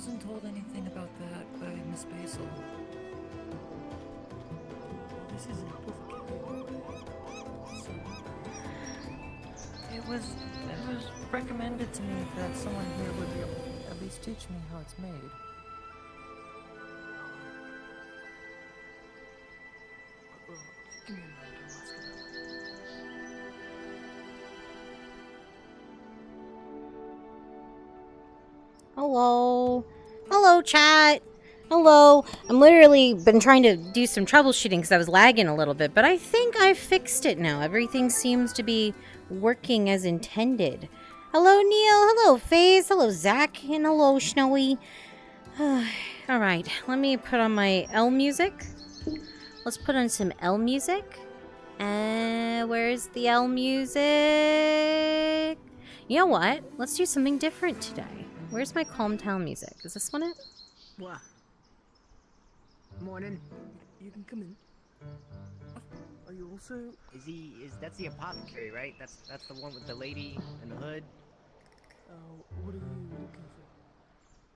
wasn't told anything about that by Miss Basil. This is It was recommended to me that someone here would be able to at least teach me how it's made. Give me a minute, I'll ask her. Hello. Hello, chat. Hello. I'm literally been trying to do some troubleshooting because I was lagging a little bit, but I think I fixed it now. Everything seems to be working as intended. Hello, Neil. Hello, FaZe. Hello, Zach. And hello, Snowy. All right, let me put on my L music. Let's put on some L music. Where's the L music? You know what? Let's do something different today. Where's my Calm Town music? Is this one it? What? Morning. You can come in. Are you also... That's the apothecary, right? That's the one with the lady and the hood. What are you looking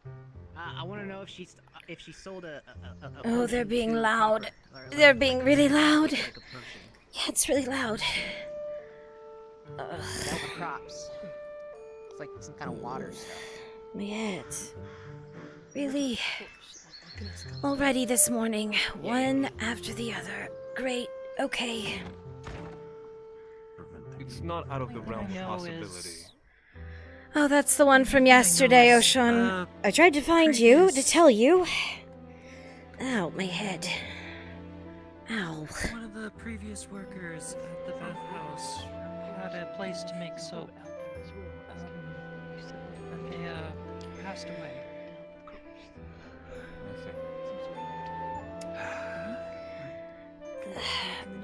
for? I want to know if she sold a Oh, they're potion being to loud. Copper, or They're being really loud. like a potion. Yeah, it's really loud. That with crops. It's like some kind of water stuff. My head. Really I can ask her. already this morning. One after the other. Great. Okay. It's not out of the realm of I know possibility. Oh, that's the one from yesterday, Oshun. I tried to find you to tell you. Ow, my head. Ow. One of the previous workers at the bathhouse had a place to make soap. They passed away.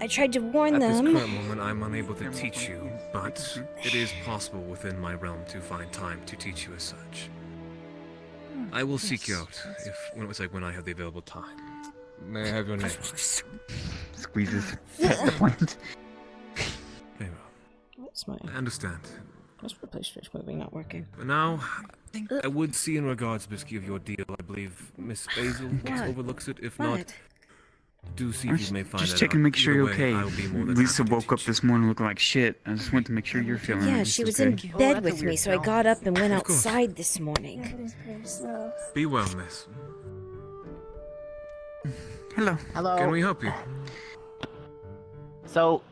I tried to warn At this them. current moment, I'm unable to teach you, but it is possible within my realm to find time to teach you as such. I will seek you out when I have the available time. May I have your name? Squeezes the plant. Very well. What's my... I understand. What's my PlayStation movie not working? But now, I would see in regards, Bisky, of your deal. I believe Miss Basil What? overlooks it. If What? not, do see if you may find Just it checking to out. make sure Either you're way, okay. I will be more than Lisa happy to woke up teach this morning looking like shit. I just wanted to make sure you're feeling Yeah, at she least was in okay. bed that's a with me, weird so I smell. got up and went Of course. outside this morning. That is very slow. Be well, miss. Hello. Hello. Can we help you? So,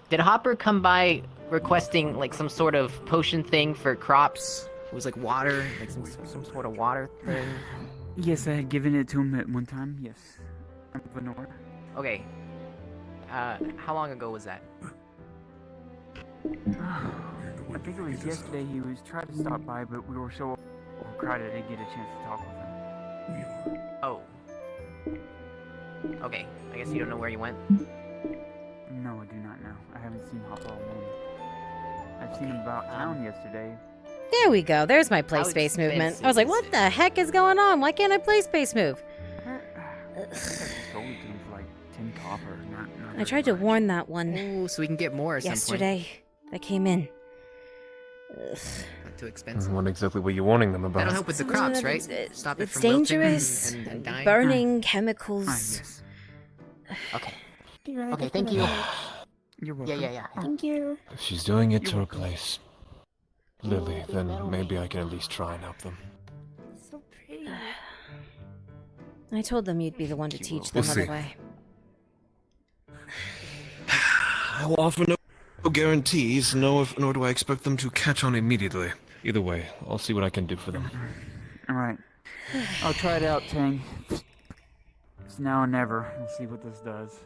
did Hopper come by requesting like some sort of potion thing for crops? It was like water, like some sort of water thing. Yes, I had given it to him at one time. Yes. I'm Venora. Okay. How long ago was that? I think it was yesterday. He was trying to stop by, but we were so overcrowded I didn't get a chance to talk with him. Oh. Okay. I guess you don't know where you went. No, I do not know. I haven't seen Hopper all morning. I've seen him about town yesterday. There we go. There's my play How space movement. I was expensive like, is what it? the heck is going on? Why can't I play space move? I think I sold it to him for like 10 copper. Not I tried to warn that one Ooh, so we can get more at some point. yesterday. That came in. Ugh. Not too expensive. What exactly were you warning them about? That'll help with the crops, It's- right? it's- Stop it it's from wilting dangerous. and dying. Burning Ah, chemicals. yes. Okay. Be really Okay, good thank for you. the- You're Yeah, welcome. yeah, yeah. Thank you. If she's doing it to her place, Lily, then maybe I can at least try and help them. So pretty. I told them you'd be the one to teach them We'll other see. way. I will offer no guarantees, nor do I expect them to catch on immediately. Either way, I'll see what I can do for them. Alright. I'll try it out, Tang. It's now or never. We'll see what this does.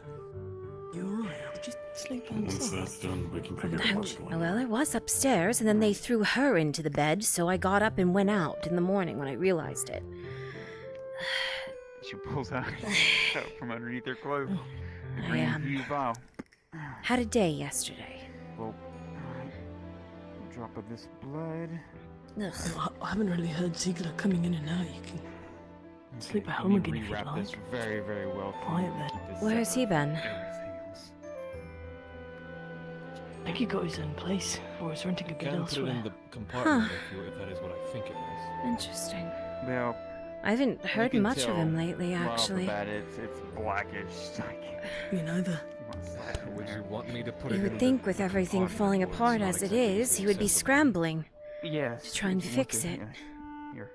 You're right. Just sleep on Once top. that's done, we can pick it up. Well, I was upstairs, and then they threw her into the bed, so I got up and went out in the morning when I realized it. She pulls out from underneath her cloak. I You vow. had a day yesterday. Well, alright. Drop of this blood. Ugh. I haven't really heard Ziegler coming in and out. You can sleep at home again if you'd Rewrap like. this very, very well. for Quiet you. then. Keep this Where has he separate been? from everything else. I think he got his own place, or is renting a bed elsewhere. compartment if that is what I think it is. Interesting. Well, I haven't heard can much of him tell lately, right off the actually. bat, it's blackish. Like, Me neither. you want to slap in Would there. you want me to put You it would in think the with everything compartment falling where it's apart not as it exactly is, he would be accessible? scrambling. Yes. To try and if you want fix to, it. yeah. Here.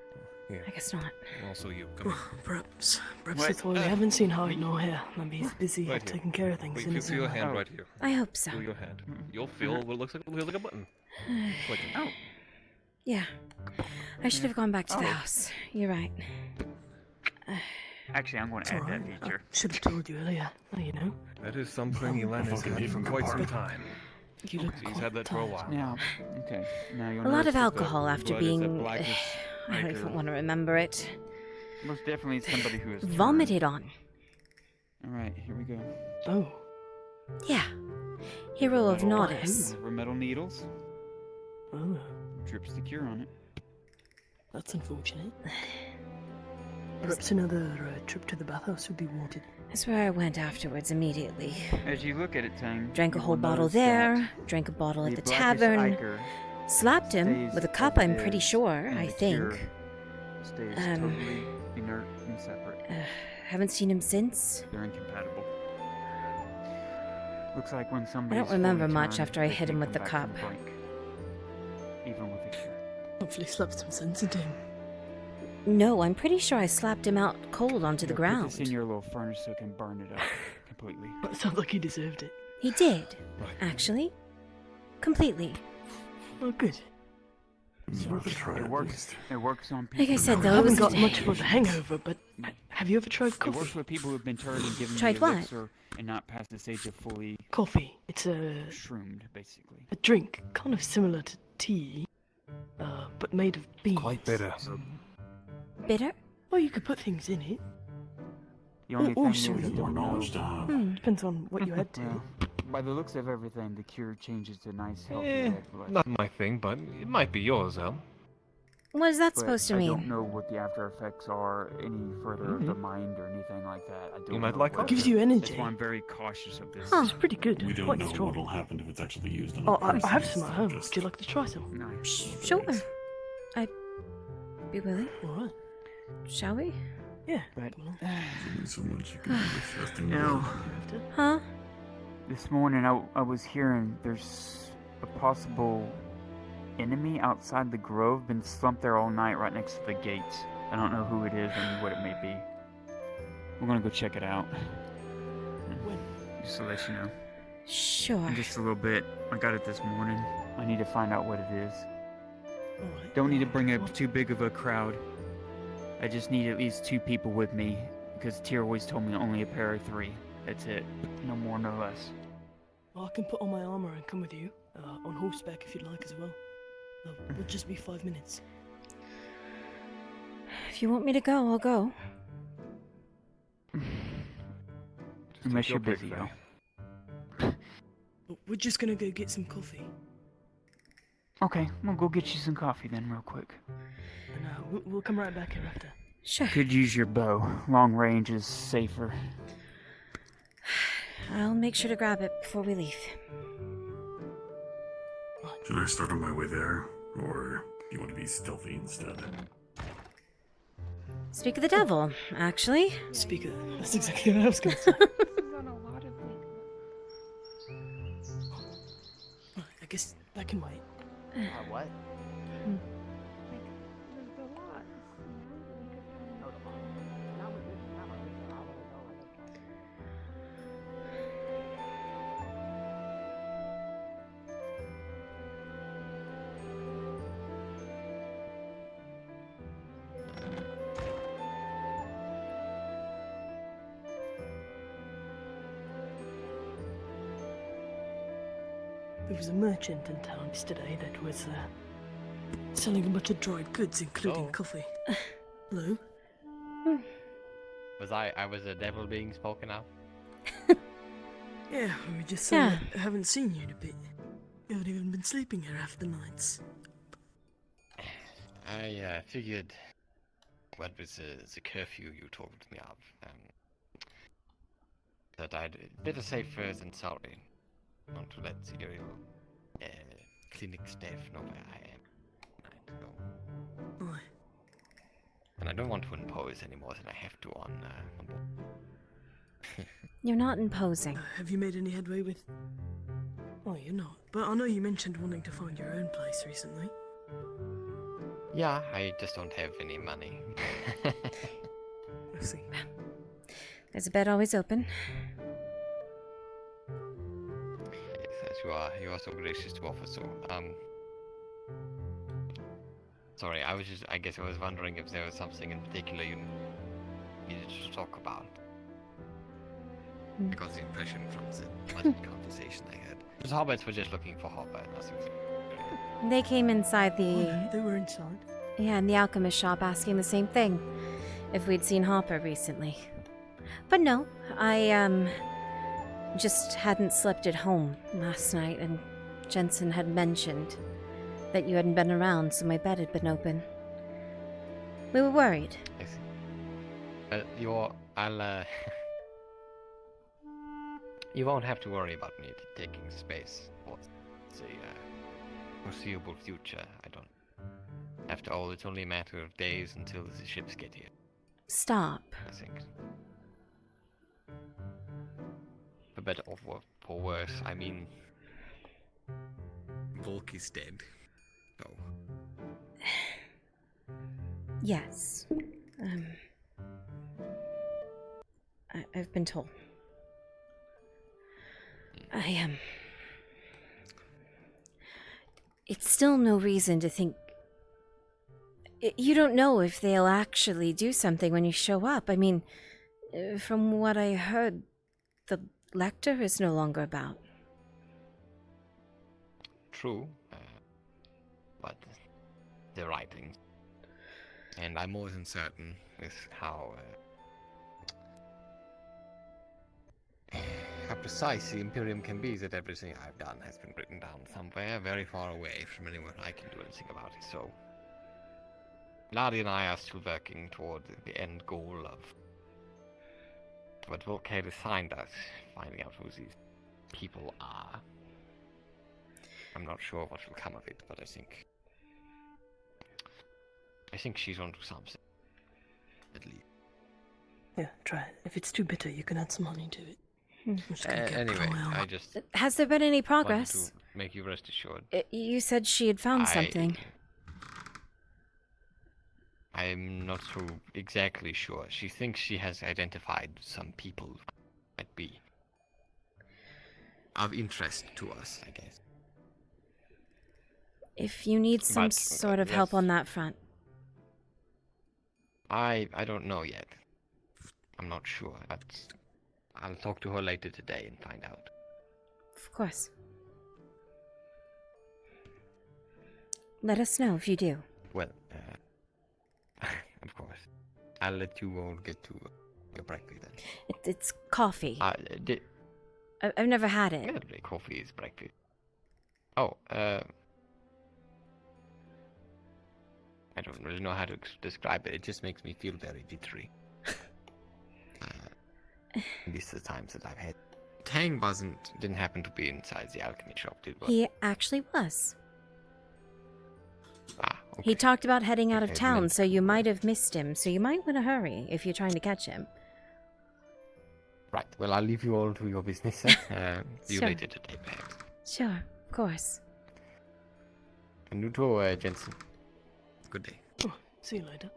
Yeah. I guess not. Also you. Come on. Perhaps What? that's why we haven't seen Hart nor here. Maybe he's busy Right here. taking care of things Wait, in feel, his feel your own hand Oh. right here. I hope so. Feel your hand. You'll feel what looks like a button. Click it. Oh. Yeah. I should have gone back to the Oh. house. You're right. Actually, I'm going to add that feature. Should have told you earlier. Now you know. That is something Elan has had for quite some time. You look He's quite had that for a tired. while. Now, okay. Now you'll A lot notice of that the alcohol after blood is a being. blackish, I don't like even a- want to remember it. Most definitely somebody who is Vomited on. Alright, here we go. Oh, Yeah. Hero of Metal Nodus. Silver metal needles. oh, Drips the cure on it. that's unfortunate. Perhaps another trip to the bathhouse would be wanted. That's where I went afterwards immediately. As you look at it, Tang, Drank a you whole will bottle notice there, that drank a bottle at the blackish tavern, ichor slapped him stays with a cup, as I'm it pretty is, sure, and I the think. cure stays Um, totally inert and separate. Haven't seen him since. They're incompatible. Looks like when I somebody don't remember much after I hit him with the cup. Even with the cure. Hopefully slapped some sense into him. No, I'm pretty sure I slapped him out cold onto the Put ground. this in your little furnace so it can burn it up completely. But it sounds like he deserved it. He did, Right. actually. Completely. Oh, good. It works. It works on people. Like I said, I though, it haven't was got much of a hangover, but have you ever tried It works coffee? with people who've been turned and given Tried the what? elixir and not past the stage of fully Coffee. It's a shroomed, basically. drink, kind of similar to tea, but made of beans. Quite bitter. bitter. Well, you could put things in it. The only oh, thing sorry. is, I don't know. Depends on what you had to. Well, by the looks of everything, the cure changes to nice, healthy Eh, red blood. not my thing, but it might be yours, El. What is that But supposed to I mean? don't know what the after effects are any further of the mind or anything like that. I don't might know like what- it. Gives you That's energy. why I'm very cautious of this. Huh. It's pretty good. We don't Quite know strong. what'll happen if it's actually used on Oh, a I person. have some at home. Just- Would you like to try some? Nice. Sure. I'd be willing. All right. Shall we? Yeah. But Only so much you can do with just you know, After. Huh? this morning I was hearing there's a possible enemy outside the grove, been slumped there all night right next to the gates. I don't know who it is or what it may be. We're gonna go check it out. When? Just to let you know. Sure. In just a little bit. I got it this morning. I need to find out what it is. All right. Don't need to bring up too big of a crowd. I just need at least 2 people with me, because Tyr always told me only a pair of 3. That's it. No more, no less. Well, I can put on my armor and come with you on horseback if you'd like as well. It'll just be 5 minutes. If you want me to go, I'll go. Unless take you're your pick, busy, Faye. though. We're just gonna go get some coffee, Okay, we'll go get you some coffee then, real quick. and we'll come right back here after. Sure. Could use your bow. Long range is safer. I'll make sure to grab it before we leave. Should I start on my way there, or do you want to be stealthy instead? Speak of the devil, actually. Speaker, that's exactly what I was gonna say. Right, I guess that can wait. What? There was a merchant in town yesterday that was selling a bunch of dried goods, including Oh. coffee. Hello? I was a devil being spoken of? Yeah, we just Yeah. haven't seen you in a bit. You haven't even been sleeping here half the nights. I figured what was the curfew you told me of, that I'd better safer than sorry not to let the real clinic staff know where I am. So, Aye. And I don't want to impose any more than I have to on board. You're not imposing. Have you made any headway with... Oh, you're not. But I know you mentioned wanting to find your own place recently. Yeah, I just don't have any money. I see. There's a bed always open. Yes, as you are so gracious to offer so. Sorry, I guess I was wondering if there was something in particular you needed to talk about. I got the impression from the budget conversation I had. The hobbits were just looking for Hopper, nothing. They came inside Oh, the... no, they were inside. Yeah, in the alchemist shop asking the same thing. If we'd seen Hopper recently. But no, I, just hadn't slept at home last night, and Jensen had mentioned that you hadn't been around, so my bed had been open. We were worried. I see. You won't have to worry about me taking space for the foreseeable future. I don't. After all, it's only a matter of days until the ships get here, Stop. I think. For better or for worse, I mean... Volk is dead. So, Yes. I've been told. It's still no reason to think... You don't know if they'll actually do something when you show up. I mean, from what I heard, the lector is no longer about. True, but the writing, and I'm more than certain with how precise the Imperium can be that everything I've done has been written down somewhere very far away from anyone I can do anything about it. So, Ladi and I are still working toward the end goal of what Volk had assigned us, finding out who these people are. I'm not sure what will come of it, but I think she's onto something. At least. Yeah, try it. If it's too bitter, you can add some honey to it. I'm just gonna get Anyway, Chloe out. I just Has there been any wanted progress? to make you rest assured. You said she had found something. I'm not so exactly sure. She thinks she has identified some people who might be of interest to us, I guess. If you need some But, sort of help yes. on that front. I don't know yet. I'm not sure, but I'll talk to her later today and find out. Of course. Let us know if you do. Well, of course. I'll let you all get to your breakfast then. It's coffee. Did... I've never had it. Yeah, coffee is breakfast. Oh, I don't really know how to describe it. It just makes me feel very jittery. These are the times that I've had. Tang didn't happen to be inside the alchemy shop, did he? He actually was. Ah, okay. He talked about heading out of Okay, town, then- so you might have missed him. So you might want to hurry if you're trying to catch him. Right, well, I'll leave you all to your business. See you Sure. later today, perhaps. Sure, of course. And you too, Jensen. good day. Oh, see you later.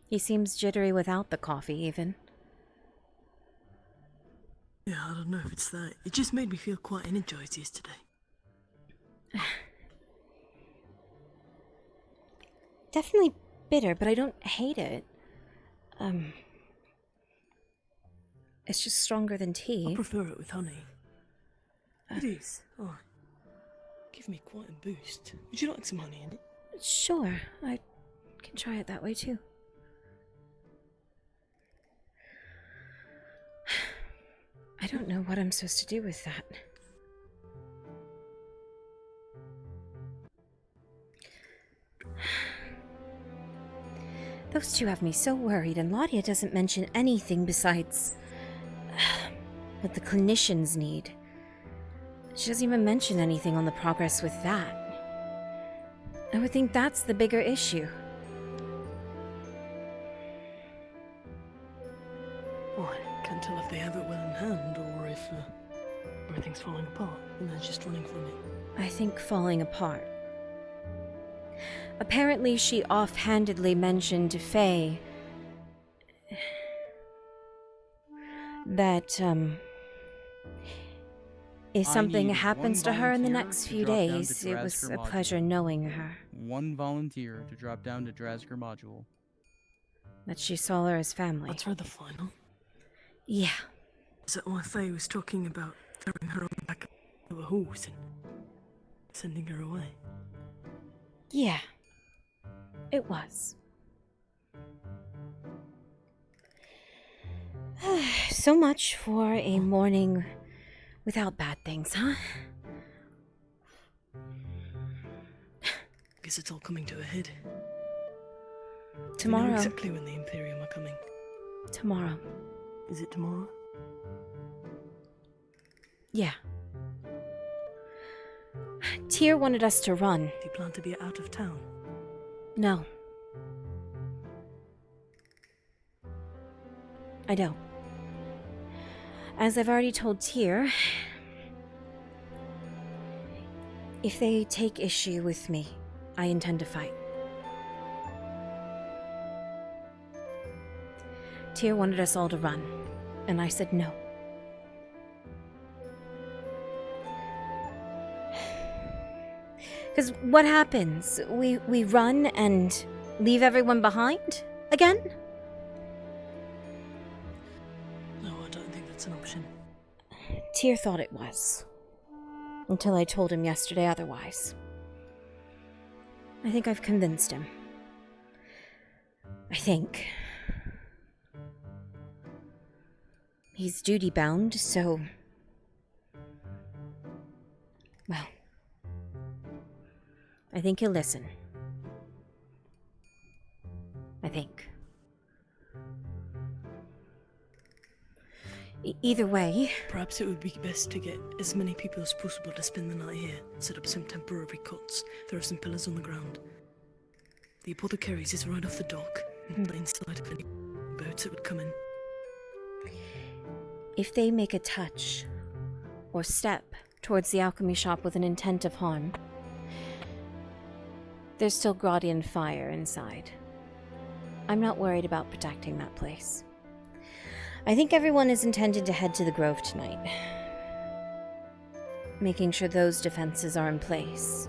He seems jittery without the coffee, even. Yeah, I don't know if it's that. It just made me feel quite energized yesterday. Definitely bitter, but I don't hate it. It's just stronger than I tea. prefer it with honey. It is. Oh, give me quite a boost. Would you like some honey in it? Sure, I can try it that way too. I don't know what I'm supposed to do with that. Those two have me so worried, and Ladia doesn't mention anything besides what the clinicians need. She doesn't even mention anything on the progress with that. I would think that's the bigger issue. Why? Can't tell if they have it well in hand or if everything's falling apart and they're just running from it. I think falling apart. Apparently, she offhandedly mentioned to Faye that, if I something need happens one to her in the volunteer next to few drop down to days, it was Drazgar a Module. pleasure knowing her. One volunteer to drop down to Drazgar Module. That she saw her as family. That's rather final. Yeah. Is that why Faye was talking about throwing her on the back of a horse and sending her away? Yeah. It was. So much for a morning without bad things, huh? Guess it's all coming to a head. We Tomorrow. know exactly when the Imperium are coming. Tomorrow. Is it tomorrow? Yeah. Tyr wanted us to run. Do you plan to be out of town? No. I don't. As I've already told Tyr, if they take issue with me, I intend to fight. Tyr wanted us all to run, and I said no. Because what happens? We run and leave everyone behind again? No, I don't think that's an option. Tyr thought it was. Until I told him yesterday otherwise. I think I've convinced him. I think. He's duty bound, so. Well. I think he'll listen. I think. Either way. Perhaps it would be best to get as many people as possible to spend the night here. Set up some temporary cots. Throw some pillars on the ground. The apothecaries is right off the dock, in plain sight of any boats that would come in. If they make a touch or step towards the alchemy shop with an intent of harm, there's still Graudian fire inside. I'm not worried about protecting that place. I think everyone is intended to head to the Grove tonight, making sure those defenses are in place.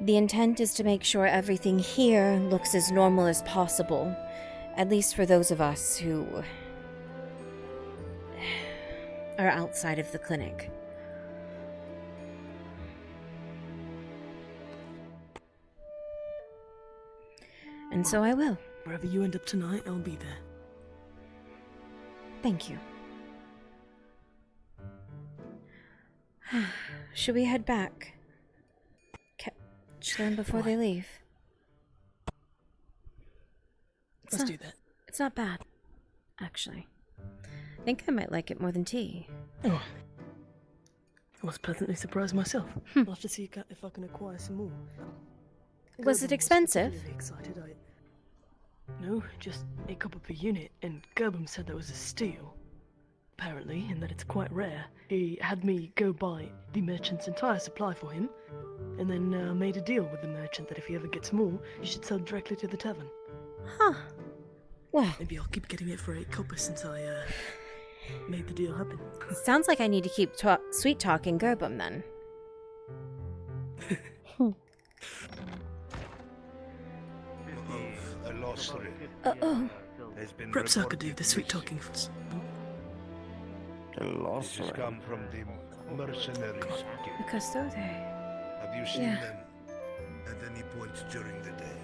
The intent is to make sure everything here looks as normal as possible, at least for those of us who are outside of the clinic. And so I will. Wherever you end up tonight, I'll be there. Thank you. Should we head back? Catch them before they leave. Let's do that. It's not bad, actually. I think I might like it more than tea. Oh. I was pleasantly surprised myself. I'll have to see if I can acquire some more. Was it expensive? Particularly excited. No, just a copper per unit, and Gerbum said that was a steal. Apparently, and that it's quite rare. He had me go buy the merchant's entire supply for him, and then made a deal with the merchant that if he ever gets more, he should sell directly to the tavern. Huh. Well, maybe I'll keep getting it for 8 copper since I made the deal happen. Sounds like I need to keep sweet talking Gerbum then. Uh-oh. Perhaps I could do the sweet talking. This has come from the mercenaries. The Custode. Have you seen them at any point during the day?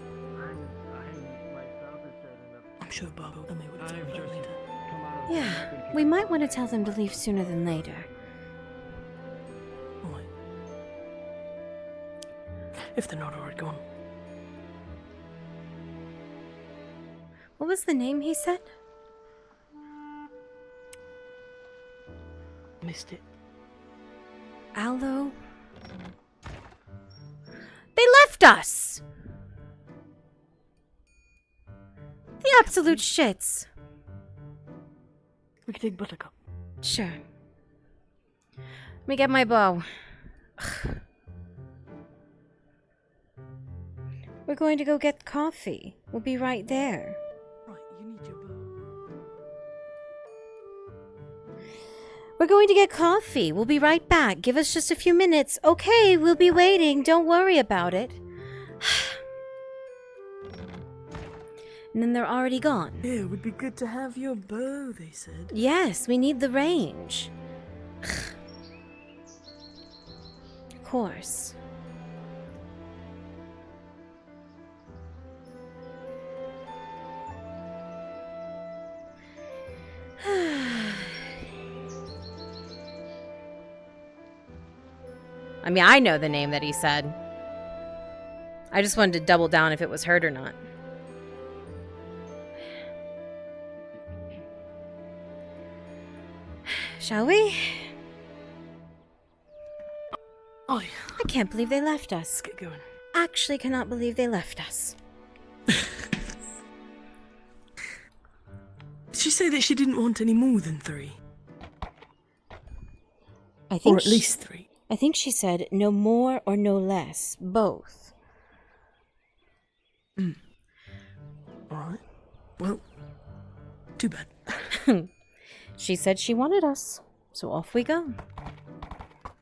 I'm sure Barbara will tell me what it's about later. Yeah, we might want to tell them to leave sooner than later. Why? If they're not already gone. What was the name he said? Missed it. Aloe? They left left us! The absolute shits. We can take Buttercup. Sure. Let me get my bow. We're going to go get coffee. We'll be right there. Right, you need your bow. We're going to get coffee. We'll be right back. Give us just a few minutes. Okay, we'll be waiting. Don't worry about it. And then they're already gone. Yeah, it would be good to have your bow, they said. Yes, we need the range. Of course. I mean, I know the name that he said. I just wanted to double down if it was heard or not. Shall we? Oh, I can't believe they left us. let's get going. Actually cannot believe they left us. Did she say that she didn't want any more than 3? I think Or at least 3? I think she said no more or no less. Both. Alright. Well, too bad. She said she wanted us. So off we go.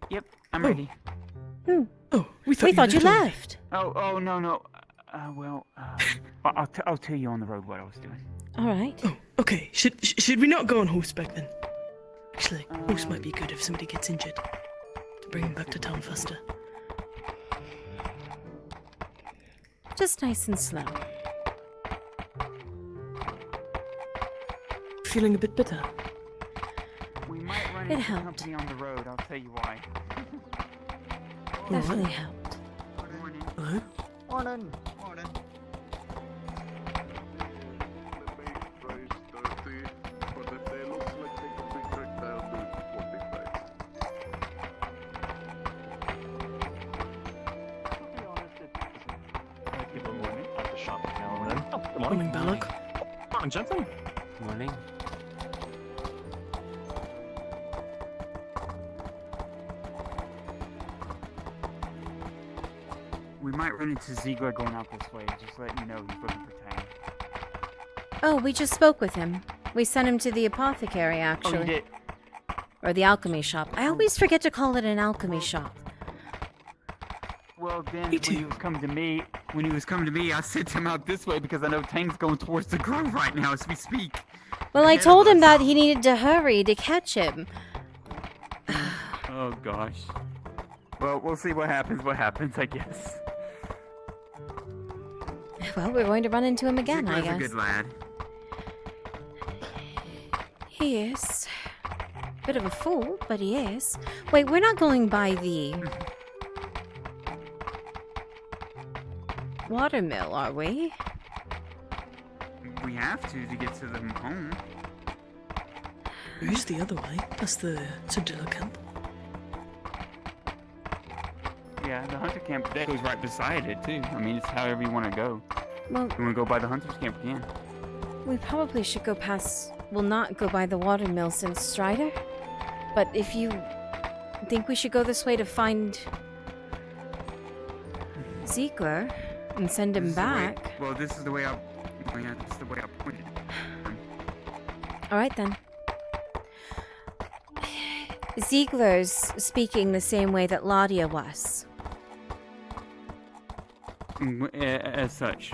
Yep, I'm ready. Oh, we We thought you already. left. Oh, no. I'll tell you on the road what I was doing. All right. Oh, okay. Should we not go on horseback then? Actually, horse might be good if somebody gets injured. To bring him back to town faster. Just nice and slow. Feeling a bit better? We might run It into helped. company on the road. I'll tell you why. Definitely helped. Hello? Morning. Morning, Balog. Morning, gentlemen. Morning. We might run into Ziegler going out this way. Just letting you know he's looking for Tang. Oh, we just spoke with him. We sent him to the apothecary, actually. Oh, you did? Or the alchemy shop. I always forget to call it an alchemy shop. Well, then when he was coming to me, I sent him out this way because I know Tang's going towards the grove right now as we speak. Well, I told him that he needed to hurry to catch him. Oh gosh. Well, we'll see what happens, I guess. Well, we're going to run into him again, I Ziegler's guess. a good lad. He is. Bit of a fool, but he is. Wait, we're not going by the watermill, are we? We have to get to the home. Where's the other way? That's the Sigilla camp. Yeah, the hunter camp that goes right beside it too. I mean, it's however you want to go. Well, You want to go by the hunter's camp again? we probably should go past. Well, not go by the watermill since Strider. But if you think we should go this way to find Ziegler and send him back. Well, this is the way I. Yeah, this is the way I pointed. All right then. Ziegler's speaking the same way that Ladia was. As such.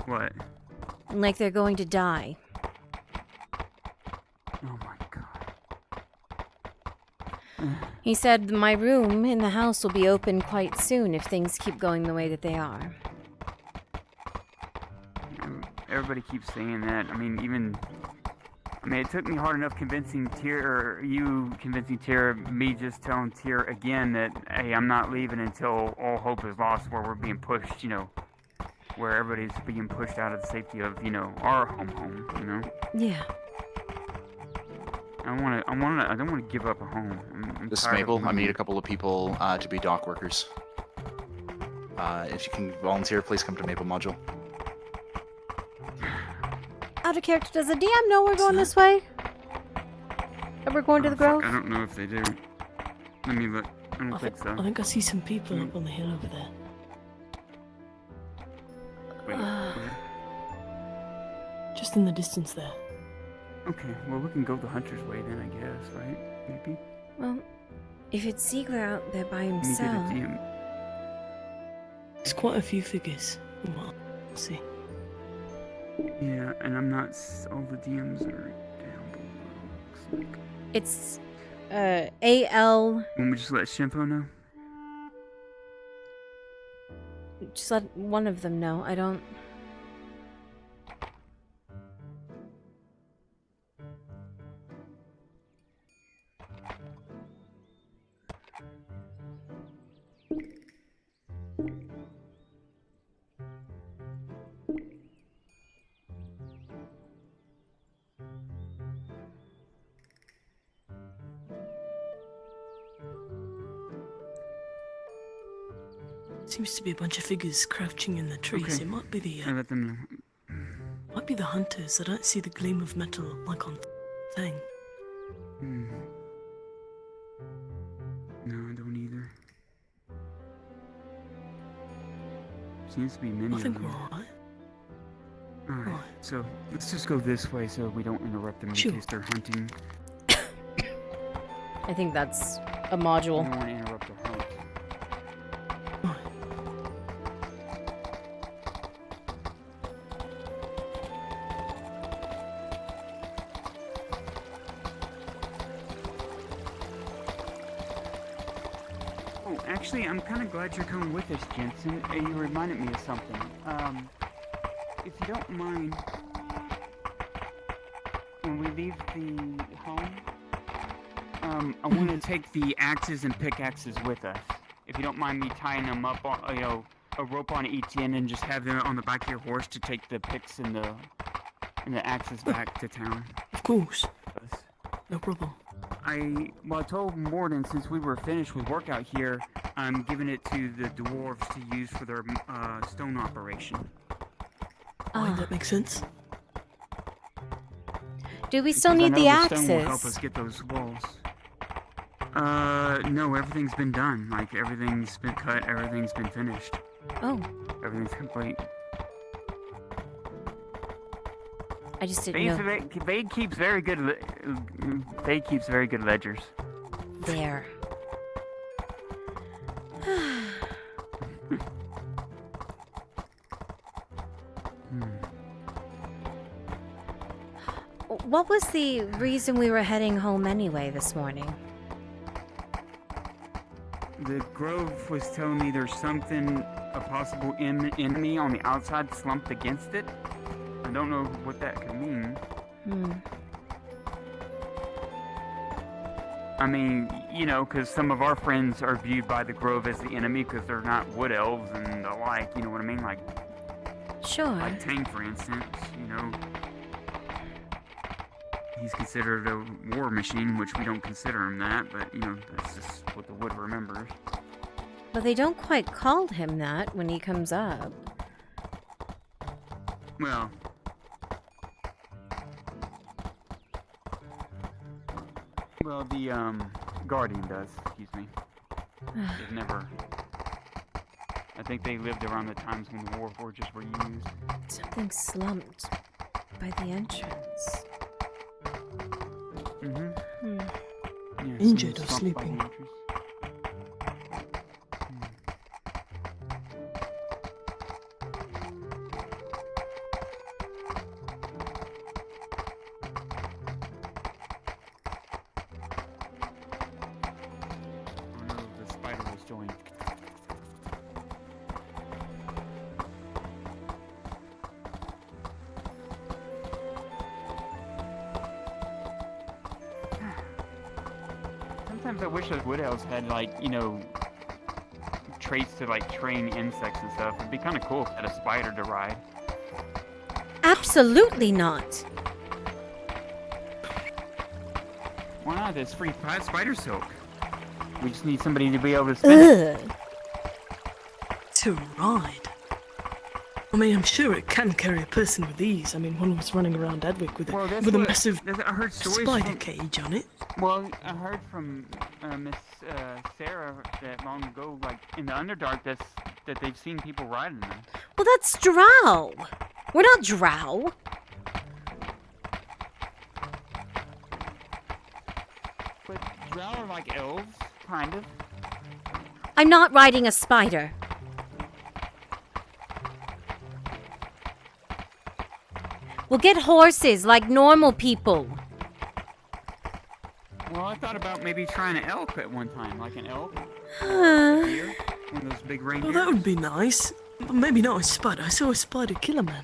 What? Like they're going to die. Oh my god. He said my room in the house will be open quite soon if things keep going the way that they are. Everybody keeps saying that. I mean, it took me hard enough convincing you convincing Tyr, me just telling Tyr again that, hey, I'm not leaving until all hope is lost, where we're being pushed, where everybody's being pushed out of the safety of, our home, Yeah. I don't want to give up a home. I'm This is tired of Mabel. I living- need a couple of people to be dock workers. If you can volunteer, please come to Maple Module. Out of character, does the DM know we're going this way? That we're going to the Grove? I don't know if they do. Let me look. I don't think so. I think I see some people up on the hill over there. Wait, where? Just in the distance there. Okay, well we can go the Hunter's Way then, I guess, right? Maybe? Well, if it's Ziegler out there by Let me get a himself... DM. There's quite a few figures. Well, let's see. Yeah, and I'm not... all the DMs are down below, looks like. It's, AL... Want me to just let Shimpo know? Just let one of them know. I don't... Seems to be a bunch of figures crouching in the trees. Okay. It might be the I let them know. might be the hunters. I don't see the gleam of metal like on thing. Hmm. No, I don't either. Seems to be many I think of we're them. alright. Alright, so let's just go this way so we don't interrupt them in case they're hunting. I think that's a module. I don't want to interrupt their hunt. Oh, actually, I'm kind of glad you're coming with us, Jensen. You reminded me of something. If you don't mind, when we leave the home, I want to take the axes and pickaxes with us. If you don't mind me tying them up on, a rope on each end and just have them on the back of your horse to take the picks and the axes back to town. Of course. No problem. I told Morden since we were finished with work out here, I'm giving it to the dwarves to use for their stone operation. I think that makes sense. Do we still Because I need the know stone will help axes? us get those walls. No, everything's been done. Like, everything's been cut, everything's been finished. Oh. Everything's complete. I just didn't know. Vade keeps very good. Vade keeps very good ledgers. There. What was the reason we were heading home anyway this morning? The Grove was telling me there's something, a possible enemy on the outside slumped against it. I don't know what that could mean. I mean, you know, because some of our friends are viewed by the Grove as the enemy because they're not wood elves and the like, you know what I mean? Like, sure. Like Tang, for instance, you know. He's considered a war machine, which we don't consider him that, but, you know, that's just what the wood remembers. But they don't quite call him that when he comes up. Well, the Guardian does, excuse me. They've never... I think they lived around the times when the war forges were used. Something slumped by the entrance. Mm-hmm. Yeah, Injured or slumped by the sleeping? entrance. Oh no, the spider was joined. Sometimes I wish those wood elves had, like, you know, traits to, like, train insects and stuff. It'd be kind of cool if they had a spider to ride. Absolutely not. Why not? There's free spider silk. We just need somebody to be able to spend it. To ride? I mean, I'm sure it can carry a person with ease. I mean, one was running around Edwick with a massive I heard stories spider from- cage on it. Well, I heard from Miss Sarah that long ago, like in the Underdark, that they've seen people riding them. Well, that's drow. We're not drow. But drow are like elves, kind of. I'm not riding a spider. We'll get horses like normal people. Well, I thought about maybe trying an elk at one time, like an elk. Huh. Deer, one of those big Well, reindeer. that would be nice. But maybe not a spider. I saw a spider kill a man.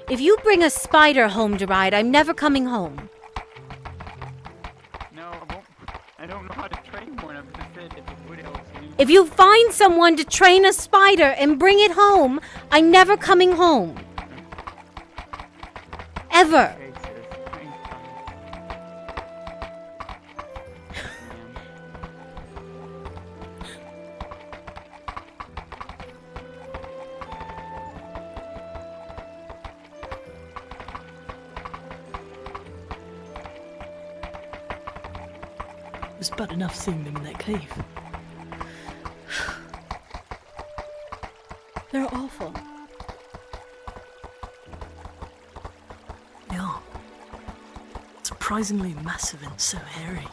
If you bring a spider home to ride, I'm never coming home. No, I won't. I don't know how to train one. I've just said if it would elves knew. If you find someone to train a spider and bring it home, I'm never coming home. Ever. Okay, sis. Thanks, It was bad enough seeing them in that cave. They're awful. Yeah. Surprisingly massive and so hairy.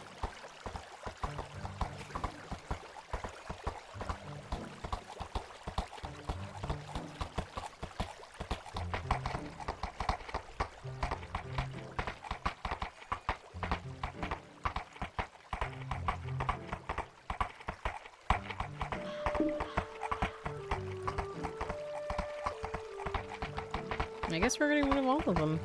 I guess we're getting rid of all of them.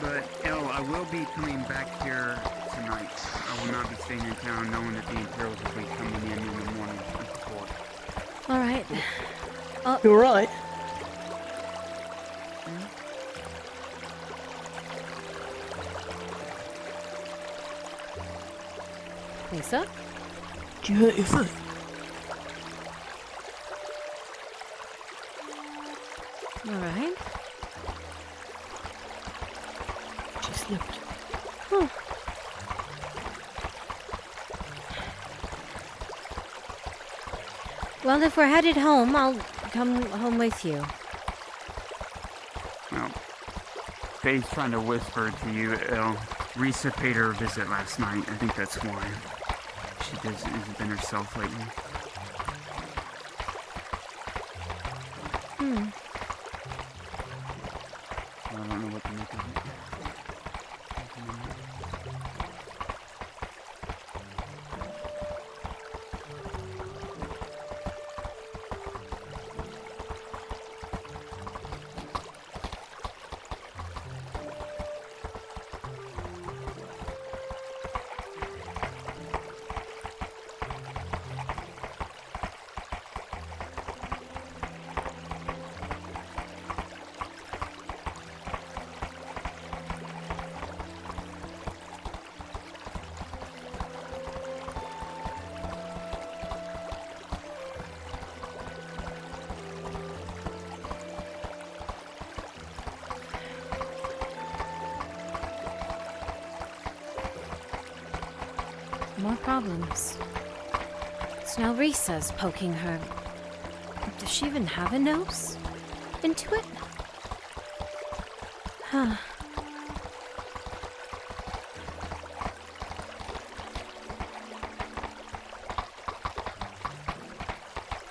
But, Elle, I will be coming back here tonight. I will not be staying in town knowing that the Imperials will be coming in the morning to support. All right. You alright? Lisa? Did you hurt your foot? All right. She slipped. Oh. Well, if we're headed home, I'll come home with you. Well, Faye's trying to whisper to you, Elle. Risa paid her a visit last night. I think that's why. She hasn't been herself lately. I don't know what to make of it. More problems. So now Risa's poking her. Does she even have a nose into it? Huh.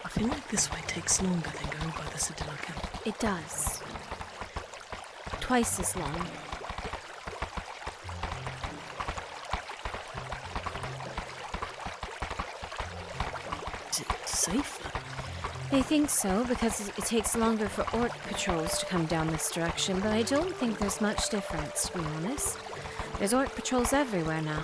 I feel like this way takes longer than going by the Citadel camp. It does. Twice as long. Is it safe? I think so, because it takes longer for orc patrols to come down this direction, but I don't think there's much difference, to be honest. There's orc patrols everywhere now.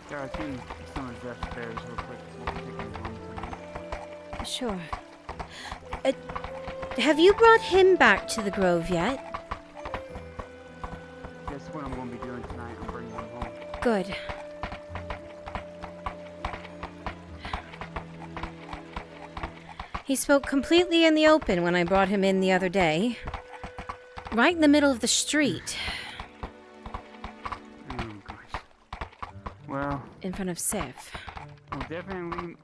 Sarah, I see some of Jeff's bears real quick. We'll take them home tonight. Sure. Have you brought him back to the grove yet? Guess what I'm going to be doing tonight? I'm bringing him home. Good. He spoke completely in the open when I brought him in the other day. Right in the middle of the street. Oh, gosh. Well, In front of Sif. we'll definitely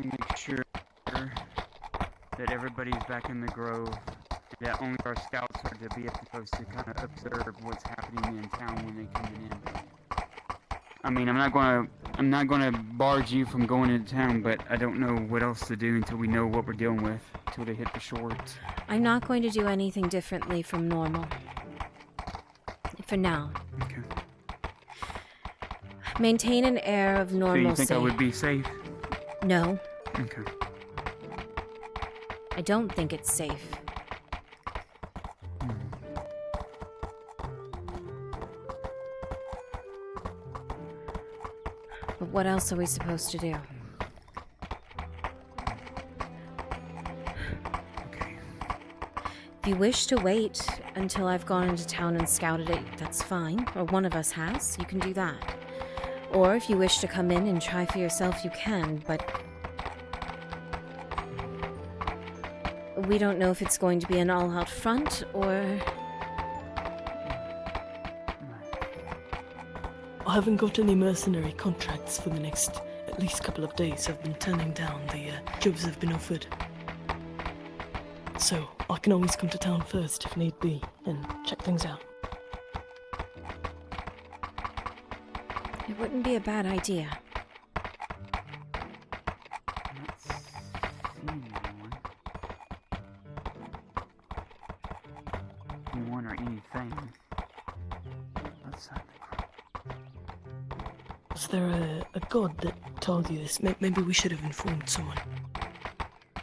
make sure that everybody's back in the grove. That only our scouts are to be at the post to kind of observe what's happening in town when they come in. I mean, I'm not gonna barge you from going into town, but I don't know what else to do until we know what we're dealing with, until they hit the shorts. I'm not going to do anything differently from normal. For now. Okay. Maintain an air of So normalcy. you think I would be safe? No, Okay. I don't think it's safe. But what else are we supposed to do? Okay. If you wish to wait until I've gone into town and scouted it, that's fine. Or one of us has. You can do that. Or if you wish to come in and try for yourself, you can, but we don't know if it's going to be an all-out front, or... I haven't got any mercenary contracts for the next at least couple of days. I've been turning down the jobs I've been offered. So I can always come to town first if need be and check things out. It wouldn't be a bad idea. Not seeing anyone or anything outside the crowd. Was there a god that told you this? Maybe we should have informed someone.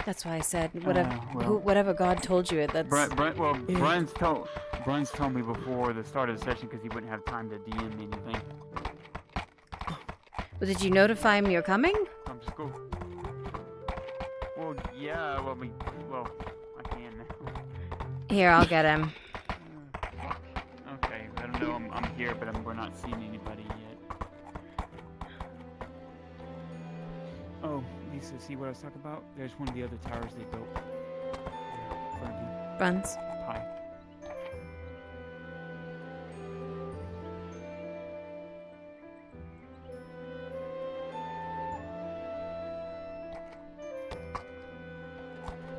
That's why I said, whatever, well- whatever God told you, that's... Brian's told me before the start of the session because he wouldn't have time to DM me anything Well, did you notify him you're coming? from school. Well, yeah, I can now. Here, I'll get him. Okay, I don't know, I'm here, but we're not seeing anybody yet. Oh, Lisa, see what I was talking about? There's one of the other towers they built. In front of you. Runs. Hi.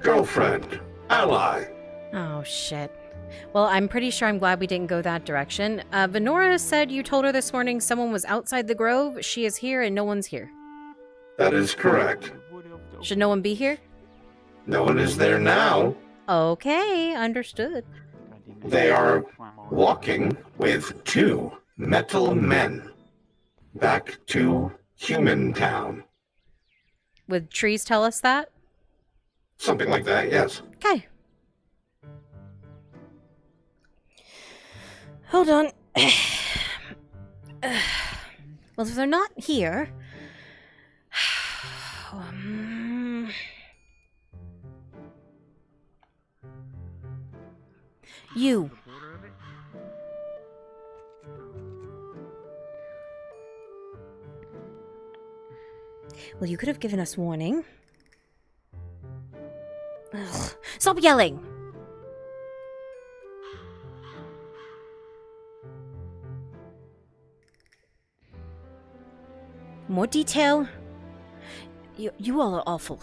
Girlfriend. Ally. Oh, shit. Well, I'm pretty sure I'm glad we didn't go that direction. Venora said you told her this morning someone was outside the grove. She is here and no one's here. That is correct. Should no one be here? No one is there now. Okay, understood. They are walking with two metal men back to Human Town. Would trees tell us that? Something like that, yes. Okay. Hold on. Well, if they're not here... You. Well, you could have given us warning. Ugh. Stop yelling! More detail? You all are awful.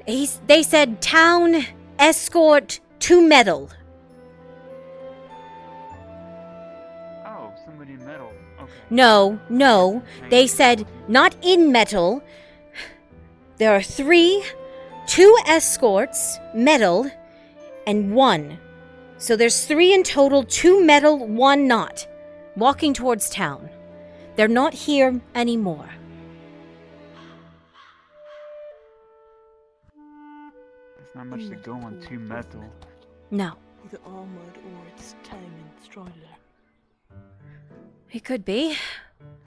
They said town escort to metal. Oh, somebody in metal. Okay. No. They said not in metal. There are 3, 2 escorts, metal, and 1. So there's 3 in total, 2 metal, 1 not, walking towards town. They're not here anymore. There's not much to go on 2 metal. No. Either armored or it's tame and strider. It could be.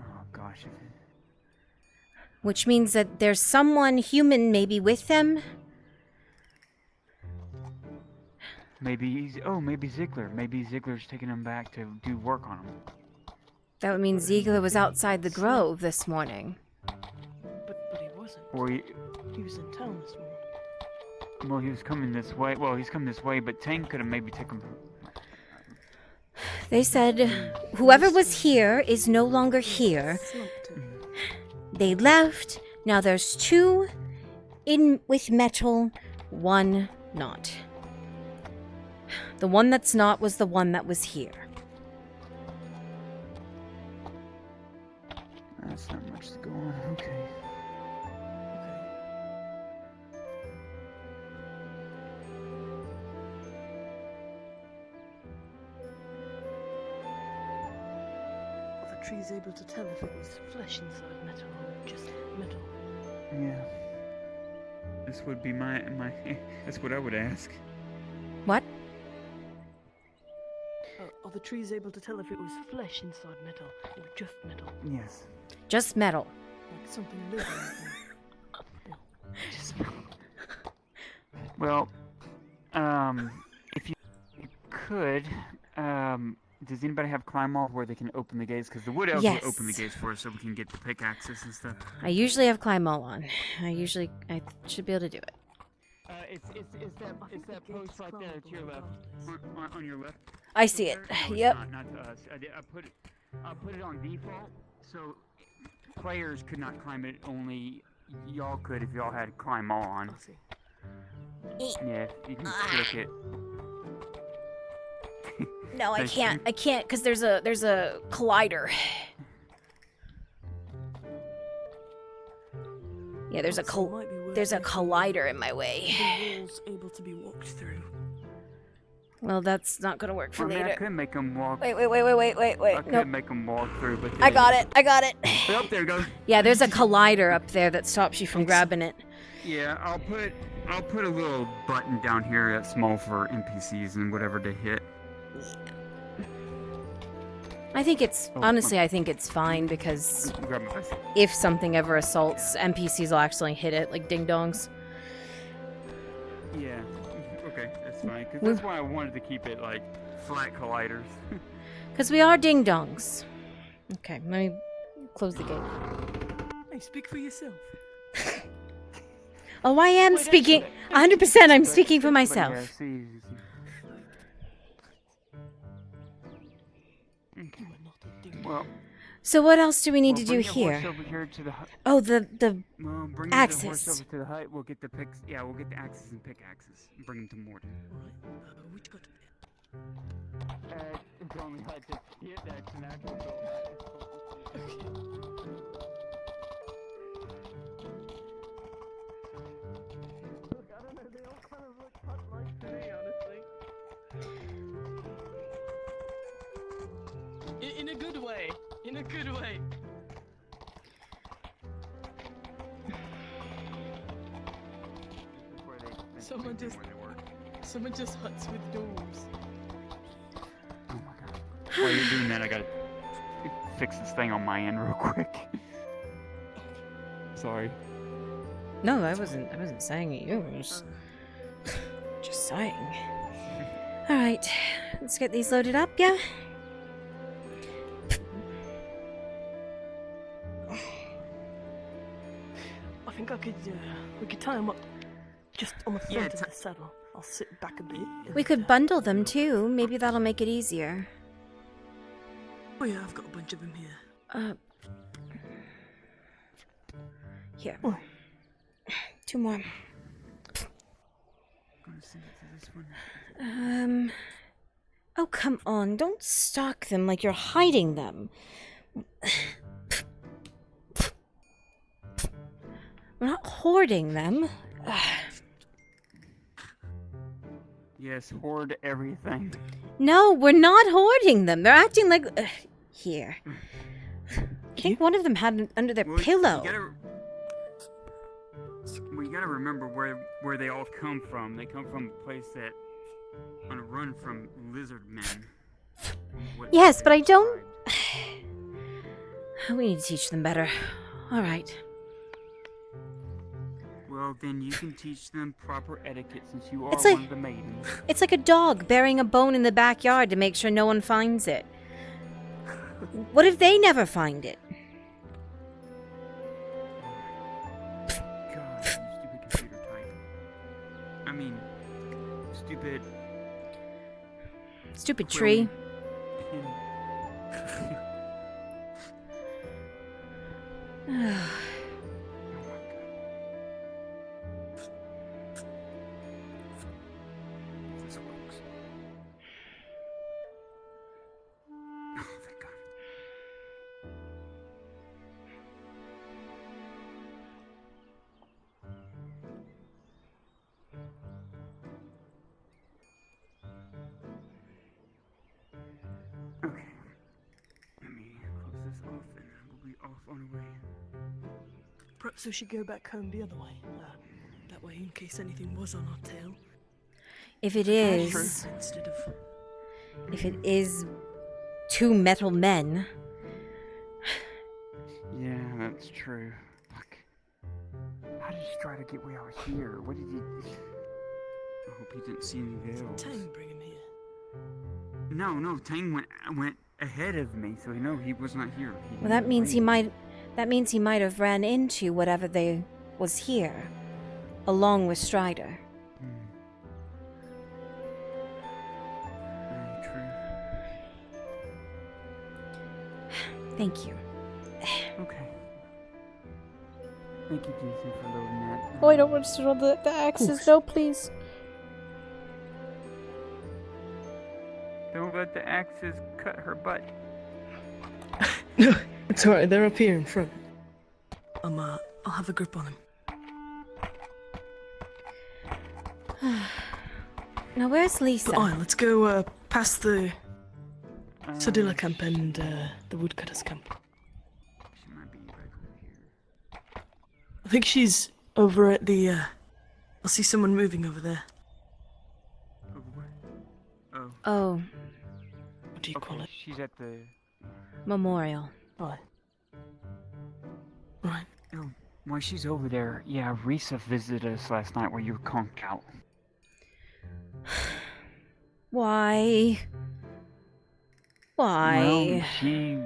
Oh gosh. Which means that there's someone human maybe with them. Maybe Ziegler. Maybe Ziegler's taking him back to do work on him. That would mean Ziegler was outside the grove this morning. But he wasn't. Or He was in town this morning. well, he was coming this way. Well, he's coming this way, but Tang could have maybe taken him. They said whoever was here is no longer here. They left. Now there's 2 in with metal, 1 not. The one that's not was the one that was here. That's not much to go on. Okay. Are the trees able to tell if it was flesh inside metal or just metal? Yeah. This would be my. That's what I would ask. What? Are the trees able to tell if it was flesh inside metal or just metal? Yes. Just metal. Like something living. Just Well, if you could, does anybody have climb all where they can open the gates? Because the wood elves will open the Yes. gates for us so we can get the pickaxes and stuff. I usually have climb all on. I should be able to do it. It's that post right there to your left. On your left. I see it. No, Yep. Not us. I put it on default, so players could not climb it. Only y'all could if y'all had climb all on. Yeah, you can click it. No, I Thank can't. I can't because there's a collider. Yeah, there's a collider in my way. The walls able to be walked through. Well, that's not gonna work for I mean, I later. could make them walk. Wait. I could Nope. make them walk through, but I got it. Oh, there it goes. Yeah, there's a collider up there that stops you from grabbing it. Yeah, I'll put a little button down here that's small for NPCs and whatever to hit. I think it's honestly, I think it's fine because Grab my face. if something ever assaults, NPCs will actually hit it like ding dongs. Yeah. Okay, that's fine. Cause that's why I wanted to keep it like flat colliders. Because we are ding dongs. Okay, let me close the gate. Hey, speak for yourself. Oh, I am speaking. 100%. I'm speaking for myself. Yeah, see. Okay. Well. So what else do we need to do bring your horse here? over here to the hut. Oh, the Well, bring the horse axes. over to the hut. We'll get the picks. Yeah, we'll get the axes and pickaxes. And bring them to Morton. Which got It's only hut to hit that's an actual Look, I don't know, they all kind of look hut-like to me, honestly. In a good way. In a good way. Someone just huts with doors. Oh my god. While you're doing that, I gotta fix this thing on my end real quick. Sorry. No, I wasn't saying it. You was just saying. All right, let's get these loaded up, yeah. I think we could tie them up just on the front of the saddle. I'll sit back a bit. We could bundle them too. Maybe that'll make it easier. Oh yeah, I've got a bunch of them here. Here. 2 more. Oh, come on. Don't stalk them like you're hiding them. We're not hoarding them. Yes, hoard everything. No, we're not hoarding them. They're acting like... here. I think one of them had it under their pillow. We gotta remember where they all come from. They come from a place that... on a run from lizard men. Yes, but I don't... We need to teach them better. Alright. Well, then you can teach them proper etiquette since you are It's like- one of the maidens. It's like a dog burying a bone in the backyard to make sure no one finds it. What if they never find it? God, you stupid computer type. I mean, stupid... Stupid tree. This works. Oh, thank God. Okay. Let me close this off and we'll be off on our way. Perhaps we should go back home the other way. That way, in case anything was on our tail. If it is... Instead of... If it is 2 metal men... Yeah, that's true. Fuck. How did you try to get way out here? What did you... I hope he didn't see any veils. Tang bring him here. No, Tang went ahead of me, so no, he was not here. Well, that means he might... That means he might have ran into whatever they was here. Along with Strider. Very true. Thank you. Okay. Thank you, Jason, for loading that. Oh, I don't want to roll the axes. No, please. Don't let the axes cut her butt. No, it's alright, they're up here in front. I'll have a grip on him. Now, where's Lisa? But let's go past the Sadilla camp and the woodcutters camp. She might be right over here. I think she's over at the, I see someone moving over there. Over where? Oh. Oh, What do you call it? She's at the... memorial. Oh. Right. Oh, while she's over there, yeah, Risa visited us last night where you were conked out. Why? Why? Well, she...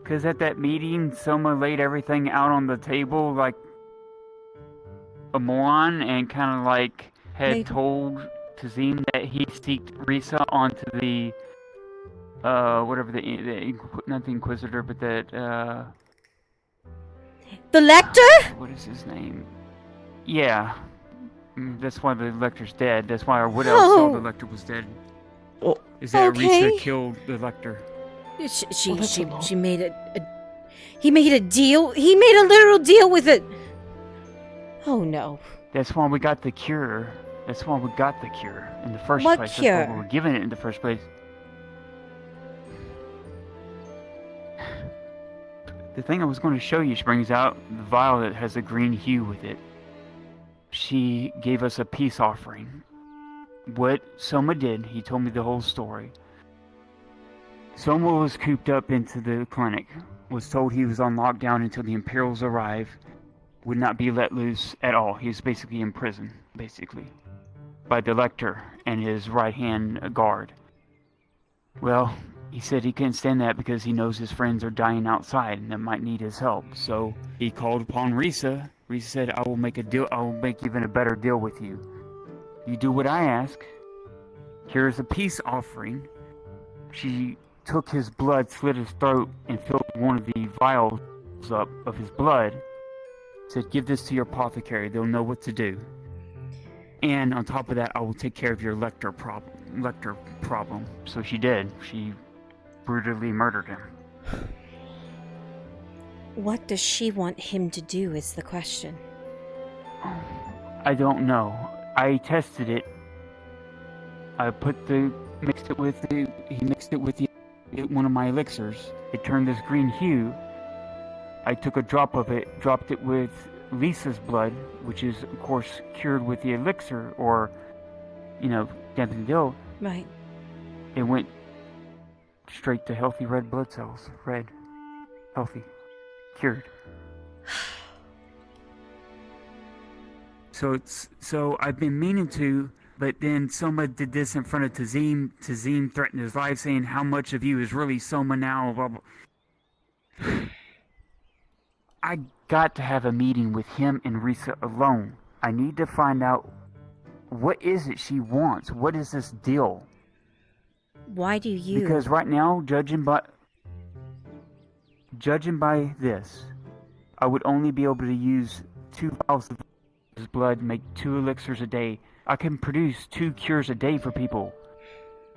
Because at that meeting, Soma laid everything out on the table like a moron and kind of like had told Tazim that he seeked Risa onto the... whatever not the Inquisitor, but that, The Lector? What is his name? Yeah. That's why the Lector's dead. That's why our Wood Elf saw the Lector was dead. Oh. Is that Okay. Risa killed the Lector? She made he made a deal? He made a literal deal with it! Oh no. That's why we got the cure. That's why we got the cure in the first What place. cure? That's why we were given it in the first place. The thing I was going to show you, she brings out the vial that has a green hue with it. She gave us a peace offering. What Soma did, he told me the whole story. Soma was cooped up into the clinic, was told he was on lockdown until the Imperials arrive, would not be let loose at all. He was basically in prison, basically, by the Lector and his right-hand guard. Well, he said he couldn't stand that because he knows his friends are dying outside and that might need his help. So he called upon Risa. Risa said, I will make a deal. I will make even a better deal with you. You do what I ask. Here's a peace offering. She took his blood, slit his throat, and filled one of the vials up of his blood. Said, give this to your apothecary. They'll know what to do. And on top of that, I will take care of your Lecter problem. So she did. She brutally murdered him. What does she want him to do is the question. I don't know. I tested it. I mixed it with one of my elixirs. It turned this green hue. I took a drop of it, dropped it with Lisa's blood, which is of course cured with the elixir, or, dampen the deal. Right. It went straight to healthy red blood cells. Red. Healthy. Cured. So I've been meaning to, but then Soma did this in front of Tazim. Tazim threatened his life, saying, "How much of you is really Soma now?" Blah, blah. I got to have a meeting with him and Risa alone. I need to find out, what is it she wants? What is this deal? Why do you? Because right now, judging by this, I would only be able to use 2 vials of his blood, make 2 elixirs a day. I can produce 2 cures a day for people.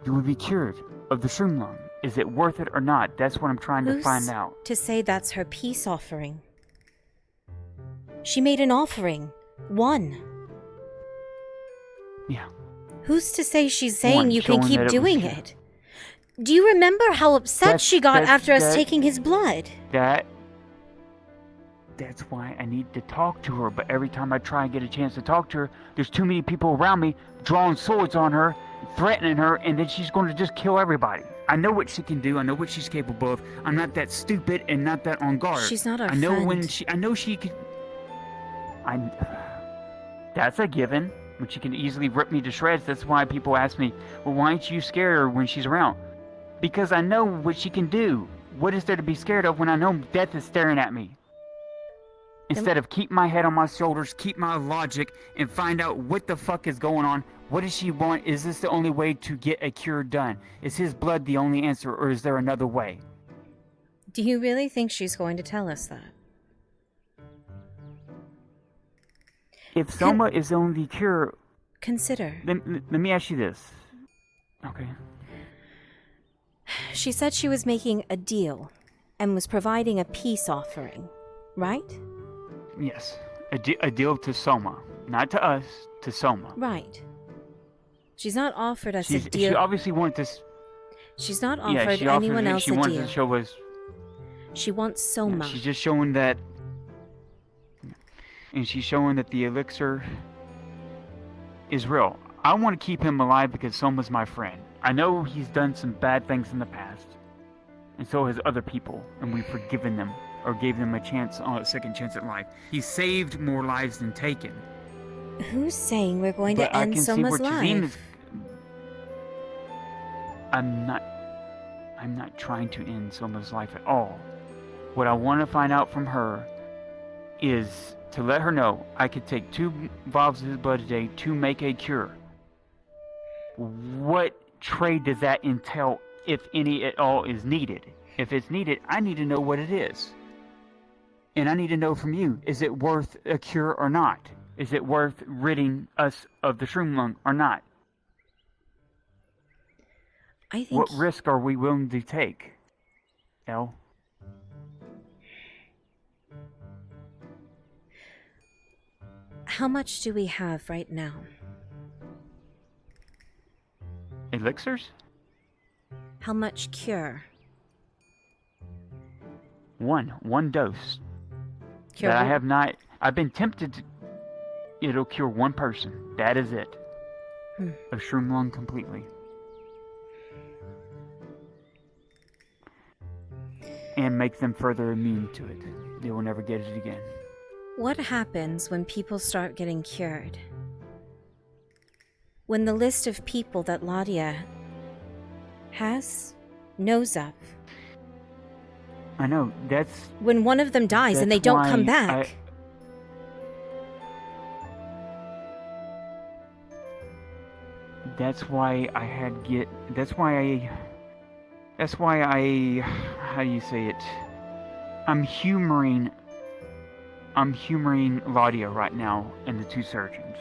You would be cured of the shroom lung. Is it worth it or not? That's what I'm trying to find out. To say that's her peace offering? She made an offering. 1. Yeah. Who's to say she's saying 1, you can showing keep that doing it? Do you remember how upset she got after us taking his blood? That's why I need to talk to her, but every time I try and get a chance to talk to her, there's too many people around me drawing swords on her, threatening her, and then she's going to just kill everybody. I know what she can do. I know what she's capable of. I'm not that stupid and not that on guard. She's not our I know friend. I know she could. That's a given. When she can easily rip me to shreds. That's why people ask me, well, why aren't you scared her when she's around? Because I know what she can do. What is there to be scared of when I know death is staring at me? Instead of keep my head on my shoulders, keep my logic, and find out what the fuck is going on. What does she want? Is this the only way to get a cure done? Is his blood the only answer, or is there another way? Do you really think she's going to tell us that? If Soma is the only cure... Consider. Let me ask you this. Okay. She said she was making a deal and was providing a peace offering, right? Yes. A deal to Soma. Not to us, to Soma. Right. She's not offered us a deal. She obviously wanted this... She's not offered anyone else a deal. She wanted to show us... She wants Soma. She's just showing that... And she's showing that the elixir is real. I want to keep him alive because Soma's my friend. I know he's done some bad things in the past. And so has other people. And we've forgiven them. Or gave them a second chance at life. He saved more lives than taken. Who's saying we're going to end Soma's life? I'm not trying to end Soma's life at all. What I want to find out from her is to let her know I could take 2 vials of his blood a day to make a cure. What trade does that entail, if any at all is needed? If it's needed, I need to know what it is. And I need to know from you, is it worth a cure or not? Is it worth ridding us of the shroom lung or not? I think... What risk are we willing to take, Elle? How much do we have right now? Elixirs? How much cure? 1 dose. Cure that I one? have not... I've been tempted to... It'll cure 1 person. That is it. Of shroom lung completely. And make them further immune to it. They will never get it again. What happens when people start getting cured? When the list of people that Ladia knows of. I know, that's... When one of them dies and they don't come back. That's why I how do you say it? I'm humoring Ladia right now and the 2 surgeons.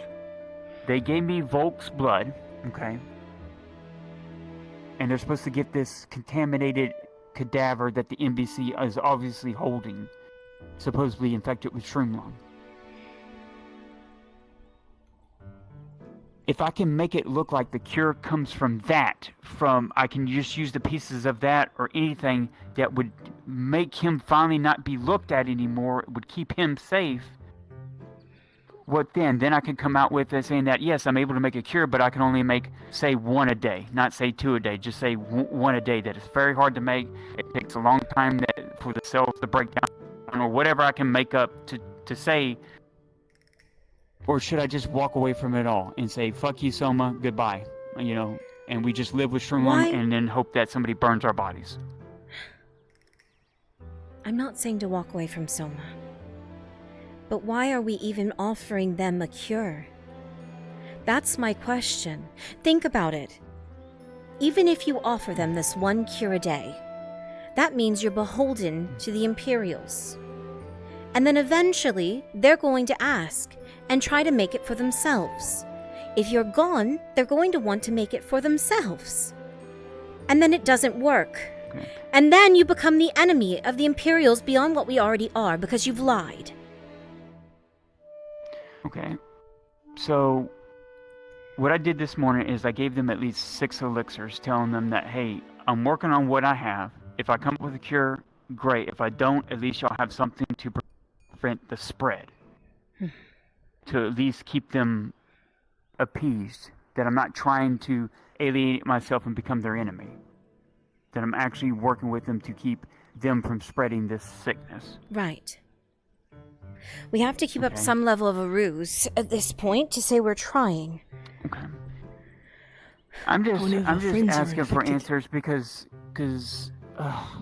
They gave me Volk's blood, okay? And they're supposed to get this contaminated cadaver that the NBC is obviously holding, supposedly infected with shroom lung. If I can make it look like the cure comes from that, I can just use the pieces of that or anything that would make him finally not be looked at anymore, it would keep him safe. What then? Then I can come out with saying that, yes, I'm able to make a cure, but I can only make, say, 1 a day. Not say 2 a day, just say 1 a day. That is very hard to make. It takes a long time for the cells to break down, or whatever I can make up to say. Or should I just walk away from it all and say, fuck you, Soma, goodbye, and we just live with Shroom and then hope that somebody burns our bodies? I'm not saying to walk away from Soma. But why are we even offering them a cure? That's my question. Think about it. Even if you offer them this 1 cure a day, that means you're beholden to the Imperials. And then eventually, they're going to ask and try to make it for themselves. If you're gone, they're going to want to make it for themselves. And then it doesn't work. Okay. And then you become the enemy of the Imperials beyond what we already are because you've lied. Okay, so what I did this morning is I gave them at least 6 elixirs, telling them that, hey, I'm working on what I have. If I come up with a cure, great. If I don't, at least y'all have something to prevent the spread. To at least keep them appeased. That I'm not trying to alienate myself and become their enemy. That I'm actually working with them to keep them from spreading this sickness. Right. We have to keep up some level of a ruse at this point to say we're trying. Okay. I'm just asking for answers because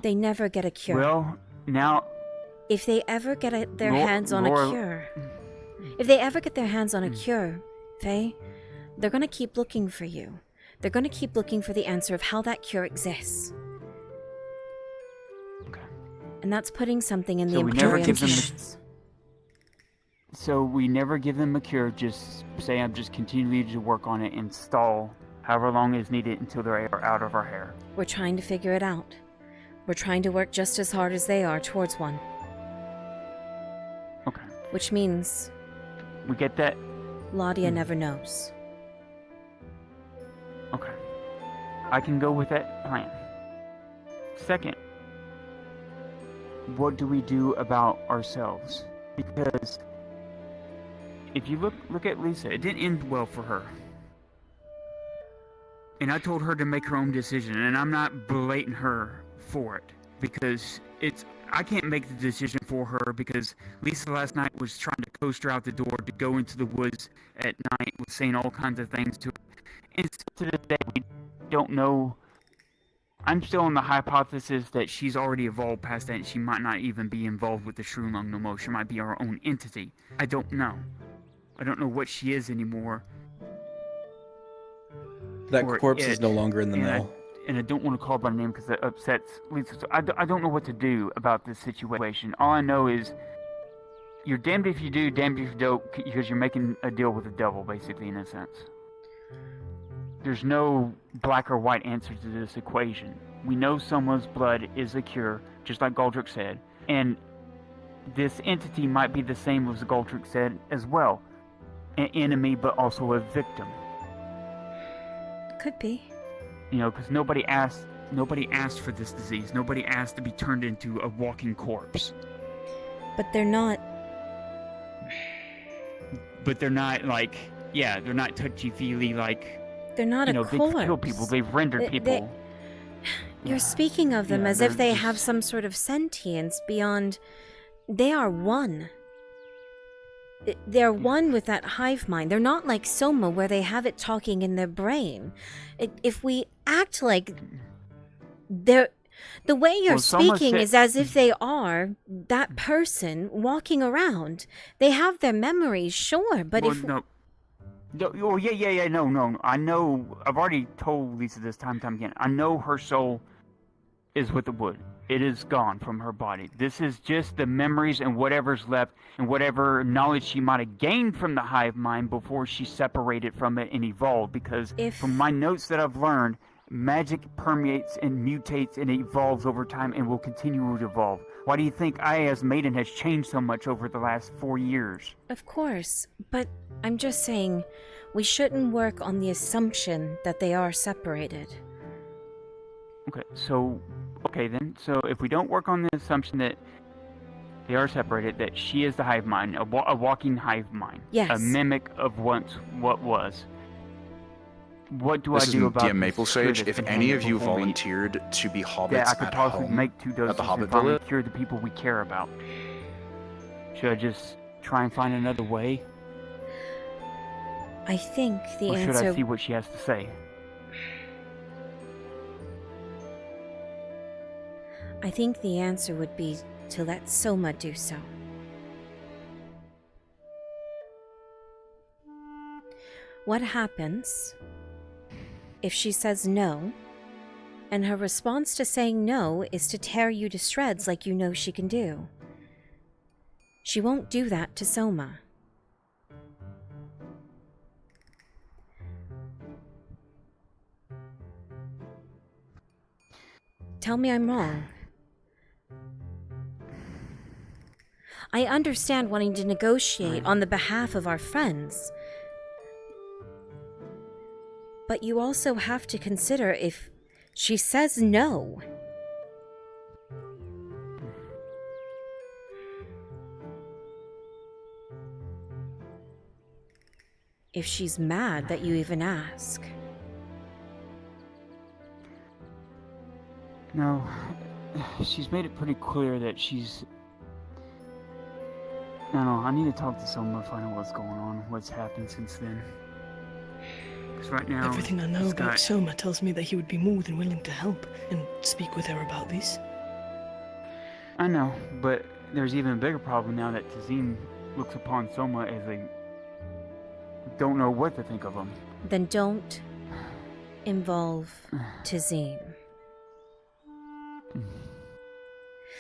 they never get a cure. Well, now if they ever get their hands on a cure, Faye, they're gonna keep looking for you. They're gonna keep looking for the answer of how that cure exists. Okay. And that's putting something in the we never Imperial's give them hands. So we never give them a cure, just say I'm just continuing to work on it and stall however long is needed until they're out of our hair. We're trying to figure it out. We're trying to work just as hard as they are towards one. Okay. Which means... we get that? Ladia never knows. Okay. I can go with that plan. Second, what do we do about ourselves? Because if you look at Lisa, it didn't end well for her. And I told her to make her own decision, and I'm not belating her for it. Because I can't make the decision for her, because Lisa last night was trying to coast her out the door to go into the woods at night, was saying all kinds of things to her. And still to this day, we don't know. I'm still on the hypothesis that she's already evolved past that, and she might not even be involved with the Shroom Lung no more. She might be her own entity. I don't know. I don't know what she is anymore. That corpse is no longer in the mill. And I don't want to call by name because that upsets Lisa. So I don't know what to do about this situation. All I know is you're damned if you do, damned if you don't, because you're making a deal with the devil, basically, in a sense. There's no black or white answer to this equation. We know someone's blood is a cure, just like Goldrick said. And this entity might be the same as Goldrick said as well. An enemy, but also a victim. Could be. Because nobody asked for this disease. Nobody asked to be turned into a walking corpse. But they're not like, they're not touchy-feely like... They're not a corpse. They kill people. They've rendered people. You're speaking of them as if they have some sort of sentience beyond... They are one. They're one with that hive mind. They're not like Soma, where they have it talking in their brain. If we act like they're... The way you're speaking is as if they are that person walking around. They have their memories, sure, but No, I know. I've already told Lisa this time and time again. I know her soul is with the wood. It is gone from her body. This is just the memories and whatever's left and whatever knowledge she might have gained from the hive mind before she separated from it and evolved. Because from my notes that I've learned, magic permeates and mutates and evolves over time and will continue to evolve. Why do you think Aya's maiden has changed so much over the last 4 years? Of course, but I'm just saying we shouldn't work on the assumption that they are separated. Okay then. So if we don't work on the assumption that they are separated, that she is the hive mind, a walking hive mind, yes, a mimic of once what was. What do This I do is about DM Maple Sage. If any of you volunteered to be hobbits I could at possibly home make 2 doses at the Hobbit and finally Village, cure the people we care about. Should I just try and find another way? I think the or answer... should I see what she has to say? I think the answer would be to let Soma do so. What happens if she says no, and her response to saying no is to tear you to shreds like you know she can do? She won't do that to Soma. Tell me I'm wrong. I understand wanting to negotiate on the behalf of our friends. But you also have to consider if she says no. If she's mad that you even ask. No, she's made it pretty clear that she's... No, I need to talk to someone to find out what's going on, what's happened since then. Because right now... Everything I know about Soma tells me that he would be more than willing to help and speak with her about this. I know, but there's even a bigger problem now that Tazim looks upon Soma as a... don't know what to think of him. Then don't involve Tazim.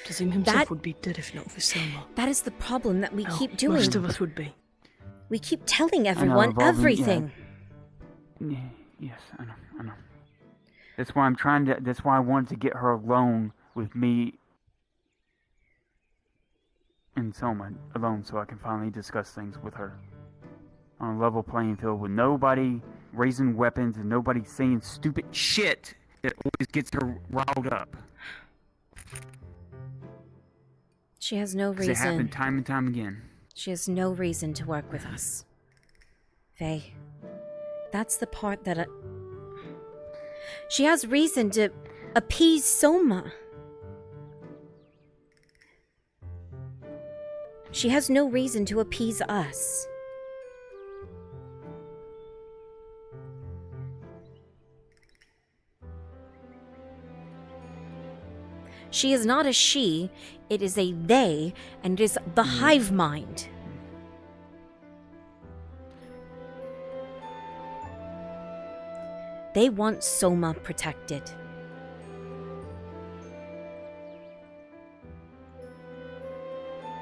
Tazim himself would be dead if not for Soma. That is the problem that we keep doing. Most of us would be. We keep telling everyone everything. Yeah. Yes, I know. That's why that's why I wanted to get her alone with me and Soma alone so I can finally discuss things with her. On a level playing field with nobody raising weapons and nobody saying stupid shit that always gets her riled up. She has no reason. It happened time and time again. She has no reason to work with us. Faye, that's the part that she has reason to appease Soma. She has no reason to appease us. She is not a she, it is a they, and it is the hive mind. They want Soma protected.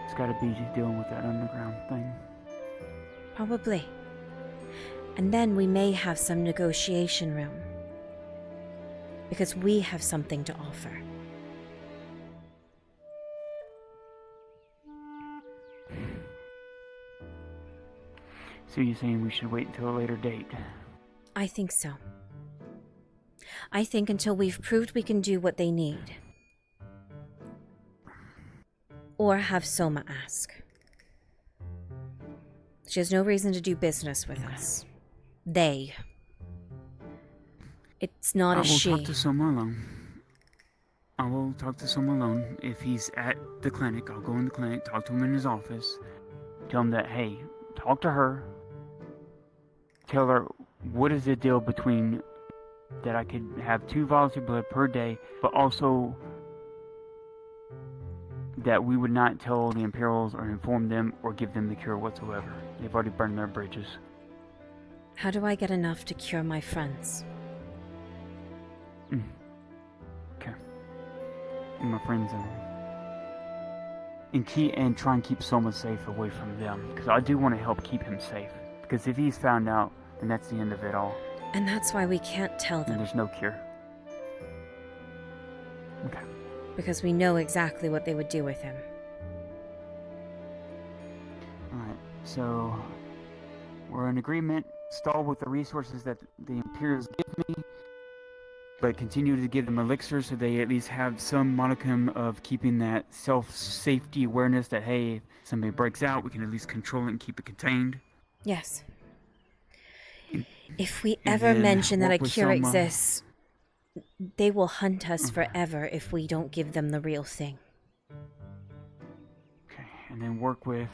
It's gotta be dealing with that underground thing. Probably. And then we may have some negotiation room. Because we have something to offer. So you're saying we should wait until a later date? I think so. I think until we've proved we can do what they need. Or have Soma ask. She has no reason to do business with us. They. It's not a she. I will talk to Soma alone. I will talk to Soma alone. If he's at the clinic, I'll go in the clinic, talk to him in his office. Tell him that, hey, talk to her. Tell her, what is the deal between that I could have 2 vials of blood per day, but also that we would not tell the Imperials or inform them or give them the cure whatsoever. They've already burned their bridges. How do I get enough to cure my friends? Okay. and my friends and try and keep Soma safe away from them, because I do want to help keep him safe. Because if he's found out, then that's the end of it all. And that's why we can't tell And them. there's no cure. Okay. Because we know exactly what they would do with him. Alright, so we're in agreement. Stall with the resources that the Imperials give me, but continue to give them elixirs so they at least have some modicum of keeping that self-safety awareness that, hey, if somebody breaks out, we can at least control it and keep it contained. Yes. If we And ever then mention that a work with cure Selma. exists, they will hunt us forever if we don't give them the real thing. Okay, and then work with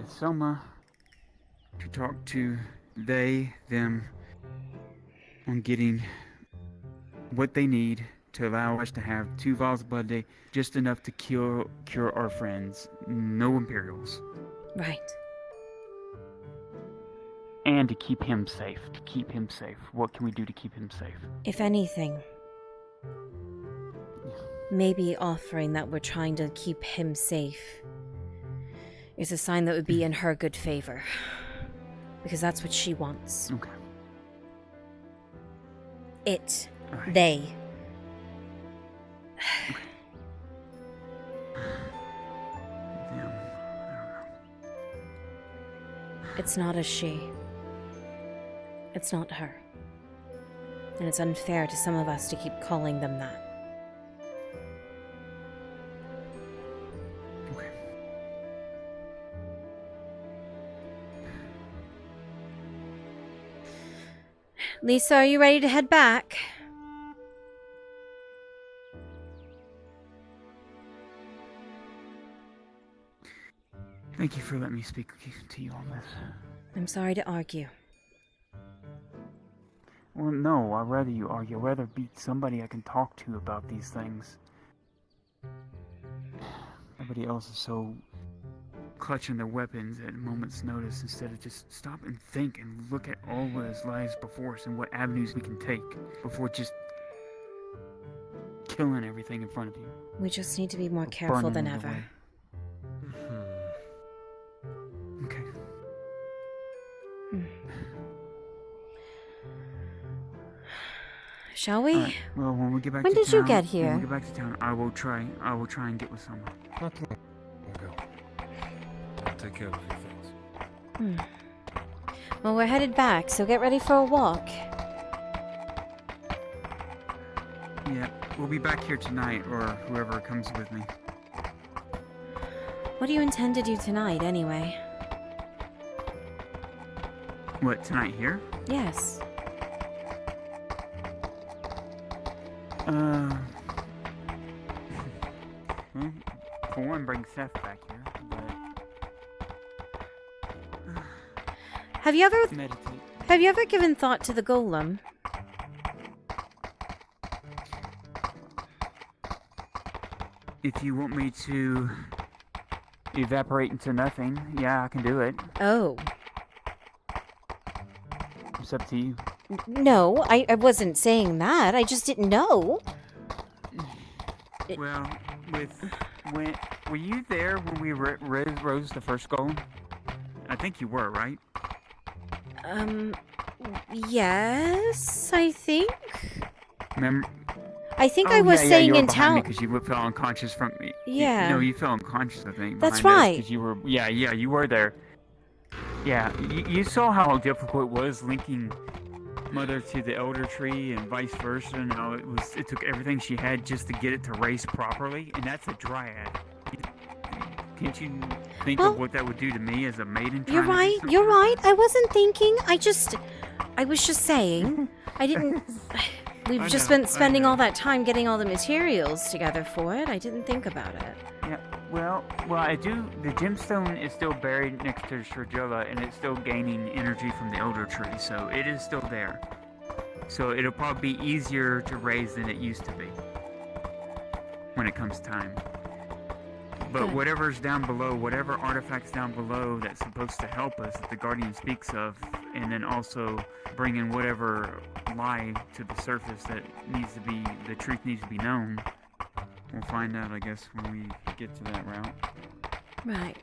Soma to talk to them on getting what they need to allow us to have 2 vials of blood a day, just enough to cure our friends. No Imperials. Right. And to keep him safe. What can we do to keep him safe? If anything, maybe offering that we're trying to keep him safe is a sign that would be in her good favor. Because that's what she wants. Okay. It. Alright. They. It's not a she. It's not her. And it's unfair to some of us to keep calling them that. Okay. Lisa, are you ready to head back? Thank you for letting me speak to you on this. I'm sorry to argue. Well, no, I'd rather you argue. I'd rather be somebody I can talk to about these things. Everybody else is so clutching their weapons at a moment's notice instead of just stop and think and look at all what lies before us and what avenues we can take before just killing everything in front of you. We just need to be more careful than burning it ever. away. Okay. Shall we? Alright, well, when we get back When to did you town, get here? When we get back to town, I will try and get with someone. Okay. I'll take care of a few things. Well, we're headed back, so get ready for a walk. Yeah, we'll be back here tonight, or whoever comes with me. What do you intend to do tonight, anyway? What, tonight here? Yes. Well, for one, bring Seth back here, but Have you ever meditate. given thought to the golem? If you want me to evaporate into nothing, yeah, I can do it. Oh. It's up to you. No, I wasn't saying that. I just didn't know. Well, were you there when we rose the first golem? I think you were, right? Yes, I think. Remember? I think I was saying in town. Because you fell unconscious from me. Yeah. No, you fell unconscious, I think. That's behind us, right. 'cause you were, yeah, you were there. Yeah, you saw how difficult it was linking Mother to the Elder Tree and vice versa, and how it took everything she had just to get it to race properly, and that's a dryad. Can't you think of what that would do to me as a maiden? You're right. You're right. I wasn't thinking. I was just saying. I didn't. We've I just know, been I spending know. all that time getting all the materials together for it. I didn't think about it. Yeah, well, I do. The gemstone is still buried next to Shurjula, and it's still gaining energy from the Elder Tree, so it is still there. So it'll probably be easier to raise than it used to be when it comes time. But Good. whatever's down below, whatever artifacts down below that's supposed to help us that the Guardian speaks of, and then also bring in whatever lie to the surface that needs to be, the truth needs to be known. We'll find out, I guess, when we get to that route. Right.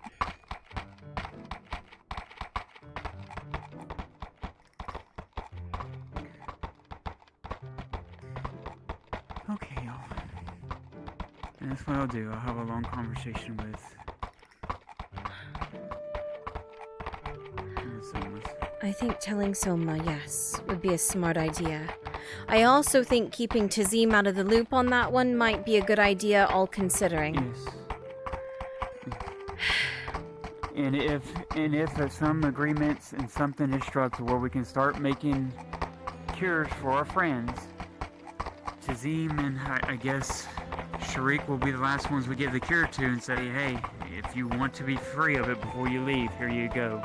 Okay, y'all. And that's what I'll do. I'll have a long conversation with Somas. I think telling Soma, yes, would be a smart idea. I also think keeping Tazim out of the loop on that one might be a good idea, all considering. Yes. And if there's some agreements and something is struck to where we can start making cures for our friends, Tazim and I guess Sharik will be the last ones we give the cure to and say, hey, if you want to be free of it before you leave, here you go.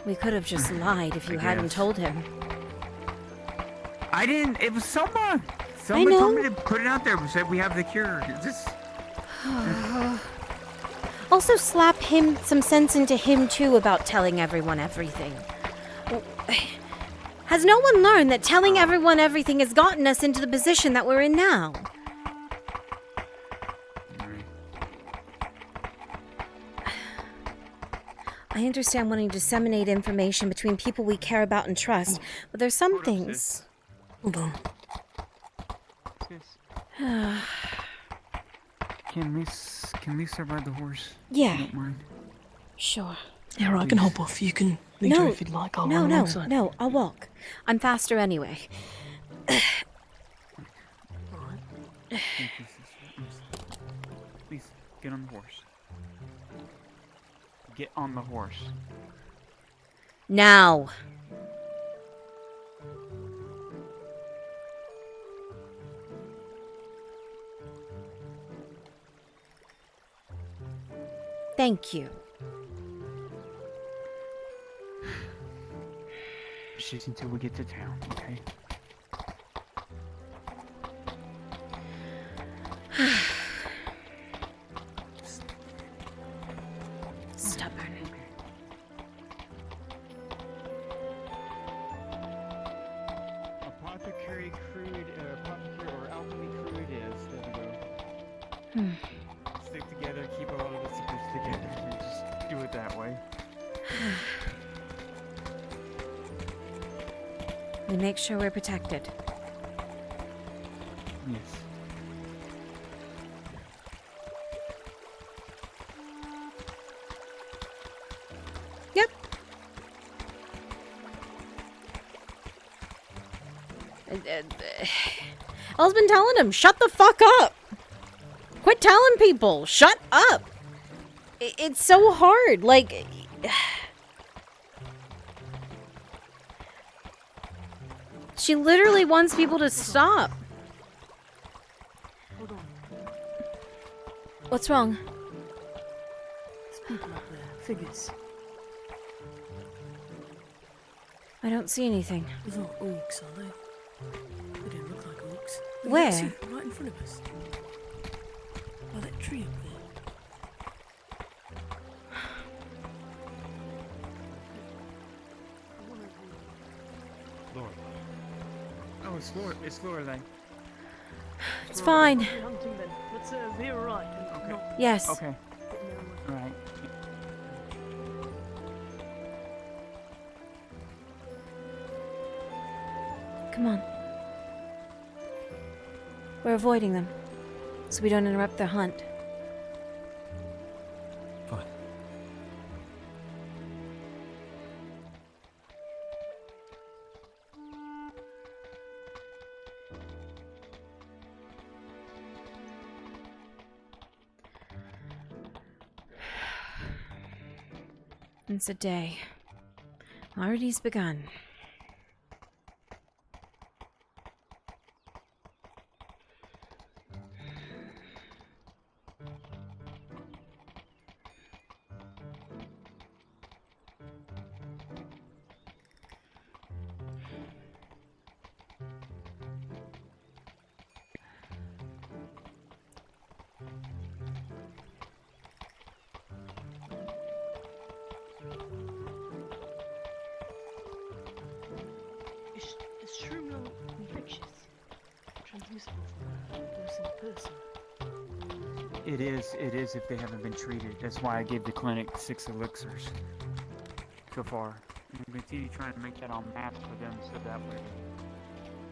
We could have just lied if you hadn't told him. I didn't. It was Soma. I Soma know. told me to put it out there. We said we have the cure. Just. Also slap him some sense into him too about telling everyone everything. Has no one learned that telling everyone everything has gotten us into the position that we're in now? I understand wanting to disseminate information between people we care about and trust, but there's some things. Hold on. Can Lisa ride the horse? Yeah. If you don't mind. Sure. Yeah, I can hop off. You can lead her if you'd like. I'll run alongside. No, I'll walk. I'm faster anyway. Please, get on the horse. Get on the horse. Now. Thank you. Just until we get to town, okay? Stubborn. Apothecary crude, apothecary or alchemy crude is. There we go. Stick together, keep a lot of the secrets together, and just do it that way. We make sure we're protected. Yes. Yep. Elle's been telling him, shut the fuck up. Quit telling people, shut up. It's so hard, like... She literally wants people to stop. Hold on. What's wrong? There's people up there. Figures. I don't see anything. Those aren't orcs, are they? They don't look like orcs. You Where? can see right in front of us. By that tree up there. Oh, it's Lorelei. It's fine. We're hunting then. Let's veer right and Okay. not Yes. Okay. Alright. Come on. We're avoiding them, so we don't interrupt their hunt. Fine. It's a day. Already's begun. It is if they haven't been treated. That's why I gave the clinic 6 elixirs so far. I'm going to continue trying to make that on maps for them so that way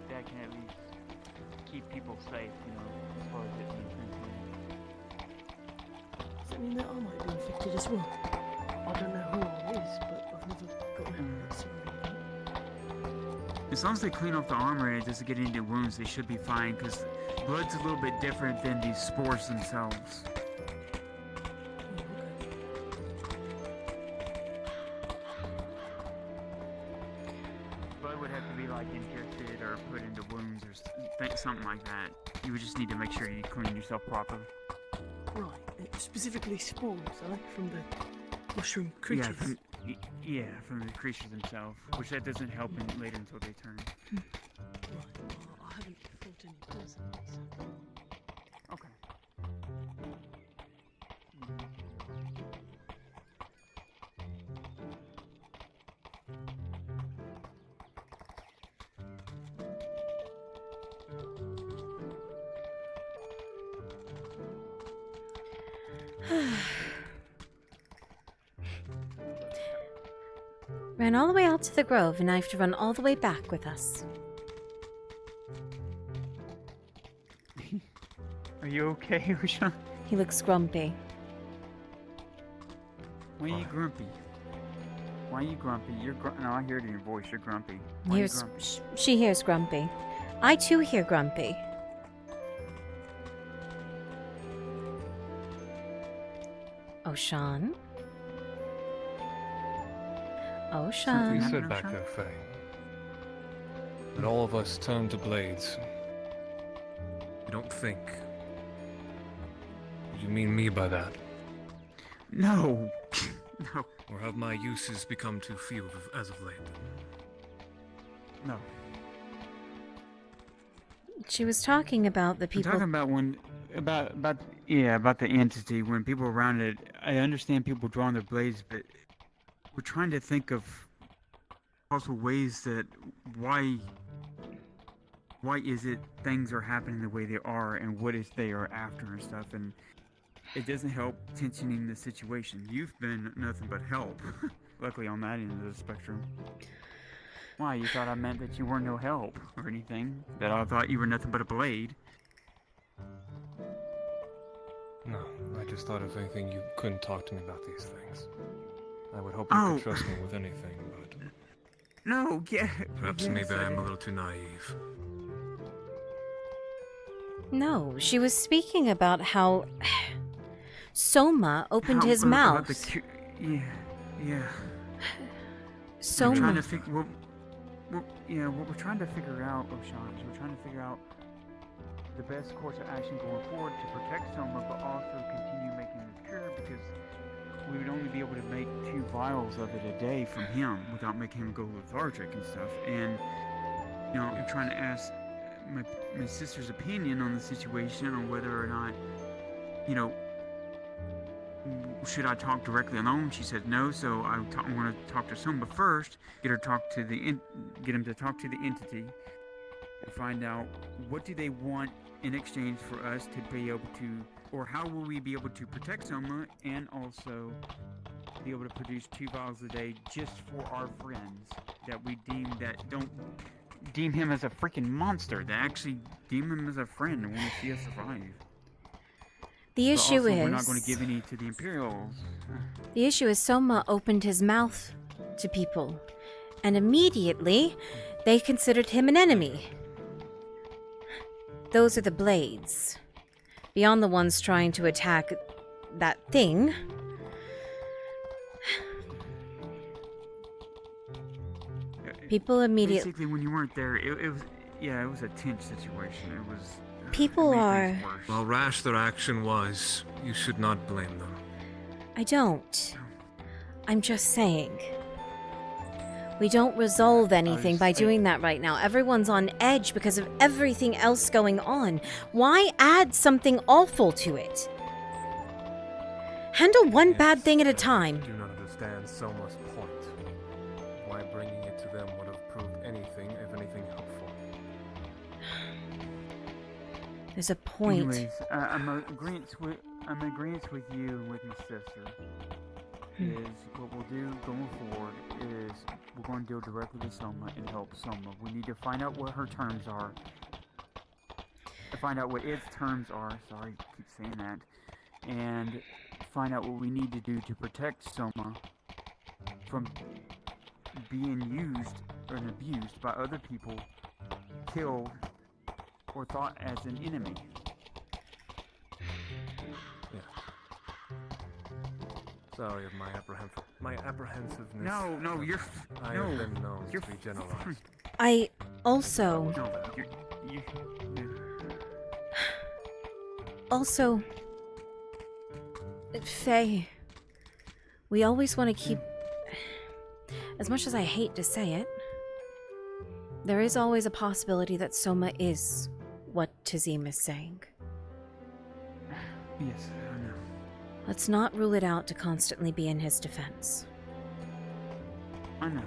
that can at least keep people safe, you know, as far as it means mentally. Does that mean that I might be infected as well? I don't know who I is, but I've never gotten vaccine. As long as they clean off the armor and it doesn't get into wounds, they should be fine, because blood's a little bit different than these spores themselves. Blood would have to be like ingested or put into wounds or something like that. You would just need to make sure you clean yourself properly. Right, specifically spores, from the mushroom creatures. Yeah, from the creatures themselves, which that doesn't help later until they turn. Right, well, I haven't fought any personally, so... Okay. Ran all the way out to the grove, and I have to run all the way back with us. Are you okay, Usha? He looks grumpy. Why are you grumpy? Why are you grumpy? No, I hear it in your voice. You're grumpy. Why are you grumpy? She hears grumpy. I too hear grumpy. Oh, Sean? Oh, Sean. You said back there, Faye, that all of us turn to blades. You don't think. You mean me by that? No. No. Or have my uses become too few as of late? No. She was talking about the people. I'm talking about when, about the entity. When people around it, I understand people drawing their blades, but we're trying to think of possible ways that why is it things are happening the way they are, and what is they are after and stuff, and it doesn't help tensioning the situation. You've been nothing but help, luckily on that end of the spectrum. Why, you thought I meant that you were no help or anything? That I thought you were nothing but a blade? No, I just thought if anything you couldn't talk to me about these things. I would hope you could trust me with anything, but... No, yeah. Perhaps maybe I'm a little too naive. No, she was speaking about how Soma opened his mouth. Yeah. Soma. Trying to figure, what we're trying to figure out, Oshan, is we're trying to figure out the best course of action going forward to protect Soma, but also continue making this cure, because we would only be able to make 2 vials of it a day from him without making him go lethargic and stuff. And, I'm trying to ask my sister's opinion on the situation, on whether or not, should I talk directly alone? She said no, so I want to talk to Soma first, get him to talk to the entity, and find out what do they want in exchange for us to be able to, or how will we be able to protect Soma, and also be able to produce 2 vials a day just for our friends that we don't deem him as a freaking monster, that actually deem him as a friend and want to see us survive. The issue is we're not going to give any to the Imperials. The issue is Soma opened his mouth to people, and immediately they considered him an enemy. Those are the blades. Beyond the ones trying to attack that thing. People immediately... Basically, when you weren't there, it was a tense situation. It was... People are... While rash their action was, you should not blame them. I don't. I'm just saying. We don't resolve anything by doing that right now. Everyone's on edge because of everything else going on. Why add something awful to it? Handle one bad thing at a time. I do not understand Soma's point. Why bringing it to them would have proved anything, if anything, helpful. There's a point. Anyways, I'm agreeing with I'm in agreement with you and with my sister. Is what we'll do going forward is we're going to deal directly with Soma and help Soma. We need to find out what her terms are. To find out what its terms are. Sorry, I keep saying that. And find out what we need to do to protect Soma from being used or abused by other people, killed, or thought as an enemy. Sorry of my apprehensiveness. No, you're. I no, have been known you're to be generalized. I also. No, Also, Faye, we always want to keep. As much as I hate to say it, there is always a possibility that Soma is what Tazim is saying. Yes, I know. Let's not rule it out to constantly be in his defense. I know.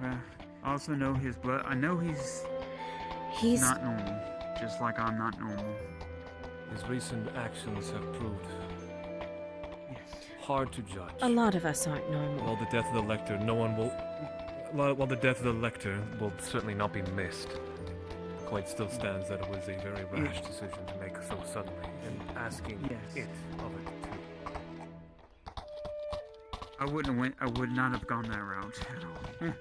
I also know his blood. I know he's not normal, just like I'm not normal. His recent actions have proved hard to judge. A lot of us aren't normal. While the death of the Lector, while the death of the Lector will certainly not be missed, the point still stands that it was a very rash decision to make so suddenly, and asking it of it too. I would not have gone that route at all. No.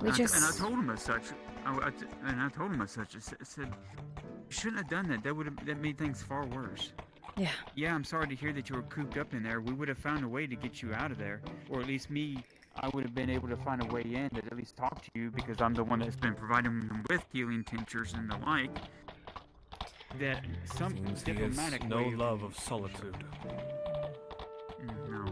We and just. I told him as such. I told him as such. I said, "You shouldn't have done that. That made things far worse." Yeah. Yeah, I'm sorry to hear that you were cooped up in there. We would have found a way to get you out of there, or at least me. I would have been able to find a way in to at least talk to you because I'm the one that's been providing them with healing tinctures and the like. That some Seems he diplomatic has no way love of solitude. No.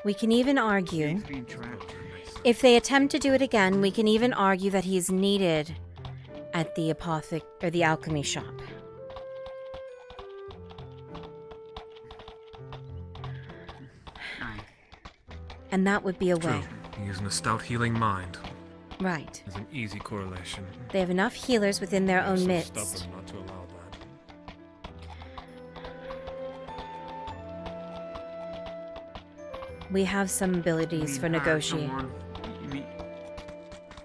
We can even argue. He's being trapped. If they attempt to do it again, we can even argue that he's needed at the the alchemy shop. And that would be a way. He is in a stout healing mind. Right. There's an easy correlation. They have enough healers within their own so midst. stubborn not to allow that. We have some abilities for negotiating.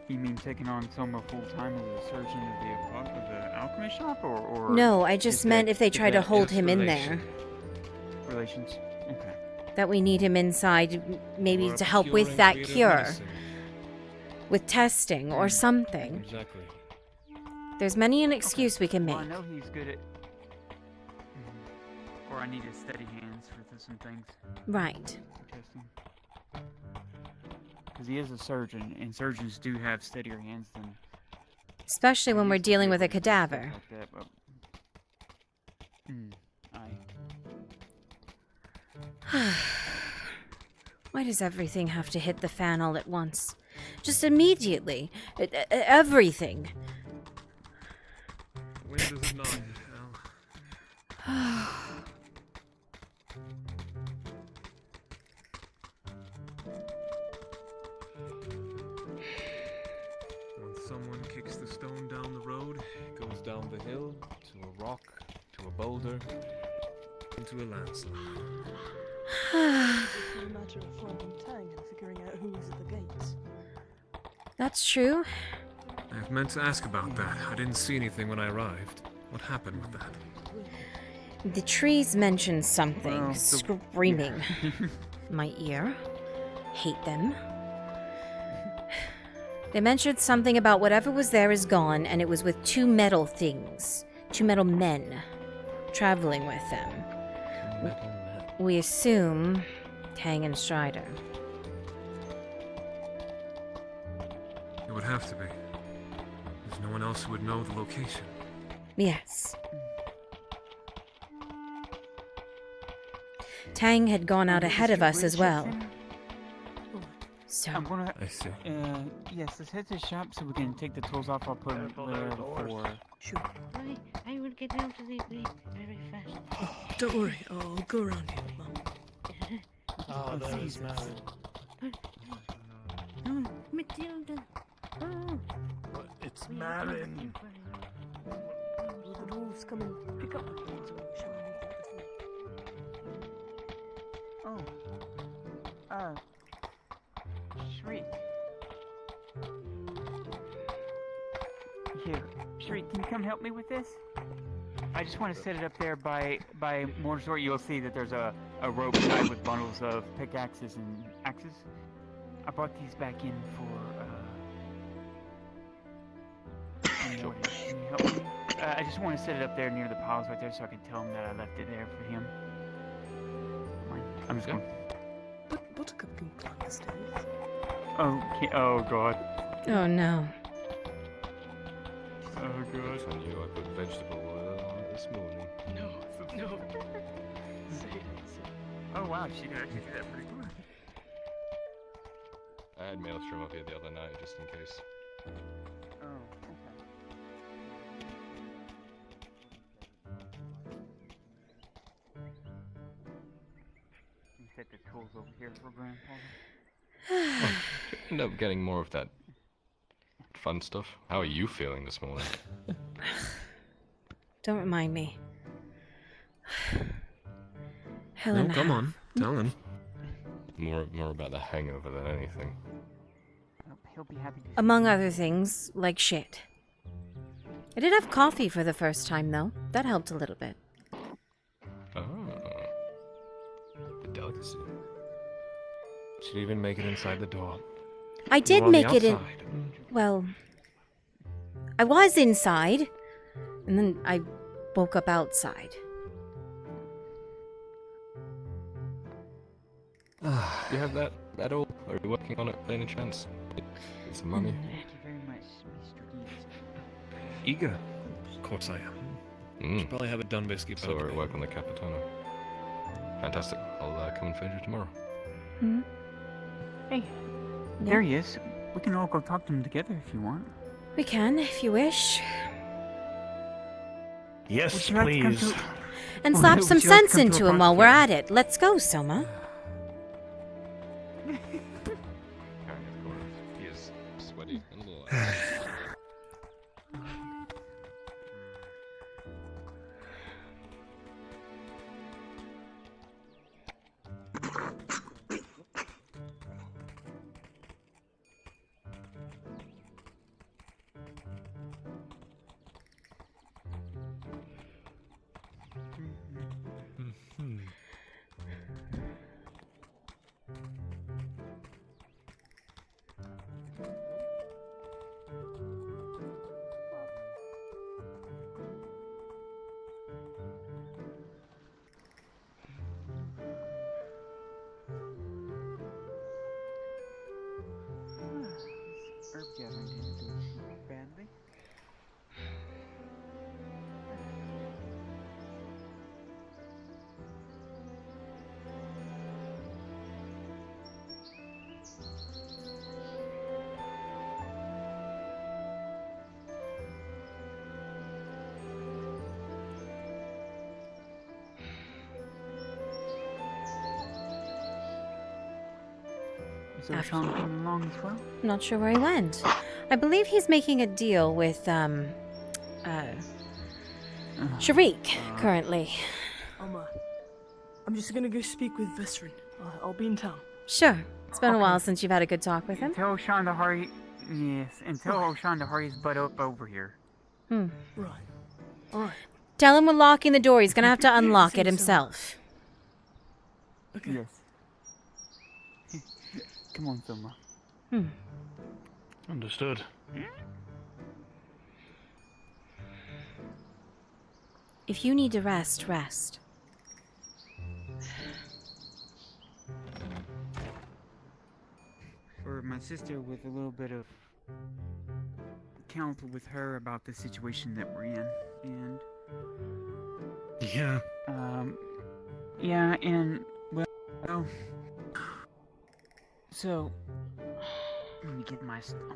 You mean taking on Soma full time as a surgeon of the alchemy shop, or? No, I just meant if they try to hold him in there. Relations. Okay. That we need him inside, maybe Or to help with that creative cure. medicine. With testing or something. Exactly. There's many an excuse we can make. Well, I know he's good at. Or I need a steady hands for some things. Right. Because he is a surgeon, and surgeons do have steadier hands than. Especially when we're dealing with a cadaver. Like that, but... Why does everything have to hit the fan all at once? Just immediately. Everything. When does it not, Al? When someone kicks the stone down the road, it goes down the hill, to a rock, to a boulder, into a landslide. It's a matter of finding Tang and figuring out who is at the gates. That's true. I've meant to ask about that. I didn't see anything when I arrived. What happened with that? The trees mentioned something, Well, screaming. My ear. Hate them. They mentioned something about whatever was there is gone, and it was with two metal things. Two metal men. Traveling with them. We assume Tang and Strider. It would have to be. There's no one else who would know the location. Yes. Tang had gone out ahead of us as well. So, I'm gonna. I see. Yes, let's head to the shop so we can take the tools off. I'll put them there before. Sure. I will get down to the gate very fast. Don't worry, I'll go around here, Mum. Oh, that is Malin. Oh, Matilda. Oh. It's Malin. Will the dwarves come and pick up the things, or shall I leave that Shriek, can you come help me with this? I just want to set it up there by Morsort. You'll see that there's a rope tied with bundles of pickaxes and axes. I brought these back in for Morty. Can you help me? I just want to set it up there near the piles right there so I can tell him that I left it there for him. I'm just going. Buttercup can climb the stairs. Oh god. Oh no. Oh god. I knew I put vegetable oil on it this morning. No. Oh wow, she could actually do that pretty quick. I had Maelstrom up here the other night just in case. Oh, okay. You set the tools over here for Grandpa. End up getting more of that fun stuff. How are you feeling this morning? Don't remind me. No, Helena. come on, tell him. More about the hangover than anything. He'll be happy to. Among other things, like shit. I did have coffee for the first time, though. That helped a little bit. Oh. The delicacy. Should even make it inside the door. I did Or on the make it in. outside. Well, I was inside, and then I woke up outside. You have that at all? Are you working on it by any chance? It's money. Thank you very much, Mr. Geeks. Eager. Of course I am. Should probably have it done by Skip. So we're at work on the Capitano. Fantastic. I'll come and find you tomorrow. Hmm? Hey, there he is. We can all go talk to him together if you want. We can, if you wish. Yes, Would you like to come please. to- And Would slap you some like to sense come to into a him while party? we're at it. Let's go, Soma. He is sweaty and a little. Herb gathering didn't do too badly. Is there Sean coming along as well? I'm not sure where he went. I believe he's making a deal with, Sharik, currently. I'm just gonna go speak with Vesrin. I'll be in town. Sure. It's been a Okay. while since you've had a good talk with him. Tell Sean to hurry. Yes, and tell Sean to hurry his butt up over here. Hmm. Right. Alright. Tell him we're locking the door. He's gonna have to unlock it himself. Okay. Yes. Come on, Soma. Hmm. Understood. If you need to rest, rest. For my sister, with a little bit of counsel with her about the situation that we're in, and Yeah. yeah, and well, so let me get on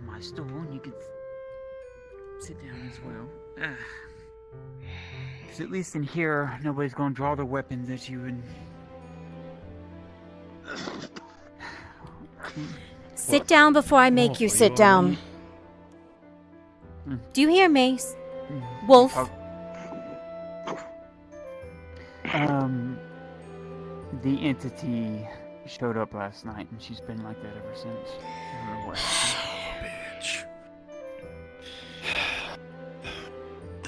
my stool, and you can sit down as well. Because at least in here, nobody's gonna draw their weapons at you and. Sit down before I make you sit down. Do you hear me, Wolf? The entity showed up last night, and she's been like that ever since. I don't know what happened. Bitch.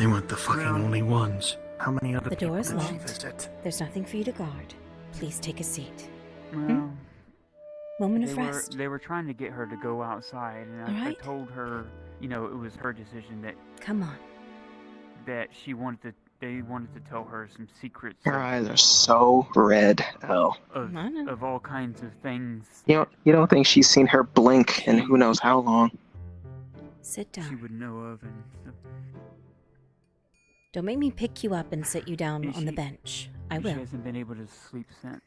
They weren't the fucking only ones. How many other The people door is did she locked. visit? There's nothing for you to guard. Please take a seat. Well, Moment of they rest. were trying to get her to go outside, and I Alright. told her, you know, it was her decision that Come on. she wanted to. They wanted to tell her some secrets. Your eyes are so red, Elle. Of all kinds of things. You don't think she's seen her blink in who knows how long? Sit down. She would know of, and stuff. Don't make me pick you up and sit you down on the bench. I She will. hasn't been able to sleep since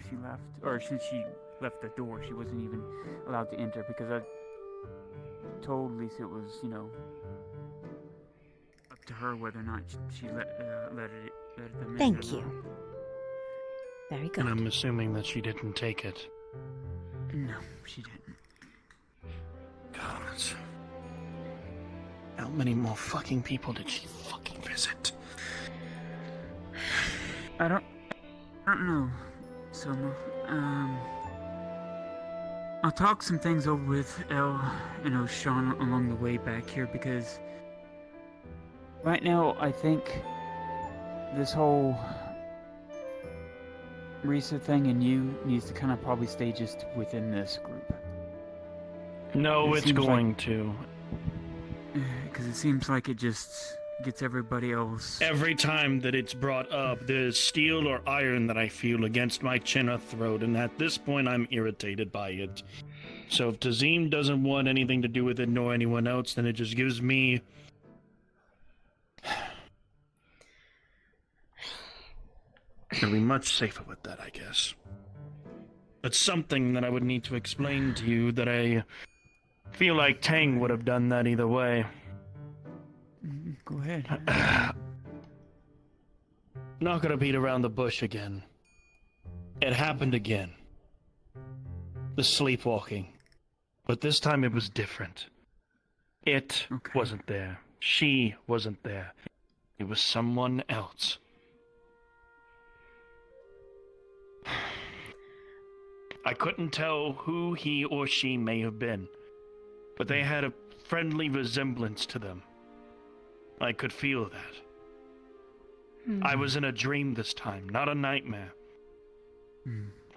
she left, or since she left the door. She wasn't even allowed to enter because I told Lisa it was, you know, up to her whether or not she let them in. Thank you. Very good. And I'm assuming that she didn't take it. No, she didn't. God. How many more fucking people did she fucking visit? I don't know, Soma. I'll talk some things over with Elle and O'Shawn along the way back here because right now I think this whole Risa thing and you needs to kind of probably stay just within this group. No, It it's seems going to. Because it seems like it just gets everybody else. Every time that it's brought up, there's steel or iron that I feel against my chin or throat, and at this point I'm irritated by it. So if Tazim doesn't want anything to do with it, nor anyone else, then it just gives me... I'll be much safer with that, I guess. It's something that I would need to explain to you that I feel like Tang would have done that either way. Go ahead. Not gonna beat around the bush again. It happened again. The sleepwalking. But this time it was different. It wasn't there. She wasn't there. It was someone else. I couldn't tell who he or she may have been, but they had a friendly resemblance to them. I could feel that. I was in a dream this time, not a nightmare.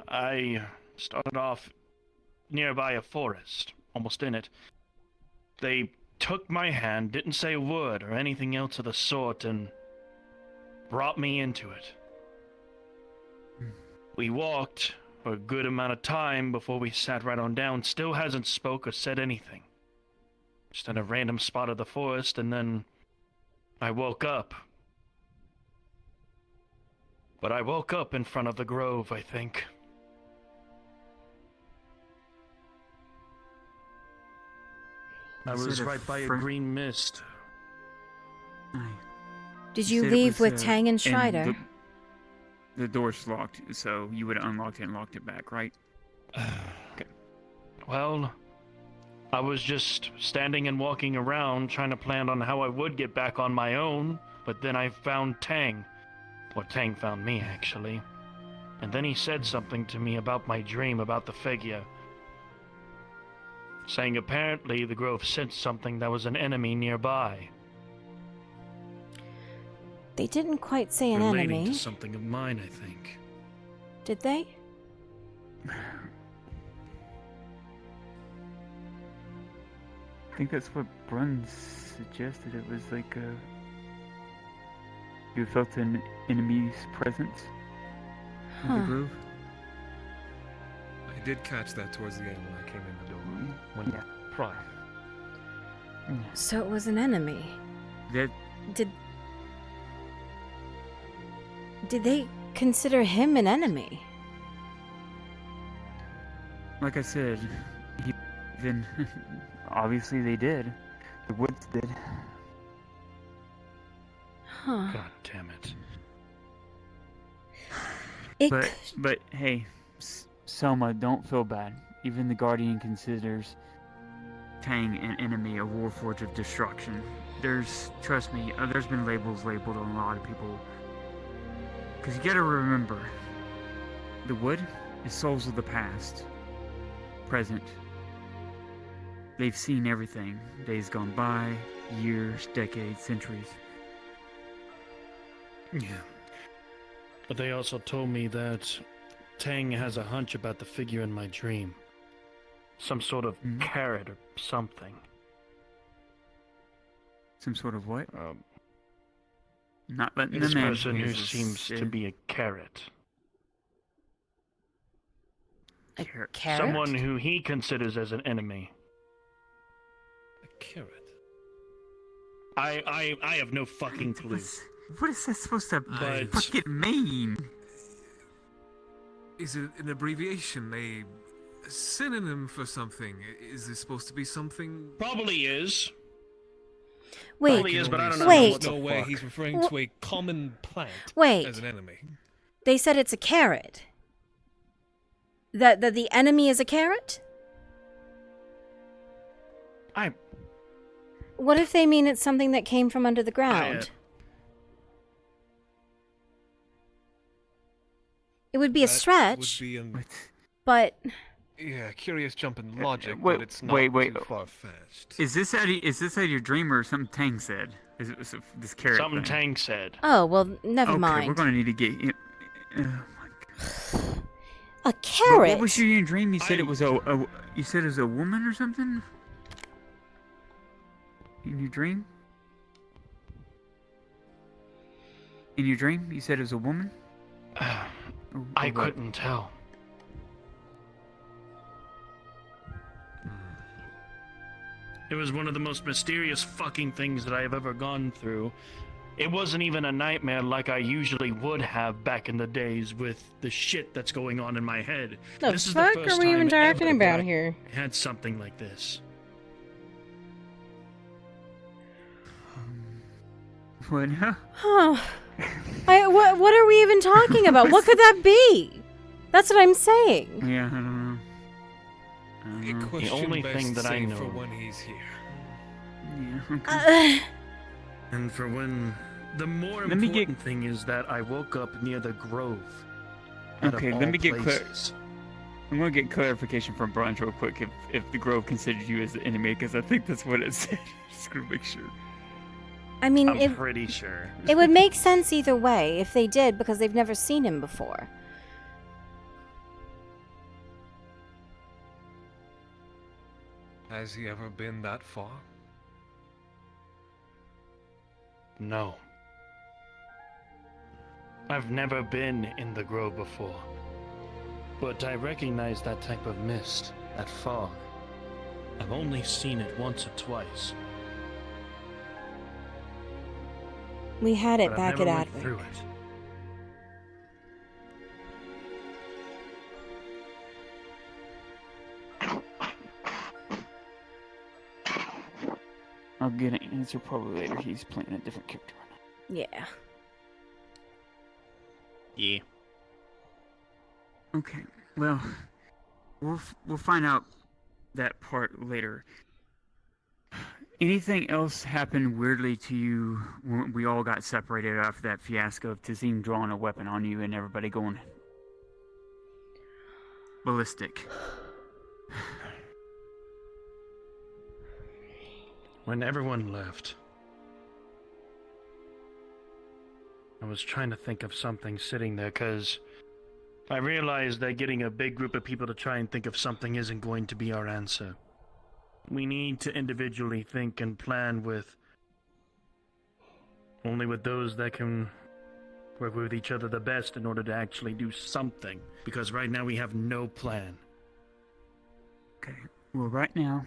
I started off nearby a forest, almost in it. They took my hand, didn't say a word or anything else of the sort, and brought me into it. We walked for a good amount of time before we sat right on down. Still hasn't spoke or said anything. Just in a random spot of the forest, and then I woke up. But I woke up in front of the grove, I think. I was right by a green mist. Did you leave with Tang and Strider? The door's locked, so you would have unlocked it and locked it back, right? Okay. Well, I was just standing and walking around trying to plan on how I would get back on my own, but then I found Tang. Or Tang found me, actually. And then he said something to me about my dream about the figure. Saying apparently the grove sensed something that was an enemy nearby. They didn't quite say an Relating enemy. to something of mine, I think. Did they? I think that's what Brun suggested. It was like you felt an enemy's presence in the Huh. grove. I did catch that towards the end when I came in the door. When Prime. So it was an enemy. That Did they consider him an enemy? like I said, then obviously they did. The woods did. Huh. God damn it. But hey, Selma, don't feel bad. Even the Guardian considers Tang an enemy, a warforged of destruction. Trust me, there's been labels labeled on a lot of people. Because you gotta remember, the wood is souls of the past, present. They've seen everything. Days gone by, years, decades, centuries. Yeah. But they also told me that Tang has a hunch about the figure in my dream. Some sort of carrot or something. Some sort of what? Not letting This them in. person who He's seems to be a carrot. A carrot? Someone who he considers as an enemy. A carrot? I have no fucking clue. What is that supposed to But- fucking mean? Is it an abbreviation, a synonym for something? Is this supposed to be something? Probably is. Wait, Probably is, but I don't know wait. what the No way fuck. he's referring to a common plant Wait. as an enemy. They said it's a carrot. That the enemy is a carrot? What if they mean it's something that came from under the ground? It would be a That stretch, Would be an, but yeah, curious jump in logic, Wait, but it's not wait. too far-fetched. Is this out of your dream or something Tang said? Is it this carrot Something thing? Tang said. oh well, never Okay, mind. we're gonna need to get. A carrot. What was your dream? You said it was you said it was a woman or something. In your dream? In your dream, you said it was a woman. I couldn't tell. It was one of the most mysterious fucking things that I have ever gone through. It wasn't even a nightmare like I usually would have back in the days with the shit that's going on in my head. The This is fuck the first are we even time talking ever about that I here? had something like this. What? Huh. What are we even talking about? What could that be? That's what I'm saying. Yeah, I don't know. A question only best thing that I saved know- for when he's here. Yeah. Okay. And for when the more Let me get- important thing is that I woke up near the grove. out of Okay, all let me get clear. places. I'm gonna get clarification from Bronze real quick if the Grove considered you as the enemy, because I think that's what it said. Just gonna make sure. I mean, I'm pretty sure. it would make sense either way if they did, because they've never seen him before. Has he ever been that far? No. I've never been in the grove before. But I recognize that type of mist, that fog. I've only seen it once or twice. We had it but back I've at never went Adwick. through it. I'll get an answer probably later. He's playing a different character right now. Yeah. Yeah. Okay. Well, we'll find out that part later. Anything else happened weirdly to you when we all got separated after that fiasco of Tazim drawing a weapon on you and everybody going ballistic? When everyone left, I was trying to think of something sitting there, because I realized that getting a big group of people to try and think of something isn't going to be our answer. We need to individually think and plan with only with those that can work with each other the best in order to actually do something, because right now we have no plan. Okay. Well, right now,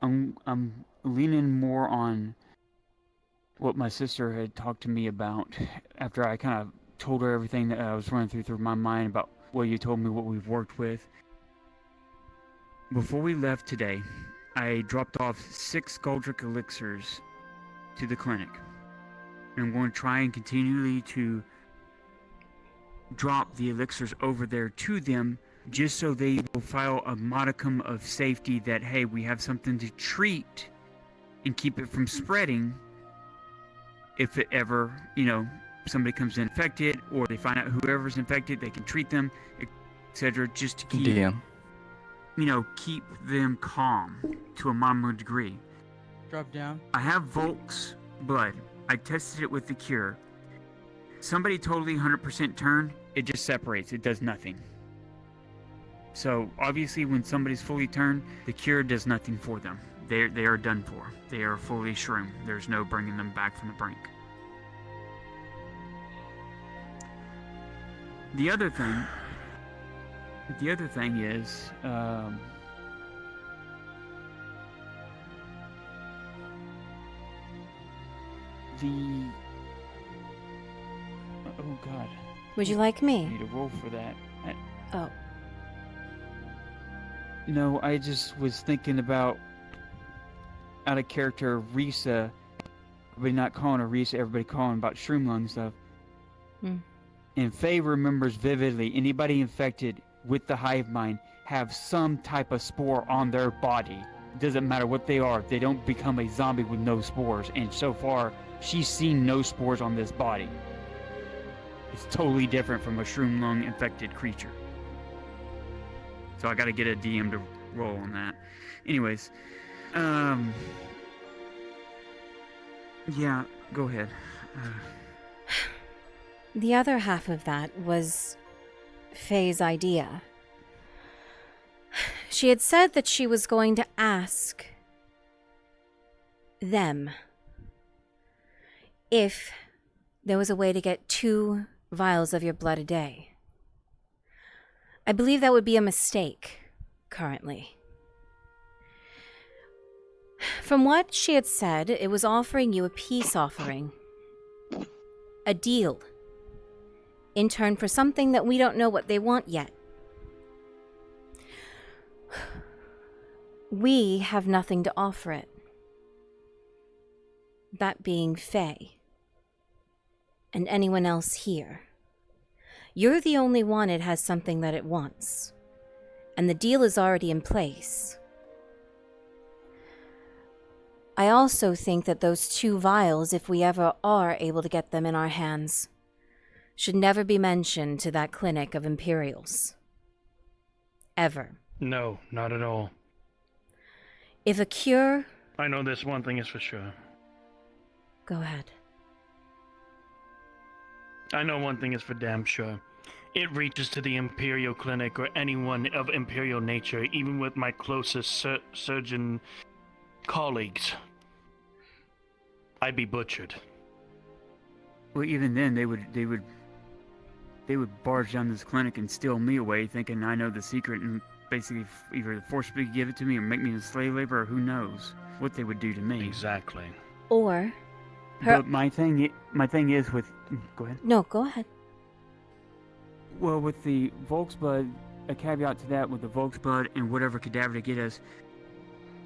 I'm leaning more on what my sister had talked to me about after I kind of told her everything that I was running through my mind about what you told me, what we've worked with. Before we left today, I dropped off 6 Goldrick elixirs to the clinic. And I'm going to try and continually to drop the elixirs over there to them, just so they will file a modicum of safety that, hey, we have something to treat and keep it from spreading if it ever, somebody comes in infected, or they find out whoever's infected, they can treat them, etc., just to keep, keep them calm to a minimum degree. Drop down. I have Volk's blood I tested it with the cure. Somebody totally 100% turned, it just separates. It does nothing. So obviously when somebody's fully turned, the cure does nothing for them. They are done for. They are fully shroomed. There's no bringing them back from the brink. The other thing is, oh God. Would you like I me? need a roll for that. Oh. No, I just was thinking about, out of character, Risa. Everybody not calling her Risa, everybody calling about shroom lung and stuff. And Faye remembers vividly anybody infected with the hive mind have some type of spore on their body. It doesn't matter what they are, they don't become a zombie with no spores. And so far, she's seen no spores on this body. It's totally different from a shroom lung infected creature. So I gotta get a DM to roll on that. Anyways, yeah, go ahead. The other half of that was Faye's idea. She had said that she was going to ask them if there was a way to get 2 vials of your blood a day. I believe that would be a mistake, currently. From what she had said, it was offering you a peace offering. A deal. In turn for something that we don't know what they want yet. We have nothing to offer it. That being Faye. And anyone else here. You're the only one it has something that it wants. And the deal is already in place. I also think that those 2 vials, if we ever are able to get them in our hands, should never be mentioned to that clinic of Imperials. Ever. No, not at all. If a cure... I know this one thing is for sure. Go ahead. I know one thing is for damn sure. It reaches to the Imperial Clinic or anyone of Imperial nature, even with my closest surgeon colleagues. I'd be butchered. Well, even then, they would barge down this clinic and steal me away, thinking I know the secret, and basically either forcibly give it to me or make me a slave labor, or who knows what they would do to me. Exactly. Or... But my thing is with... Go ahead. No, go ahead. Well, with the Volksblood, a caveat to that, with the Volksblood and whatever cadaver to get us,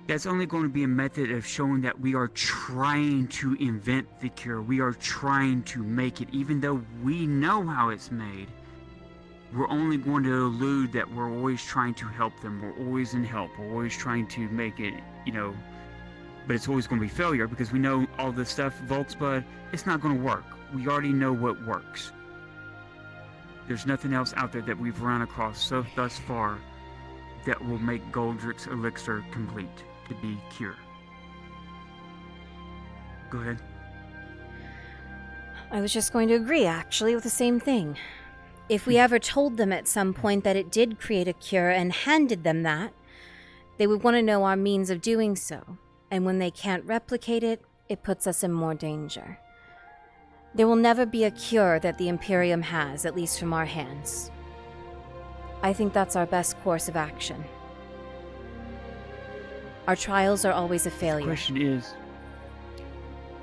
that's only going to be a method of showing that we are trying to invent the cure. We are trying to make it, even though we know how it's made. We're only going to allude that we're always trying to help them. We're always in help. We're always trying to make it, but it's always going to be failure because we know all this stuff, Volksblood, it's not going to work. We already know what works. There's nothing else out there that we've run across thus far that will make Goldrick's elixir complete to be cured. Go ahead. I was just going to agree, actually, with the same thing. If we ever told them at some point that it did create a cure and handed them that, they would want to know our means of doing so. And when they can't replicate it, it puts us in more danger. There will never be a cure that the Imperium has, at least from our hands. I think that's our best course of action. Our trials are always a failure. The question is...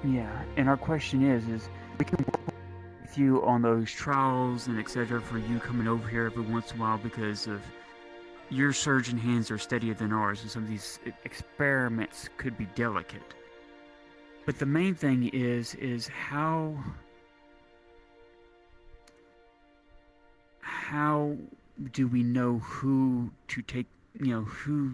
Yeah, and our question is we can work with you on those trials and etc. for you coming over here every once in a while because of your surgeon hands are steadier than ours and some of these experiments could be delicate. But the main thing is how do we know who to take, who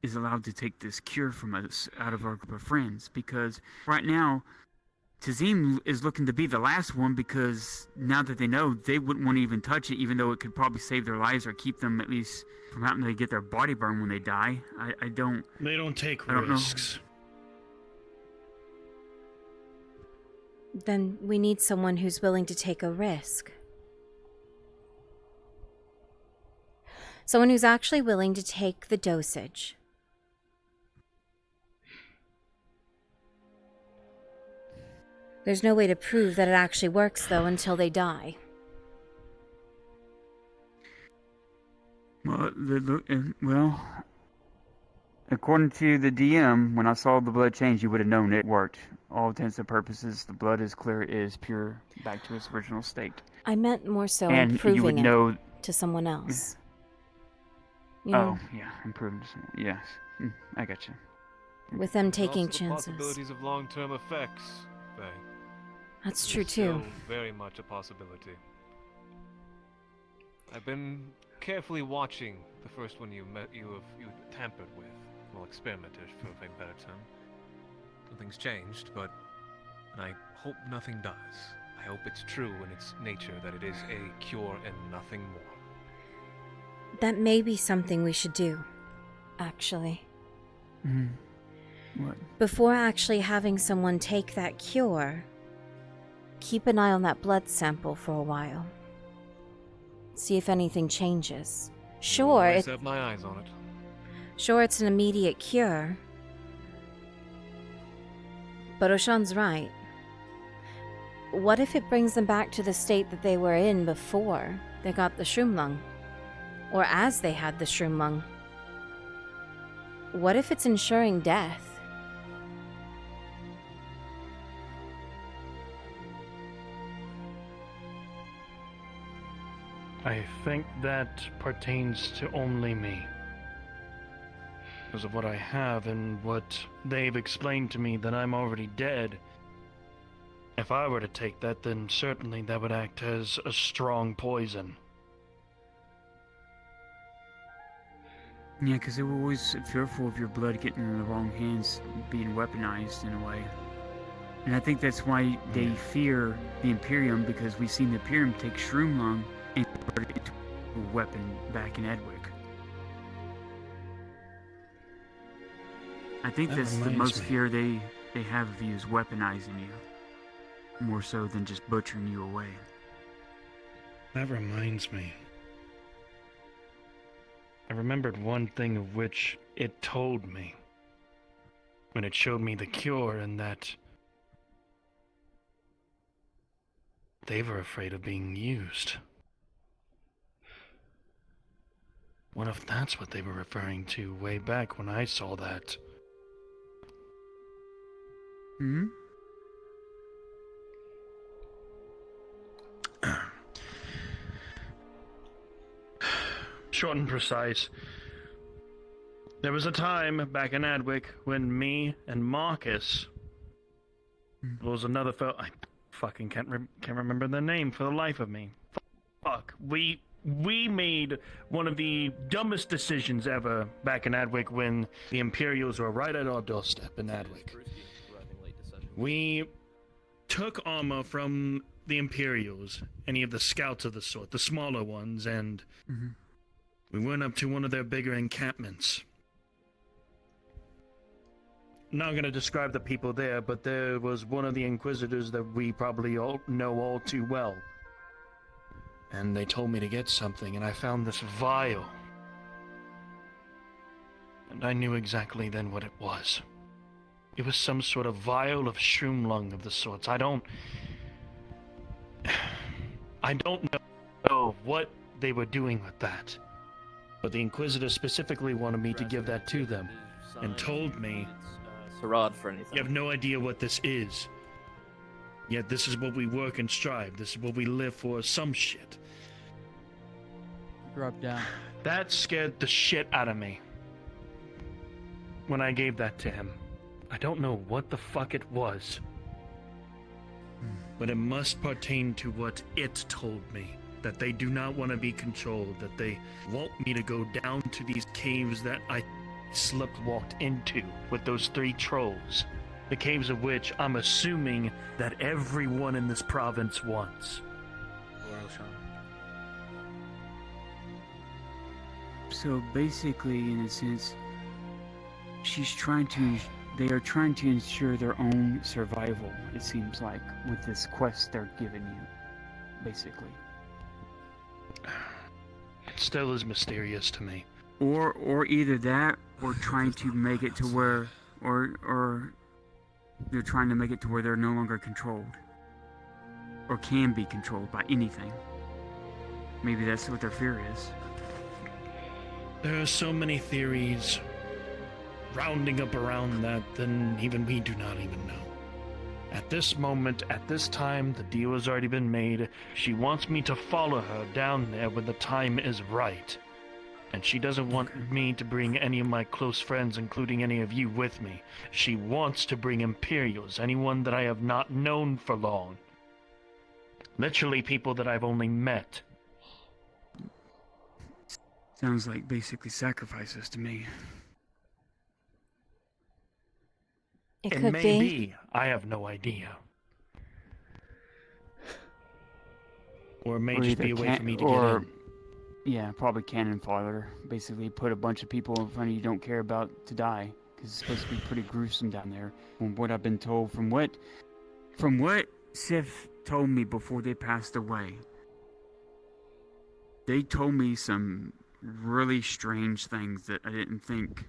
is allowed to take this cure from us out of our group of friends? Because right now, Tazim is looking to be the last one because now that they know, they wouldn't want to even touch it, even though it could probably save their lives or keep them at least from having to get their body burned when they die. They don't take risks. Then we need someone who's willing to take a risk. Someone who's actually willing to take the dosage. There's no way to prove that it actually works, though, until they die. Well, according to the DM, when I saw the blood change, you would have known it worked. All intents and purposes, the blood is clear, it is pure, back to its original state. I meant more so And you improving would it know... to someone else. You know, Oh, yeah, improving to someone. Yes, I got you. with them taking Also chances. The possibilities of long-term effects, Faye. That's It true is too. still very much a possibility. I've been carefully watching the first one you tampered with. Well, experimented, for a better term. Nothing's changed, but I hope nothing does. I hope it's true in its nature that it is a cure and nothing more. That may be something we should do, actually. What? Before actually having someone take that cure, keep an eye on that blood sample for a while. See if anything changes. Sure, I have my eyes on it. Sure, it's an immediate cure. But Oshan's right. What if it brings them back to the state that they were in before they got the shroom lung? Or as they had the shroom lung? What if it's ensuring death? I think that pertains to only me. Because of what I have and what they've explained to me that I'm already dead. If I were to take that, then certainly that would act as a strong poison. Yeah, because they were always fearful of your blood getting in the wrong hands, being weaponized in a way. And I think that's why they fear the Imperium, because we've seen the Imperium take Shroom Lung and convert it into a weapon back in Edwick. I think That that's the reminds most me. fear they have of you, is weaponizing you. More so than just butchering you away. That reminds me. I remembered one thing of which it told me. When it showed me the cure, and that they were afraid of being used. What if that's what they were referring to way back when I saw that? Hmm? Short and precise. There was a time back in Adwick when me and Marcus, there was another fellow, I fucking can't remember the name for the life of me. Fuck. We made one of the dumbest decisions ever back in Adwick when the Imperials were right at our doorstep in Adwick. We took armor from the Imperials, any of the scouts of the sort, the smaller ones, and we went up to one of their bigger encampments. Not going to describe the people there, but there was one of the Inquisitors that we probably all know all too well. And they told me to get something, and I found this vial. And I knew exactly then what it was. It was some sort of vial of shroom lung of the sorts. I don't know what they were doing with that. But the Inquisitor specifically wanted me to give that to them, and told me, Sarad for anything. you have no idea what this is. Yet this is what we work and strive. This is what we live for, some shit. Drop down. That scared the shit out of me when I gave that to him. I don't know what the fuck it was, but it must pertain to what it told me. That they do not want to be controlled, that they want me to go down to these caves that I walked into with those 3 trolls. The caves of which I'm assuming that everyone in this province wants. So basically, in a sense, she's trying to They are trying to ensure their own survival, it seems like, with this quest they're giving you, basically. It still is mysterious to me. Or either that, or trying to make it to where, or they're trying to make it to where they're no longer controlled, or can be controlled by anything. Maybe that's what their fear is. There are so many theories rounding up around that than even we do not even know. At this moment, at this time, the deal has already been made. She wants me to follow her down there when the time is right. And she doesn't want me to bring any of my close friends, including any of you, with me. She wants to bring Imperials, anyone that I have not known for long. Literally people that I've only met. Sounds like basically sacrifices to me. It could be. I have no idea. Or it may just be a way for me to get in. Yeah, probably cannon fodder. Basically put a bunch of people in front of you don't care about to die. Because it's supposed to be pretty gruesome down there. From what I've been told, from what Sif told me before they passed away. They told me some really strange things that I didn't think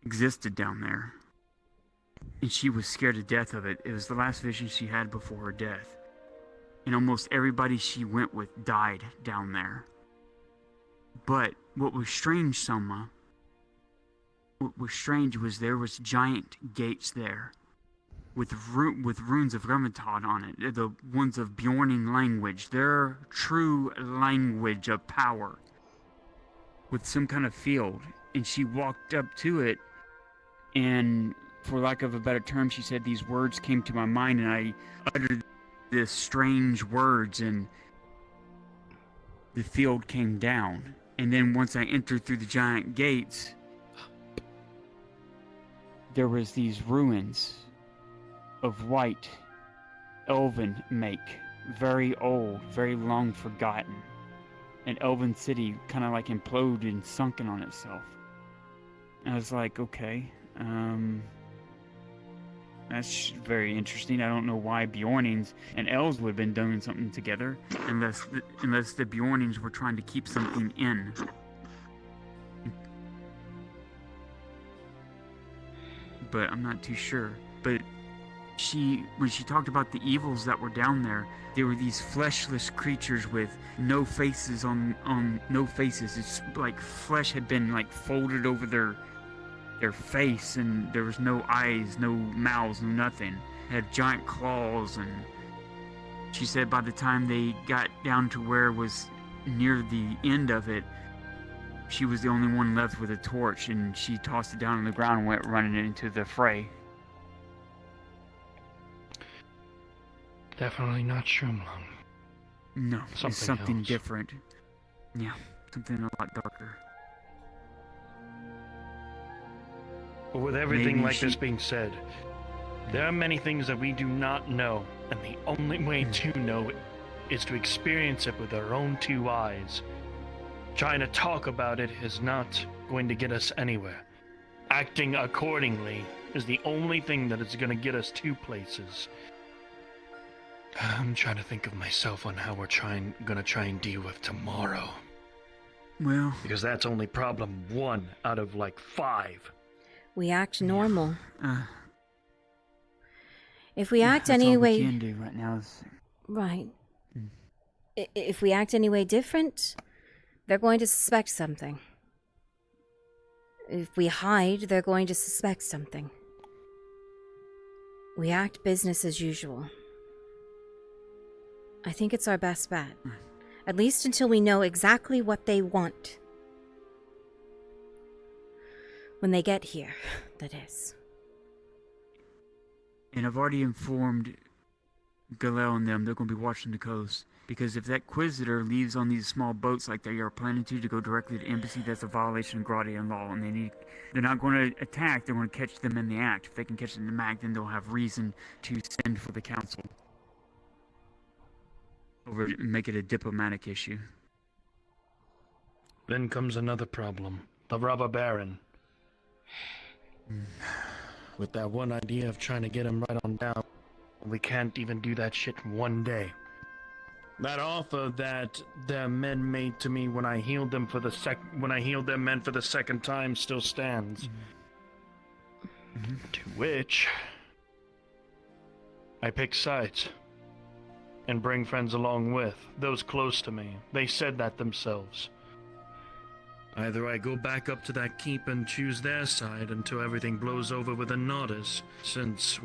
existed down there. And she was scared to death of it. It was the last vision she had before her death. And almost everybody she went with died down there. But what was strange, Selma, what was strange was there was giant gates there. With runes of Remitad on it. The ones of Bjornian language. Their true language of power. With some kind of field. And she walked up to it. And for lack of a better term, she said these words came to my mind. And I uttered these strange words. And the field came down. And then once I entered through the giant gates. There was these ruins. Of white, elven make, very old, very long forgotten. An elven city kind of like imploded and sunken on itself. I was like, okay, that's very interesting. I don't know why Bjornings and elves would have been doing something together, unless the Bjornings were trying to keep something in. But I'm not too sure. But when she talked about the evils that were down there, there were these fleshless creatures with no faces on no faces. It's like flesh had been like folded over their face, and there was no eyes, no mouths, no nothing. Had giant claws, and she said by the time they got down to where it was near the end of it, she was the only one left with a torch, and she tossed it down on the ground and went running into the fray. Definitely not Shroomlung. No, something else. Different. Yeah, something a lot darker. But with everything Maybe like this being said, there are many things that we do not know, and the only way to know it is to experience it with our own two eyes. Trying to talk about it is not going to get us anywhere. Acting accordingly is the only thing that is going to get us two places. I'm trying to think of myself on how we're gonna try and deal with tomorrow. Well, because that's only problem 1 out of like 5. We act normal. If we act that's any all way, we can do right now is... right. If we act any way different, they're going to suspect something. If we hide, they're going to suspect something. We act business as usual. I think it's our best bet. At least until we know exactly what they want. When they get here, that is. And I've already informed Galel and them they're going to be watching the coast. Because if that Quisitor leaves on these small boats like they are planning to go directly to the embassy, that's a violation of Gradian law. And they're not going to attack, they're going to catch them in the act. If they can catch them in the act, then they'll have reason to send for the council. Or make it a diplomatic issue. Then comes another problem. The Robber Baron. with that one idea of trying to get him right on down. We can't even do that shit in one day. That offer that their men made to me when I healed them for the when I healed their men for the second time still stands. To which I pick sides and bring friends along with, those close to me. They said that themselves. Either I go back up to that keep and choose their side until everything blows over with the Nardis, since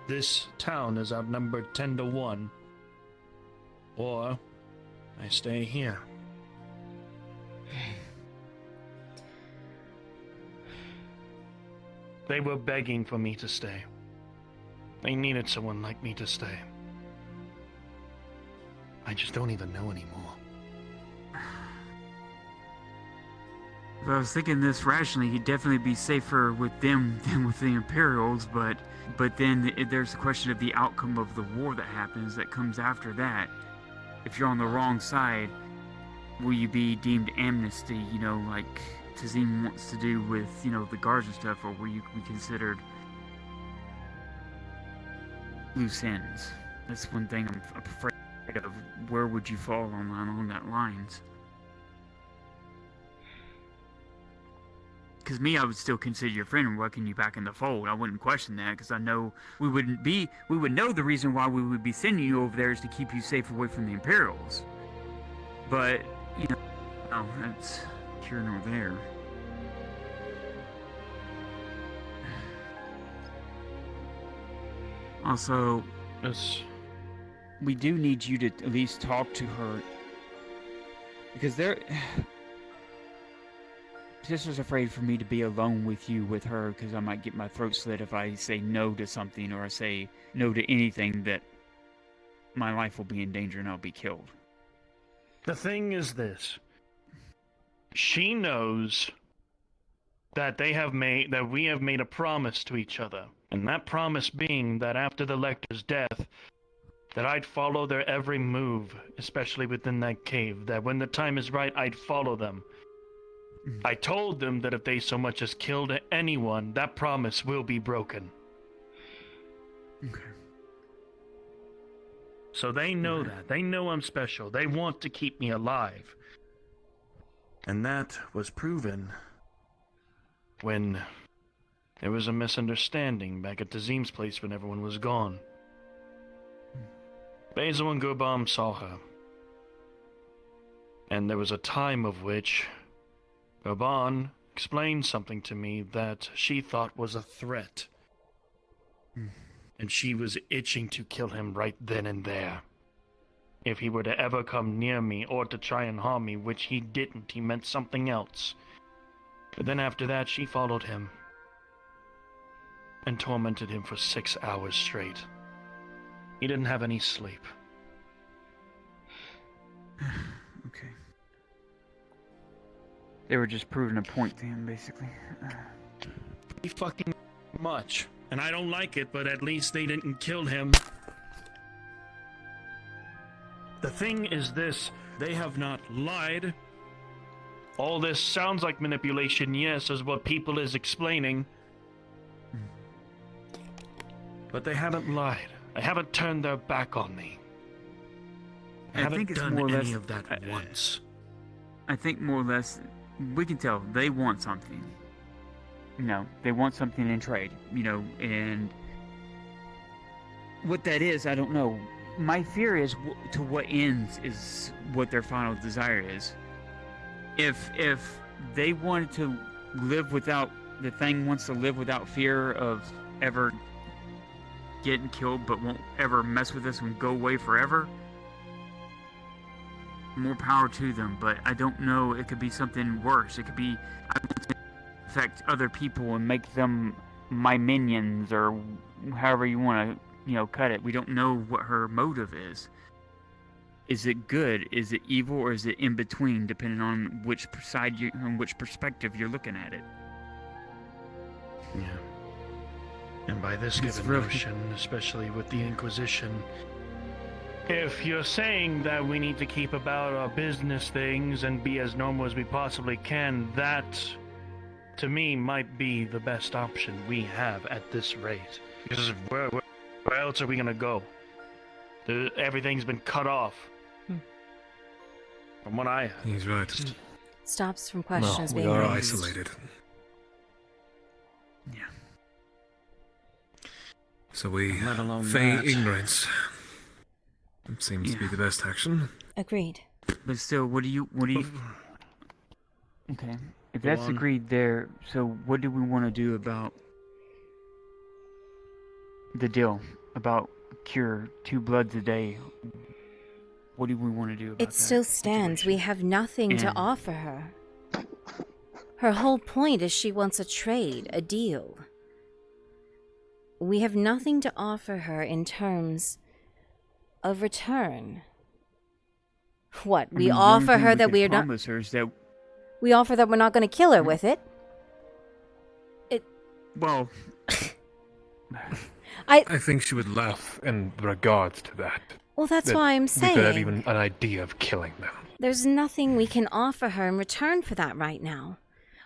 this town is outnumbered 10-1, or I stay here. They were begging for me to stay. They needed someone like me to stay. I just don't even know anymore. If I was thinking this rationally, you'd definitely be safer with them than with the Imperials, but then there's the question of the outcome of the war that happens that comes after that. If you're on the wrong side, will you be deemed amnesty, you know, like Tazim wants to do with, you know, the guards and stuff, or will you be considered loose ends? That's one thing I'm afraid of. Where would you fall along that lines? Because me, I would still consider your friend and welcome you back in the fold. I wouldn't question that, because I know we would know the reason why we would be sending you over there is to keep you safe away from the Imperials. But, you know, no, that's here nor there. Also, we do need you to at least talk to her, because Sister's afraid for me to be alone with her, because I might get my throat slit if I say no to something, or I say no to anything, that my life will be in danger and I'll be killed. The thing is this. She knows that we have made a promise to each other. And that promise being that after the Lector's death, that I'd follow their every move, especially within that cave, that when the time is right, I'd follow them. I told them that if they so much as killed anyone, that promise will be broken. Okay. So they know that. They know I'm special. They want to keep me alive. And that was proven when there was a misunderstanding back at Tazim's place when everyone was gone. Basil and Gurbam saw her. And there was a time of which Gurbam explained something to me that she thought was a threat. And she was itching to kill him right then and there. If he were to ever come near me or to try and harm me, which he didn't, he meant something else. But then after that, she followed him and tormented him for 6 hours straight. He didn't have any sleep. Okay. They were just proving a point to him, basically. Pretty fucking much. And I don't like it, but at least they didn't kill him. The thing is this, they have not lied. All this sounds like manipulation, yes, as what people is explaining. But they haven't lied. They haven't turned their back on me. I haven't think it's done more or any less, of that once. I think more or less, we can tell they want something. You know, they want something in trade, you know, and what that is, I don't know. My fear is to what ends is what their final desire is. If they wanted to live without, the thing wants to live without fear of ever getting killed, but won't ever mess with us and go away forever, more power to them. But I don't know, it could be something worse. It could be I want to affect other people and make them my minions, or however you want to, you know, cut it. We don't know what her motive is. Is it good? Is it evil? Or is it in between, depending on which side on which perspective you're looking at it? Yeah. And by this given notion, especially with the Inquisition, if you're saying that we need to keep about our business things and be as normal as we possibly can, that, to me, might be the best option we have at this rate. Because where else are we gonna go? Everything's been cut off. From what I have. He's right. Stops from questions we being are raised. isolated. Yeah. So we Let alone feign that. ignorance. It seems to be the best action. Agreed. But still, what do you? Okay, if Go that's on. agreed there, so what do we want to do about the deal about cure 2 bloods a day? What do we want to do about It that? still stands. We have nothing to And- offer her. Her whole point is she wants a trade, a deal. We have nothing to offer her in terms of return. What? I We mean, the only offer thing her that could we are not. promise her is that, We offer that we're not going to kill her with it. well, I think she would laugh in regards to that. Well, that's That why I'm we could have saying. even an idea of killing them. There's nothing we can offer her in return for that right now.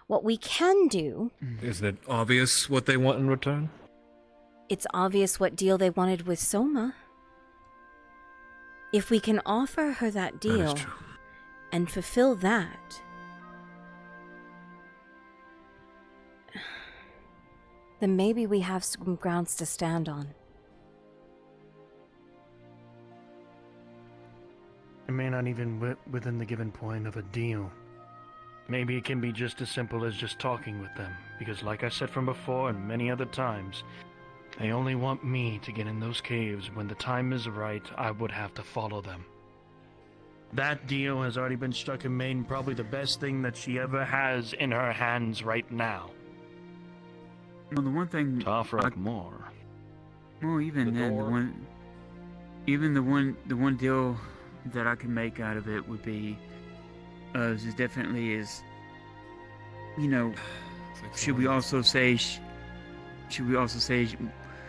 What we can do, Isn't it obvious what they want in return? it's obvious what deal they wanted with Soma. If we can offer her that That is deal true. and fulfill that, then maybe we have some grounds to stand on. It may not even within the given point of a deal. Maybe it can be just as simple as just talking with them, because like I said from before and many other times, they only want me to get in those caves. When the time is right, I would have to follow them. That deal has already been struck and made, and probably the best thing that she ever has in her hands right now. well, the one thing To offer up more. Well, even then, the one deal that I can make out of it would be, is definitely is, you know, should we also say,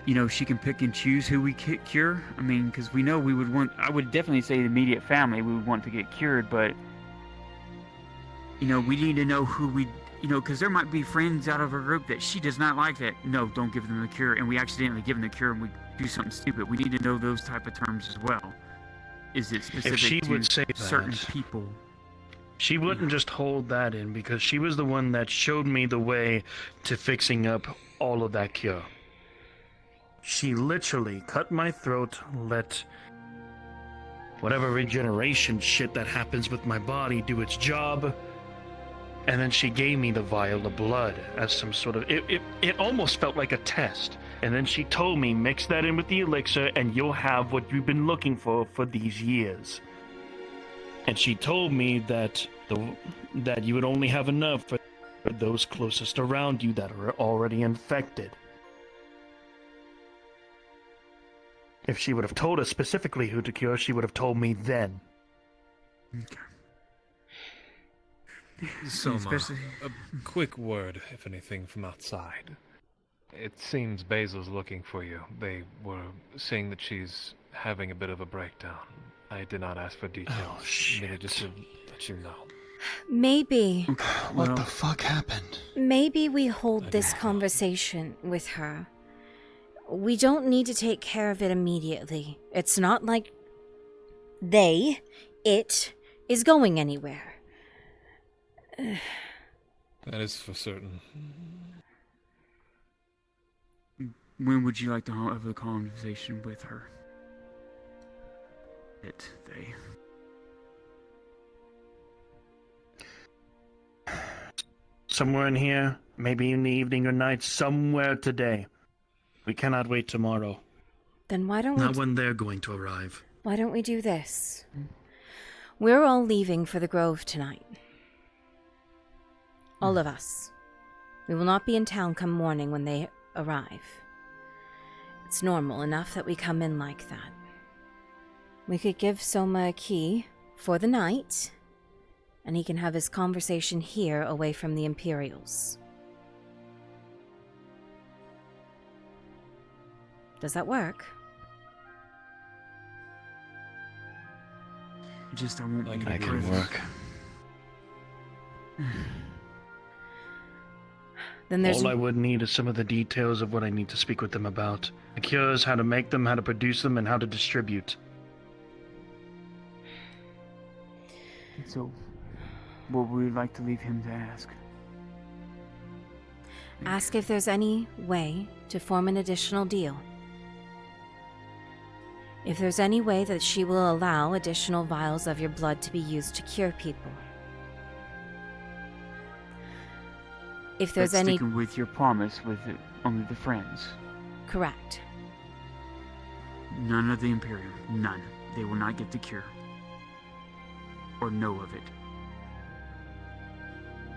you know, she can pick and choose who we cure? I mean, because we know I would definitely say the immediate family we would want to get cured, but, you know, we need to know who you know, because there might be friends out of her group that she does not like that, no, don't give them the cure, and we accidentally give them the cure and we do something stupid. We need to know those type of terms as well. Is it specific If she to would say certain that, people? she wouldn't just hold that in, because she was the one that showed me the way to fixing up all of that cure. She literally cut my throat, let whatever regeneration shit that happens with my body do its job, and then she gave me the vial of blood as some sort of... It almost felt like a test. And then she told me, mix that in with the elixir and you'll have what you've been looking for these years. And she told me that that you would only have enough for those closest around you that are already infected. If she would have told us specifically who to cure, she would have told me then. So, Especially- a quick word, if anything, from outside. It seems Basil's looking for you. They were saying that she's having a bit of a breakdown. I did not ask for details. Oh, shit. Maybe just to let you know. Maybe. What the fuck happened? Maybe we hold this conversation with her. We don't need to take care of it immediately. It's not like it is going anywhere. That is for certain. When would you like to have a conversation with her? They. Somewhere in here, maybe in the evening or night, somewhere today. We cannot wait tomorrow. Then why don't Not we when they're going to arrive. why don't we do this? We're all leaving for the Grove tonight. All of us. We will not be in town come morning when they arrive. It's normal enough that we come in like that. We could give Soma a key for the night, and he can have his conversation here away from the Imperials. Does that work? Just I won't be That can present. work. Then there's All I would need is some of the details of what I need to speak with them about. The cures, how to make them, how to produce them, and how to distribute. So, what would we like to leave him to ask? ask if there's any way to form an additional deal. If there's any way that she will allow additional vials of your blood to be used to cure people. If there's But any... sticking with your promise with only the friends. Correct. None of the Imperium. None. They will not get the cure. Or know of it.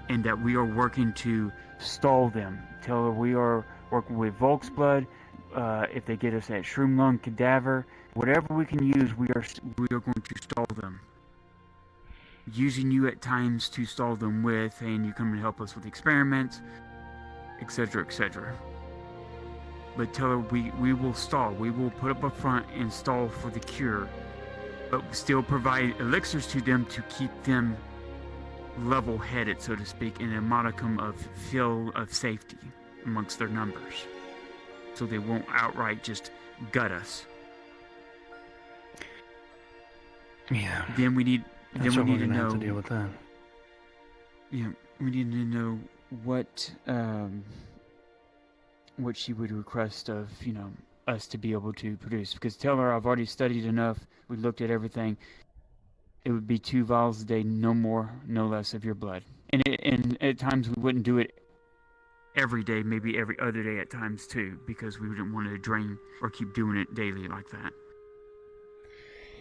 And that we are working to stall them. Tell her we are working with Volk's blood. If they get us that Shroom Lung cadaver, whatever we can use, we are going to stall them. Using you at times to stall them with, and you come and help us with experiments, etc., etc. But tell her we will stall. We will put up a front and stall for the cure, but still provide elixirs to them to keep them level-headed, so to speak, in a modicum of feel of safety amongst their numbers, so they won't outright just gut us. Yeah. Then we need. That's Then we what need we're to gonna know. have to deal with that. Yeah, we need to know what she would request of, us to be able to produce. Because tell her I've already studied enough. We looked at everything. It would be 2 vials a day, no more, no less of your blood. And at times we wouldn't do it every day, maybe every other day at times too, because we wouldn't want to drain or keep doing it daily like that.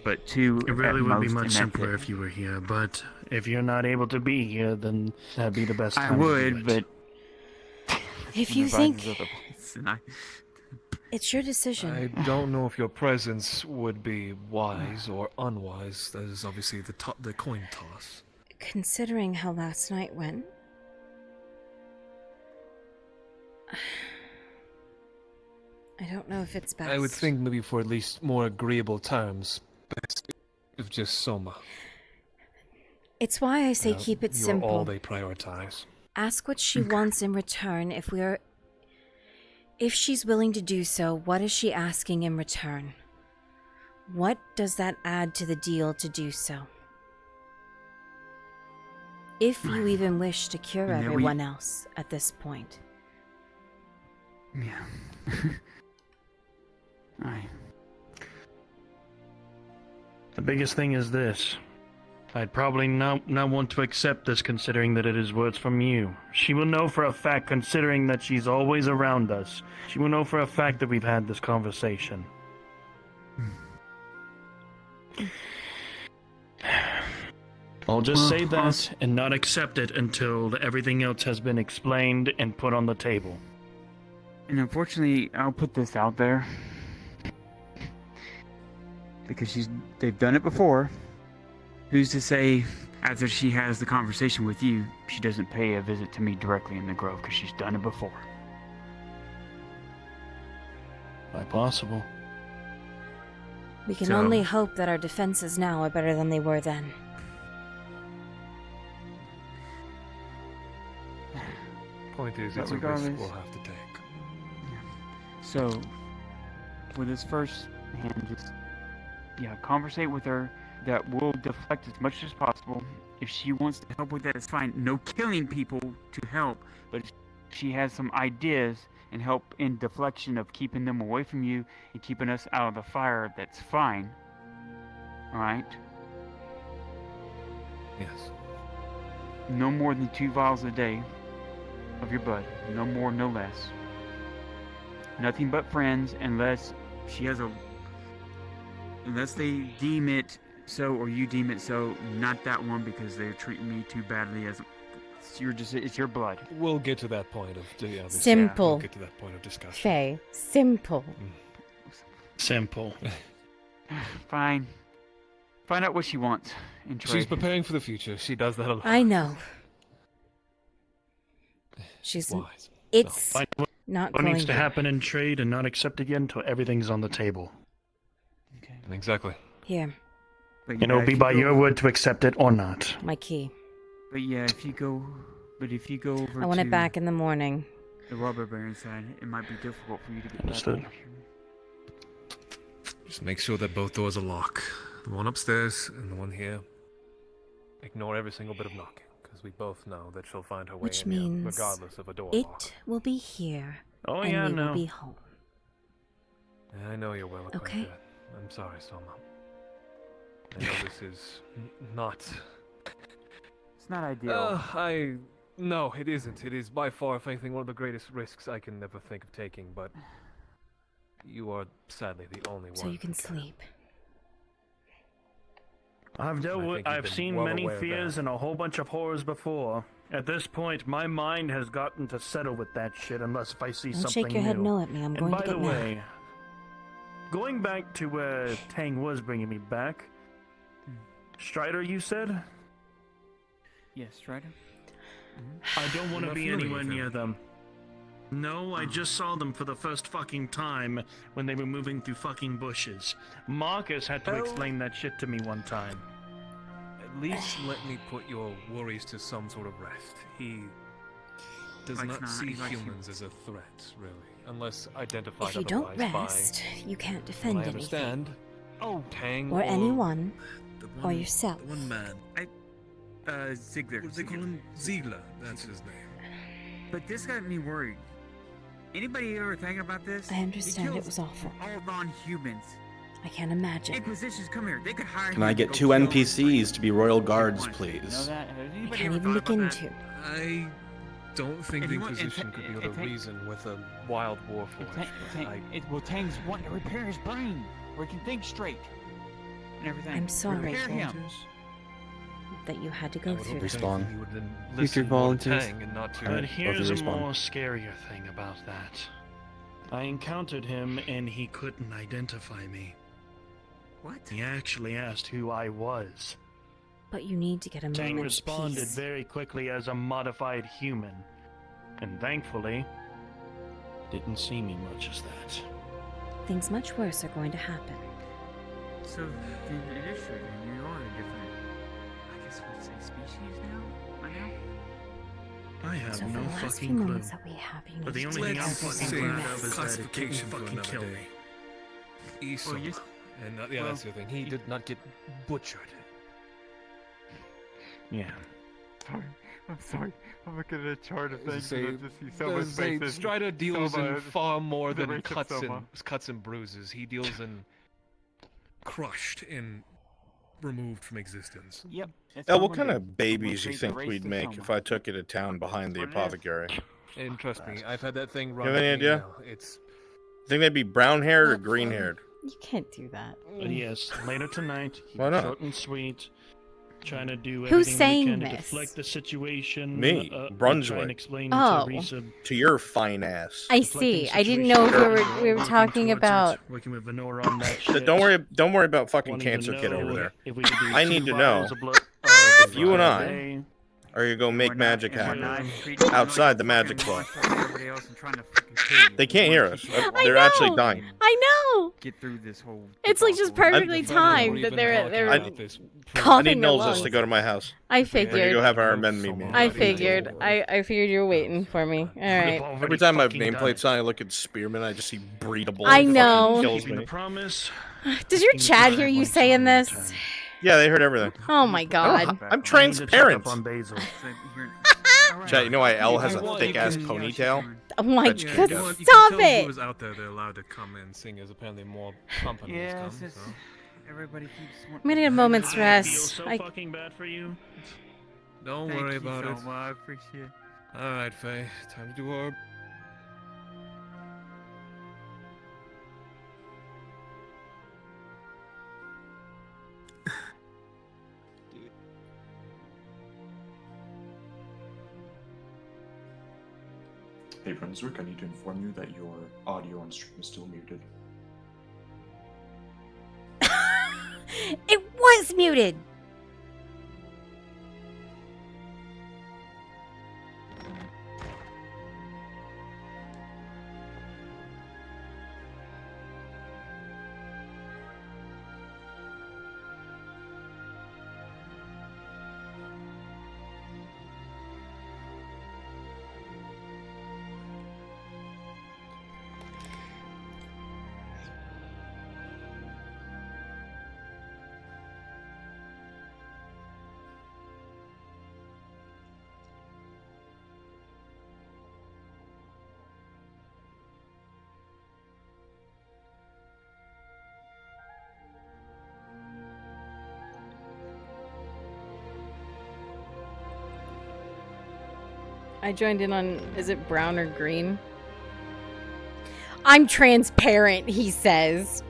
But 2 It really at would be most, much and simpler that's it. if you were here, but if you're not able to be here, then that'd be the best time I to do would, it. but If you think and I, it's your decision. I don't know if your presence would be wise or unwise. That is obviously the coin toss. Considering how last night went, I don't know if it's best. I would think maybe for at least more agreeable terms, best if just Soma. It's why I say keep it You're simple. all they prioritize. Ask what she wants in return. If she's willing to do so, what is she asking in return? What does that add to the deal to do so? If you even wish to cure And that we- everyone else at this point. Yeah. The biggest thing is this. I'd probably not want to accept this, considering that it is words from you. She will know for a fact, considering that she's always around us. She will know for a fact that we've had this conversation. I'll just say that and not accept it until everything else has been explained and put on the table. And unfortunately, I'll put this out there. Because they've done it before. Who's to say, after she has the conversation with you, she doesn't pay a visit to me directly in the Grove, because she's done it before. Quite possible. We can So- only hope that our defenses now are better than they were then. Point is, But it's a risk regardless- we'll have to take. So, for this first hand, just, conversate with her. That will deflect as much as possible. If she wants to help with that, it's fine. No killing people to help, but if she has some ideas and help in deflection of keeping them away from you and keeping us out of the fire, that's fine. Alright? Yes. No more than 2 vials a day of your blood. No more, no less. Nothing but friends, unless she has unless they deem it so, or you deem it so. Not that one, because they're treating me too badly. It's your blood. We'll get to that point of Simple. We'll get to that point of discussion. Faye, simple. Simple. Fine. Find out what she wants and trade. She's preparing for the future. She does that a lot. I know. She's. Wise. It's Find what not what going needs to happen in trade and not accept it yet until everything's on the table. Exactly. Here, And it'll be by your word to accept it or not. my key. But yeah, if you go over I want to... it back in the morning. the rubber baron side, it might be difficult for you to get Understood. back. Just make sure that both doors are locked. The one upstairs and the one here. Ignore every single bit of knocking, because we both know that she'll find her way Which in here, means regardless of a door it lock. will be here. Oh, and yeah, we no. will be home. I know you're well acquainted. Okay. I'm sorry, Soma. I know this is not... It's not ideal. No, it isn't. It is by far, if anything, one of the greatest risks I can never think of taking, but... You are sadly the only one. So you can sleep. I've dealt I with, think you've I've been seen well many aware of fears that. and a whole bunch of horrors before. At this point, my mind has gotten to settle with that shit unless if I see Don't something shake your head new. no at me. I'm and going by to get the mad. way, going back to where Tang was bringing me back, Strider, you said? Yes, Strider. I don't want to not be familiar anywhere with him. near them. No, I just saw them for the first fucking time when they were moving through fucking bushes. Marcus had to Oh. explain that shit to me one time. At least let me put your worries to some sort of rest. He does Likes not not- see he likes humans as a threat, really, unless identified If you don't otherwise rest, you can't by... defend I anything. understand. Oh, Tang Or anyone. The Or yourself. The one man. Ziegler. What do they call him? Ziegler. That's his name. But this got me worried. Anybody ever thinking about this? I understand He it kills was awful. all non-humans. I can't imagine. Inquisitions, come here. They could hire Can him I to get go 2 kill NPCs to be royal guards, Know please? that? Has I anybody can't ever even thought begin about to. I don't think If the you want- Inquisition could be able to if- reason with a wild warforged. Well, Tang's wanting to repair his brain, where he can think straight and everything. I'm sorry, Repair him. that you had to go through that. Respawn. You would then Future listen more to volunteers. Tang and not to... But here's a respawn. more scarier thing about that. I encountered him and he couldn't identify me. What? He actually asked who I was. But you need to get a Tang moment's responded peace. very quickly as a modified human. And thankfully, didn't see me much as that. Things much worse are going to happen. So then it is true. Then you are a different. I guess we'd say species now. By now. I have So for no the last few fucking clue. moments that we have, you But need the to only take thing I'm everything fucking from glad us. of is that it Classification didn't for fucking another kill day. me. Esau. Well, you- And yeah, well, that's the thing. He did not get butchered. Yeah. Sorry. I'm sorry. I'm looking at a chart of things Say, and I just see so much faces. Strider deals Soma, in far more the than race of Soma. cuts and bruises. He deals in... Crushed and removed from existence. Yep. that's El, what what I'm kind gonna of do. I'm babies gonna you create the think race we'd of make Soma. if I took you to town behind the What it is. apothecary? And trust me, I've had that thing run. You have any with me idea? now. It's... Think they'd be brown-haired or Not green-haired? You can't do that. But yes, later tonight, keep Why it not? short and sweet. Trying to do Who's everything saying we can to this? deflect the situation. Me, Try Brunswick. and explain Oh. to Risa To your fine ass. I deflecting see. I didn't know if situation, we were working talking towards about. it, working with Venora on that shit. Don't worry about fucking Wanting to cancer kid know over there. if we could do I 2 need to vials know of blood- if you and I day. are you gonna make We're not- magic and we're happen not treating you outside like the a magic fucking club. monster like everybody else and trying to fucking kill you. They can't We hear wanna us. keep you I They're know. actually dying. I know. Get through this whole. It's like just debacle. perfectly The fellow timed we've that been they're talking they're about this I coughing need their Knowles just to lungs. go to my house. I We're gonna go figured. have our men meet me. I figured. I figured you were waiting for me. All right. Every time I have nameplates on, I look at Spearman. I just see breedable. I It fucking know. Kills Keeping me. the promise. Does your chat hear you saying this? Yeah, they heard everything. Oh my god. I'm I need to check transparent. up on Basil. Chat, you know why Elle has a want, thick you ass can- ponytail? Oh my That's god. true, You yeah. want- you Stop can tell it. whoever's out there, they're allowed to come and sing, as apparently more companies Yeah, come. it's just So. everybody keeps. I'm gonna get a moment's I feel rest. so I fucking bad for you. Don't Thank worry you about so it. much. I appreciate it. All right, Faye. Time to do our... Hey Brunswick, I need to inform you that your audio on stream is still muted. It was muted. I joined in on, is it brown or green? I'm transparent, he says.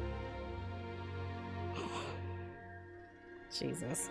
Jesus.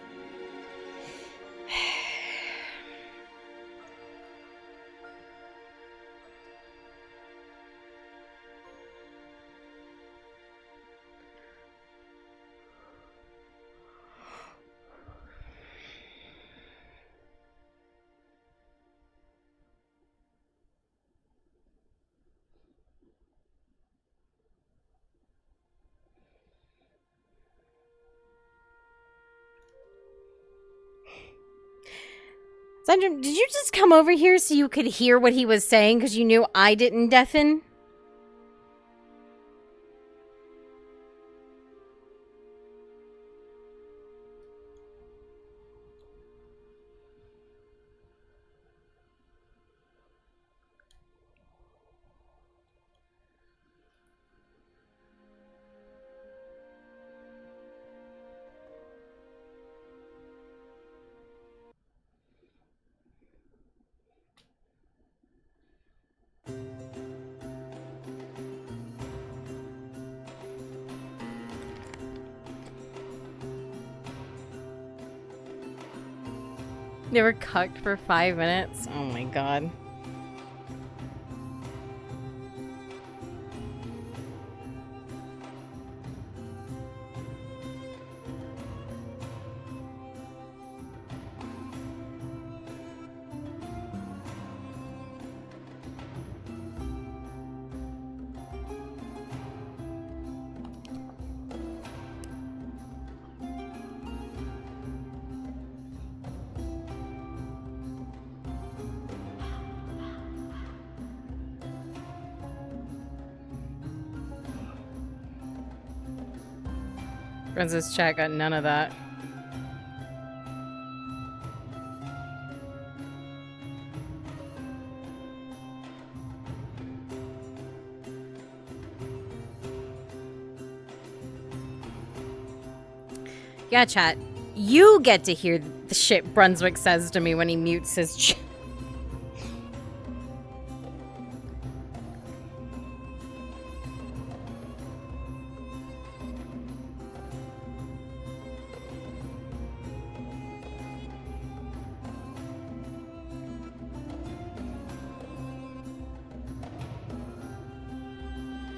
Sandra, did you just come over here so you could hear what he was saying because you knew I didn't deafen? They were cucked for 5 minutes. Oh my god. Princess chat got none of that. Yeah, chat. You get to hear the shit Brunswick says to me when he mutes his chat.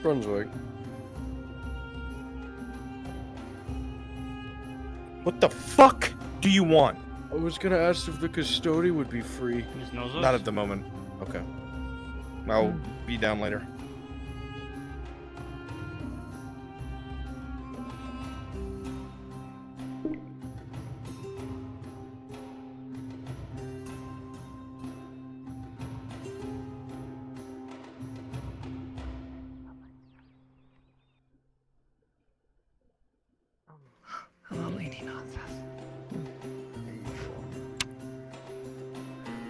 Brunswick. What the fuck do you want? I was gonna ask if the custodian would be free. Not at the moment. Okay. I'll be down later.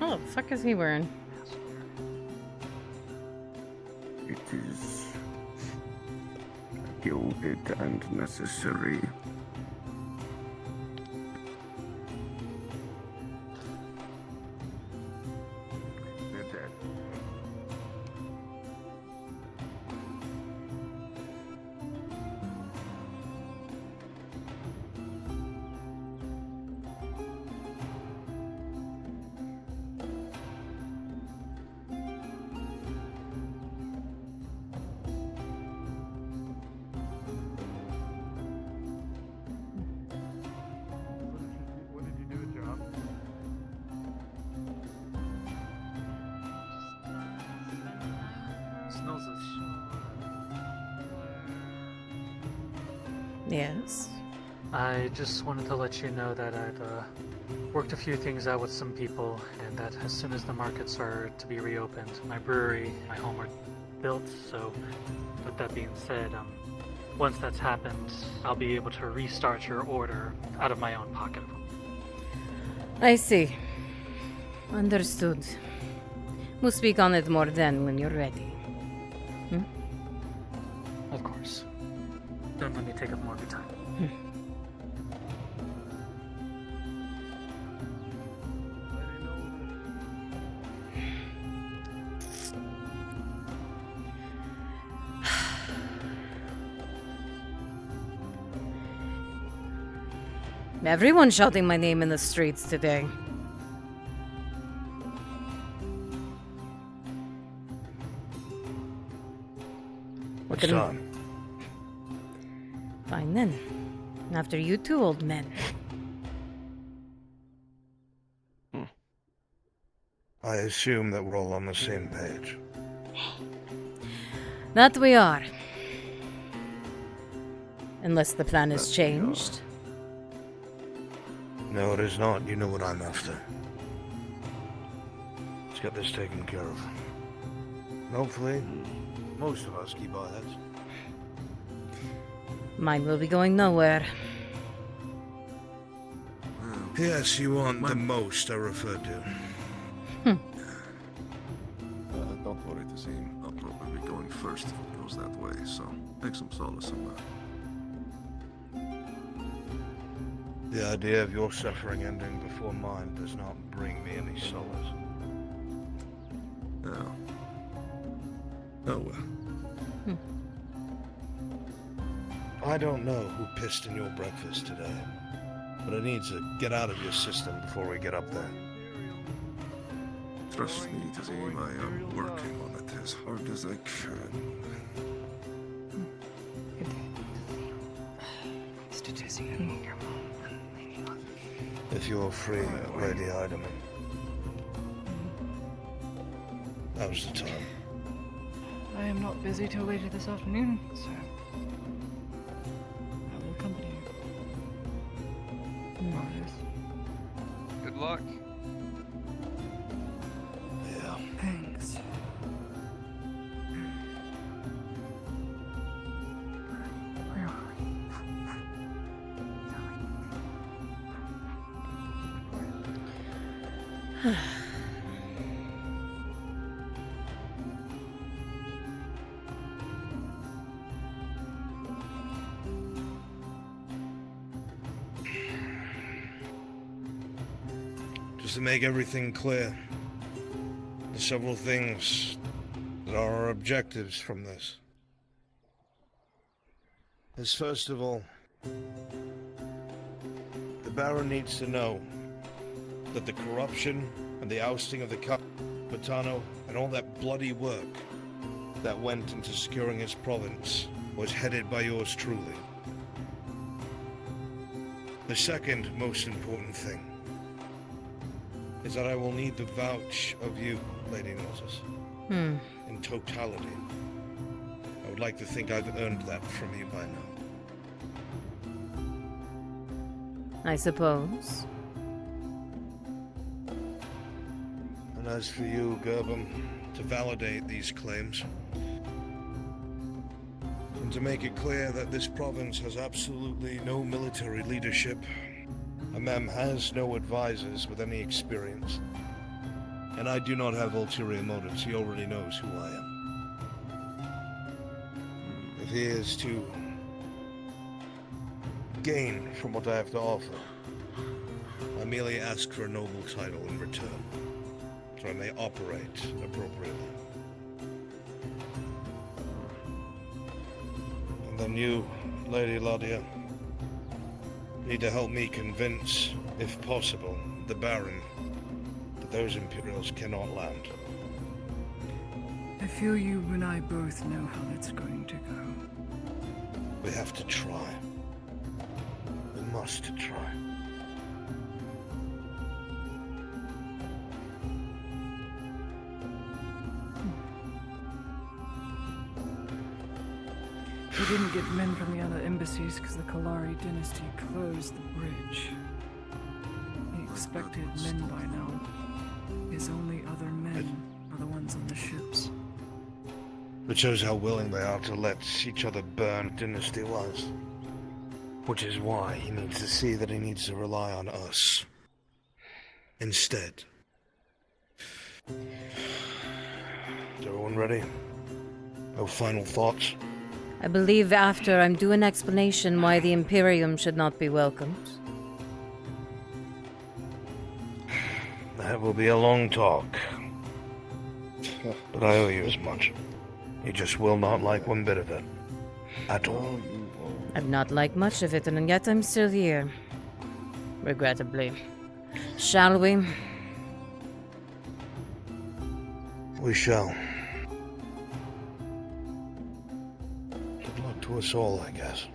Oh, what the fuck is he wearing? It is gilded and necessary. They're dead. Yes. I just wanted to let you know that I've worked a few things out with some people, and that as soon as the markets are to be reopened, my brewery, my home are built. So, with that being said, once that's happened, I'll be able to restart your order out of my own pocket. I see. Understood. We'll speak on it more then when you're ready. Of course. Don't let me take up more of your time. Everyone's shouting my name in the streets today. What's Couldn't- on? Fine then. After you two old men. I assume that we're all on the same page. That we are. Unless the plan has changed. No, it is not. You know what I'm after. Let's get this taken care of. And hopefully, most of us keep our heads. Mine will be going nowhere. Yes, you want the most I referred to. Don't worry, Tazim. I'll probably be going first if it goes that way, so take some solace in that. The idea of your suffering ending before mine does not bring me any solace. Oh. Oh well. I don't know who pissed in your breakfast today, but it needs to get out of your system before we get up there. Trust me, Tazim, I am working on it as hard as I can. If you're free, Lady Heidemann. Now's the time. I am not busy till later this afternoon, so I will accompany you. Good luck. Yeah. Thanks. Just to make everything clear, there's several things that are our objectives from this. Is first of all, the Baron needs to know that the corruption and the ousting of the Capitano and all that bloody work that went into securing his province was headed by yours truly. The second most important thing is that I will need the vouch of you, Lady Gnosis, in totality. I would like to think I've earned that from you by now. I suppose. And as for you, Gerbum, to validate these claims, and to make it clear that this province has absolutely no military leadership, Amem has no advisors with any experience, and I do not have ulterior motives. He already knows who I am. If he is to gain from what I have to offer, I merely ask for a noble title in return, so I may operate appropriately. And then you, Lady Ladia, need to help me convince, if possible, the Baron that those Imperials cannot land. I feel you and I both know how that's going to go. We have to try. We must try. We didn't get men from the other embassies because the Kalari dynasty closed the bridge. The expected men by now. His only other men are the ones on the ships. It shows how willing they are to let each other burn dynasty-wise. Which is why he needs to see that he needs to rely on us. Instead. Is everyone ready? No final thoughts? I believe after I'm due an explanation why the Imperium should not be welcomed. That will be a long talk. But I owe you as much. You just will not like one bit of it. At all. I've not liked much of it, and yet I'm still here. Regrettably. Shall we? We shall. Good luck to us all, I guess.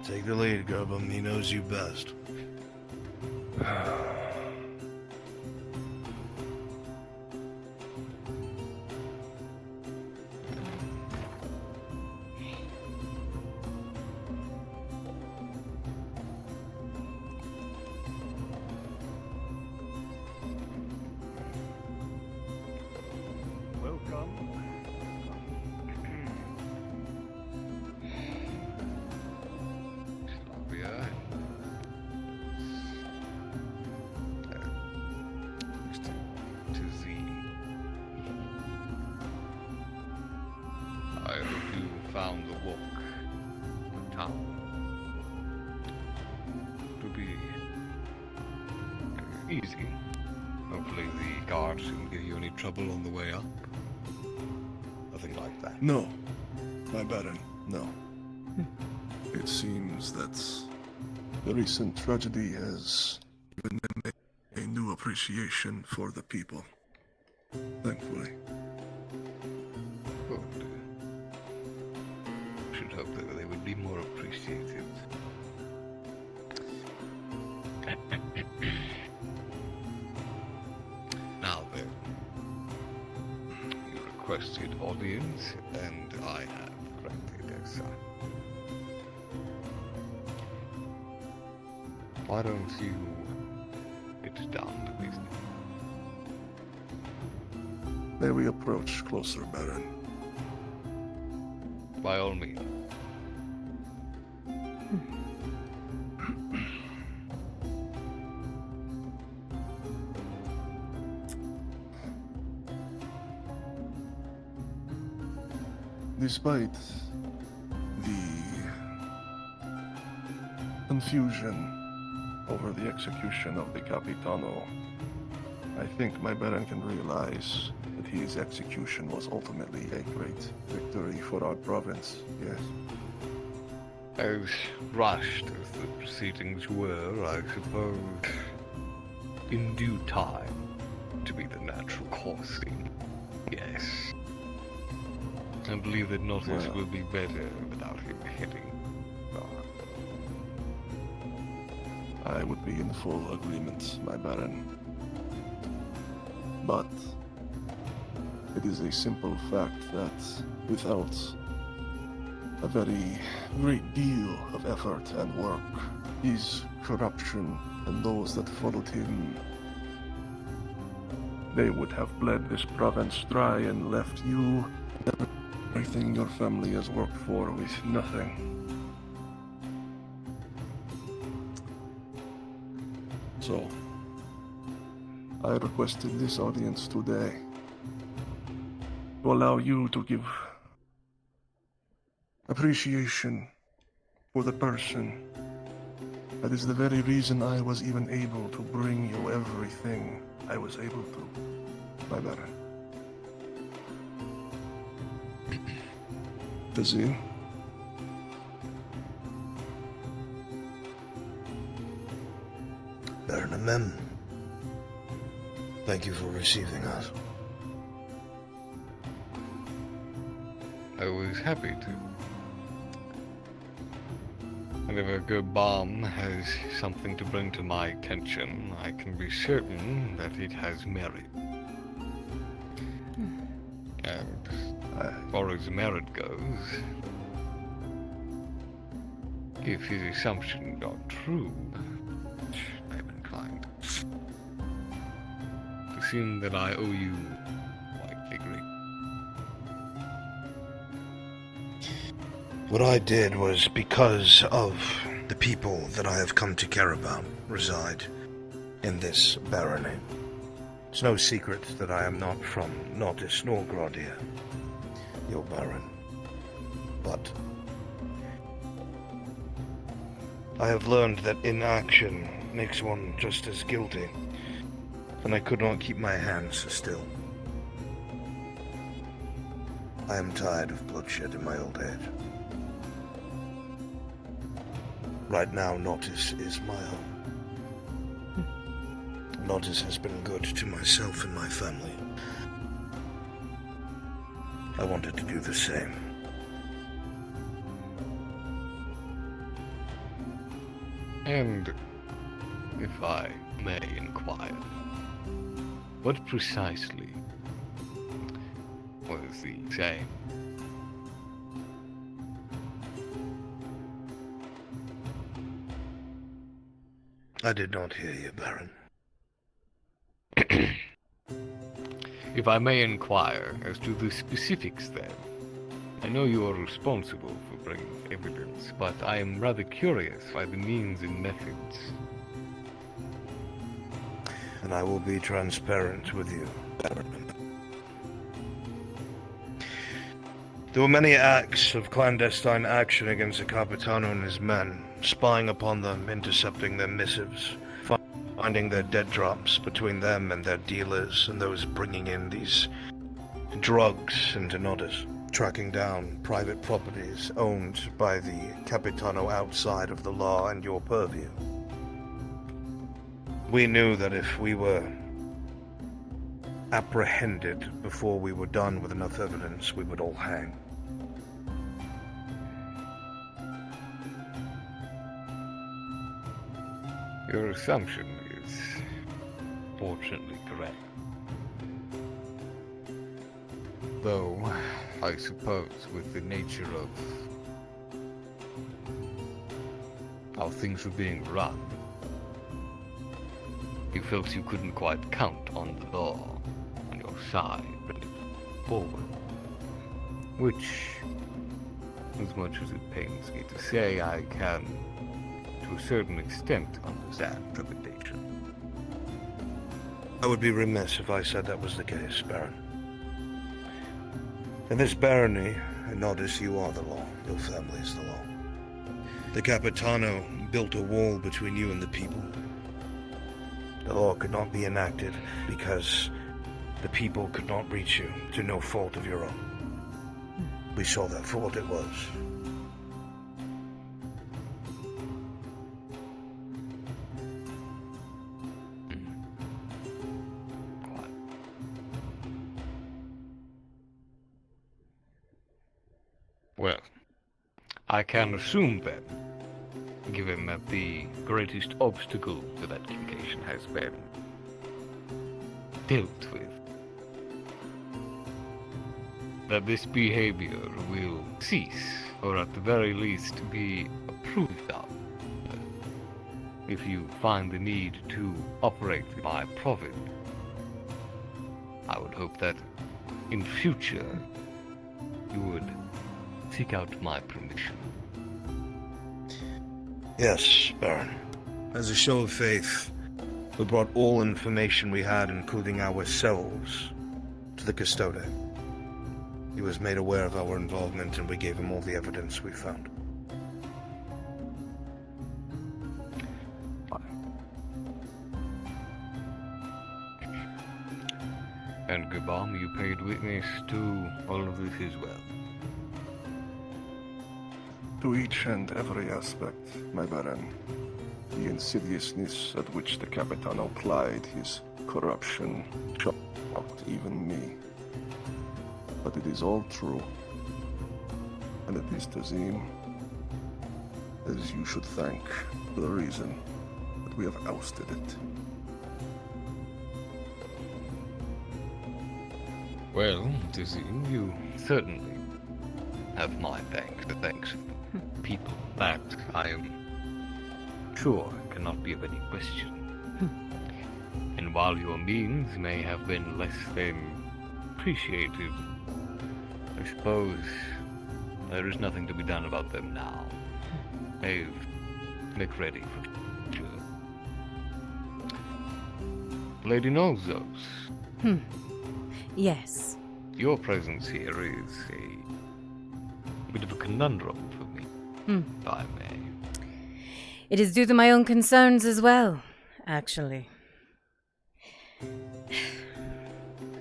Take the lead, Gerbum. He knows you best. I hope you found the walk to town to be easy. Hopefully the guards didn't give you any trouble on the way up. Nothing like that. No, my Baron, no. It seems that the recent tragedy has given them a new appreciation for the people. Thankfully. Good. Should hope that they would be more appreciated. Now then, you requested audience, and I have granted as such. Why don't you get down to business? May we approach closer, Baron? By all means. Despite the confusion over the execution of the Capitano, I think my Baron can realize that his execution was ultimately a great victory for our province, yes. As rushed as the proceedings were, I suppose, in due time, to be the natural coursing, yes. I believe that Nortis will be better without him heading on. I would be in full agreement, my Baron. But it is a simple fact that without a very great deal of effort and work, his corruption and those that followed him, they would have bled this province dry and left you and everything your family has worked for with nothing. So, I requested this audience today to allow you to give appreciation for the person. That is the very reason I was even able to bring you everything I was able to, my Baron. Tazeen? Baron Amem, thank you for receiving us. I was happy to. Whenever Gerbum has something to bring to my attention, I can be certain that it has merit. And as far as merit goes, if his assumptions are true, I am inclined to assume that I owe you quite a great. What I did was because of the people that I have come to care about reside in this barony. It's no secret that I am not from Nortis nor Gradia, your Baron. But I have learned that inaction makes one just as guilty, and I could not keep my hands still. I am tired of bloodshed in my old age. Right now, Nottis is my home. Nottis has been good to myself and my family. I wanted to do the same. And, if I may inquire, what precisely was the same? I did not hear you, Baron. If I may inquire as to the specifics then. I know you are responsible for bringing evidence, but I am rather curious by the means and methods. And I will be transparent with you, Baron. There were many acts of clandestine action against the Capitano and his men, spying upon them, intercepting their missives, finding their dead drops between them and their dealers and those bringing in these drugs into Nottis, tracking down private properties owned by the Capitano outside of the law and your purview. We knew that if we were apprehended before we were done with enough evidence, we would all hang. Your assumption is fortunately correct. Though, I suppose with the nature of how things were being run, you felt you couldn't quite count on the law on your side bringing forward. Which, as much as it pains me to say, I can, to a certain extent, understand trepidation. I would be remiss if I said that was the case, Baron. In this barony, in Nottis, you are the law. Your family is the law. The Capitano built a wall between you and the people. The law could not be enacted because the people could not reach you to no fault of your own. We saw that for what it was. Well, I can assume then, given that the greatest obstacle to that communication has been dealt with, that this behavior will cease, or at the very least be approved of. If you find the need to operate by profit, I would hope that in future you would seek out my permission. Yes, Baron. As a show of faith, we brought all information we had, including ourselves, to the Custode. He was made aware of our involvement, and we gave him all the evidence we found. And Gabam, you paid witness to all of this as well. To each and every aspect, my Baron. The insidiousness at which the Capitano plied his corruption shocked even me. But it is all true. And it is Tazim, as you should thank, for the reason that we have ousted it. Well, Tazim, you certainly have my thanks, the thanks of the people. That I am sure cannot be of any question. And while your means may have been less than appreciated, I suppose there is nothing to be done about them now. Make ready for the future. Lady Nolzos. Yes. Your presence here is a bit of a conundrum for me, if I may. It is due to my own concerns as well, actually.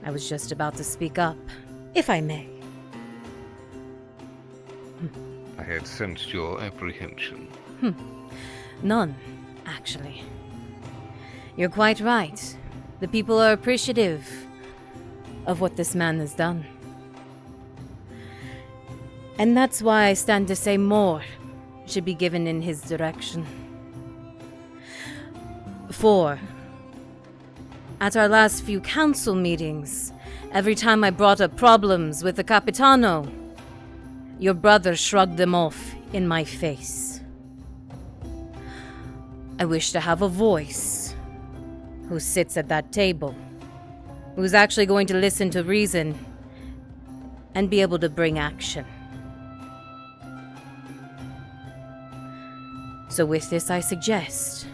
I was just about to speak up, if I may. I had sensed your apprehension. None, actually. You're quite right. The people are appreciative of what this man has done. And that's why I stand to say more should be given in his direction. For, at our last few council meetings, every time I brought up problems with the Capitano, your brother shrugged them off in my face. I wish to have a voice who sits at that table, who's actually going to listen to reason and be able to bring action. So with this I suggest,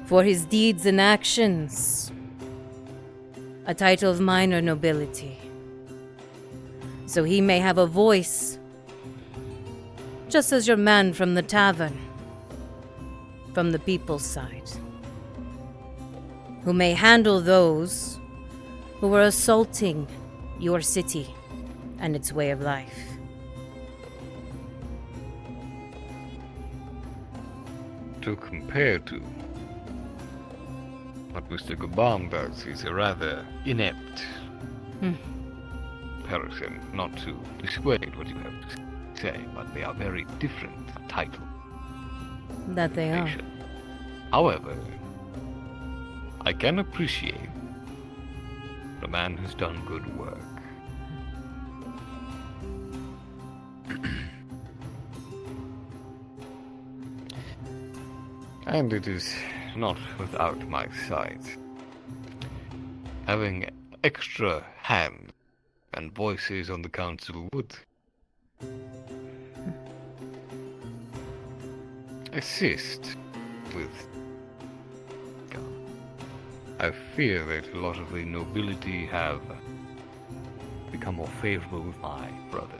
for his deeds and actions, a title of minor nobility, so he may have a voice, just as your man from the tavern, from the people's side, who may handle those who are assaulting your city and its way of life. To compare to what Mr. Gabam does is a rather inept comparison, not to dissuade what you have to say, but they are very different titles. That they are. However, I can appreciate the man who's done good work. And it is not without my sight. Having extra hands and voices on the council would assist with... I fear that a lot of the nobility have become more favorable with my brother.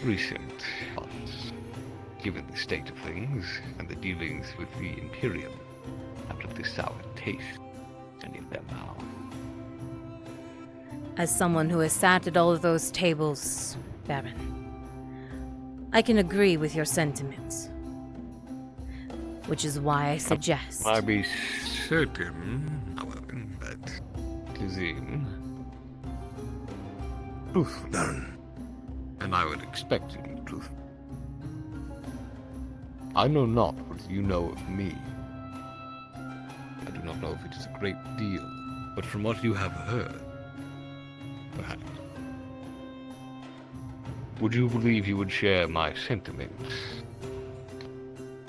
Recent months, given the state of things and the dealings with the Imperium, have left a sour taste in any of their mouths. As someone who has sat at all of those tables, Baron, I can agree with your sentiments. Which is why I suggest... I be certain, however, that it is in truthful. And I would expect it to be truthful. I know not what you know of me. I do not know if it is a great deal, but from what you have heard, perhaps. Would you believe you would share my sentiments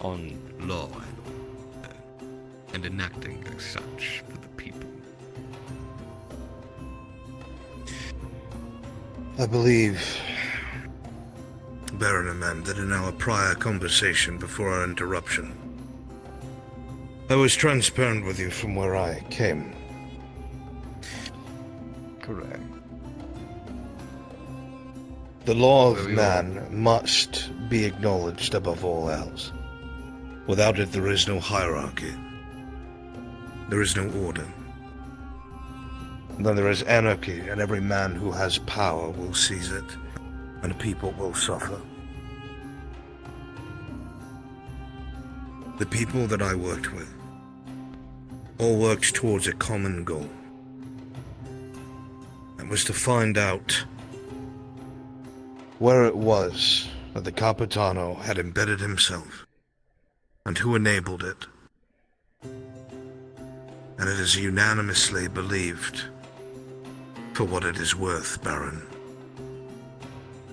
on law and order, and enacting as such for the people? I believe, Baron Amem, that in our prior conversation before our interruption, I was transparent with you from where I came. Correct. The law of man must be acknowledged above all else. Without it, there is no hierarchy. There is no order. Then there is anarchy, and every man who has power will seize it, and people will suffer. The people that I worked with all worked towards a common goal. It was to find out where it was that the Capitano had embedded himself, and who enabled it. And it is unanimously believed, for what it is worth, Baron,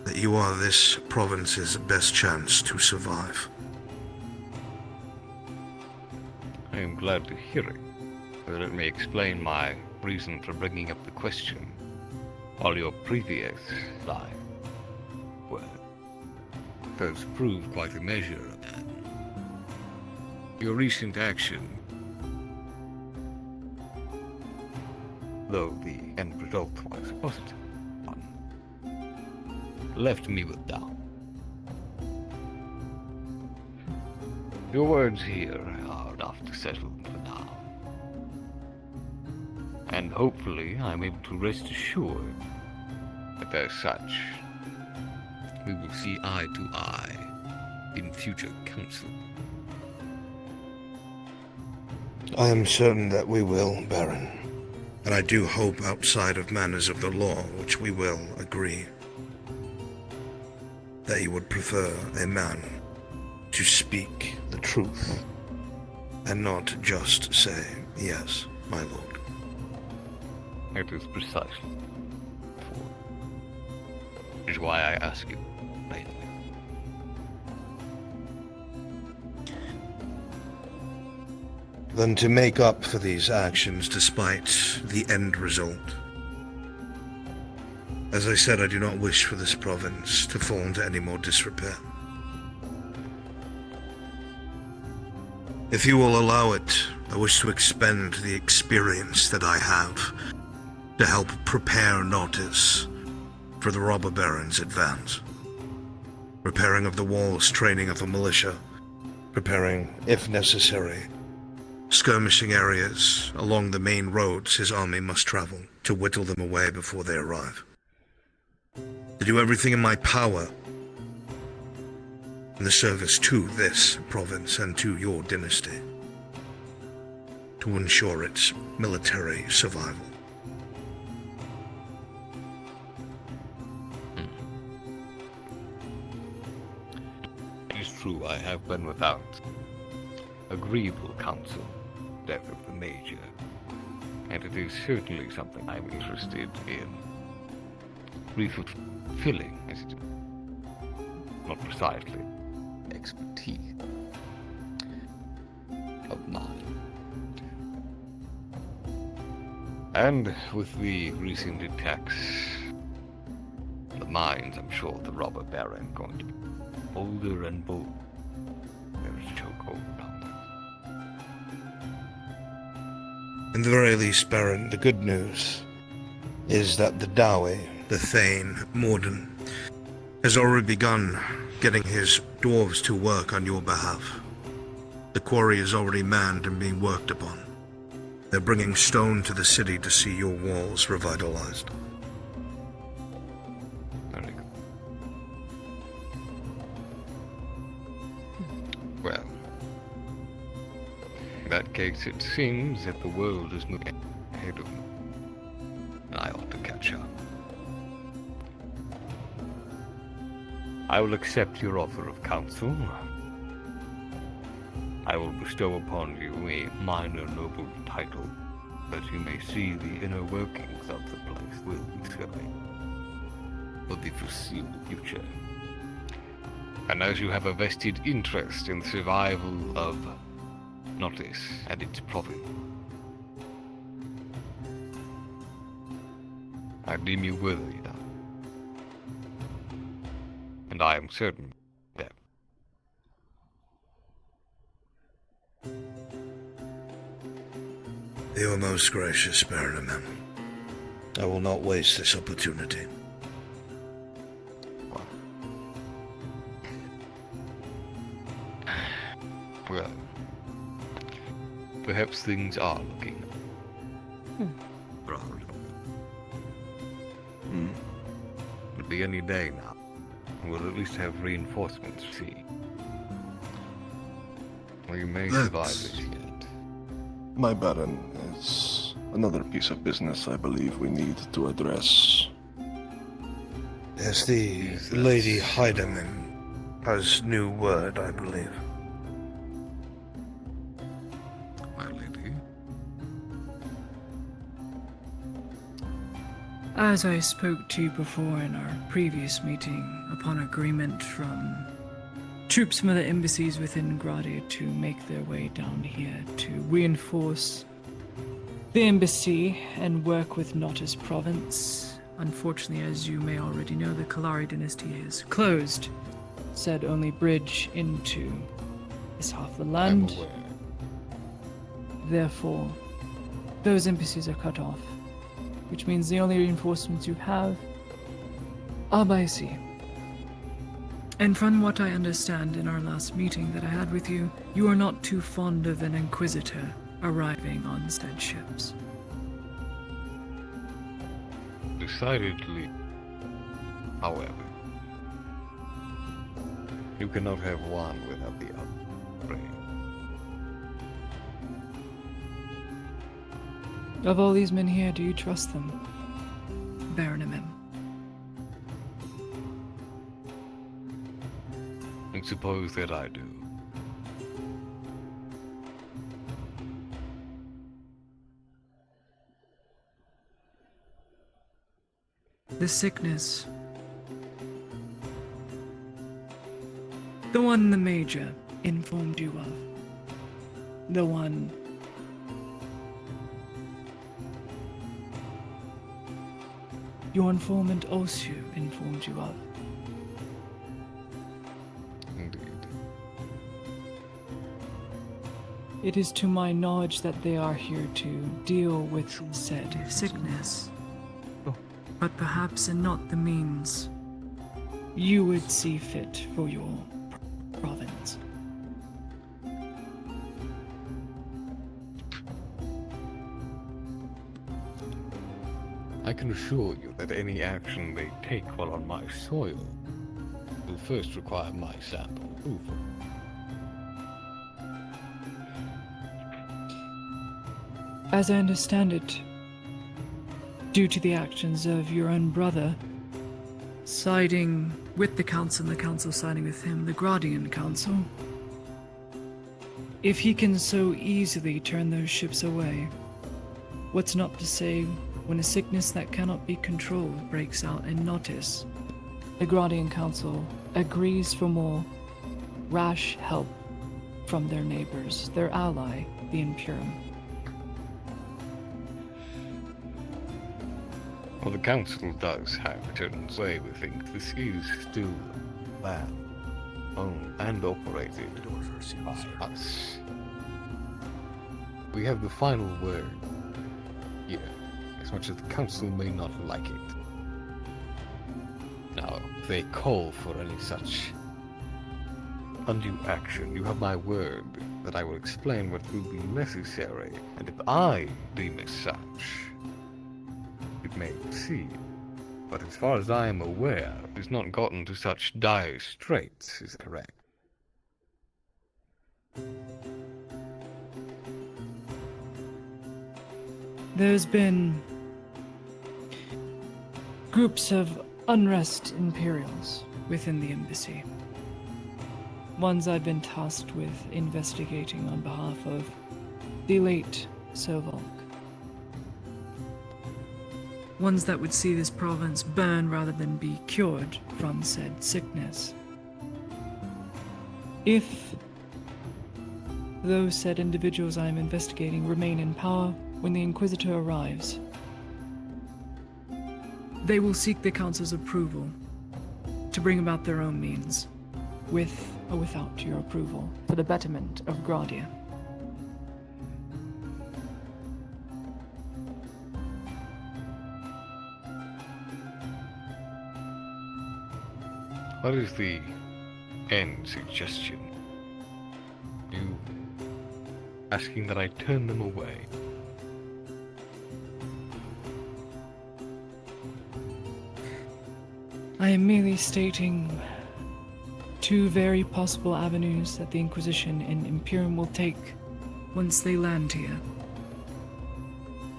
that you are this province's best chance to survive. I am glad to hear it, but it may explain my reason for bringing up the question. All your previous life, well, does prove quite a measure of that. Your recent action, though the end result was a positive one, left me with doubt. Your words here are enough to settle for now. And hopefully I'm able to rest assured that as such, we will see eye to eye in future council. I am certain that we will, Baron. And I do hope outside of manners of the law, which we will agree, that you would prefer a man to speak the truth and not just say, yes, my lord. It is precisely is why I ask you plainly. Then to make up for these actions despite the end result. As I said, I do not wish for this province to fall into any more disrepair. If you will allow it, I wish to expend the experience that I have to help prepare Nautis for the robber baron's advance. Repairing of the walls, training of the militia, preparing, if necessary, skirmishing areas along the main roads his army must travel to whittle them away before they arrive. To do everything in my power in the service to this province and to your dynasty to ensure its military survival. It is true I have been without agreeable counsel, death of the Major, and it is certainly something I'm interested in refilling, as it not precisely expertise of mine. And with the recent attacks, the mines, I'm sure the robber baron going to be bolder and bolder. There's chokehold on them. In the very least, Baron, the good news is that the Dawi, the Thane, Morden, has already begun getting his dwarves to work on your behalf. The quarry is already manned and being worked upon. They're bringing stone to the city to see your walls revitalized. Very good. Well, in that case, it seems that the world is moving ahead of me, and I ought to catch up. I will accept your offer of counsel. I will bestow upon you a minor noble title, that you may see the inner workings of the place will be serving for the foreseeable future. And as you have a vested interest in the survival of Nautis and its province, I deem you worthy now. And I am certain that You are most gracious, Baron Amem. I will not waste this opportunity. Well, perhaps things are looking rather. It'll be any day now. We'll at least have reinforcements to see. We may survive it yet. My Baron, is another piece of business I believe we need to address. Yes, the Lady Heidemann has new word, I believe. My lady. As I spoke to you before in our previous meeting, upon agreement from troops from other embassies within Gradia to make their way down here to reinforce the embassy and work with Nautis province. Unfortunately, as you may already know, the Kalari dynasty is closed. Said only bridge into this half of the land. I'm aware. Therefore, those embassies are cut off, which means the only reinforcements you have are by sea. And from what I understand in our last meeting that I had with you, you are not too fond of an Inquisitor arriving on said ships. Decidedly. However, you cannot have one without the other. Right? Of all these men here, do you trust them? Baron Amem. And suppose that I do. The sickness. The one the Major informed you of. The one your informant also informed you of. Indeed. It is to my knowledge that they are here to deal with said sickness. But perhaps in not the means you would see fit for your province. I can assure you that any action they take while on my soil will first require my stamp of approval. As I understand it, due to the actions of your own brother, siding with the Council and the Council siding with him, the Gradian Council, if he can so easily turn those ships away, what's not to say when a sickness that cannot be controlled breaks out in Notice, the Gradian Council agrees for more rash help from their neighbors, their ally, the Imperium. Well, the Council does have certain sway with things. This is still land owned and operated by us. We have the final word here, as much as the Council may not like it. Now, if they call for any such undue action, you have my word that I will explain what will be necessary, and if I deem it such, it may proceed. But as far as I am aware, it has not gotten to such dire straits, is that correct? There's been groups of unrest Imperials within the embassy. Ones I've been tasked with investigating on behalf of the late Sovolk. Ones that would see this province burn rather than be cured from said sickness. If those said individuals I am investigating remain in power when the Inquisitor arrives, they will seek the Council's approval to bring about their own means, with or without your approval, for the betterment of Gradia. What is the end suggestion? You asking that I turn them away? I am merely stating two very possible avenues that the Inquisition and Imperium will take once they land here.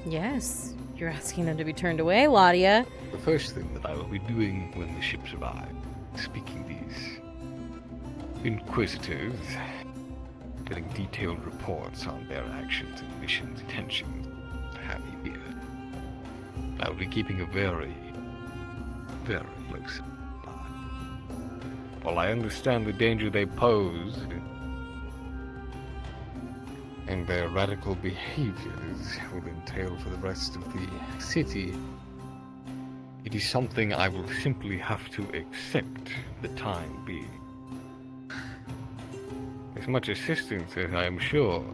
Yes, you're asking them to be turned away, Ladia. The first thing that I will be doing when the ships arrive, speaking these Inquisitors, getting detailed reports on their actions and missions, intentions, what have you here. I will be keeping a very close eye. While I understand the danger they pose and their radical behaviors will entail for the rest of the city, it is something I will simply have to accept for the time being. As much assistance as I am sure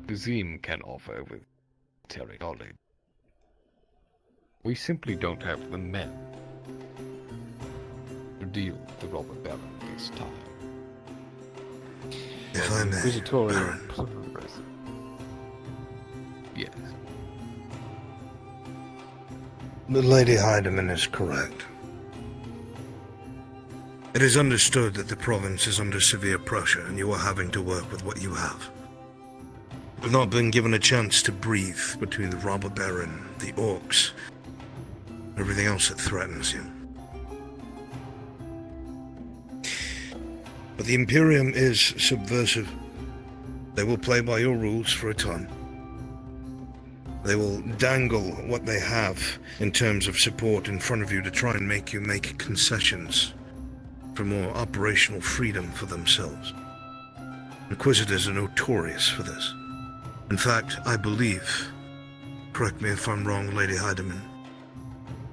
Kazim can offer with military knowledge, we simply don't have the men to deal with the robber baron this time. If I may, Inquisitorial Baron. Yes. The Lady Heidemann is correct. It is understood that the province is under severe pressure and you are having to work with what you have. You've not been given a chance to breathe between the robber baron, the orcs, everything else that threatens you. But the Imperium is subversive. They will play by your rules for a time. They will dangle what they have in terms of support in front of you to try and make you make concessions for more operational freedom for themselves. Inquisitors are notorious for this. In fact, I believe, correct me if I'm wrong, Lady Heidemann,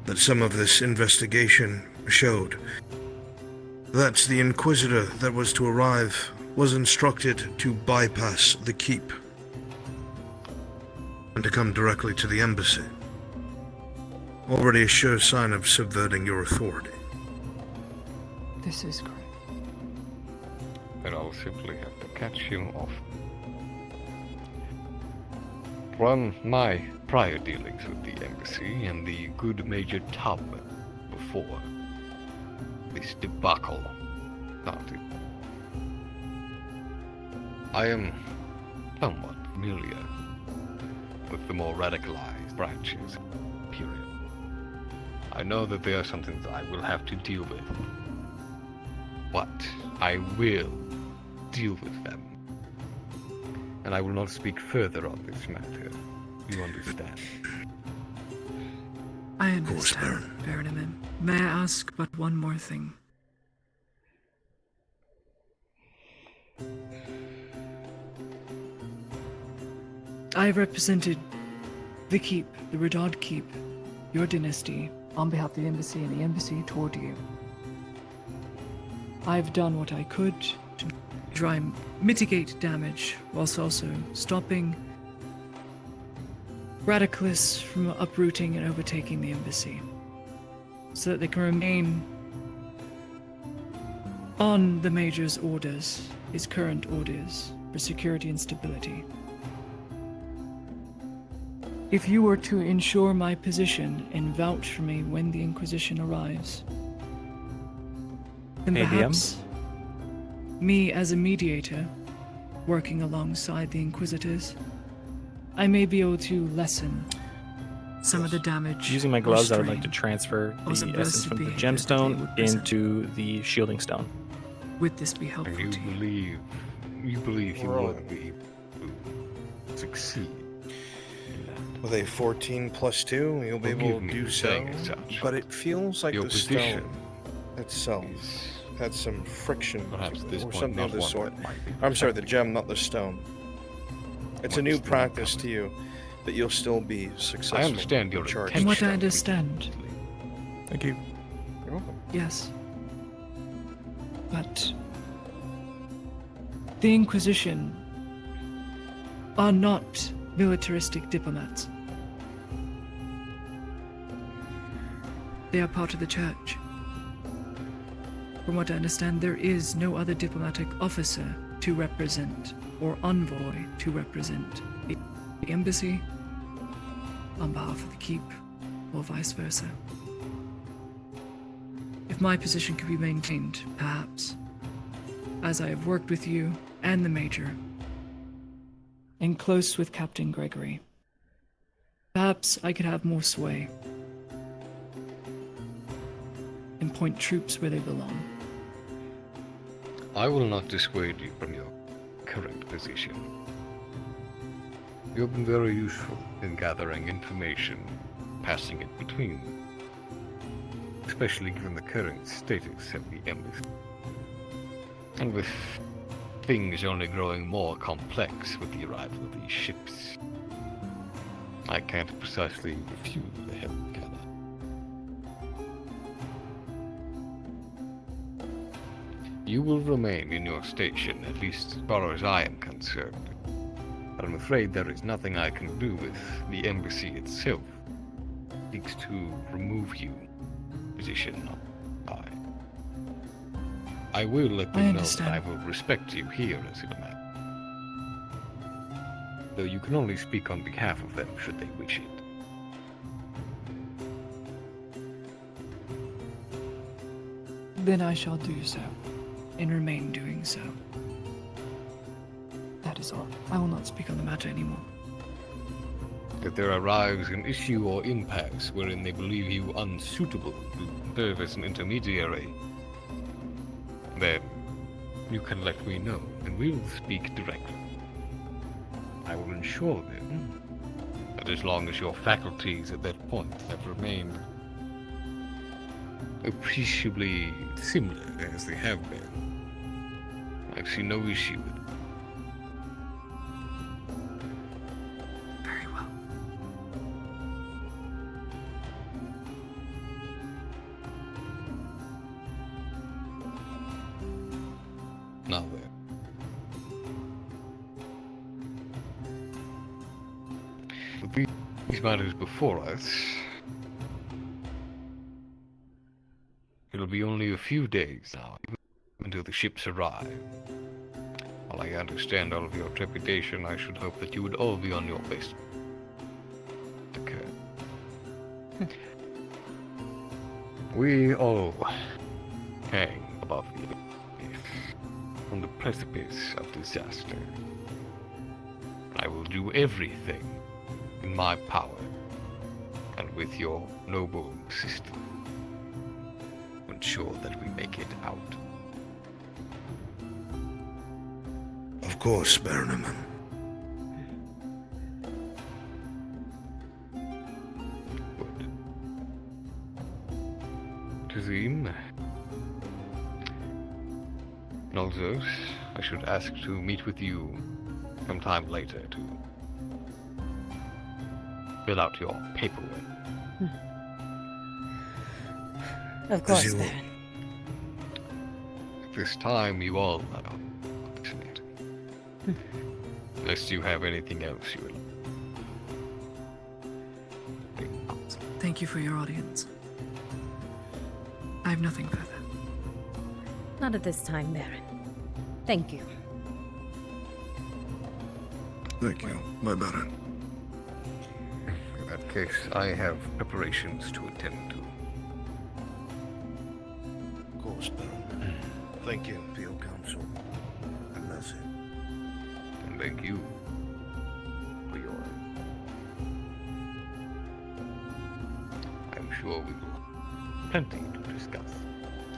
that some of this investigation showed that the Inquisitor that was to arrive was instructed to bypass the keep and to come directly to the embassy. Already a sure sign of subverting your authority. This is correct. Then I'll simply have to catch him off. From my prior dealings with the embassy and the good Major Tubman before this debacle started, I am somewhat familiar with the more radicalized branches of the Imperium. I know that they are something that I will have to deal with. But I will deal with them. And I will not speak further on this matter. You understand? I understand, Baron Emin. May I ask but one more thing? I have represented the Keep, the Redod Keep, your dynasty, on behalf of the embassy and the embassy toward you. I've done what I could to try and mitigate damage, whilst also stopping radicalists from uprooting and overtaking the embassy, so that they can remain on the Major's orders, his current orders, for security and stability. If you were to ensure my position and vouch for me when the Inquisition arrives, then perhaps me as a mediator, working alongside the Inquisitors, I may be able to lessen some of the damage. Using my or gloves, I would like strain to transfer or the essence from the behavior that they gemstone would present. into the shielding stone. Would this be helpful And to you? you believe you Roll. would be to succeed. With a 14 plus 2, you'll be able Forgive to me do for so. saying as such. But it feels like Your the position stone itself had some friction perhaps at this or point something not of this one sort. that might be I'm sorry, the gem, not the stone. It's a new practice to you, but you'll still be successful. I understand your in charge. From what I understand, Thank you. You're welcome. yes. But the Inquisition are not militaristic diplomats. They are part of the Church. From what I understand, there is no other diplomatic officer to represent, or envoy to represent, the embassy on behalf of the Keep, or vice versa. If my position could be maintained, perhaps, as I have worked with you and the Major, and close with Captain Gregory, perhaps I could have more sway and point troops where they belong. I will not dissuade you from your current position. You have been very useful in gathering information, passing it between them, especially given the current status of the embassy. And with things only growing more complex with the arrival of these ships, I can't precisely refuse the help, can I? You will remain in your station, at least as far as I am concerned. But I'm afraid there is nothing I can do with the embassy itself. It seeks to remove you, position high. I will let I them know that understand. I will respect you here, Aziramat. Though you can only speak on behalf of them should they wish it. Then I shall do so, and remain doing so. That is all. I will not speak on the matter anymore. If there arrives an issue or impasse wherein they believe you unsuitable to serve as an intermediary, then you can let me know, and we will speak directly. I will ensure then that as long as your faculties at that point have remained appreciably similar as they have been, I see no issue with it. Very well. Now then. With these matters before us, it'll be only a few days now until the ships arrive. While I understand all of your trepidation, I should hope that you would all be on your best. Okay. We all hang above the abyss, on the precipice of disaster. I will do everything in my power, and with your noble system, to ensure that we make it out. Of course, Baroneman. Tazim, Nolzos, I should ask to meet with you sometime later to fill out your paperwork. Of course, Zero. Baron. At this time, you all are vaccinated. Unless you have anything else you would like. Thank you for your audience. I have nothing further. Not at this time, Baron. Thank you. Thank you, my Baron. In that case, I have preparations to attend to. Of course, Baron. Thank you for your counsel. And that's it. And thank you for your... I'm sure we will have plenty to discuss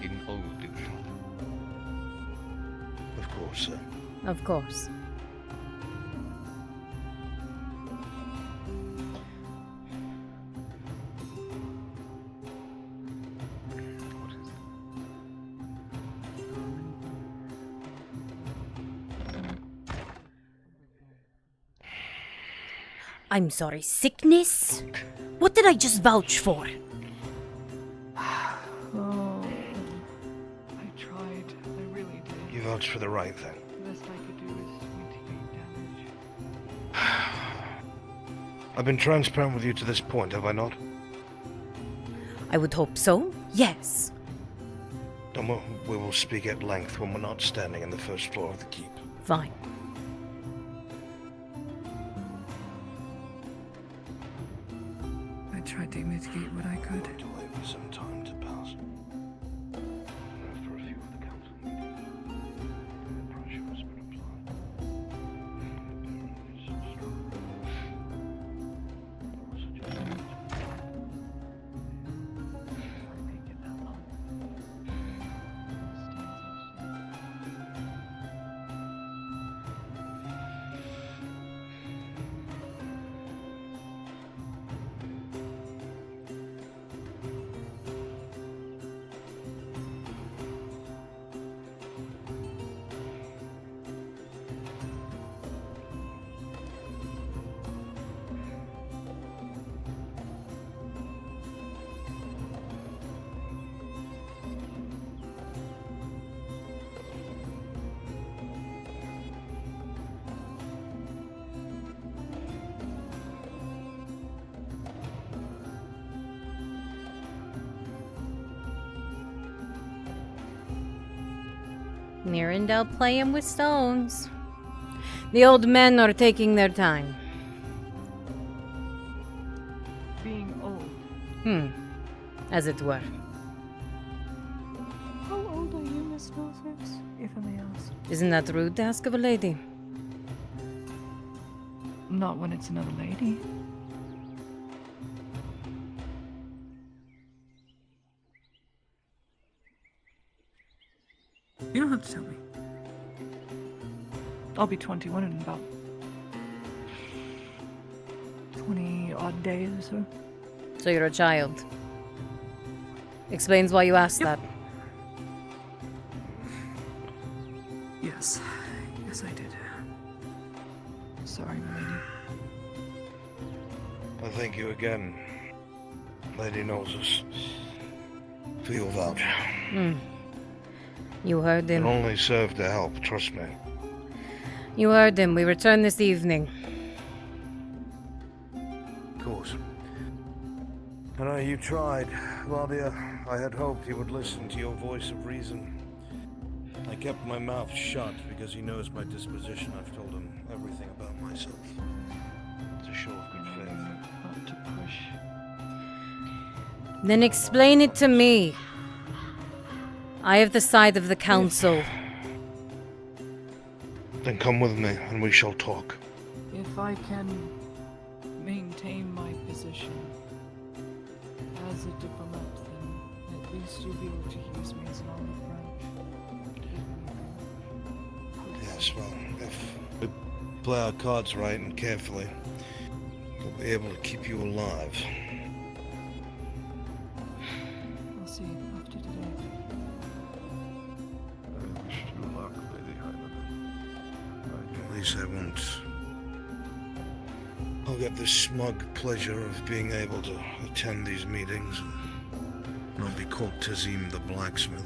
in all due time. Of course, sir. Of course. I'm sorry, sickness? What did I just vouch for? Oh, I tried. I really did. You vouched for the right thing. The best I could do is to mitigate damage. I've been transparent with you to this point, have I not? I would hope so, yes. Then we will speak at length when we're not standing in the first floor of the keep. Fine. I tried to mitigate what I could. To wait for some time to pass. After a few of the council meetings, the pressure has been applied. The Baron is so strong. I will suggest that I make it that long. Nirindel playing with stones. The old men are taking their time. Being old. As it were. How old are you, Miss Wilford, if I may ask? Isn't that rude to ask of a lady? Not when it's another lady. You don't have to tell me. I'll be 21 in about 20 odd days or so. So you're a child. Explains why you asked that. Yes. Yes, I did. Sorry, my lady. I thank you again, Lady Noses, for your voucher. You heard It him. only served to help, trust me. You heard him. We return this evening. Of course. I know you tried, Claudia. I had hoped you would listen to your voice of reason. I kept my mouth shut because he knows my disposition. I've told him everything about myself. It's a show of good faith. Not to push. Then explain it to me. I have the side of the council. Then come with me and we shall talk. If I can maintain my position as a diplomat, then at least you'll be able to use me as an olive branch. Yes, well, if we play our cards right and carefully, we'll be able to keep you alive. I'll see after today. I wish you luck, Lady Hyman. At least I won't. I'll get the smug pleasure of being able to attend these meetings and not be called Tazim the blacksmith.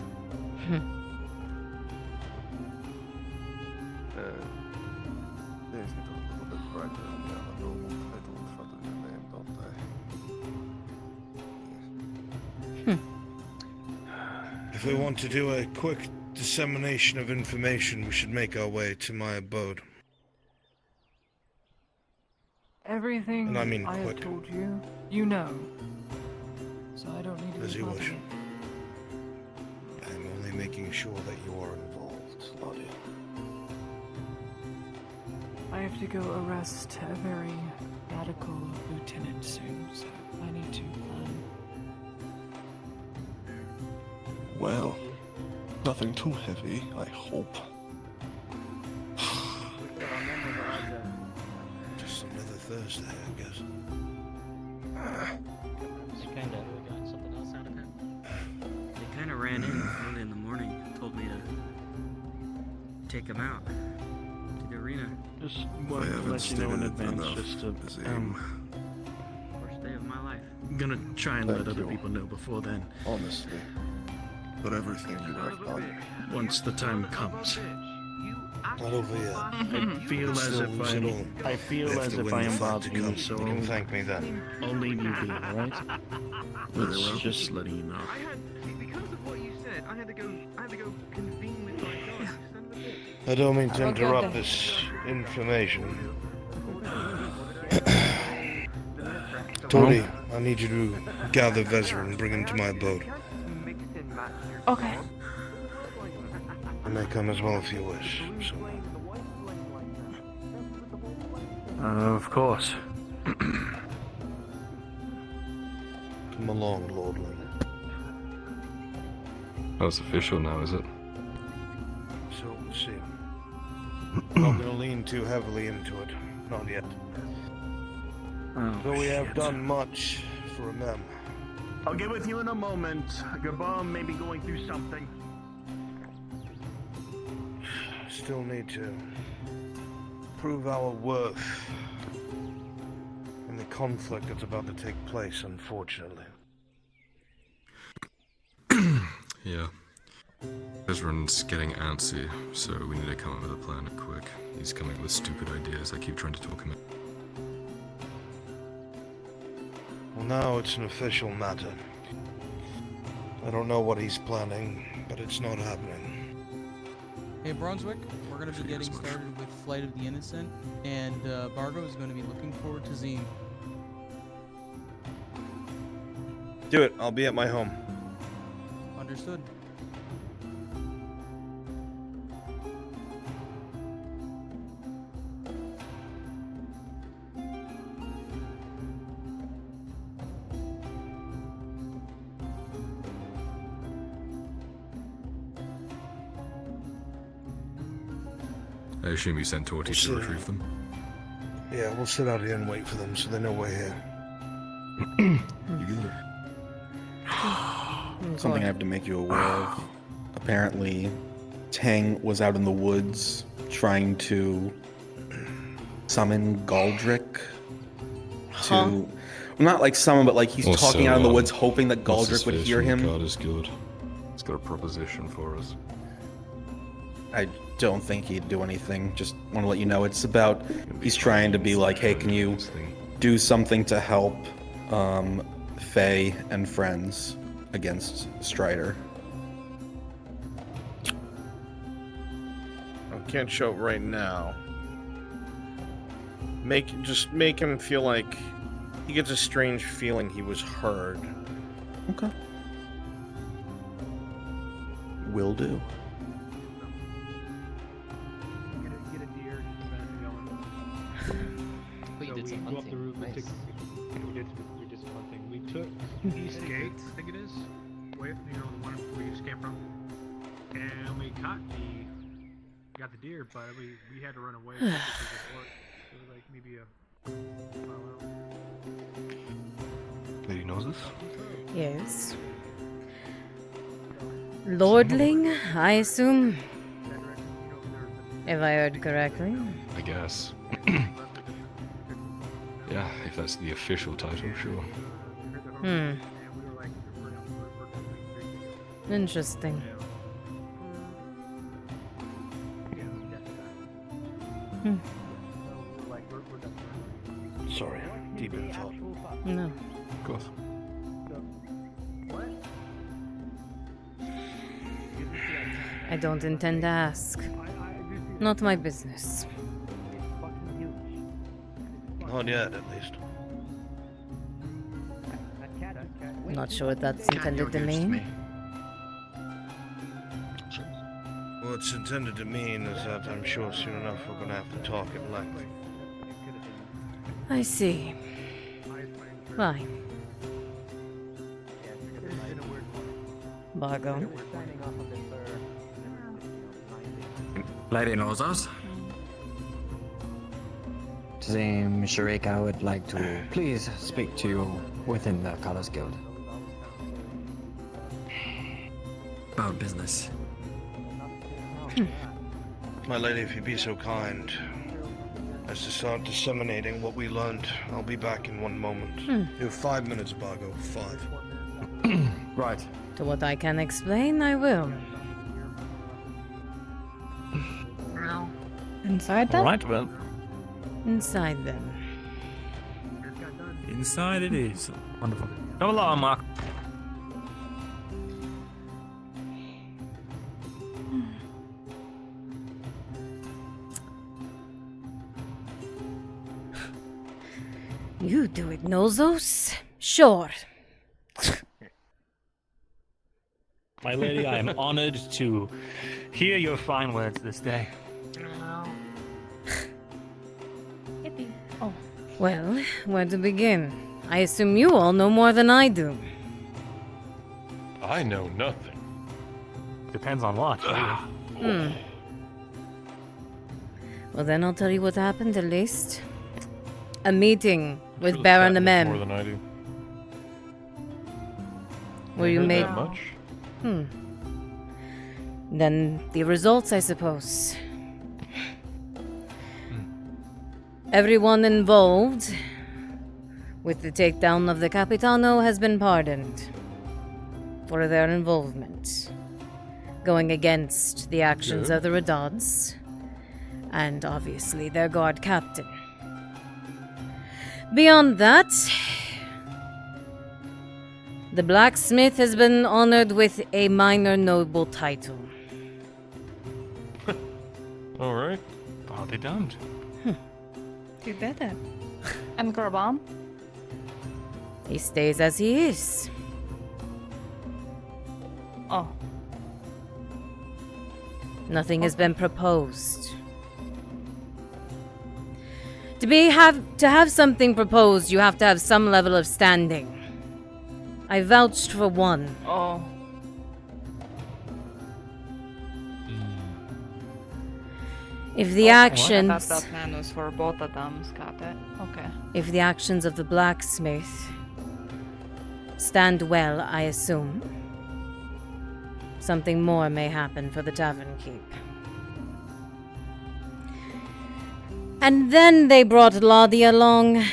Names get a little bit brighter when you have a normal title in front of your name, don't they? If we want to do a quick dissemination of information, we should make our way to my abode. Everything And I mean have quick. told you, you know. So I don't need to As be you bothered. wish. I'm only making sure that you are involved, Claudia. I have to go arrest a very radical lieutenant soon, so I need to Well, nothing too heavy, I hope. Just another Thursday, I guess. They kind of got something else out of him. They kind of ran in early in the morning, told me to take him out to the arena. Just I wanted to haven't let you know in stated advance, enough, just to, Azim. Worst day of my life. I'm gonna try and Thank let other you. people know before then. Honestly, for everything you have done. Once the time comes. Not over yet. I feel as Still if lose it all. I feel We have as to if win I the am fight to bothering you, come. so You can thank me then. I'll leave you be, alright? Very well. Just letting you know. I had, because of what you said, I had to go convene with my guards. Son of a bitch. I don't mean to Okay, interrupt okay. this information. Tori, I need you to gather Vezra and bring him to my abode. Okay. I may come as well if you wish. So. Of course. Come along, Lordling. Oh, it's official now, is it? So we'll see. Not gonna lean too heavily into it. Not yet. Though we have done much for a mem. I'll get with you in a moment. Gabon may be going through something. Still need to prove our worth in the conflict that's about to take place, unfortunately. Yeah. Ezra's getting antsy, so we need to come up with a plan quick. He's coming up with stupid ideas. I keep trying to talk him out. Well, now it's an official matter. I don't know what he's planning, but it's not happening. Hey, Brunswick, we're going to be getting started with Flight of the Innocent, and Bargo is going to be looking forward to Zine. Do it. I'll be at my home. Understood. I assume you sent Torty to retrieve them? Yeah, we'll sit out here and wait for them so they know we're here. You get it. Something I have to make you aware of. Apparently, Tang was out in the woods trying to summon Galdrick to... Well, not like summon, but like he's talking out in the woods hoping that Galdrick would hear him. God is good. He's got a proposition for us. I don't think he'd do anything. Just want to let you know it's about... He's trying to be like, hey, can you do something to help Faye and friends against Strider? I can't show it right now. Just make him feel like he gets a strange feeling he was heard. Okay. Will do. But you did some hunting. Nice. We did some hunting. We took East Gate, I think it is, the one where you just came from, and we got the deer, but we had to run away. Because it was like maybe a mile out. Lady knows us? Yes. Lordling, I assume. If I heard correctly. I guess. Yeah, if that's the official title, sure. Interesting. Sorry, deep in thought. No. Of course. I don't intend to ask. Not my business. Not yet, at least. Not sure what that's intended to mean. What it's intended to mean is that I'm sure soon enough we're going to have to talk at length. I see. Why? Bargo. Lady knows us. Zim Sharika would like to please speak to you within the Colors Guild. About business. My lady, if you'd be so kind as to start disseminating what we learned, I'll be back in one moment. You have 5 minutes, Bargo. 5. Right. To what I can explain, I will. Inside them? Alright, well. Inside them. Inside it is. Wonderful. Come along, Mark. You do it, Nozos? Sure. My lady, I am honored to hear your fine words this day. Oh. Well, where to begin? I assume you all know more than I do. I know nothing. Depends on what. Well, then I'll tell you what happened at least. A meeting with Baron Amem. More than I do. Where you made... that much? Then the results, I suppose. Everyone involved with the takedown of the Capitano has been pardoned for their involvement, going against the actions of the Redods, and obviously their guard captain. Beyond that, the blacksmith has been honored with a minor noble title. Alright. Are they damned? Do better. And Grobam? He stays as he is. Oh. Nothing has been proposed. To have something proposed, you have to have some level of standing. I vouched for one. Oh. If the actions... I thought that man was for both of them, got it. Okay. If the actions of the blacksmith stand well, I assume, something more may happen for the Tavern Keep. And then they brought Lottie along,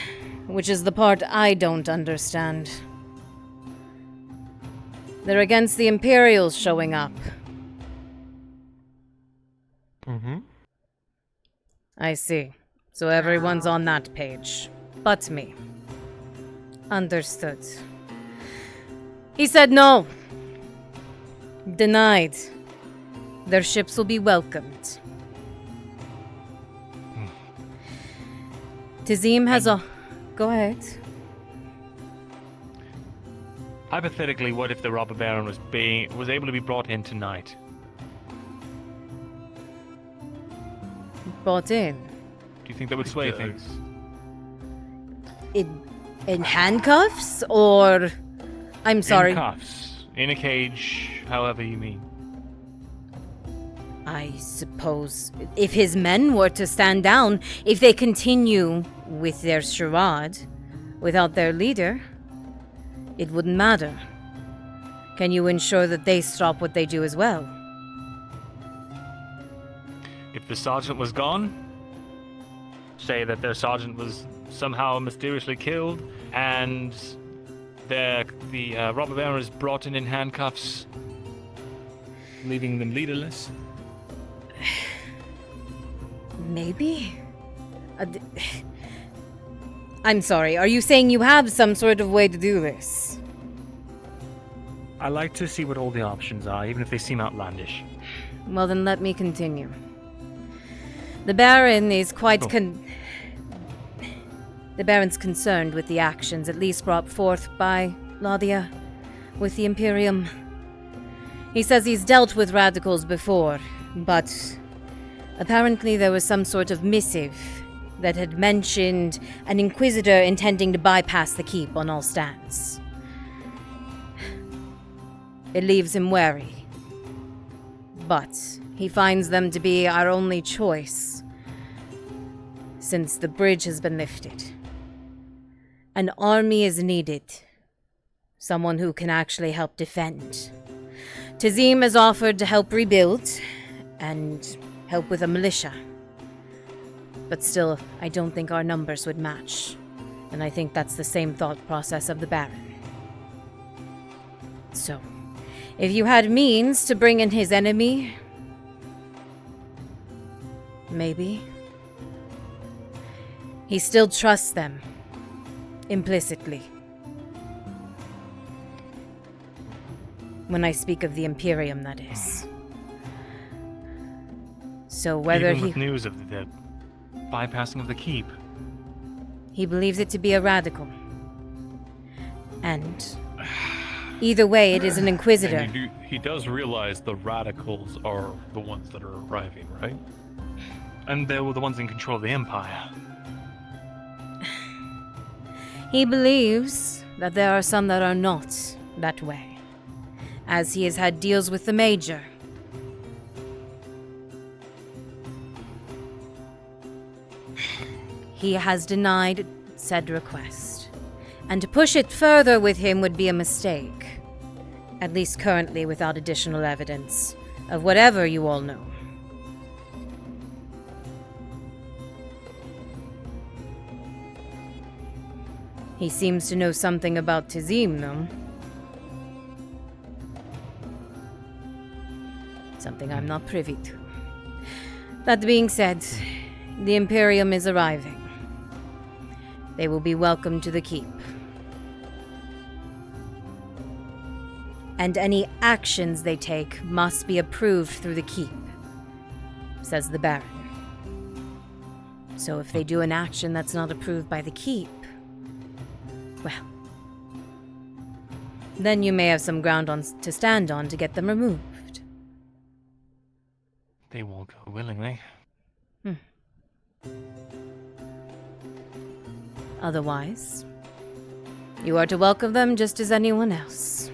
which is the part I don't understand. They're against the Imperials showing up. Mm-hmm. I see. So everyone's on that page. But me. Understood. He said no. Denied. Their ships will be welcomed. Tazim has a... Go ahead. Hypothetically, what if the robber baron was able to be brought in tonight? Brought in? Do you think that would sway things? In handcuffs? Or... I'm sorry. In cuffs. In a cage, however you mean. I suppose if his men were to stand down, if they continue with their charade without their leader, it wouldn't matter. Can you ensure that they stop what they do as well? If the sergeant was gone, say that their sergeant was somehow mysteriously killed, and the robber baron is brought in handcuffs, leaving them leaderless. Maybe? I'm sorry, are you saying you have some sort of way to do this? I like to see what all the options are, even if they seem outlandish. Well, then let me continue. The Baron is quite The Baron's concerned with the actions at least brought forth by Laudia with the Imperium. He says he's dealt with radicals before, but apparently there was some sort of missive that had mentioned an Inquisitor intending to bypass the keep on all stands. It leaves him wary. But he finds them to be our only choice since the bridge has been lifted. An army is needed. Someone who can actually help defend. Tazim has offered to help rebuild and help with a militia. But still, I don't think our numbers would match. And I think that's the same thought process of the Baron. So, if you had means to bring in his enemy, maybe. He still trusts them. Implicitly. When I speak of the Imperium, that is. So whether Even with news of the bypassing of the keep. He believes it to be a radical. And either way, it is an Inquisitor. And he does realize the radicals are the ones that are arriving, right? And they were the ones in control of the Empire. He believes that there are some that are not that way, as he has had deals with the Major. He has denied said request, and to push it further with him would be a mistake, at least currently without additional evidence of whatever you all know. He seems to know something about Tazim, though. Something I'm not privy to. That being said, the Imperium is arriving. They will be welcome to the keep. And any actions they take must be approved through the keep. says the Baron. So if they do an action that's not approved by the Keep, well, then you may have some ground to stand on to get them removed. They won't go willingly. Otherwise, you are to welcome them just as anyone else.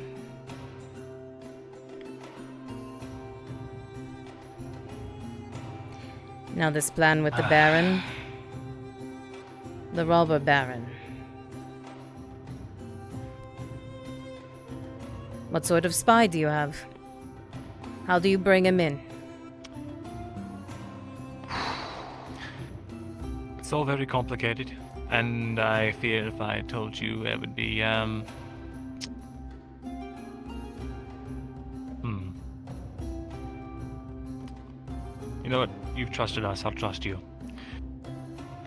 Now this plan with the Baron, the Robber Baron. What sort of spy do you have? How do you bring him in? It's all very complicated, and I fear if I told you it would be, You know what? You've trusted us, I'll trust you.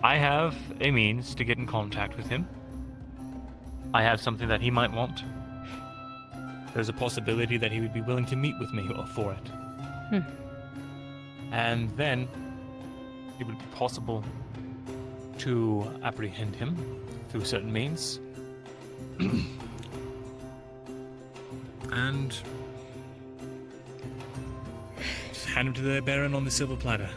I have a means to get in contact with him. I have something that he might want. There's a possibility that he would be willing to meet with me for it. And then it would be possible to apprehend him through certain means. And just hand him to the Baron on the silver platter.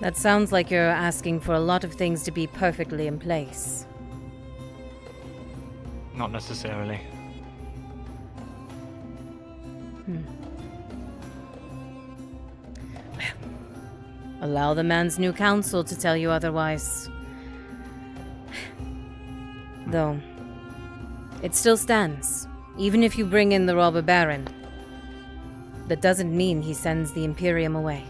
That sounds like you're asking for a lot of things to be perfectly in place. Not necessarily. Allow the man's new counsel to tell you otherwise. Though, it still stands, even if you bring in the Robber Baron. That doesn't mean he sends the Imperium away.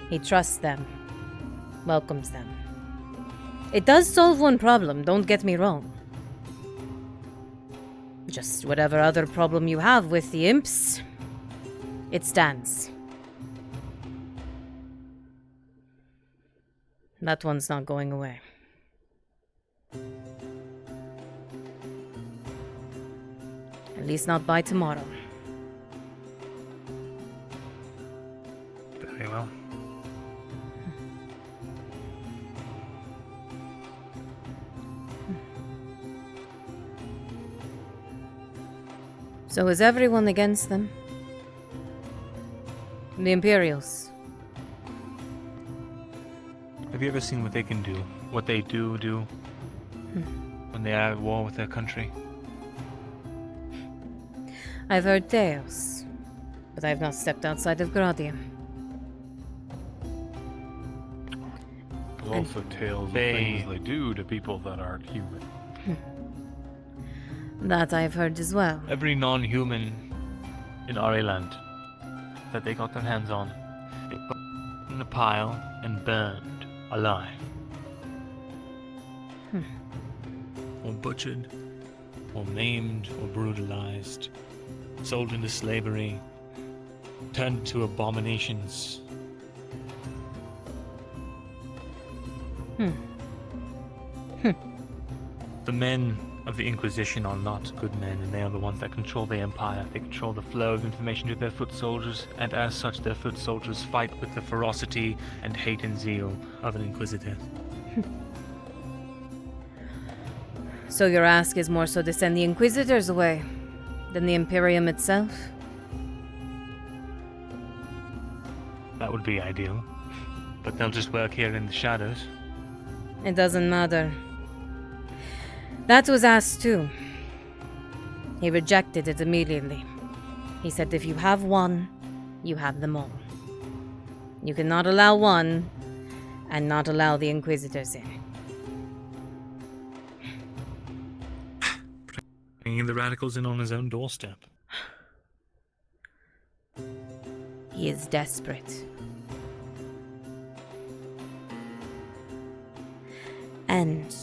He trusts them, welcomes them. It does solve one problem, don't get me wrong. Just whatever other problem you have with the imps, it stands. That one's not going away. At least not by tomorrow. Very well. So is everyone against them? The Imperials? Have you ever seen what they can do? What they do when they are at war with their country? I've heard tales, but I've not stepped outside of Grodium. There's also tales of things they do to people that aren't human. That I've heard as well. Every non-human in Ariland that they got their hands on, they put in a pile and burned alive. Or butchered, or maimed, or brutalized, sold into slavery, turned to abominations. The men of the Inquisition are not good men, and they are the ones that control the Empire. They control the flow of information to their foot soldiers, and as such their foot soldiers fight with the ferocity and hate and zeal of an Inquisitor. So your ask is more so to send the Inquisitors away than the Imperium itself? That would be ideal. But they'll just work here in the shadows. It doesn't matter. That was asked too. He rejected it immediately. He said if you have one, you have them all. You cannot allow one and not allow the Inquisitors in. Bringing the radicals in on his own doorstep. He is desperate. And,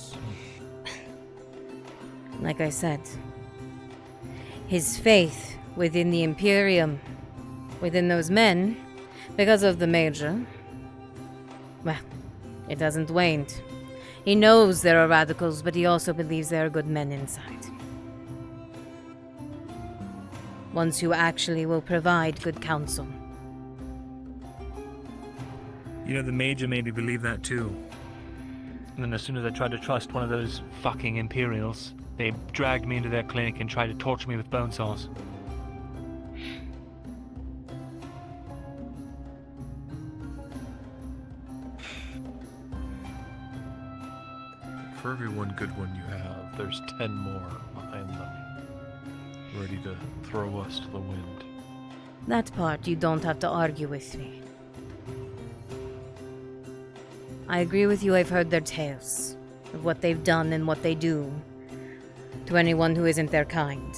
like I said, his faith within the Imperium, within those men, because of the Major, well, it hasn't waned. He knows there are radicals, but he also believes there are good men inside. Ones who actually will provide good counsel. You know, the Major made me believe that too. And then as soon as I tried to trust one of those fucking Imperials, they dragged me into their clinic and tried to torture me with bone saws. For every one good one you have, there's 10 more behind them, ready to throw us to the wind. That part you don't have to argue with me. I agree with you, I've heard their tales of what they've done and what they do to anyone who isn't their kind.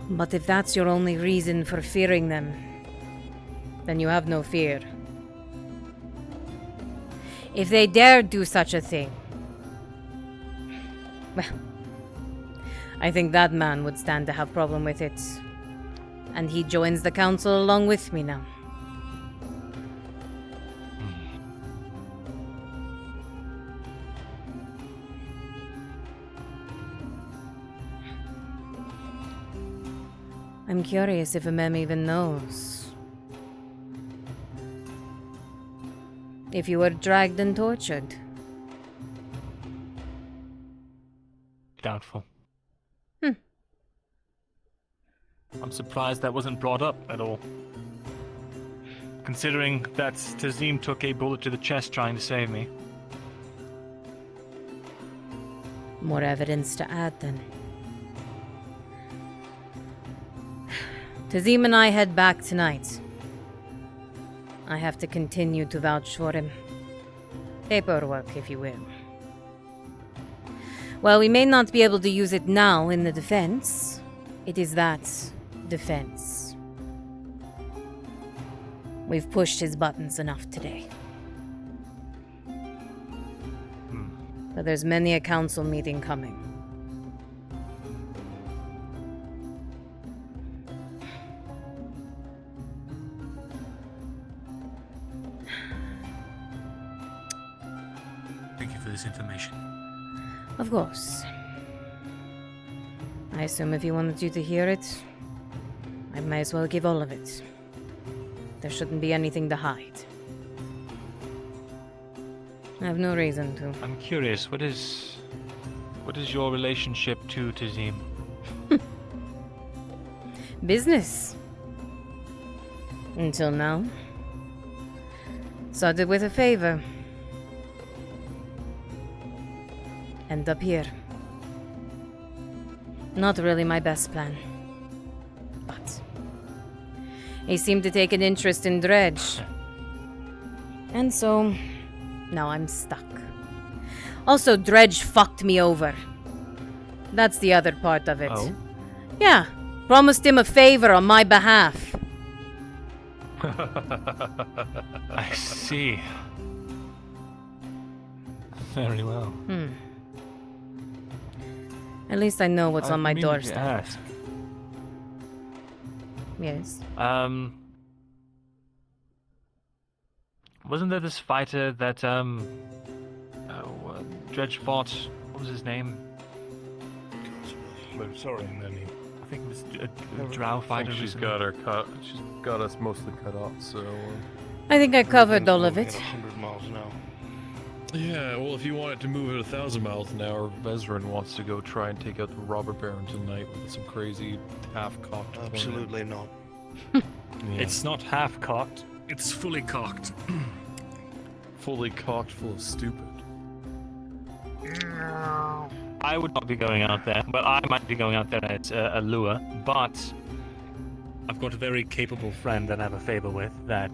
But if that's your only reason for fearing them, then you have no fear. If they dare do such a thing, well, I think that man would stand to have problem with it. And he joins the council along with me now. I'm curious if Amem even knows. If you were dragged and tortured. Doubtful. I'm surprised that wasn't brought up at all. Considering that Tazim took a bullet to the chest trying to save me. More evidence to add then. Tazim and I head back tonight. I have to continue to vouch for him. Paperwork, if you will. While we may not be able to use it now in the defense, it is that defense. We've pushed his buttons enough today. But there's many a council meeting coming. Thank you for this information. Of course. I assume if you wanted you to hear it, I may as well give all of it. There shouldn't be anything to hide. I have no reason to. I'm curious, what is your relationship to Tazim? Business. Until now. Started with a favor. End up here. Not really my best plan. But he seemed to take an interest in Dredge. And so, now I'm stuck. Also, Dredge fucked me over. That's the other part of it. Oh? Yeah, promised him a favor on my behalf. I see. Very well. At least I know what's on my I've been to doorstep. ask. Yes. Wasn't there this fighter that Dredge fought? What was his name? Sorry, Many. I think it was a drow fighter. She's recently. got her cut. She's got us mostly cut off. So. I think I covered all of it. 100 miles an hour. Yeah, well, if you want it to move at 1,000 miles an hour, Vezran wants to go try and take out the robber baron tonight with some crazy half-cocked. Absolutely not. It's not half-cocked. It's fully cocked. Fully cocked, full of stupid. I would not be going out there, but I might be going out there as a lure. But I've got a very capable friend that I have a favor with that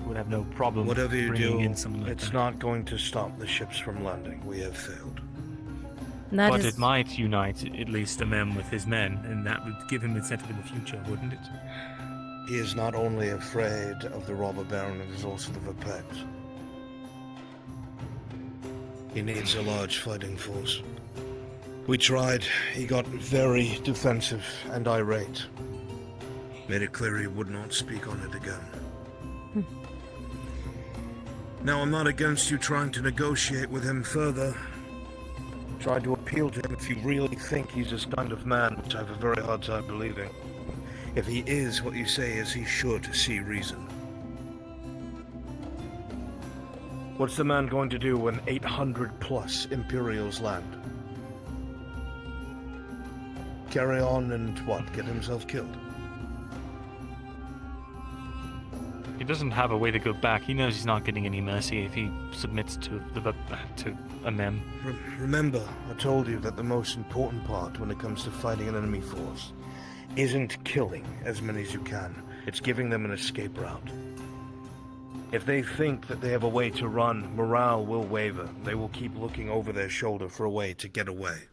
would have no problem Whatever you bringing do, in someone like it's that. not going to stop the ships from landing. We have failed. But it might unite at least Amem with his men, and that would give him incentive in the future, wouldn't it? He is not only afraid of the robber baron, it is also the Verpex. He needs a large fighting force. We tried. He got very defensive and irate. Made it clear he would not speak on it again. Now, I'm not against you trying to negotiate with him further. Try to appeal to him if you really think he's this kind of man, which I have a very hard time believing. If he is what you say is, he's sure to see reason. What's the man going to do when 800 plus Imperials land? Carry on and what? Get himself killed? He doesn't have a way to go back. He knows he's not getting any mercy if he submits to a mem. Remember, I told you that the most important part when it comes to fighting an enemy force isn't killing as many as you can. It's giving them an escape route. If they think that they have a way to run, morale will waver. They will keep looking over their shoulder for a way to get away.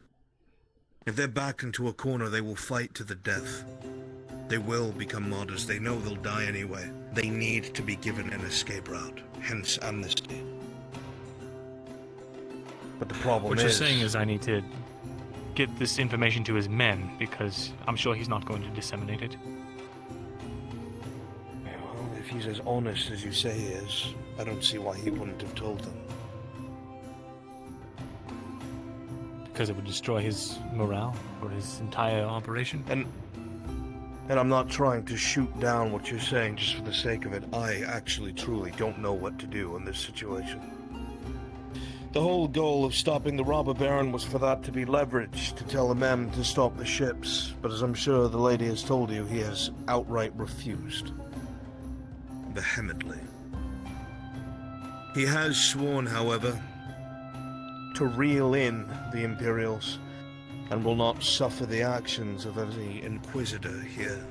If they're backed into a corner, they will fight to the death. They will become martyrs. They know they'll die anyway. They need to be given an escape route, hence amnesty. But the problem What is... you're saying is I need to get this information to his men, because I'm sure he's not going to disseminate it. Well, if he's as honest as you say he is, I don't see why he wouldn't have told them. Because it would destroy his morale or his entire operation. And I'm not trying to shoot down what you're saying just for the sake of it. I actually truly don't know what to do in this situation. The whole goal of stopping the robber baron was for that to be leveraged to tell the men to stop the ships, but as I'm sure the lady has told you, he has outright refused. Vehemently. He has sworn, however, to reel in the Imperials, and will not suffer the actions of any Inquisitor here.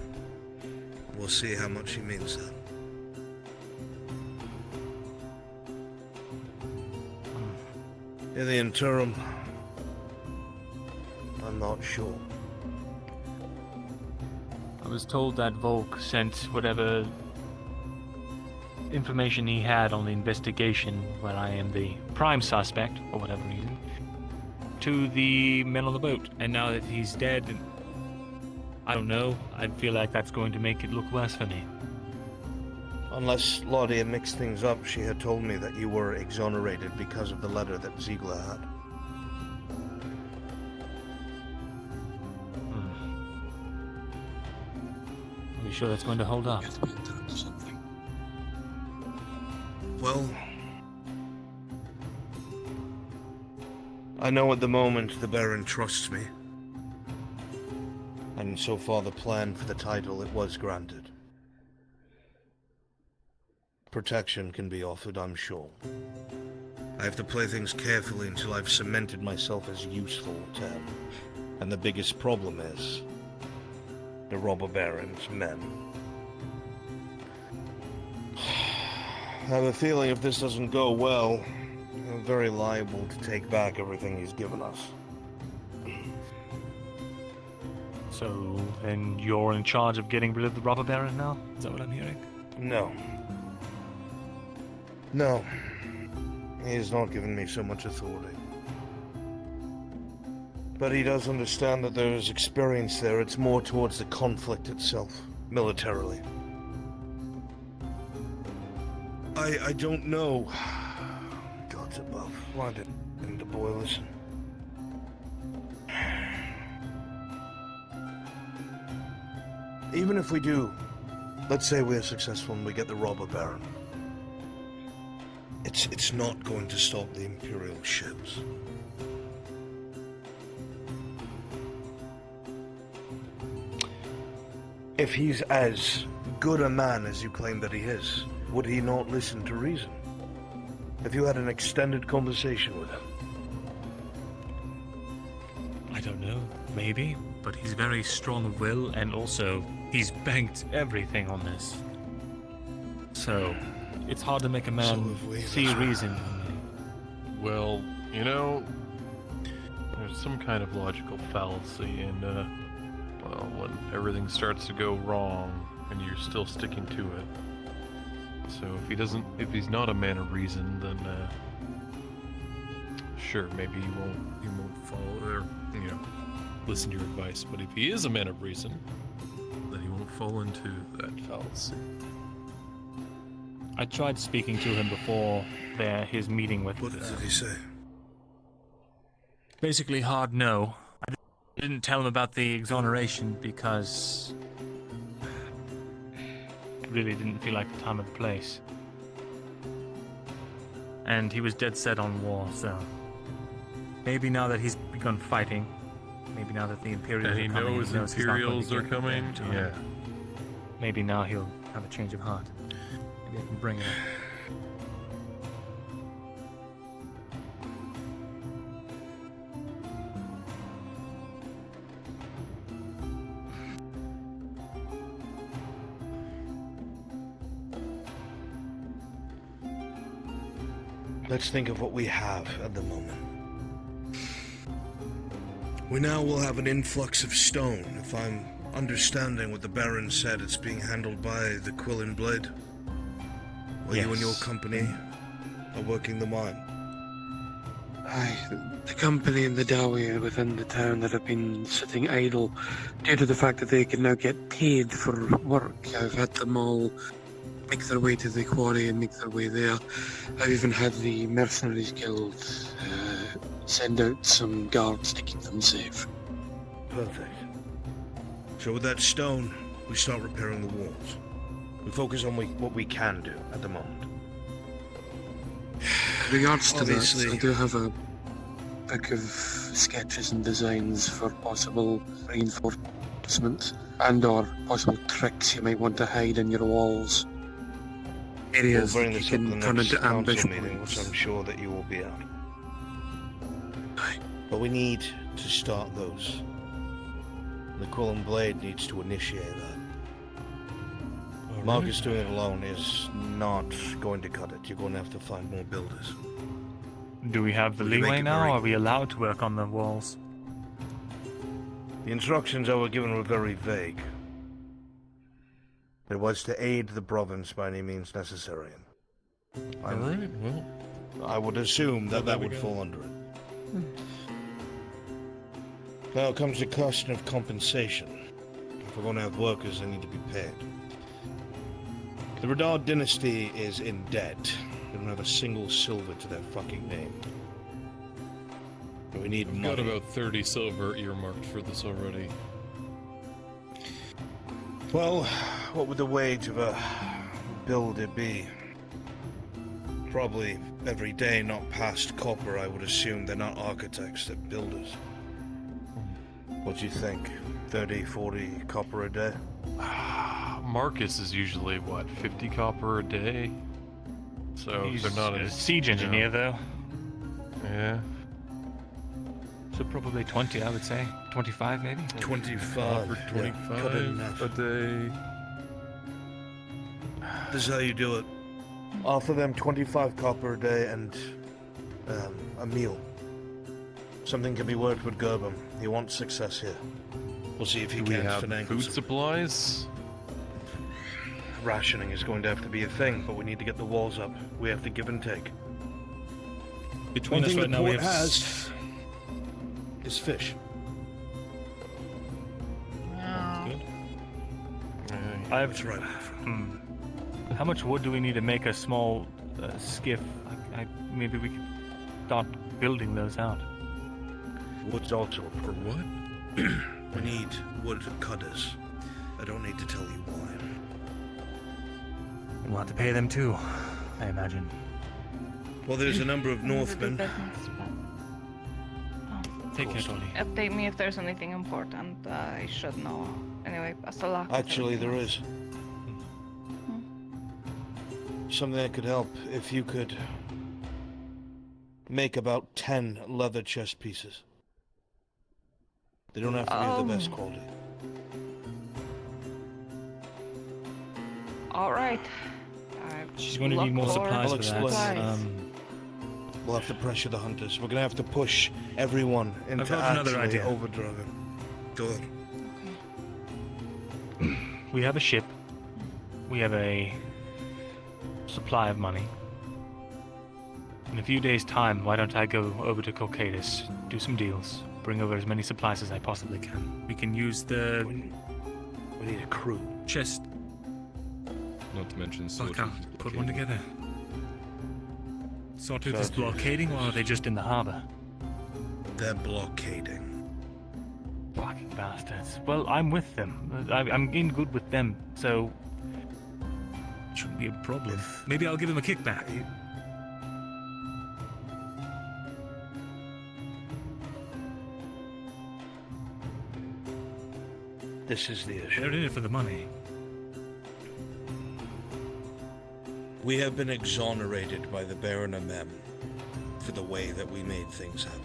We'll see how much he means that. In the interim, I'm not sure. I was told that Volk sent whatever information he had on the investigation, where I am the prime suspect, for whatever reason, to the men on the boat. And now that he's dead, and I don't know, I feel like that's going to make it look worse for me. Unless Laudia mixed things up, she had told me that you were exonerated because of the letter that Ziegler had. Are you sure that's going to hold up? Well, I know at the moment the Baron trusts me. And so far the plan for the title, it was granted. Protection can be offered, I'm sure. I have to play things carefully until I've cemented myself as useful to him. And the biggest problem is the robber baron's men. I have a feeling if this doesn't go well, I'm very liable to take back everything he's given us. So, then you're in charge of getting rid of the robber baron now? Is that what I'm hearing? No. No. He has not given me so much authority. But he does understand that there is experience there. It's more towards the conflict itself, militarily. I don't know. Gods above. Why didn't the boy listen? Even if we do, let's say we're successful and we get the robber baron. It's not going to stop the Imperial ships. If he's as good a man as you claim that he is, would he not listen to reason? If you had an extended conversation with him? I don't know, maybe, but he's very strong of will, and also he's banked everything on this. So, it's hard to make a man see reason. Well, you know, there's some kind of logical fallacy, and, well, when everything starts to go wrong, and you're still sticking to it. So if he's not a man of reason, then, sure, maybe he won't follow, or, you know, listen to your advice. But if he is a man of reason, then he won't fall into that fallacy. I tried speaking to him before his meeting with. What did he say? Basically, hard no. I didn't tell him about the exoneration because it really didn't feel like the time or the place. And he was dead set on war, so maybe now that he's begun fighting, maybe now that the Imperials And he are coming, knows he's not going to Imperials are get coming? back to him. Yeah. Maybe now he'll have a change of heart. Maybe I can bring it up. Let's think of what we have at the moment. We now will have an influx of stone. If I'm understanding what the Baron said, it's being handled by the Quill and Blade. While you and your company are working the mine. Aye, the company and the Dawi within the town that have been sitting idle due to the fact that they can now get paid for work. I've had them all make their way to the quarry and make their way there. I've even had the Mercenaries Guild send out some guards to keep them safe. Perfect. So with that stone, we start repairing the walls. We focus on what we can do at the moment. In regards to Obviously. that, I do have a book of sketches and designs for possible reinforcements and or possible tricks you might want to hide in your walls. Areas We'll bring that this you up at can the turn next into council ambush meeting, which points. I'm sure that you will be at. But we need to start those. The Quill and Blade needs to initiate that. Marcus doing it alone is not going to cut it. You're going to have to find more builders. Do we have the We can make leeway it now? very- Are we allowed to work on the walls? The instructions I were given were very vague. It was to aid the province by any means necessary. Alright, well. I would assume that that would fall under it. Now comes the question of compensation. If we're going to have workers, they need to be paid. The Radar dynasty is in debt. They don't have a single silver to their fucking name. And we need We've money. got about 30 silver earmarked for this already. Well, what would the wage of a builder be? Probably every day not past copper, I would assume. They're not architects, they're builders. What do you think? 30, 40 copper a day? Marcus is usually, what, 50 copper a day? So He's they're not a as... siege engineer, though. Yeah. So probably 20, I would say. 25, maybe? 25. For yeah, 25 cut it in half. a day. This is how you do it. Offer them 25 copper a day and a meal. Something can be worked with Gerbam. He wants success here. We'll see if he Do we can have finagle food some- supplies? Rationing is going to have to be a thing, but we need to get the walls up. We have to give and take. Between One us thing right the now, we port have has is fish. I have. That's right. How much wood do we need to make a small skiff? Maybe we could start building those out. Wood's also for what? We need wood cutters. I don't need to tell you why. We'll have to pay them too, I imagine. Well, there's a number of Northmen. Take care, Tony. Update me if there's anything important. I should know. Anyway, best of luck. with Actually, there everything. is. Something that could help if you could make about 10 leather chest pieces. They don't have to be the best quality. All right. She's going to need more supplies I'll for that. explain. We'll have to pressure the hunters. We're going to have to push everyone into got another actually idea. overdriving. Go ahead. We have a ship. We have a supply of money. In a few days' time, why don't I go over to Colcatus, do some deals, bring over as many supplies as I possibly can. We can use the... We need a crew. Chest... Not to mention Fuck, Sawtooth. I'll is put one blockading. together. Sawtooth is blockading, or are they just in the harbor? They're blockading. Fucking bastards. Well, I'm with them. I'm in good with them, so shouldn't be a problem. Maybe I'll give him a kickback. This is the issue. They're in it for the money. We have been exonerated by the Baron Amem for the way that we made things happen.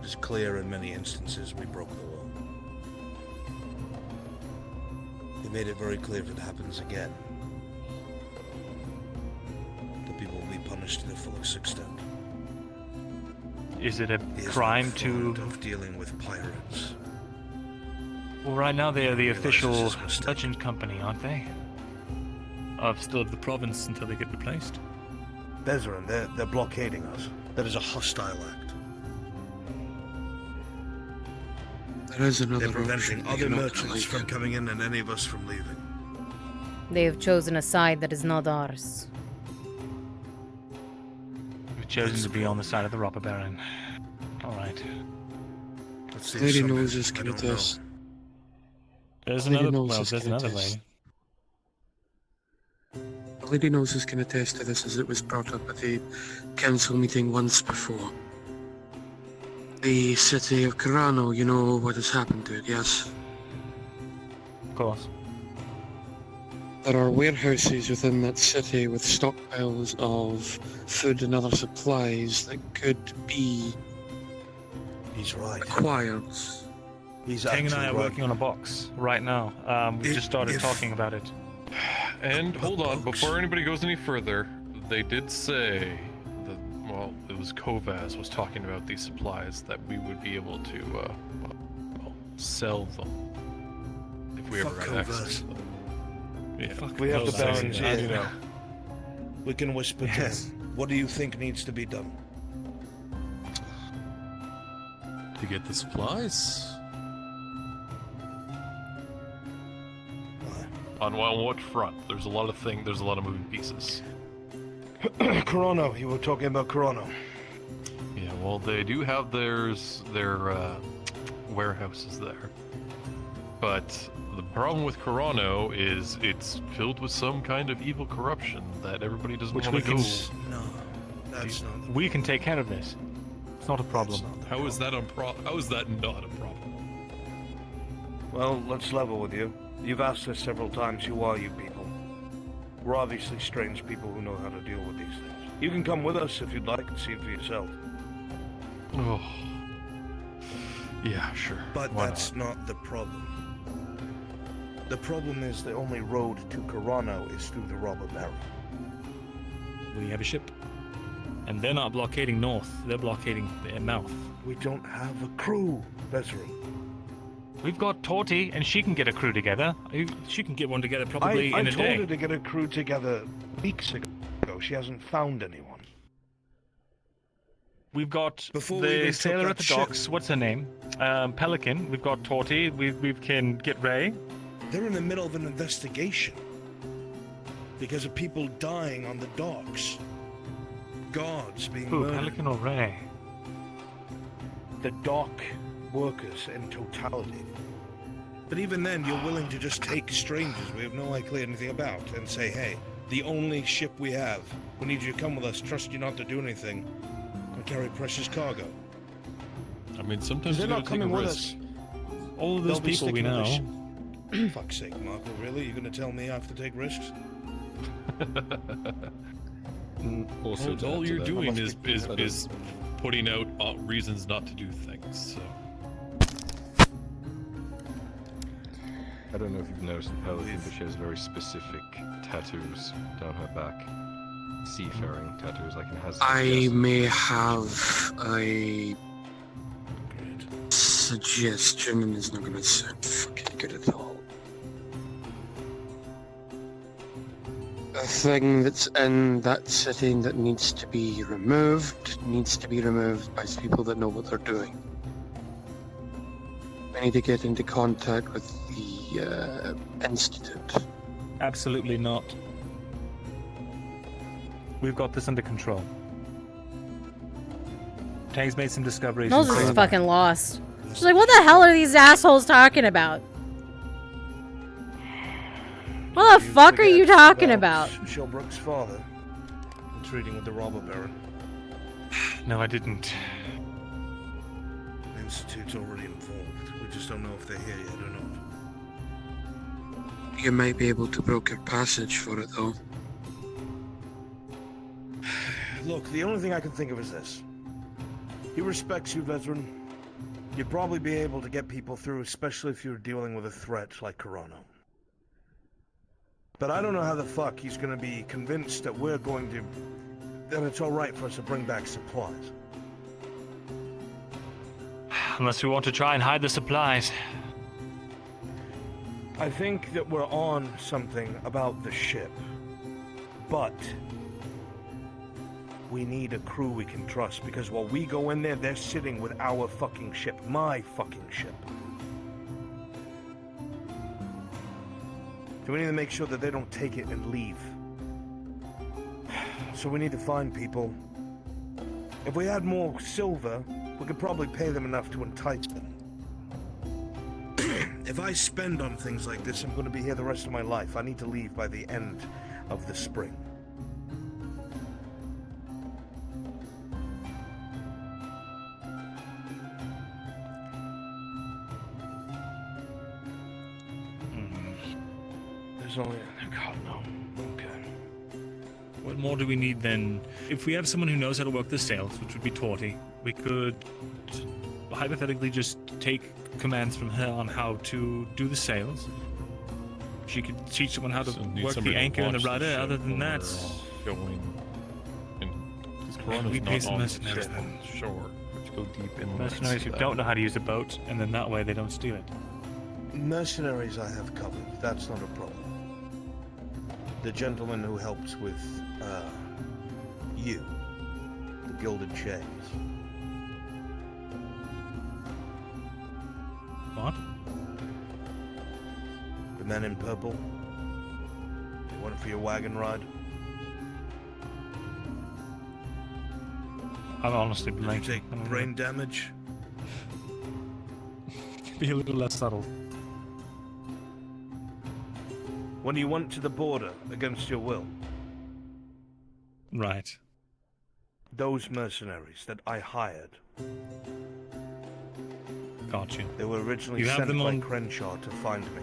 It is clear in many instances we broke the law. They made it very clear if it happens again, the people will be punished to their fullest extent. Is it a He is crime not to... fond of dealing with pirates. Well, right now they are the Realizes official his mistake. legend company, aren't they? Still of the province until they get replaced. Bezarin, they're blockading us. That is a hostile act. There is another They're preventing option. other You cannot merchants like from it. coming in and any of us from leaving. They have chosen a side that is not ours. We've chosen to be on the side of the robber baron. Alright. Let's see Lady something Moses I can don't know. attest. There's Lady another, well, Moses there's can another attest. way. Lady Moses can attest to this, as it was brought up at the council meeting once before. The city of Carano, you know what has happened to it, yes? Of course. There are warehouses within that city with stockpiles of food and other supplies that could be He's right. acquired. He's Tang and I actually are right. working on a box right now. We just started talking about it. And hold on, before anybody goes any further, they did say that, well, it was Kovaz was talking about these supplies that we would be able to, sell them if we ever Fuck had access Kovaz. to them. Yeah. We have the Kovaz, Baron's yeah. ear, you know. We can whisper to him. What do you think needs to be done? To get the supplies? On what front? There's a lot of there's a lot of moving pieces. Corono, you were talking about Corono. Yeah, well, they do have their warehouses there. But the problem with Corono is it's filled with some kind of evil corruption that everybody doesn't Which want we to go. can... No, that's not. We can take care of this. It's not a problem. How is that not a problem? Well, let's level with you. You've asked us several times, who are you people? We're obviously strange people who know how to deal with these things. You can come with us if you'd like and see it for yourself. Oh. Yeah, sure. But Why that's not the problem. The problem is the only road to Carano is through the robber baron. We have a ship. And they're not blockading north, they're blockading their mouth. We don't have a crew, Bezarin. We've got Torty, and she can get a crew together. She can get one together probably I in a told day. her to get a crew together weeks ago. She hasn't found anyone. We've got Before we the even took sailor that at the ship- docks. What's her name? Pelican. We've got Torty. We can get Ray. They're in the middle of an investigation because of people dying on the docks. Guards being Who, murdered. Pelican or Ray? The dock workers in totality. But even then, you're willing to just take strangers we have no idea anything about and say, hey, the only ship we have, we need you to come with us, trust you not to do anything, and carry precious cargo. I mean, sometimes They're you not gotta take a coming with risk. us. All of those They'll be people we sticking with the know. Fuck's sake, Marco, really? You're going to tell me I have to take risks? Also, Well, to all add to you're that, doing I is must be- is putting out reasons not to do things. So. I don't know if you've noticed the Pelican, but she has very specific tattoos down her back. Seafaring tattoos, like it has. I may have a suggestion, and it's not going to sound fucking good at all. A thing that's in that setting that needs to be removed by people that know what they're doing. I need to get into contact with the Institute Absolutely not. We've got this under control. Tang's made some discoveries. Moses is fucking lost. She's like, what the hell are these assholes talking about? What the fuck are you talking about? Shelbrook's father, treating with the robber baron. No, I didn't. The Institute's already involved. We just don't know if they're here yet or not. You might be able to broker passage for it, though. Look, the only thing I can think of is this. He respects you, veteran. You'd probably be able to get people through, especially if you're dealing with a threat like Corano. But I don't know how the fuck he's gonna be convinced that that it's alright for us to bring back supplies. Unless we want to try and hide the supplies. I think that we're on something about the ship. But we need a crew we can trust, because while we go in there, they're sitting with our fucking ship. My fucking ship. So we need to make sure that they don't take it and leave. So we need to find people. If we had more silver, we could probably pay them enough to entice them. If I spend on things like this, I'm going to be here the rest of my life. I need to leave by the end of the spring. There's only... God, no. Okay. What more do we need then? If we have someone who knows how to work the sails, which would be Torty, we could hypothetically just take commands from her on how to do the sails. She could teach someone how to work the anchor and the rudder. Other than that, we pay some mercenaries then. Sure. Let's go deep in mercenaries who don't know how to use a boat, and then that way they don't steal it. Mercenaries I have covered. That's not a problem. The gentleman who helped with, you. The Gilded Chains. What? The men in purple. They went for your wagon ride. I'm honestly Did you blanking. take brain damage? Be a little less subtle. When you went to the border against your will. Right. Those mercenaries that I hired. Got you. They were originally You have sent them by on- Crenshaw to find me.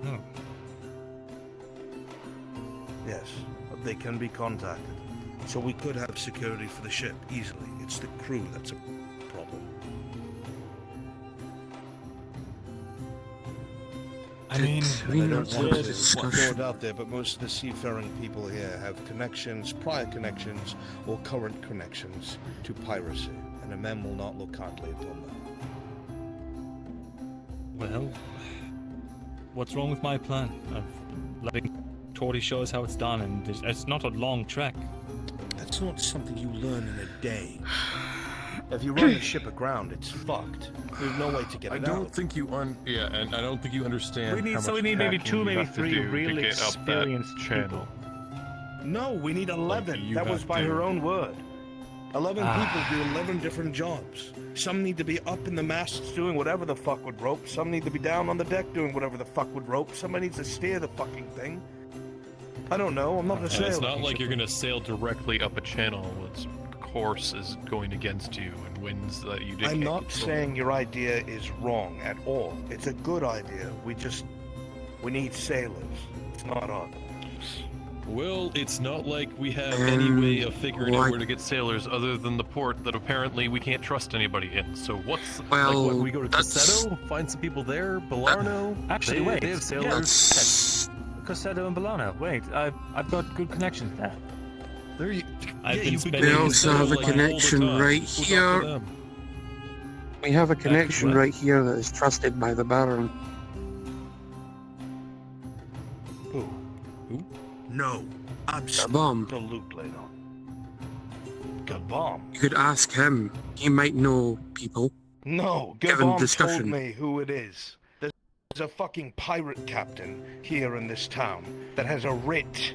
Oh. Yes, but they can be contacted. So we could have security for the ship easily. It's the crew that's a problem. I mean, And I don't want to throw it out there, but most of the seafaring people here have connections, prior connections, or current connections to piracy, and the men will not look kindly upon them. Well, what's wrong with my plan of letting Torty show us how it's done, and it's not a long trek. That's not something you learn in a day. If you run the ship aground, it's fucked. There's no way to get I it don't out. think you and I don't think you understand. We need how so we much need maybe packing two, you maybe have to three do to really get up that experienced channel. No, we need 11. you That was have by to- her own word. 11 Ah. people do 11 different jobs. Some need to be up in the masts doing whatever the fuck with rope. Some need to be down on the deck doing whatever the fuck with rope. Somebody needs to steer the fucking thing. I don't know. I'm not a And sailor. it's not like you're gonna sail directly up a channel. Its course is going against you and winds that you didn't. I'm not saying your idea is wrong at all. It's a good idea. We need sailors. It's not ours. Well, it's not like we have any way of figuring out where to get sailors other than the port that apparently we can't trust anybody in. So what's like? What, we go to Cassetto, find some people there, Belarno. Actually, they, wait. they have sailors. Cassetto and Bologna. Wait, I've got good connections there. There you. I've been We spending also have a connection right here. We have a connection right here that is trusted by the Baron. Who? No. Gabom. Absolutely not. Gabom? You could ask him. He might know people. No, Given Gabom told discussion. me who it is. There's a fucking pirate captain here in this town that has a writ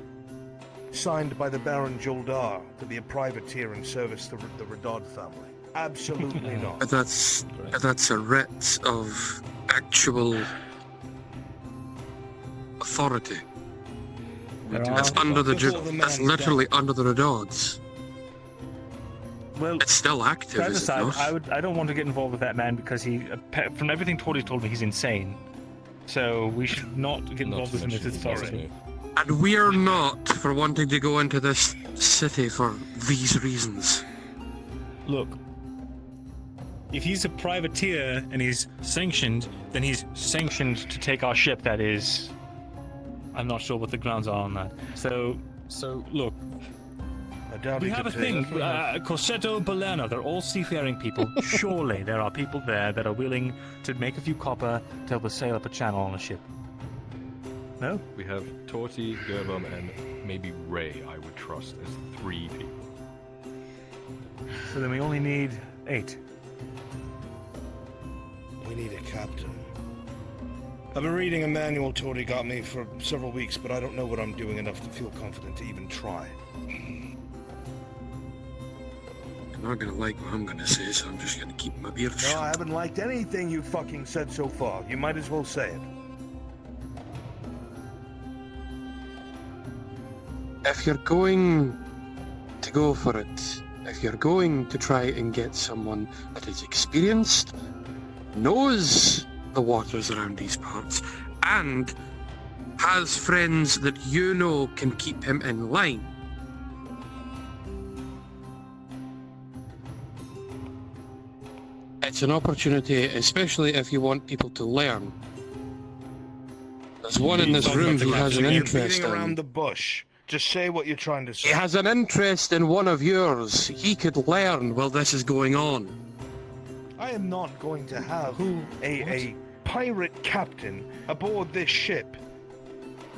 signed by the Baron Juldar to be a privateer in service to the Redod family. Absolutely not. But that's a writ of actual authority. That's under the that's literally under the Redods. Well, it's still active. That Is it aside, not? I don't want to get involved with that man because he, from everything Tori's told me, he's insane. So we should not get involved with him if it's possible. And we are not for wanting to go into this city for these reasons. Look, if he's a privateer and he's sanctioned, then he's sanctioned to take our ship. That is, I'm not sure what the grounds are on that. So look. We have a thing, Corsetto, Balerna, they're all seafaring people. Surely there are people there that are willing to make a few copper to help us sail up a channel on a ship. No? We have Torti, Gerbum, and maybe Ray, I would trust, as 3 people. So then we only need 8. We need a captain. I've been reading a manual Tori got me for several weeks, but I don't know what I'm doing enough to feel confident to even try. I'm not gonna like what I'm gonna say, so I'm just gonna keep my beard shut. No, I haven't liked anything you fucking said so far. You might as well say it. If you're going to go for it, if you're going to try and get someone that is experienced, knows the waters around these parts, and has friends that you know can keep him in line, it's an opportunity, especially if you want people to learn. There's one in this room who has an interest Beating around in... the bush. Just say what you're trying to say. He has an interest in one of yours. He could learn while this is going on. I am not going to have a pirate captain aboard this ship.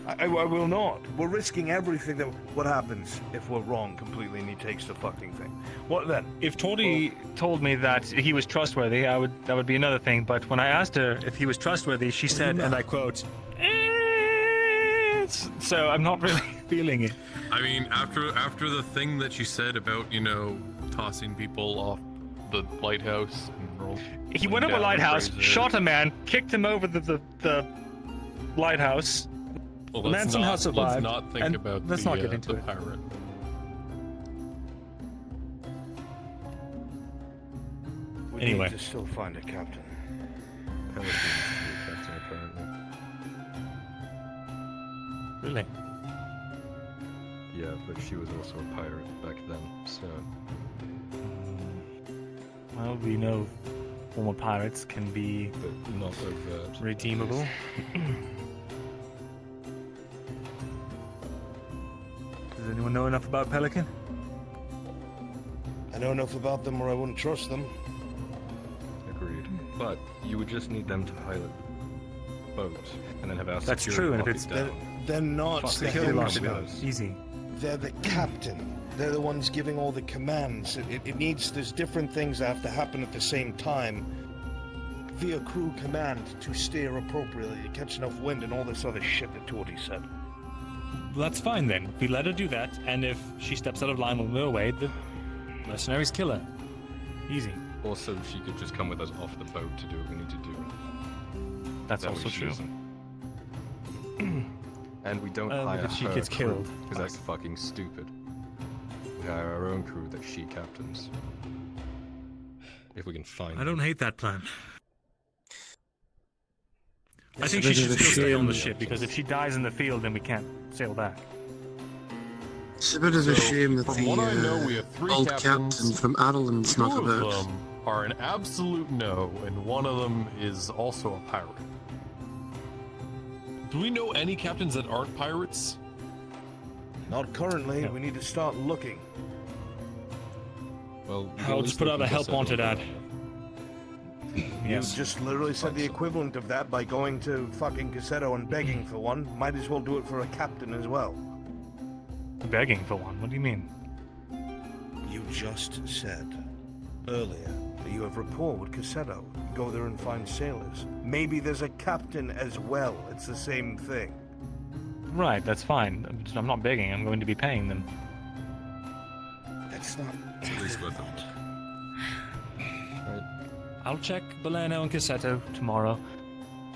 I will not. We're risking everything. What happens if we're wrong completely and he takes the fucking thing? What then? If Tori told me that he was trustworthy, that would be another thing. But when I asked her if he was trustworthy, she said, and I quote, so I'm not really feeling it. I mean, after the thing that she said about, tossing people off the lighthouse and He went up a lighthouse, shot a man, kicked him over the lighthouse. Well, The man somehow survived. Let's not think about let's not get into the it. pirate. We Anyway. need to still find a captain. Pelicans to be a captain, apparently. Really? Yeah, but she was also a pirate back then, so... Well, we know former pirates can be but not overt. redeemable. Does anyone know enough about Pelican? I know enough about them or I wouldn't trust them. Agreed. But you would just need them to pilot the boat, and then have our That's security true, and if lock it's- it down. They're not Fuck, the security lock it helmsmen. down. Easy. They're the captain. They're the ones giving all the commands. It needs, there's different things that have to happen at the same time via crew command to steer appropriately, to catch enough wind and all this other shit that Torty said. That's fine then. We let her do that, and if she steps out of line when we're away, the mercenaries kill her. Easy. Also, she could just come with us off the boat to do what we need to do. That's That also way she true. doesn't. And we don't But hire if she her gets crew, killed, because that's fucking stupid. We hire our own crew that she captains. If we can find I don't hate that plan. I It's think a she bit should of a still stay on the shame. ship, because if she dies in the field, then we can't sail back. It's a bit of a So, shame that from the what I know, we have 3 old captains. captain from Adelan's not Two about. of them are an absolute no, and one of them is also a pirate. Do we know any captains that aren't pirates? Not currently. We need to start looking. Well, I'll just put out a help wanted ad. Yes. You just literally said the equivalent of that by going to fucking Cassetto and begging for one. Might as well do it for a captain as well. Begging for one? What do you mean? You just said earlier that you have rapport with Cassetto. Go there and find sailors. Maybe there's a captain as well. It's the same thing. Right, that's fine. I'm not begging. I'm going to be paying them. That's not... It's at least worth it. Right. I'll check Beleno and Cassetto tomorrow,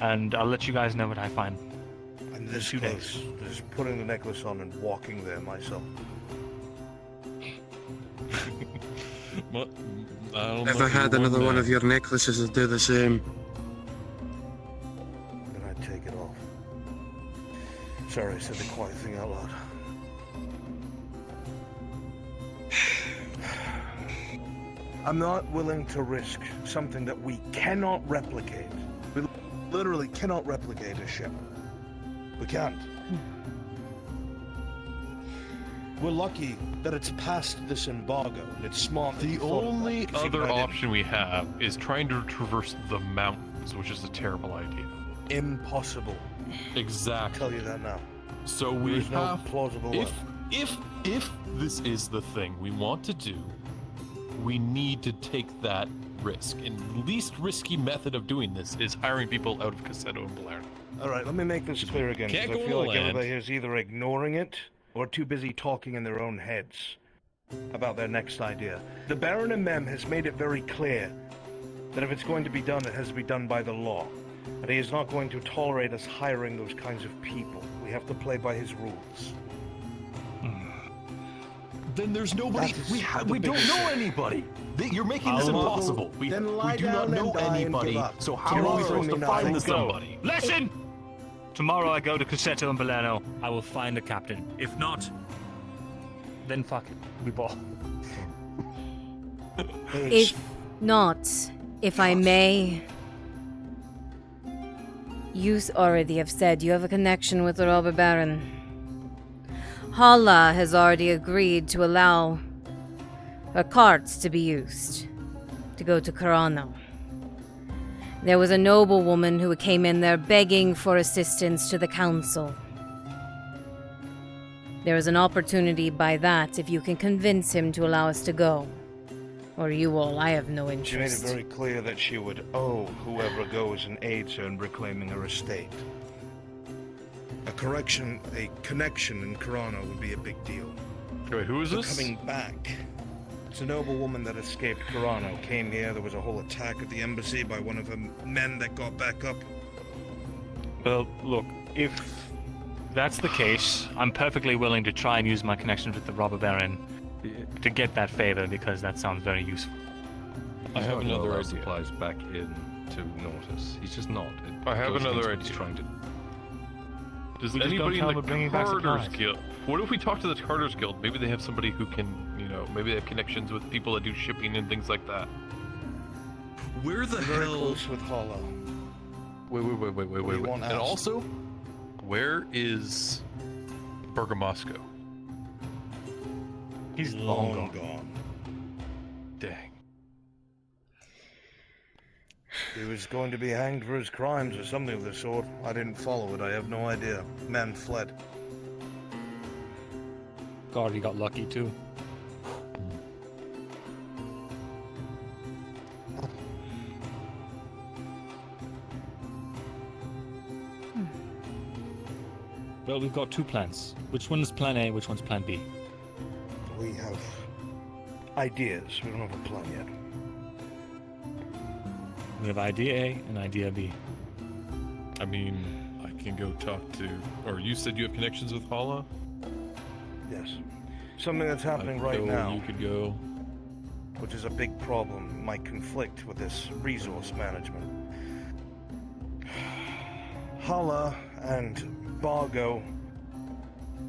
and I'll let you guys know what I find. I'm this close. Just putting the necklace on and walking there myself. What? If I had another one of your necklaces, I'd do the same. Then I'd take it off. Sorry, I said the quiet thing out loud. I'm not willing to risk something that we cannot replicate. We literally cannot replicate a ship. We can't. We're lucky that it's past this embargo, and it's smart. The only other option we have is trying to traverse the mountains, which is a terrible idea. Impossible. Exactly. I'll tell you that now. So we There's no have plausible way. if this is the thing we want to do, we need to take that risk. And the least risky method of doing this is hiring people out of Cassetto and Balerno. All right, let me make this clear again, Can't because I go feel on like land. everybody here is either ignoring it or too busy talking in their own heads about their next idea. The Baron and Mem has made it very clear that if it's going to be done, it has to be done by the law. And he is not going to tolerate us hiring those kinds of people. We have to play by his rules. Then there's nobody. We don't know anybody. You're making this I'll- impossible. We Then do lie not down know and die and anybody. give up. So how are we supposed to find somebody? Listen! Tomorrow I go to Cassetto and Balerno. I will find a captain. If not, then fuck it. We ball. If not, if I may, you already have said you have a connection with the robber baron. Hala has already agreed to allow her carts to be used to go to Carano. There was a noblewoman who came in there begging for assistance to the council. There is an opportunity by that if you can convince him to allow us to go. Or you all, I have no She made it interest. very clear that she would owe whoever goes and aids her in reclaiming her estate. A connection in Carano would be a big deal. Wait, who is They're this? coming back. It's a noblewoman that escaped Carano, came here, there was a whole attack at the embassy by one of her men that got back up. Well, look, if that's the case, I'm perfectly willing to try and use my connections with the robber baron to get that favor, because that sounds very useful. I have another idea. Supplies back in to Nortus. He's just not. I have goes another against what he's idea. trying to. Does We just don't anybody tell in them the we're bringing back Carter's supplies. Guild? What if we talk to the Carter's Guild? Maybe they have somebody who can, maybe they have connections with people that do shipping and things like that. Where the Very hell? close with Hala. Wait. you won't And ask. also, where is Bergamasco? He's long gone. Dang. He was going to be hanged for his crimes or something of the sort. I didn't follow it, I have no idea. Man fled. God, he got lucky too. Well, we've got two plans. Which one is plan A, which one's plan B? We have ideas. We don't have a plan yet. We have idea A and idea B. I mean, I can go talk to. Or you said you have connections with Hala? Yes. Something that's happening I right go, now, You could go. which is a big problem, might conflict with this resource management. Hala and Bargo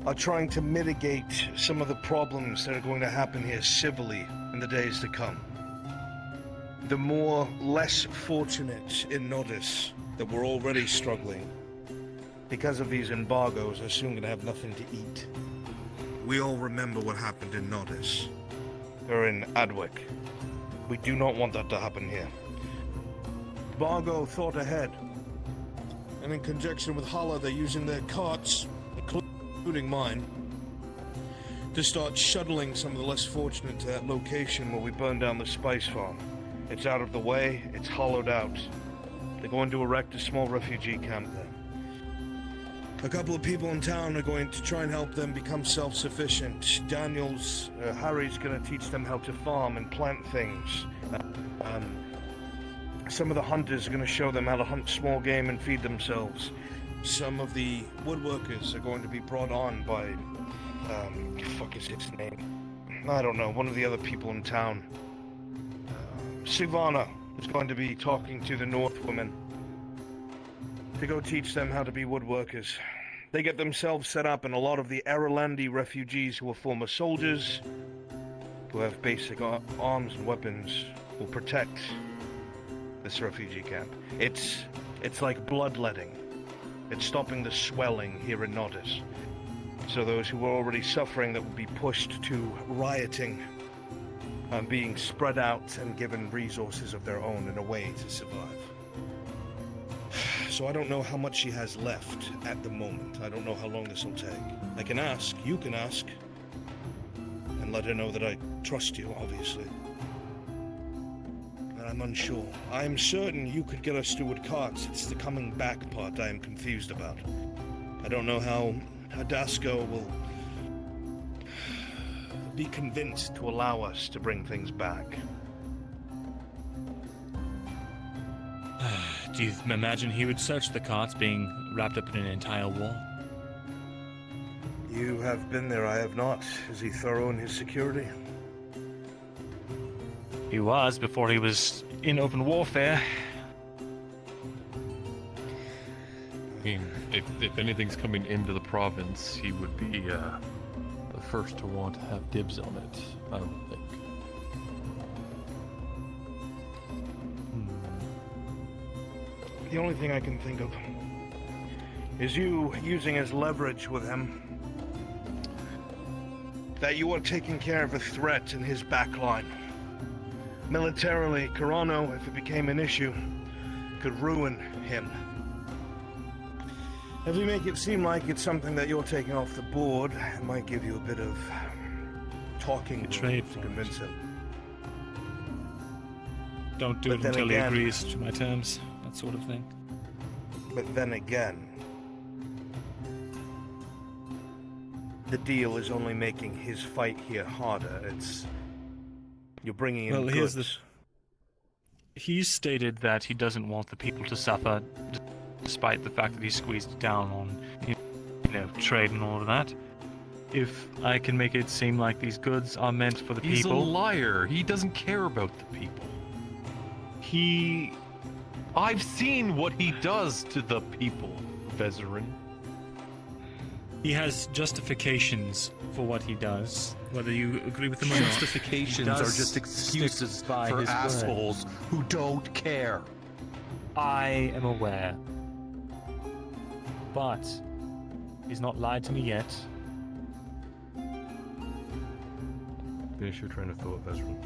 are trying to mitigate some of the problems that are going to happen here civilly in the days to come. The more less fortunate in Nodus that we're already struggling because of these embargoes are soon going to have nothing to eat. We all remember what happened in Nodus. Or in Adwick. We do not want that to happen here. Bargo thought ahead. And in conjunction with Hala, they're using their carts, including mine, to start shuttling some of the less fortunate to that location where we burned down the spice farm. It's out of the way, it's hollowed out. They're going to erect a small refugee camp there. A couple of people in town are going to try and help them become self-sufficient. Harry's going to teach them how to farm and plant things. Some of the hunters are going to show them how to hunt small game and feed themselves. Some of the woodworkers are going to be brought on by, fuck is his name? I don't know, one of the other people in town. Sivana is going to be talking to the North women to go teach them how to be woodworkers. They get themselves set up, and a lot of the Erelandi refugees who are former soldiers, who have basic arms and weapons, will protect this refugee camp. It's like bloodletting. It's stopping the swelling here in Nodus. So those who are already suffering that will be pushed to rioting are being spread out and given resources of their own in a way to survive. So I don't know how much she has left at the moment. I don't know how long this will take. I can ask, you can ask, and let her know that I trust you, obviously. And I'm unsure. I'm certain you could get us Steward carts. It's the coming back part I am confused about. I don't know how Hadasco will be convinced to allow us to bring things back. Do you imagine he would search the carts being wrapped up in an entire wall? You have been there, I have not. Is he thorough in his security? He was before he was in open warfare. I mean, if anything's coming into the province, he would be the first to want to have dibs on it, I would think. The only thing I can think of is you using as leverage with him that you are taking care of a threat in his backline. Militarily, Carano, if it became an issue, could ruin him. If we make it seem like it's something that you're taking off the board, it might give you a bit of talking to convince him. Don't do it until he agrees to my terms, that sort of thing. But then again, the deal is only making his fight here harder. You're bringing in goods. He's stated that he doesn't want the people to suffer, despite the fact that he squeezed down on, trade and all of that. If I can make it seem like these goods are meant for the people... He's a liar. He doesn't care about the people. I've seen what he does to the people, Vezerin. He has justifications for what he does, whether you agree with them or not. Justifications are just excuses for assholes who don't care. I am aware. But he's not lied to me yet. Finish your train of thought, Vezerin.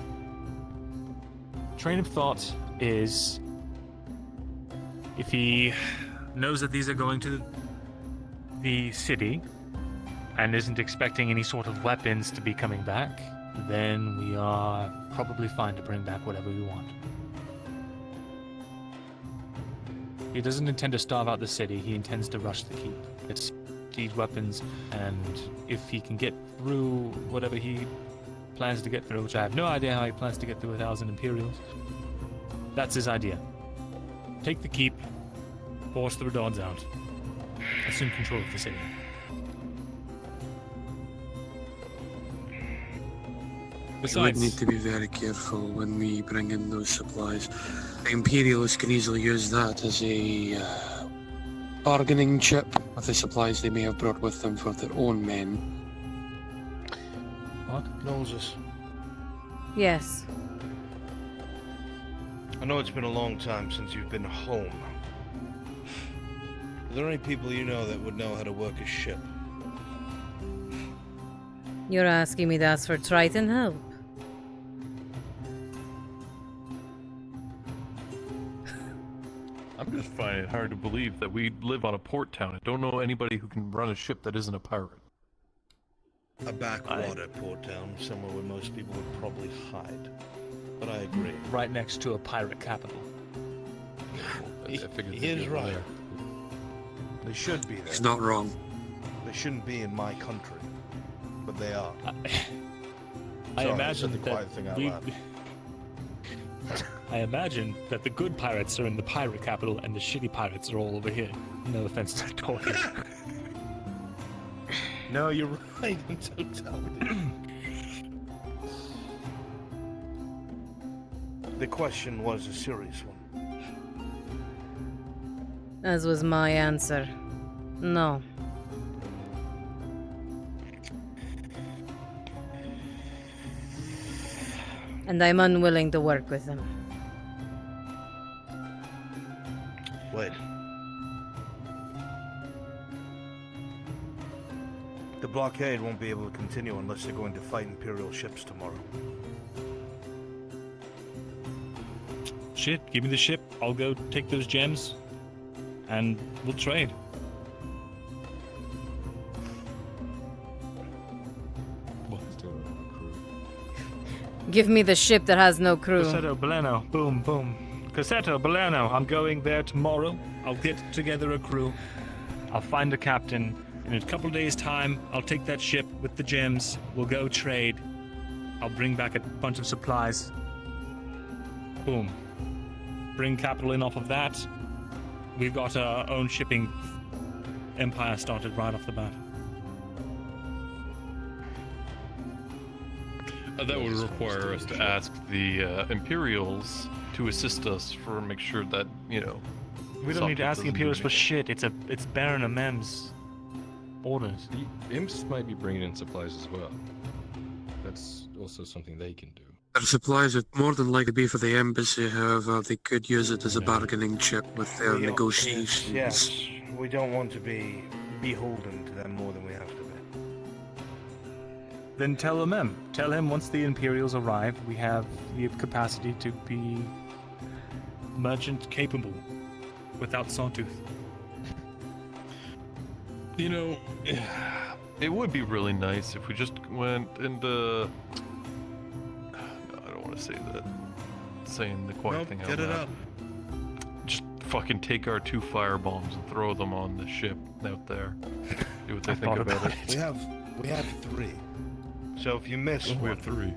Train of thought is, if he knows that these are going to the city and isn't expecting any sort of weapons to be coming back, then we are probably fine to bring back whatever we want. He doesn't intend to starve out the city, he intends to rush the keep. It's siege weapons, and if he can get through whatever he plans to get through, which I have no idea how he plans to get through 1,000 Imperials, that's his idea. Take the keep, force the Redons out, assume control of the city. We would need to be very careful when we bring in those supplies. The Imperialists can easily use that as a bargaining chip with the supplies they may have brought with them for their own men. What? Noses. Yes. I know it's been a long time since you've been home. Are there any people you know that would know how to work a ship? You're asking me that for Triton help? I'm just finding it hard to believe that we live on a port town and don't know anybody who can run a ship that isn't a pirate. a backwater port town, somewhere where most people would probably hide. But I agree. Right next to a pirate capital. He is right. They should be there. He's not wrong. They shouldn't be in my country, but they are. I Sorry, imagine said the quiet thing out loud. I imagine that the good pirates are in the pirate capital and the shitty pirates are all over here. No offense to Tolkien. No, you're right in totality. The question was a serious one. As was my answer. No. And I'm unwilling to work with them. Wait. The blockade won't be able to continue unless they're going to fight Imperial ships tomorrow. Shit, give me the ship. I'll go take those gems. And we'll trade. Give me the ship that has no crew. Cassetto Beleno. Boom, boom. Cassetto Beleno. I'm going there tomorrow. I'll get together a crew. I'll find a captain. In a couple days' time, I'll take that ship with the gems. We'll go trade. I'll bring back a bunch of supplies. Boom. Bring capital in off of that. We've got our own shipping empire started right off the bat. That would require us to ask the Imperials to assist us for make sure that, you know... We don't need to ask the Imperials for shit. It's Baron Amem's orders. The imps might be bringing in supplies as well. That's also something they can do. Their supplies would more than likely be for the embassy, however, they could use it as a bargaining chip with their negotiations. Yes, we don't want to be beholden to them more than we have to be. Then tell Amem. Tell him once the Imperials arrive, we have the capacity to be merchant capable without Sawtooth. You know, it would be really nice if we just went into... I don't want to say that. Saying the quiet thing out get it loud. up. Just fucking take our 2 firebombs and throw them on the ship out there. See what they think about it. We have 3. So if you miss we have 3.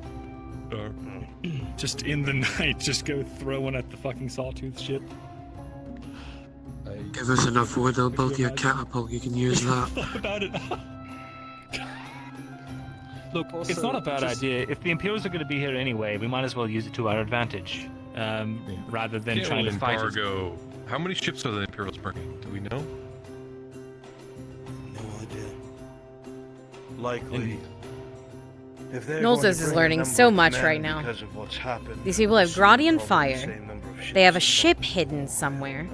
Just in the night, just go throw one at the fucking Sawtooth ship. Give us enough wood, I'll build you a catapult, you can use that. Thought about it. Look, it's not a bad idea. If the Imperials are going to be here anyway, we might as well use it to our advantage, rather than trying to fight it. Embargo. How many ships are the Imperials bringing? Do we know? No idea. Likely. If they're Nolzos going to is bring a learning number so of much men right now. because of what's happened, These people have probably Gradian the fire. same number of ships. They have a ship hidden somewhere.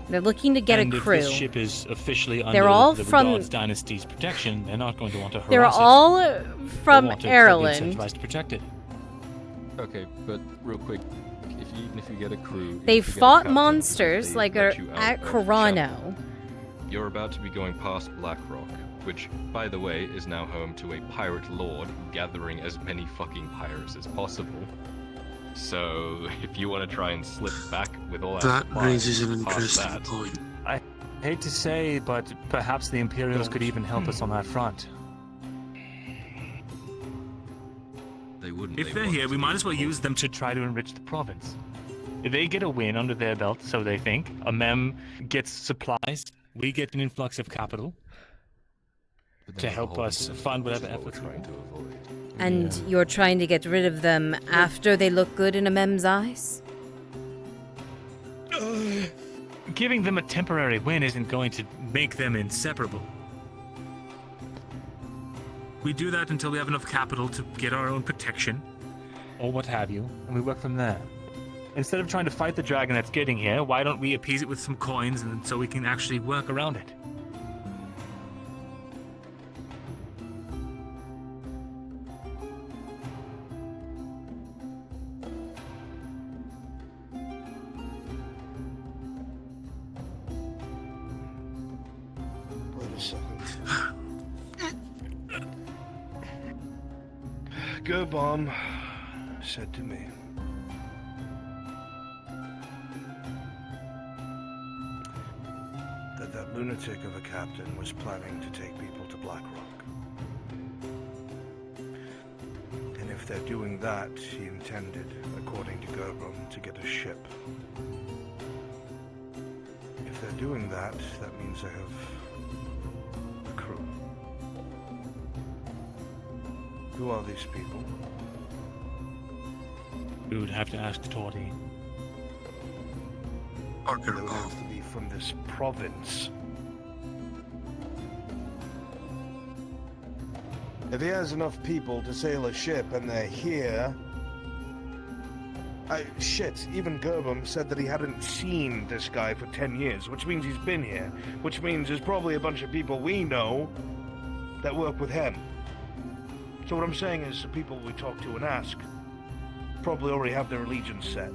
They're looking to get And a if crew. this ship is officially under They're all the from- Regards dynasty's protection, they're not going to want to harass They're it. all from They'll want to be Ireland. incentivized to protect it. Okay, but real quick, even if you get a crew... They if you get a fought captain, monsters they like let you out at of Corano. Chapel. You're about to be going past Blackrock, which, by the way, is now home to a pirate lord gathering as many fucking pirates as possible. So, if you want to try and slip back with all That supplies raises an past interesting that, point. I hate to say, but perhaps the Imperials could even help us on that front. They wouldn't. If they're here, we might as well use them to try to enrich the province. If they get a win under their belt, so they think, Amem gets supplies, we get an influx of capital to help us fund whatever efforts we're to avoid. And you're trying to get rid of them after they look good in Amem's eyes? Giving them a temporary win isn't going to make them inseparable. We do that until we have enough capital to get our own protection, or what have you, and we work from there. Instead of trying to fight the dragon that's getting here, why don't we appease it with some coins and so we can actually work around it? Wait a second. Gerbom said to me that lunatic of a captain was planning to take people to Blackrock. And if they're doing that, he intended, according to Gerbom, to get a ship. If they're doing that, that means they have a crew. Who are these people? We would have to ask Torty. They would have to be from this province. If he has enough people to sail a ship and they're here... shit, even Gerbom said that he hadn't seen this guy for 10 years, which means he's been here. Which means there's probably a bunch of people we know that work with him. So what I'm saying is the people we talk to and ask probably already have their allegiance set.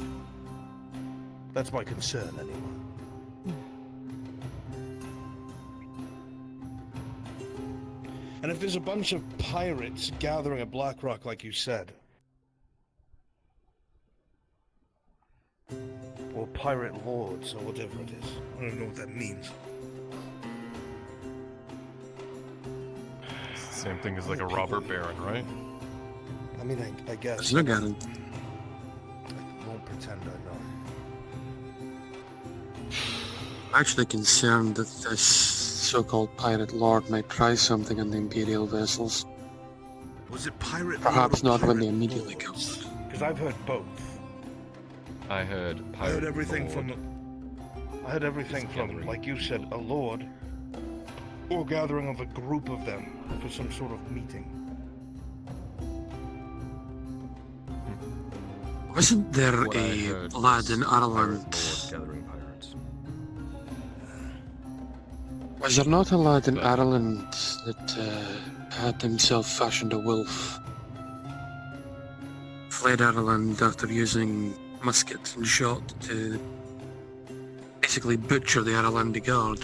That's my concern, anyway. And if there's a bunch of pirates gathering at Blackrock, like you said, or pirate lords, or whatever it is, I don't know what that means. Same thing as like a robber baron, right? I mean, I guess. It's not gonna. I won't pretend I know. I'm actually concerned that this so-called pirate lord might try something on the Imperial vessels. Was it pirate? Perhaps not when they pirate immediately come. Because I've heard both. I heard pirate I heard everything lord. I heard everything from, like you said, a lord, or gathering of a group of them for some sort of meeting. Wasn't there What I a heard lad was in pirate Ireland? lord gathering pirates. Was there not a lad in Ireland that had himself fashioned a wolf? Fled Ireland after using muskets and shot to basically butcher the Irelandic guard. I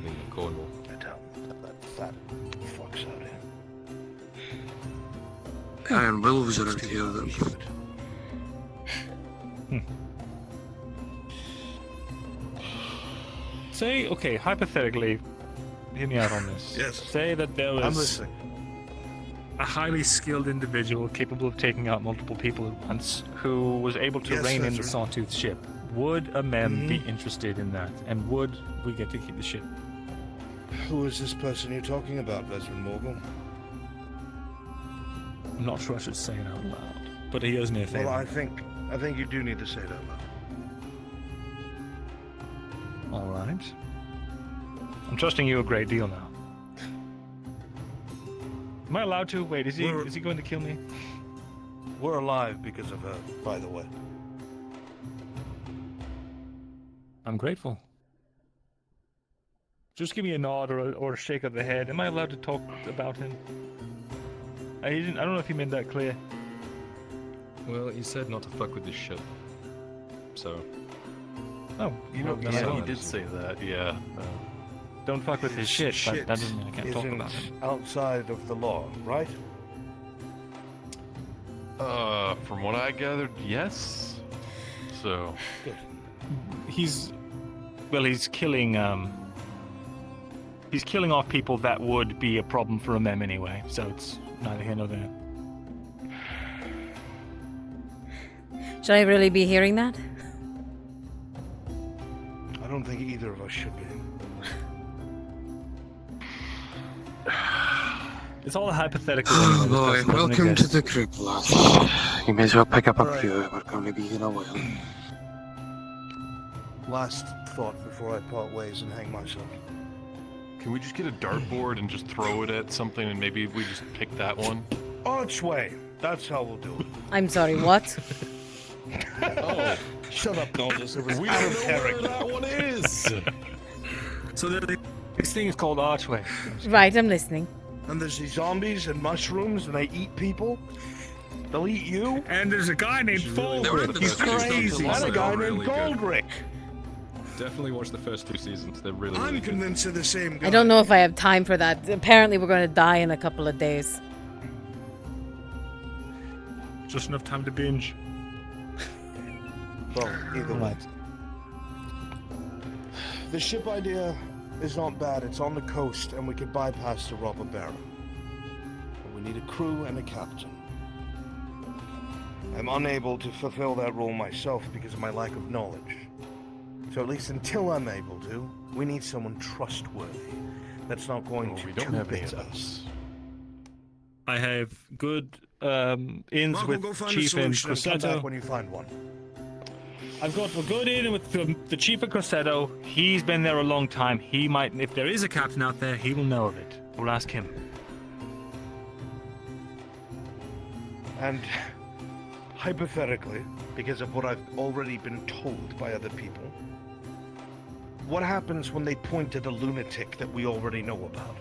think in Cornwall. That fat fucks out here. Iron wolves are out here though. Say, okay, hypothetically, hear me out on this. Yes. Say that there was I'm listening. a highly skilled individual capable of taking out multiple people at once who was able to Yes, rein in the that's Sawtooth ship. Would a mem be Mhm. interested in that? And would we get to keep the ship? Who is this person you're talking about, Vesrin Morgul? I'm not sure I should say it out loud, but he owes me a favor. Well, I think you do need to say that loud. All right. I'm trusting you a great deal now. Am I allowed to? Wait, is he going to kill me? We're alive because of her, by the way. I'm grateful. Just give me a nod or a shake of the head. Am I allowed to talk about him? I don't know if you made that clear. Well, he said not to fuck with this ship. So. Oh, You know, well, yeah, then he did say that, yeah. Don't fuck with his shit, but that doesn't mean I can't talk isn't about him. outside of the law, right? From what I gathered, yes. So. Good. He's killing off people that would be a problem for a mem anyway, so it's neither here nor there. Should I really be hearing that? I don't think either of us should be. It's all a hypothetical. Oh anyway, this boy, person doesn't welcome to exist. the crypt, lads. You may as well pick up a Alright. few. We're going to be here a while. Last thought before I part ways and hang myself. Can we just get a dartboard and just throw it at something and maybe we just pick that one? Archway. That's how we'll do it. I'm sorry, what? Oh, Shut up, Naldus. It was we out don't of know where character. that one is. So this thing is called Archway. Right, I'm listening. And there's these zombies and mushrooms, and they eat people. They'll eat you. And there's a guy named Fulbright. He's crazy. And a guy named Goldrick. Definitely watch the first 2 seasons. They're really, I'm really good. convinced they're the same guy. I don't know if I have time for that. Apparently, we're going to die in a couple of days. Just enough time to binge. Well, either way. The ship idea is not bad. It's on the coast, and we could bypass the robber baron. But we need a crew and a captain. I'm unable to fulfill that role myself because of my lack of knowledge. So at least until I'm able to, we need someone trustworthy. That's not going to we don't have any of us. I have good ins Marco, with go find a Chief and solution and come back Cressetto. when you find one. I've got a good in with the Chief of Cressetto. He's been there a long time. He might, if there is a captain out there, he will know of it. We'll ask him. And hypothetically, because of what I've already been told by other people, what happens when they point at a lunatic that we already know about?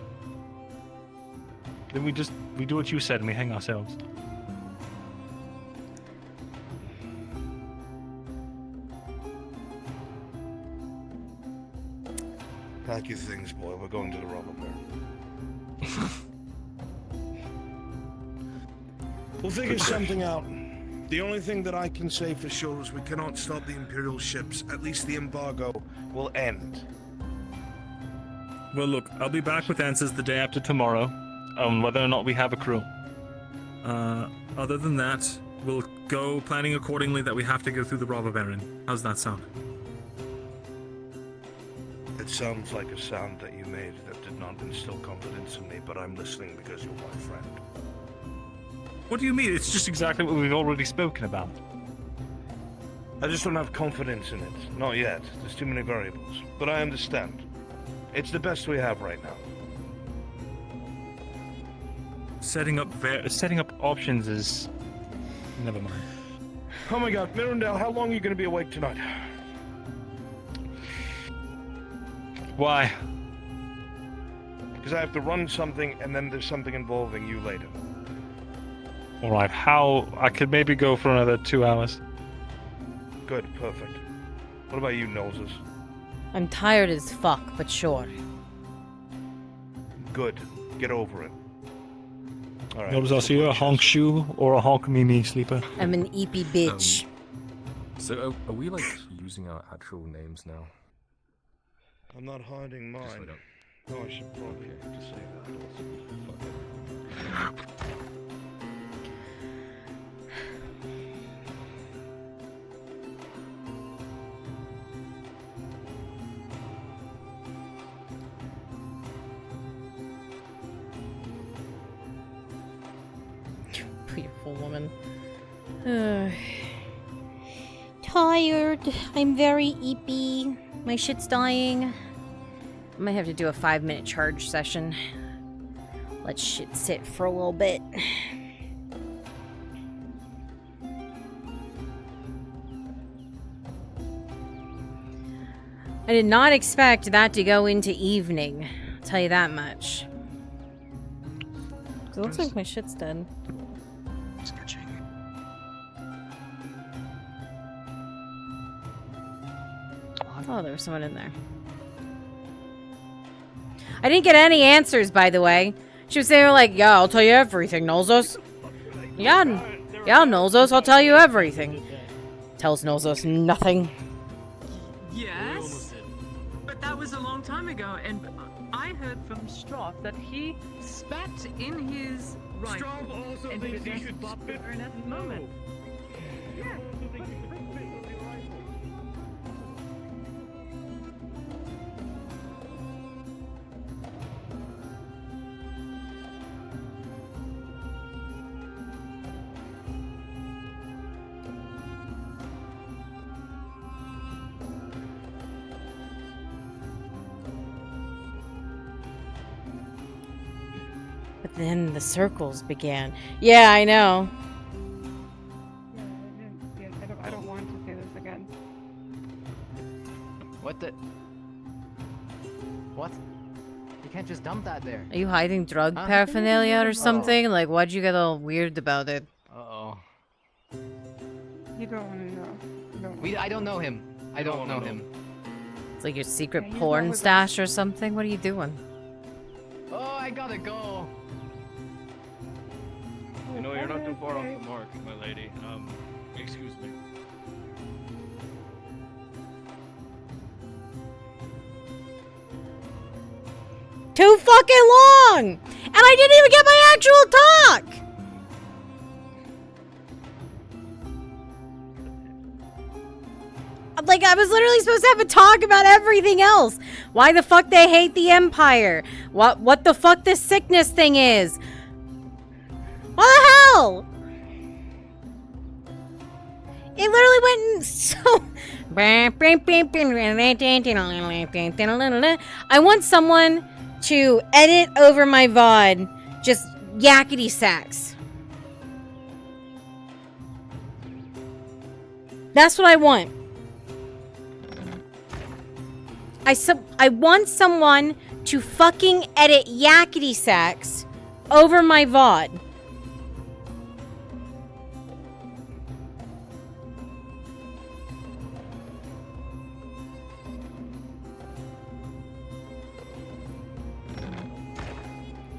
Then we do what you said and we hang ourselves. Pack your things, boy. We're going to the robber baron. We'll figure something out. The only thing that I can say for sure is we cannot stop the Imperial ships. At least the embargo will end. Well, look, I'll be back with answers the day after tomorrow on whether or not we have a crew. Other than that, we'll go planning accordingly that we have to go through the robber baron. How's that sound? It sounds like a sound that you made that did not instill confidence in me, but I'm listening because you're my friend. What do you mean? It's just exactly what we've already spoken about. I just don't have confidence in it. Not yet. There's too many variables. But I understand. It's the best we have right now. Setting up options is... Never mind. Oh my god, Mirandel, how long are you going to be awake tonight? Why? Because I have to run something, and then there's something involving you later. Alright, I could maybe go for another 2 hours. Good, perfect. What about you, Noses? I'm tired as fuck, but sure. Good. Get over it. Alright. Noses, are you a honk shoe or a honk mimi sleeper? I'm an eepy bitch. So are we like using our actual names now? I'm not hiding mine. No, I should probably just say that also. Fuck it. Beautiful woman. Tired. I'm very eepy. My shit's dying. I might have to do a 5-minute charge session. Let shit sit for a little bit. I did not expect that to go into evening. I'll tell you that much. It looks like my shit's dead. Sketching. Oh, there was someone in there. I didn't get any answers, by the way. She was saying like, yeah, I'll tell you everything, Nolzos. Yeah, Nolzos, I'll tell you everything. Tells Nolzos nothing. Yes, but that was a long time ago, and I heard from Stroff that he spat in his rifle. Stroff also and thinks he possessed should Bob spit. Byrne at the moment. Yeah. But then the circles began. Yeah, I know. I don't want to see this again. What the? What? You can't just dump that there. Are you hiding drug Huh? paraphernalia or something? Like, why'd you get all weird about it? Uh-oh. You don't want to know. I don't know him. I don't know him. It's like your secret Yeah, he's porn not with stash or something? What are you doing? Oh, I gotta go. You know No, you're not too far off the mark, my lady. Excuse me. Too fucking long! And I didn't even get my actual talk! Like, I was literally supposed to have a talk about everything else. Why the fuck they hate the Empire. What the fuck this sickness thing is. What the hell? It literally went in so... I want someone to edit over my VOD just yakety sacks. That's what I want. I want someone to fucking edit yakety sacks over my VOD.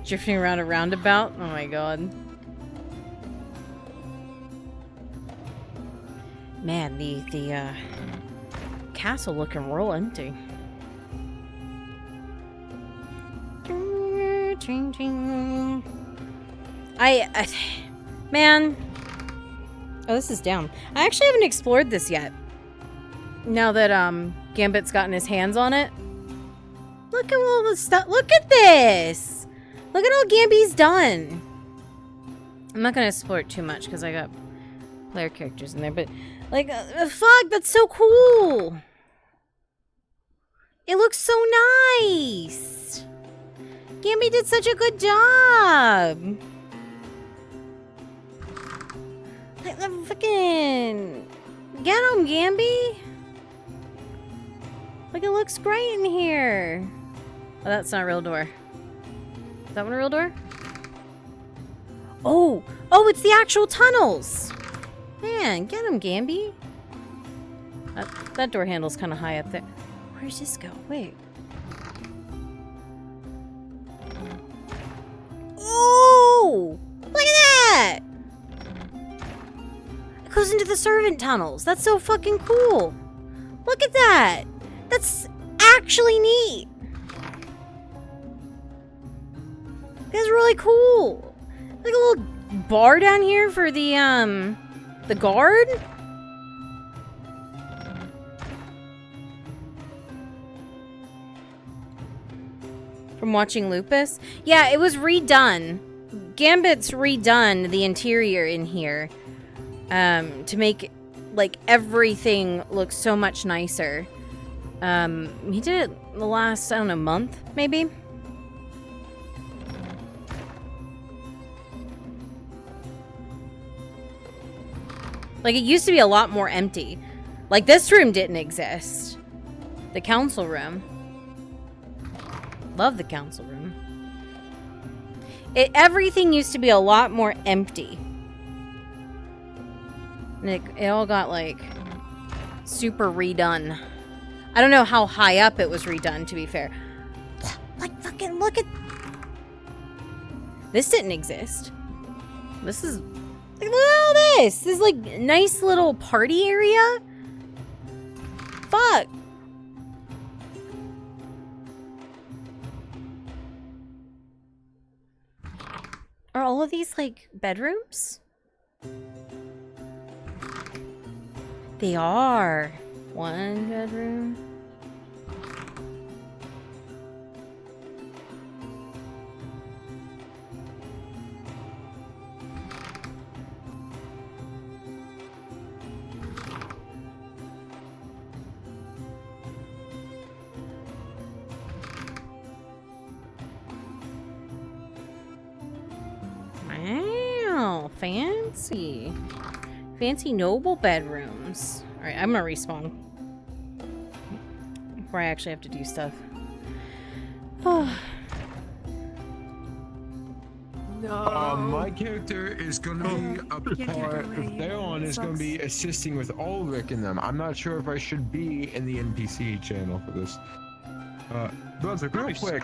Drifting around a roundabout? Oh my god. Man, the castle looking real empty. Man. Oh, this is down. I actually haven't explored this yet. Now that Gambit's gotten his hands on it. Look at all the stuff. Look at this. Look at all Gamby's done. I'm not gonna explore it too much because I got player characters in there, but like, fuck, that's so cool. It looks so nice. Gamby did such a good job. Like, fucking get him, Gamby. Like, it looks great in here. Oh, that's not a real door. Is that one a real door? Oh, it's the actual tunnels. Man, get him, Gamby. That door handle's kind of high up there. Where does this go? Wait. Oh! Look at that! It goes into the servant tunnels. That's so fucking cool. Look at that. That's actually neat. That's really cool. Like a little bar down here for the guard. From watching Lupus? Yeah, it was redone. Gambit's redone the interior in here to make like everything look so much nicer. He did it the last, I don't know, month maybe. Like, it used to be a lot more empty. Like, this room didn't exist. The council room. Love the council room. Everything used to be a lot more empty. And it all got, like, super redone. I don't know how high up it was redone, to be fair. Like, fucking look at... This didn't exist. This is... Like, look at all this! This is, like, nice little party area? Fuck! Are all of these, like, bedrooms? They are. One bedroom. Wow, fancy. Fancy noble bedrooms. Alright, I'm gonna respawn. Before I actually have to do stuff. Oh. No. My character is gonna be a part, Theron is gonna be assisting with Ulrich in them. I'm not sure if I should be in the NPC channel for this. Brunswick, real quick,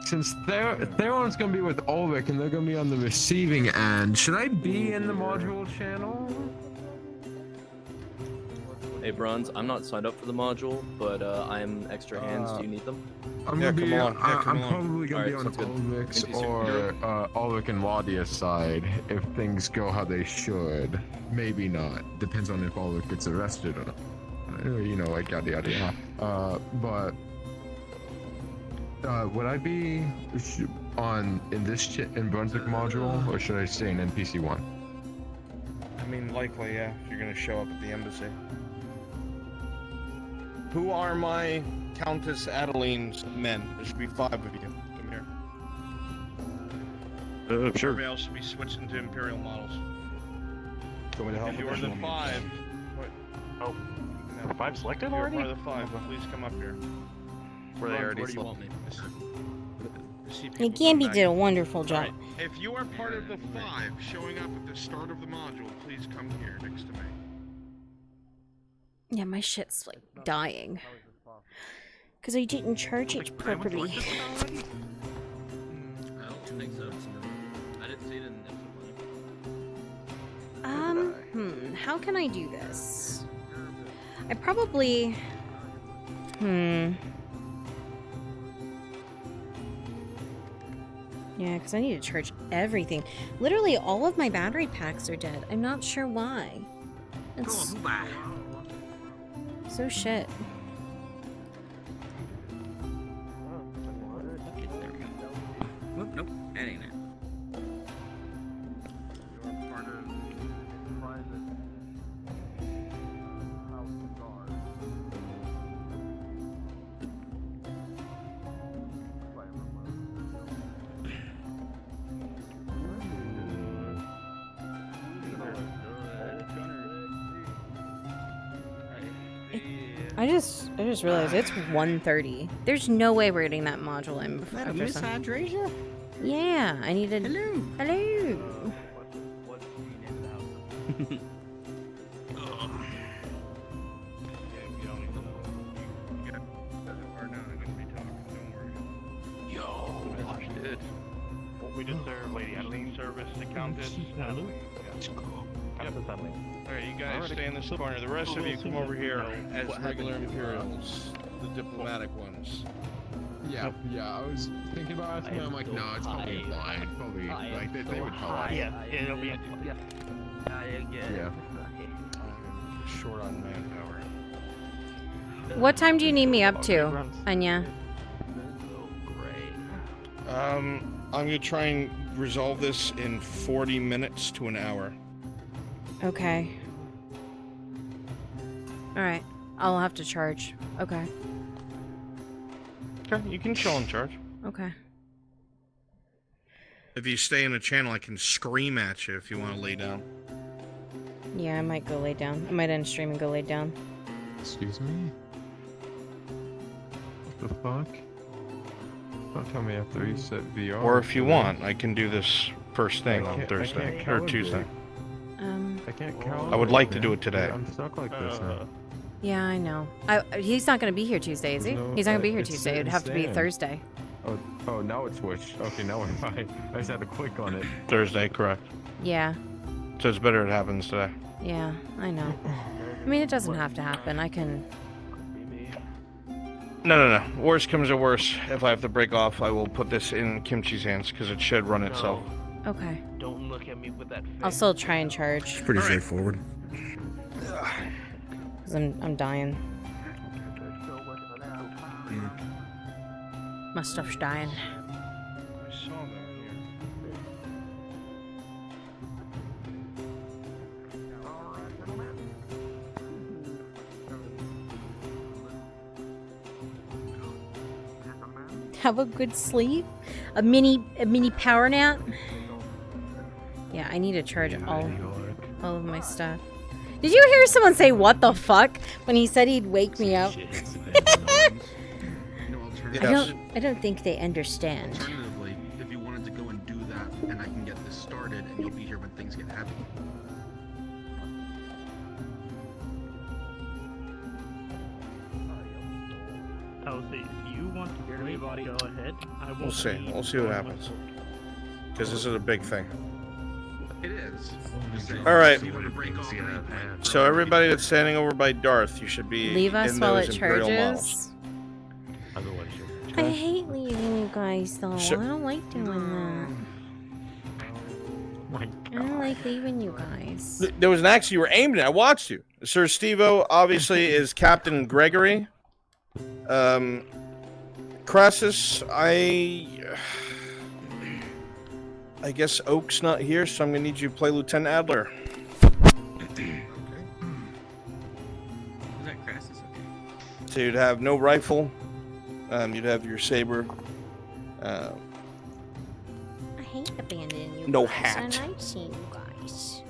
since Theron's gonna be with Ulrich and they're gonna be on the receiving end, should I be in the module channel? Hey, Bronze, I'm not signed up for the module, but I'm extra hands. Do you need them? I'm gonna be. I'm probably gonna be on sounds good. Ulrich's NPC or Ulrich and Wadia's side if things go how they should. Maybe not. Depends on if Ulrich gets arrested or not. You know, like yada yada yada. But would I be in Brunswick module, or should I stay in NPC 1? I mean, likely, yeah, if you're gonna show up at the embassy. Who are my Countess Adeline's men? There should be 5 of you. Come here. Sure. Everybody else should be switching to Imperial models. Want me to help If you with are that? the 5... Oh, 5 selected If you're already? part of the 5, please come up here. Were they already Where do you want selected? me? And Gamby did a wonderful job. If you are part of the 5 showing up at the start of the module, please come here next to me. Yeah, my shit's like dying. Because I didn't charge it properly. I don't think so. I didn't see it in episode 1. How can I do this? I probably... Yeah, because I need to charge everything. Literally, all of my battery packs are dead. I'm not sure why. It's so shit. Whoop, nope, that ain't it. I just realized it's 1:30. There's no way we're getting that module in before. That Miss Hydrasia? Yeah, I needed. Hello. Hello. We just serve Lady Adeline service to Countess Adeline. Countess Adeline. Alright, you guys stay in this corner. The rest of you come over here as regular Imperials. The diplomatic ones. Yeah, I was thinking about asking, I'm like, no, it's probably fine. Probably, like, they would probably. Yeah, it'll be. Yeah. I'm short on manpower. What time do you need me up to, Anya? I'm gonna try and resolve this in 40 minutes to an hour. Okay. Alright. I'll have to charge. Okay. Okay, you can chill and charge. Okay. If you stay in the channel, I can scream at you if you want to lay down. Yeah, I might go lay down. I might end stream and go lay down. Excuse me? What the fuck? Don't tell me after you set VR. Or if you want, I can do this first thing on Thursday or Tuesday. I can't I would like to do it today. I'm stuck like this now. Yeah, I know. He's not going to be here Tuesday, is he? He's not going to be here Tuesday. It'd have to be Thursday. Oh, now it's switched. Okay, now we're fine. I just had to click on it. Thursday, correct. Yeah. So it's better it happens today. Yeah, I know. I mean, it doesn't have to happen. I can... No. Worst comes to worst. If I have to break off, I will put this in Kimchi's hands because it should run itself. Okay. Don't look at me with that face. I'll still try and charge. It's pretty straightforward. Because I'm dying. My stuff's dying. I saw that here. Have a good sleep. A mini power nap. Yeah, I need to charge all of my stuff. Did you hear someone say "what the fuck" when he said he'd wake me up? I don't think they understand. Alternatively, if you wanted to go and do that, and I can get this started, and you'll be here when things get heavy. Kelsey, if you want to play, go ahead. I will. We'll see. We'll see what happens. Because this is a big thing. It is. All right. So you want to break off So everybody that's standing over by Darth, you should be Leave us in while those it Imperial charges. models. Otherwise, I hate leaving you guys though. Sure. I don't like doing that. I don't like leaving you guys. There was an axe you were aiming at. I watched you. Sir Steve-O obviously is Captain Gregory. Crassus, I guess Oak's not here, so I'm gonna need you to play Lieutenant Adler. Was that Crassus? Okay. So you'd have no rifle. You'd have your saber. I hate abandoning you No guys. hat. And I've seen you guys.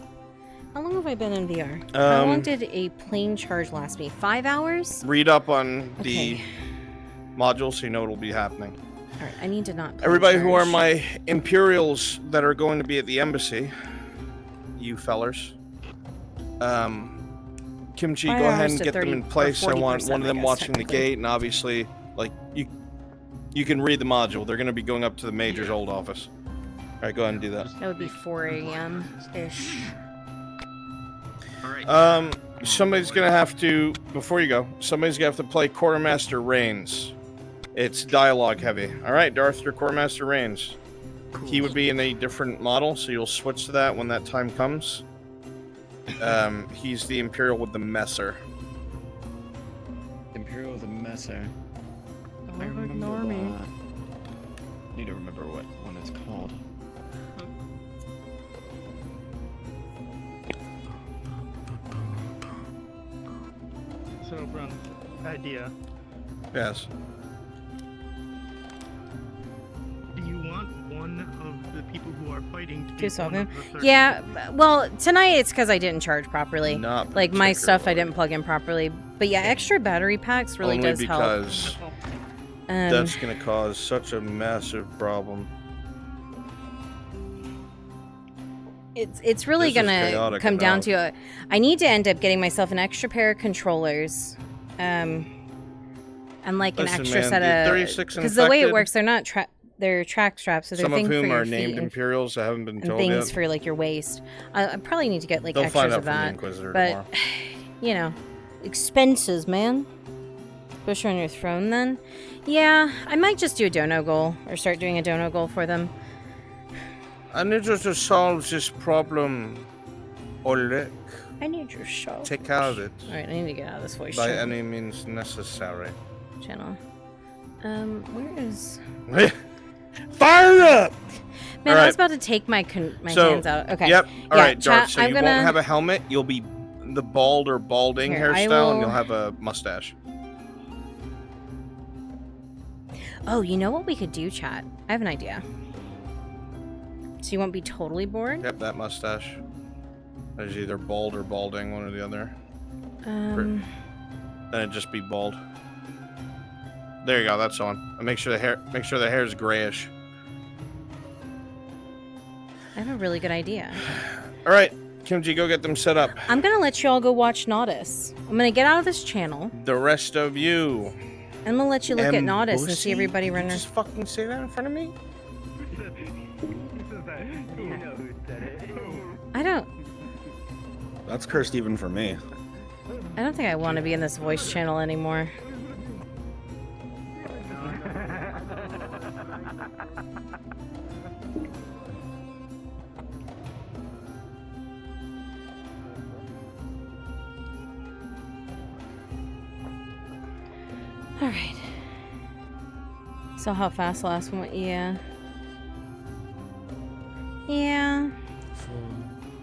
How long have I been in VR? How long did a plane charge last me? 5 hours? Read up on the Okay. module so you know what'll be happening. Alright, I need to not plane Everybody who are charge. my Imperials that are going to be at the embassy, you fellers, Kimchi, 5 go ahead hours and to get them 30 in or place. I want 40%, one of I them guess, watching the technically. gate, and obviously, like, you can read the module. They're going to be going up to the Major's old office. All right, go ahead and do that. That would be 4 a.m. ish. Somebody's going to have to, before you go, somebody's going to have to play Quartermaster Reigns. It's dialogue heavy. All right, Darth, your Quartermaster Reigns. He would be in a different model, so you'll switch to that when that time comes. He's the Imperial with the Messer. Imperial the Messer. I Don't remember ignore me. that. Need to remember what one it's called. So, Brun, idea. Yes. Do you want one of the people who are fighting to be Too one soft. of the 30? Yeah, well, tonight it's because I didn't charge properly. Not like my stuff I didn't plug in properly. But yeah, extra battery packs really Only does because help. that's going to cause such a massive problem. It's really This is gonna chaotic come down enough. to I need to end up getting myself an extra pair of controllers, and like an Listen, extra man, set the of 36 because the way it infected- works, they're not they're track straps, so they're Some of things for whom your are feet named and, Imperials that haven't been and told things yet. for like your waist. I probably need to get like They'll extras find out of from the that, Inquisitor but tomorrow. you know, expenses, man. Especially on your throne, then. Yeah, I might just do a dono goal or start doing a dono goal for them. I need you to solve this problem, Oleg. I need your show. Take care of it. All right, I need to get out of this voice By channel. any means necessary. Where is? Fire it up! Man, All I was right. about to take my So, hands out. Okay. Yep. All Yeah, right, Darth. chat, So I'm you gonna... won't have a helmet. You'll be the bald or balding Here, I hairstyle, and will- you'll have a mustache. Oh, you know what we could do, chat? I have an idea. So you won't be totally bored? Yep, that mustache. There's either bald or balding, one or the other. Then it'd just be bald. There you go. That's on. And make sure the hair is grayish. I have a really good idea. All right, Kimchi, go get them set up. I'm gonna let you all go watch Naudis. I'm gonna get out of this channel. The rest of you. I'm gonna let you look at Naudis and Embussy? see everybody Did you run. just fucking say that in front of me? I don't. That's cursed even for me. I don't think I want to be in this voice channel anymore. All right. So how fast the last one went? Yeah. Yeah.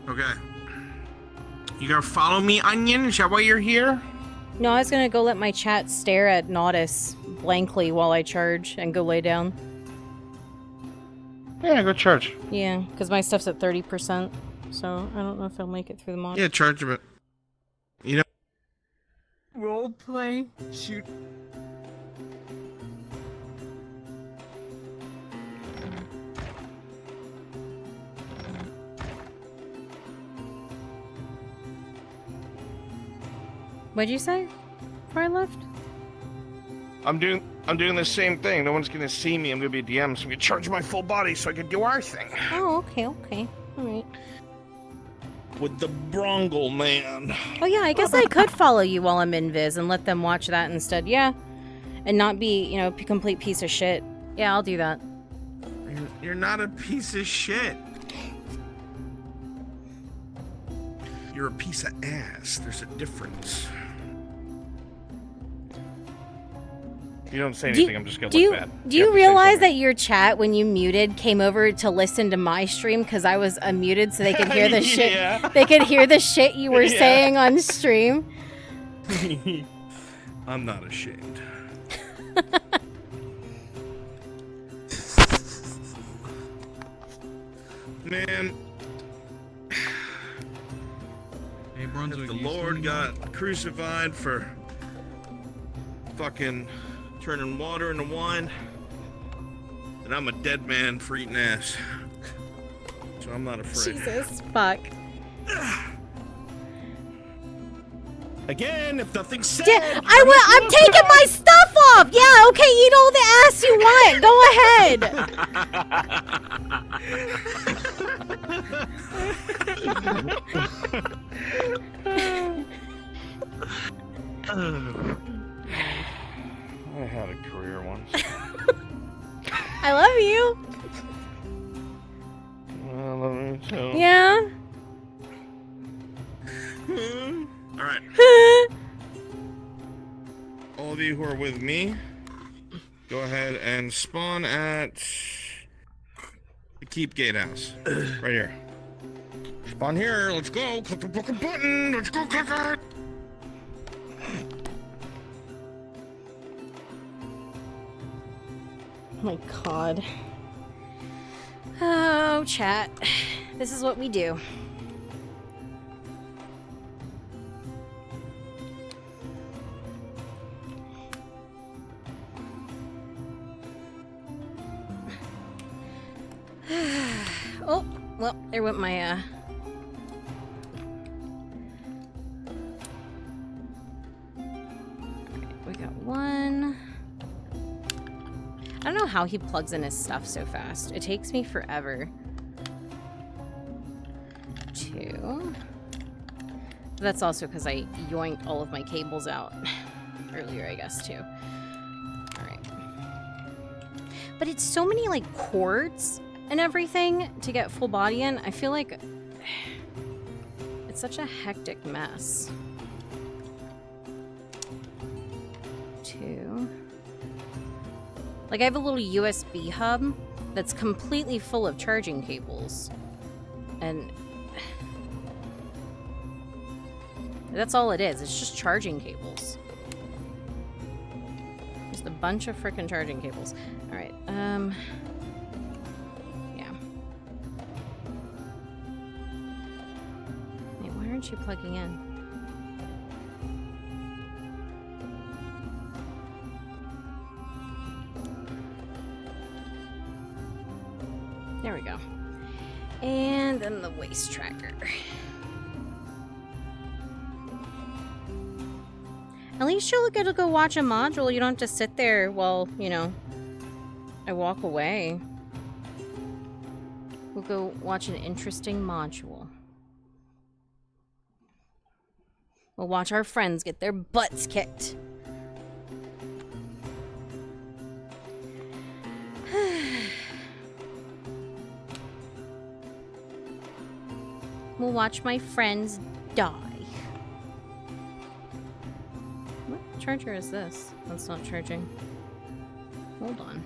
Okay. You gonna follow me, Onion? Is that why you're here? No, I was gonna go let my chat stare at Naudis blankly while I charge and go lay down. Yeah, go charge. Yeah, because my stuff's at 30%, so I don't know if I'll make it through the mod. Yeah, charge a bit. You know. Role play? Shoot. What'd you say before I left? I'm doing I'm doing the same thing. No one's gonna see me. I'm gonna be a DM, so I'm gonna charge my full body so I can do our thing. Oh, okay, okay. Alright. With the Brongle man. Oh yeah, I guess I could follow you while I'm invis and let them watch that instead. Yeah. And not be, you know, a complete piece of shit. Yeah, I'll do that. You're not a piece of shit. You're a piece of ass. There's a difference. You don't say anything, I'm just gonna look bad. Do you realize that your chat, when you muted, came over to listen to my stream because I was unmuted so they could hear the shit? Yeah. They could hear the shit you were saying on stream. I'm not ashamed. Man, Hey, Brunswick, if the you Lord still got crucified for fucking turning water into wine, then I'm a dead man for eating ass. So I'm not afraid. Jesus, fuck. Again, if nothing's said. Yeah, I'm taking my stuff off. Yeah, okay, eat all the ass you want. Go ahead. I had a career once. I love you. I love you too. Yeah. All right. All of you who are with me, go ahead and spawn at the Keep Gatehouse. Right here. Spawn here. Let's go. Click the fucking button. Let's go click it. Oh my god. Oh, chat. This is what we do. Oh, well, there went my, we got one. I don't know how he plugs in his stuff so fast. It takes me forever. 2. But that's also because I yoinked all of my cables out earlier, I guess, too. Alright. But it's so many, like, cords and everything to get full body in. I feel like it's such a hectic mess. 2. Like, I have a little USB hub that's completely full of charging cables. And that's all it is. It's just charging cables. Just a bunch of frickin' charging cables. Alright, yeah. Wait, why aren't you plugging in? There we go. And then the waist tracker. At least you'll get to go watch a module. You don't have to sit there while, you know, I walk away. We'll go watch an interesting module. We'll watch our friends get their butts kicked. We'll watch my friends die. What charger is this? That's not charging. Hold on.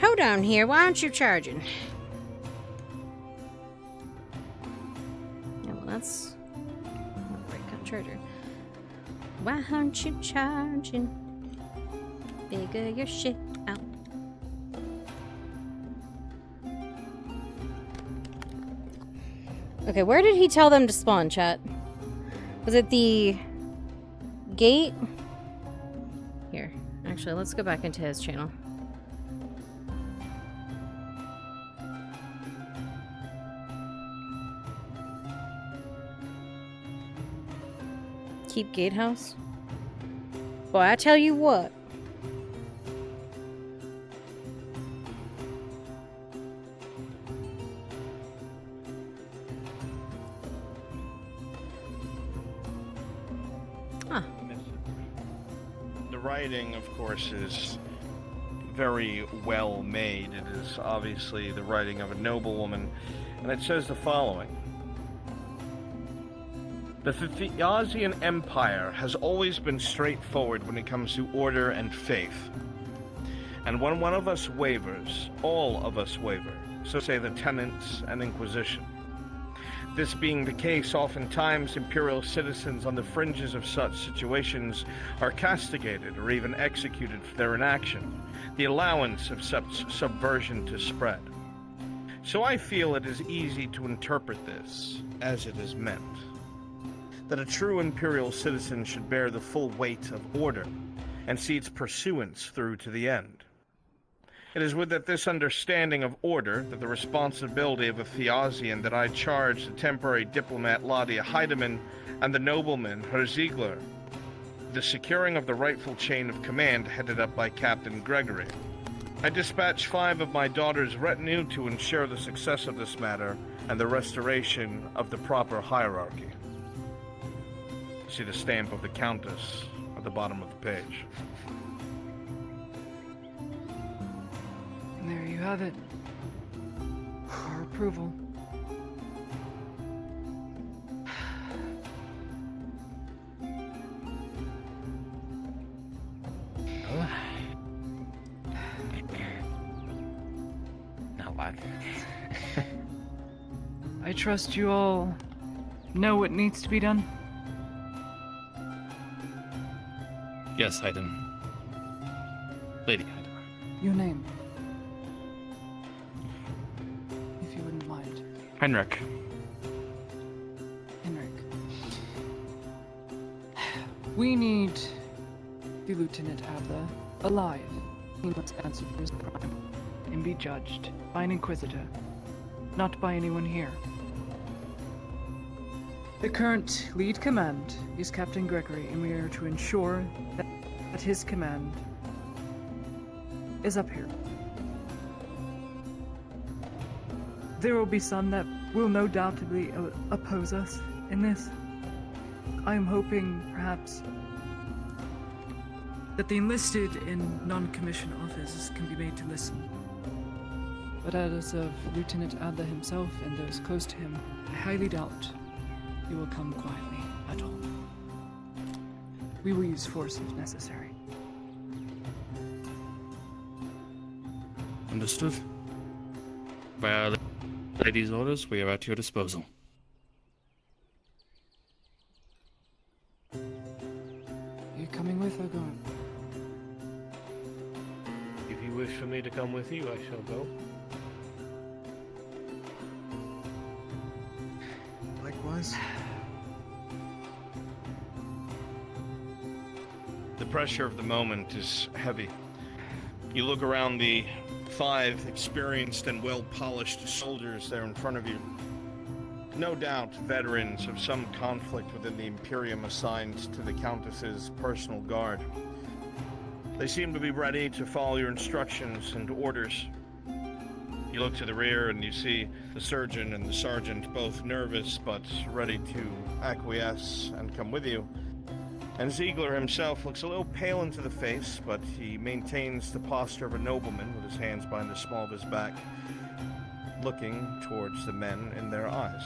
Hold on here. Why aren't you charging? Yeah, well, that's not the right kind of charger. Why aren't you charging? Figure your shit out. Okay, where did he tell them to spawn, chat? Was it the gate? Here, actually, let's go back into his channel. Keep Gatehouse? Boy, I tell you what. Huh. The writing, of course, is very well made. It is obviously the writing of a noblewoman, and it says the following. The Thiazian Empire has always been straightforward when it comes to order and faith. And when one of us wavers, all of us waver, so say the tenants and Inquisition. This being the case, oftentimes imperial citizens on the fringes of such situations are castigated or even executed for their inaction, the allowance of such subversion to spread. So I feel it is easy to interpret this as it is meant, that a true imperial citizen should bear the full weight of order and see its pursuance through to the end. It is with this understanding of order that the responsibility of a Thiazian that I charge the temporary diplomat Ladia Heidemann and the nobleman Herr Ziegler, the securing of the rightful chain of command headed up by Captain Gregory. I dispatch 5 of my daughter's retinue to ensure the success of this matter and the restoration of the proper hierarchy. See the stamp of the Countess at the bottom of the page. And there you have it. Our approval. Now what? I trust you all know what needs to be done. Yes, Haydn. Lady Haydn. Your name. If you wouldn't mind. Henrik. Henrik. We need the Lieutenant Adler alive. He must answer for his crime and be judged by an Inquisitor, not by anyone here. The current lead command is Captain Gregory, and we are to ensure that his command is up here. There will be some that will no doubtedly oppose us in this. I am hoping, perhaps, that the enlisted and non-commissioned officers can be made to listen. But as of Lieutenant Adler himself and those close to him, I highly doubt he will come quietly at all. We will use force if necessary. Understood. By our lady's orders, we are at your disposal. Are you coming with or going? If you wish for me to come with you, I shall go. Likewise. The pressure of the moment is heavy. You look around the 5 experienced and well-polished soldiers there in front of you. No doubt veterans of some conflict within the Imperium assigned to the Countess's personal guard. They seem to be ready to follow your instructions and orders. You look to the rear and you see the surgeon and the sergeant both nervous but ready to acquiesce and come with you. And Ziegler himself looks a little pale into the face, but he maintains the posture of a nobleman with his hands behind the small of his back, looking towards the men in their eyes.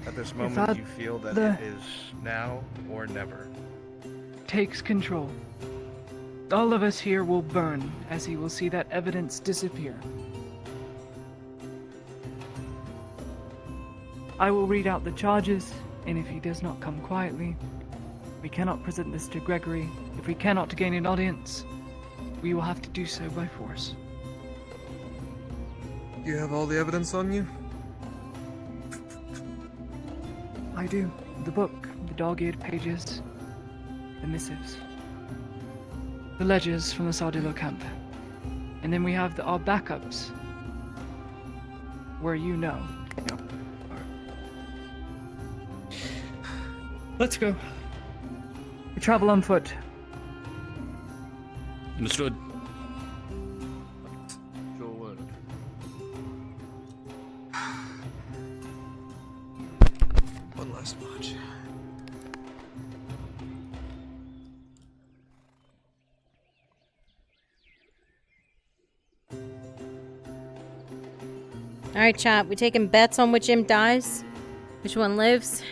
At this moment, you feel that it is now or never. Takes control. All of us here will burn as he will see that evidence disappear. I will read out the charges, and if he does not come quietly, we cannot present this to Gregory. If we cannot gain an audience, we will have to do so by force. You have all the evidence on you? I do. The book, the dog-eared pages, the missives, the ledgers from the Sardillo camp. And then we have our backups, where you know. Let's go. We travel on foot. Understood. Your word. One last watch. Alright, chat. We taking bets on which imp dies? Which one lives?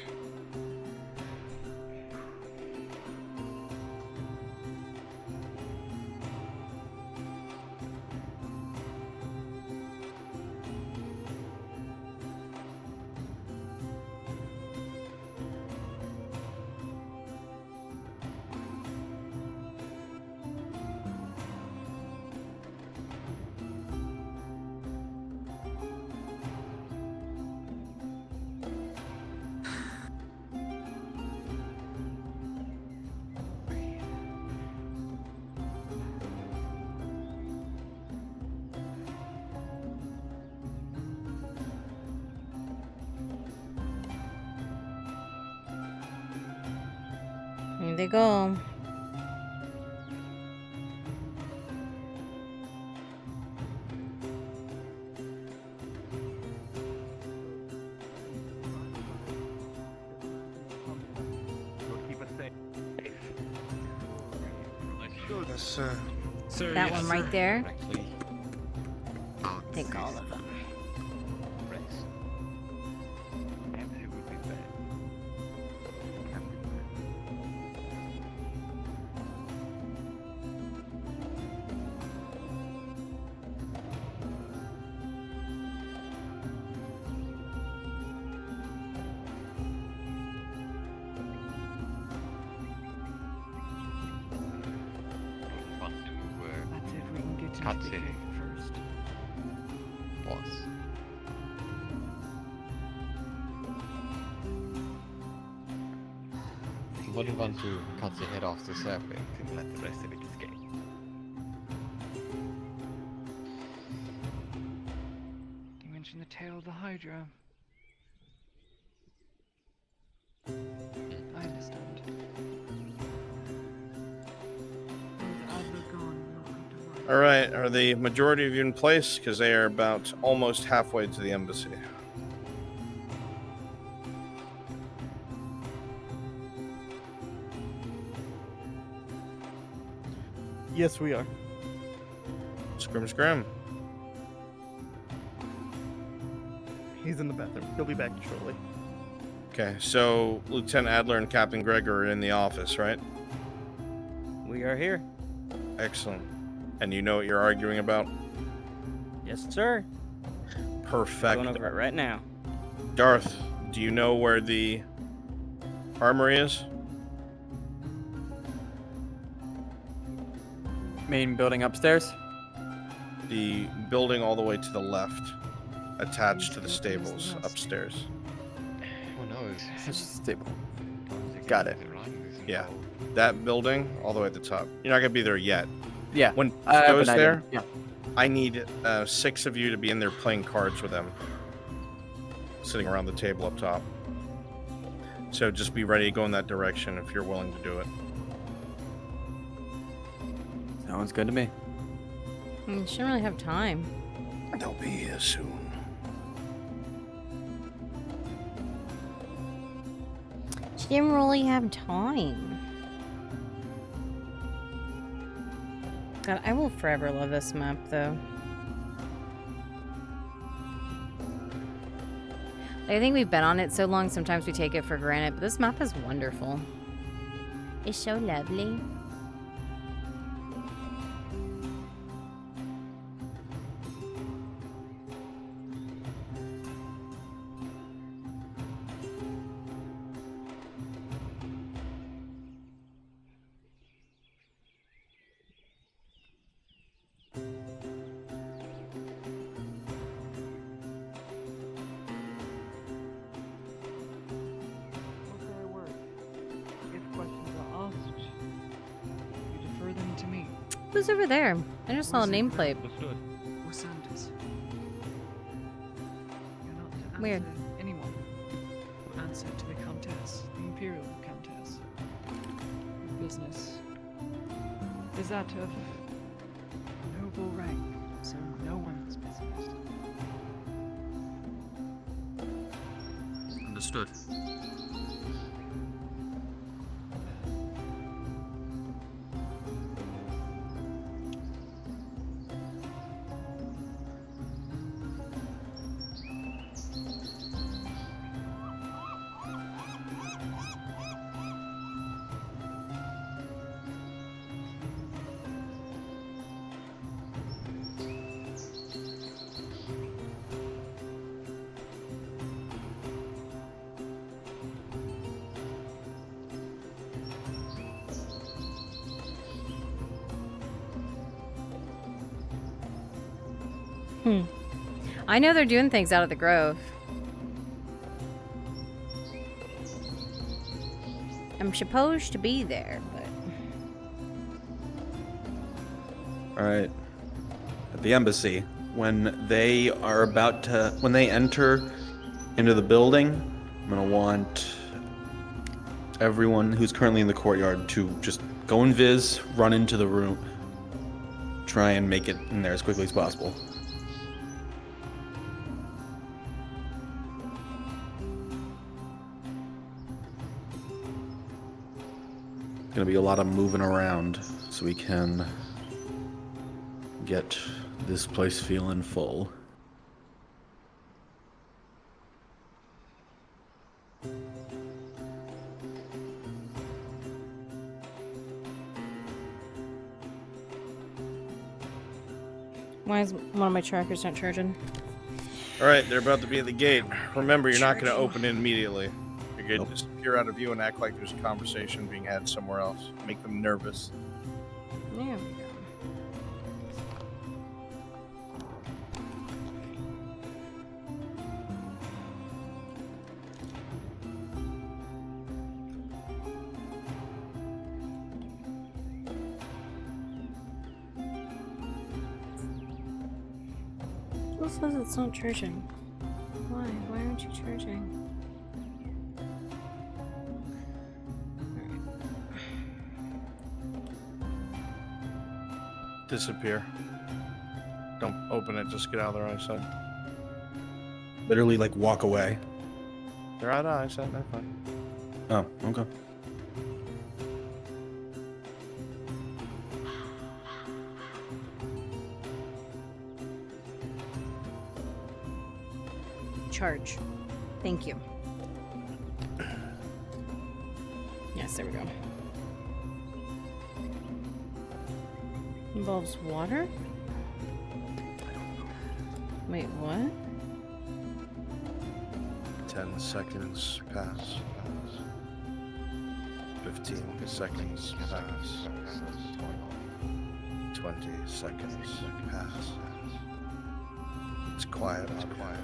Here they go. Keep us safe. That one right there. Take all of them. That's if we can get to Cut the it. cake first. Boss. Wouldn't want to cut the head off the serpent and let the rest of it escape. You mentioned the tail of the Hydra. I understand. All right, are the majority of you in place? Because they are about almost halfway to the embassy. Yes, we are. Scrim. He's in the bathroom. He'll be back shortly. Okay, so Lieutenant Adler and Captain Gregor are in the office, right? We are here. Excellent. And you know what you're arguing about? Yes, sir. Perfect. Going over it right now. Darth, do you know where the armory is? Main building upstairs? The building all the way to the left, attached to the stables upstairs. Who knows? It's just stable. Got it. Yeah, that building all the way at the top. You're not gonna be there yet. Yeah. When I have goes an idea. there, Yeah. I need 6 of you to be in there playing cards with them, sitting around the table up top. So just be ready to go in that direction if you're willing to do it. Sounds good to me. You shouldn't really have time. They'll be here soon. She didn't really have time. God, I will forever love this map, though. I think we've been on it so long, sometimes we take it for granted, but this map is wonderful. It's so lovely. If questions are asked, you defer them to me. Who's over there? I just saw a nameplate. Or Sanders. You're not to answer Weird. anyone. You answer to the Countess, the Imperial Countess. Your business is that of noble rank, so no one's business. Understood. I know they're doing things out of the Grove. I'm supposed to be there, but... Alright. At the embassy, when they enter into the building, I'm gonna want everyone who's currently in the courtyard to just go and run into the room, try and make it in there as quickly as possible. Gonna be a lot of moving around so we can get this place feeling full. Why is one of my trackers not charging? Alright, they're about to be at the gate. Remember, you're not going to open it immediately. You're going to just peer out of view and act like there's a conversation being had somewhere else. Make them nervous. There we go. Who says it's not charging? Why? Why aren't you charging? Disappear. Don't open it, just get out of their eyesight. Literally, like, walk away. They're out of eyesight, they're fine. Oh, okay. Charge. Thank you. Yes, there we go. Involves water? Wait, what? 10 seconds pass. 15 seconds pass. 20 seconds pass. It's quiet, it's quiet.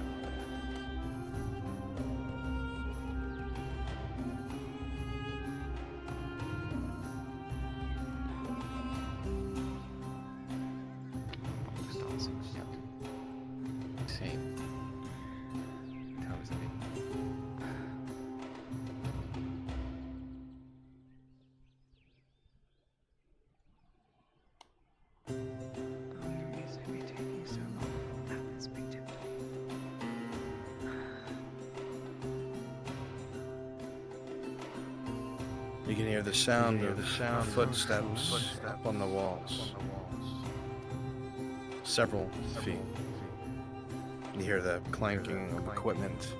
You can hear the sound of footsteps up on the walls. Several feet. You hear the clanking of equipment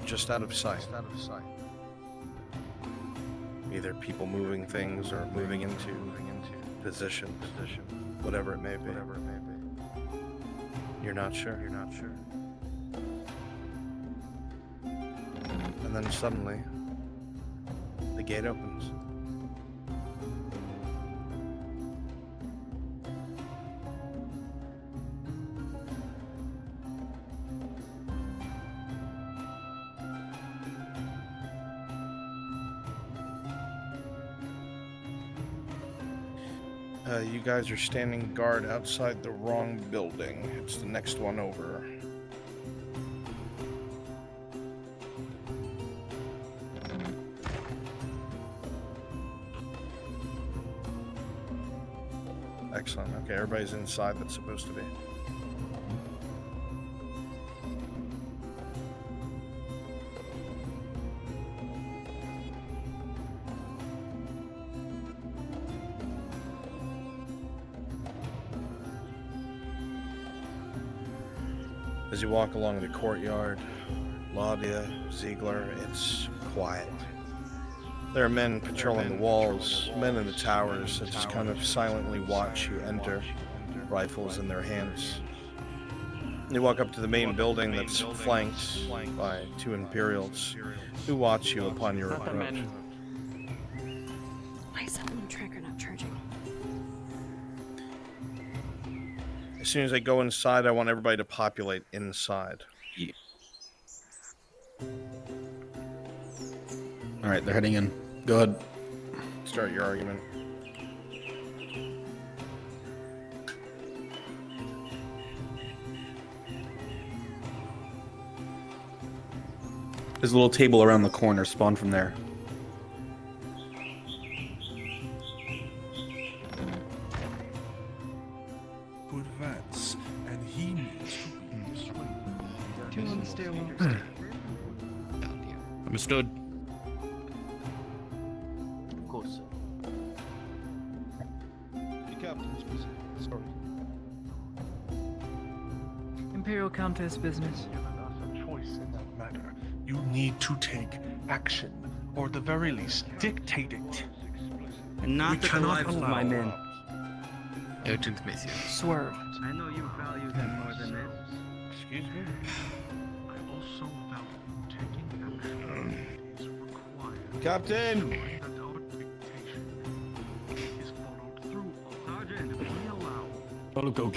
just out of sight. Either people moving things or moving into position, whatever it may be. You're not sure. And then suddenly, the gate opens. You guys are standing guard outside the wrong building. It's the next one over. Excellent. Okay, everybody's inside that's supposed to be. As you walk along the courtyard, Laudia, Ziegler, it's quiet. There are men patrolling the walls, men in the towers that just kind of silently watch you enter, rifles in their hands. You walk up to the main building that's flanked by 2 Imperials who watch you upon your approach. Why is that one tracker not charging? They As soon as I go inside, I want everybody to populate inside. All right, they're heading in. Go ahead. Start your argument. There's a little table around the corner. Spawn from there. Good vets, and he needs to be dissuaded. Do you want to stay alone? Understood. Of course. The captain's busy. Sorry. Imperial Countess business. A choice in that matter. You need to take action, or at the very least, dictate it. And not the lives of my men. Urgent mission. Swerve. I know you value them more than this. Excuse me? I also value taking action is required. Captain! That our dictation is followed through on. Sergeant, if we allow. I'll go.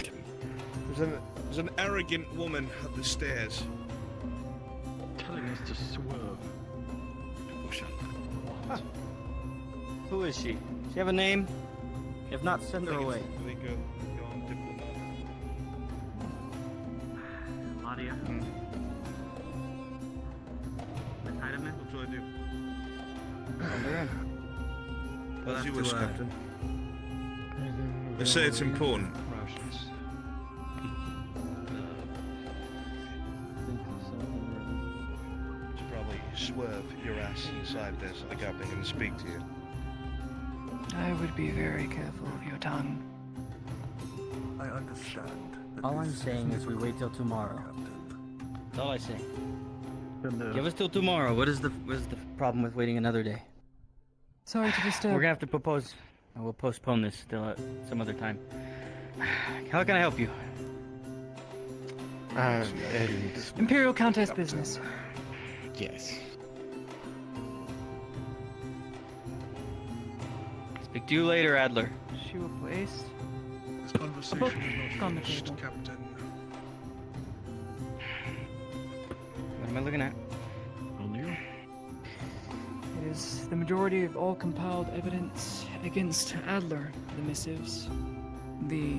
There's an arrogant woman at the stairs. Telling us to swerve. Who is she? Does she have a name? If not, send her away. Go on diplomat. Ladia. Entitlement? What do I do? Send her in. We'll As you have wish, to, Captain. They say it's important. You should probably swerve your ass inside there so the captain can speak to you. I would be very careful of your tongue. I understand. All I'm saying is we wait till tomorrow. That's all I say. Give us till tomorrow. What is the problem with waiting another day? Sorry to disturb. We're gonna have to propose. We'll postpone this till some other time. How can I help you? Imperial Countess business. Yes. Speak to you later, Adler. She will place. This conversation is not on the finished, table. Captain. What am I looking at? On you? It is the majority of all compiled evidence against Adler, the missives, the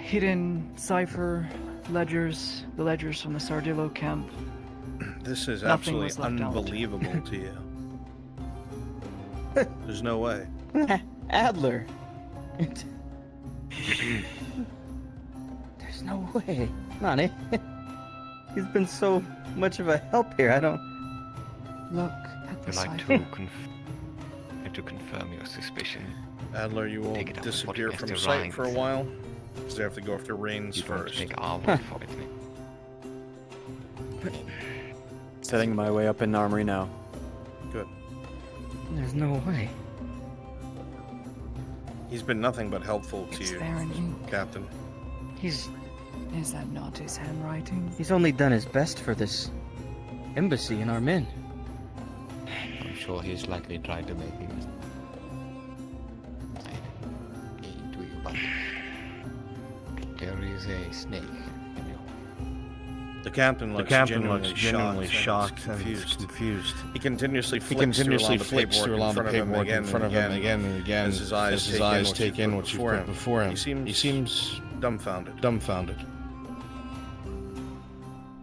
hidden cipher ledgers, the ledgers from the Sardillo camp. This is Nothing absolutely was left out. unbelievable to you. There's no way. Adler. There's no way. Nani. He's been so much of a help here. I don't. Look at the I'd like cipher. to confirm your suspicion. Adler, you will Take it up with disappear what from Mr. sight for a Ryan while. Because they have to go after Reigns You won't first. take our word for it. Setting my way up in the armory now. Good. There's no way. He's been nothing but helpful to It's you, there in ink. Captain. He's Is that not his handwriting? only done his best for this embassy and our men. I'm sure he's likely tried to make me into you, but there is a snake. The captain looks genuinely shocked and confused. He continuously flicks through along the paperwork in front of him again and again as his eyes take in what you put before him. He seems dumbfounded.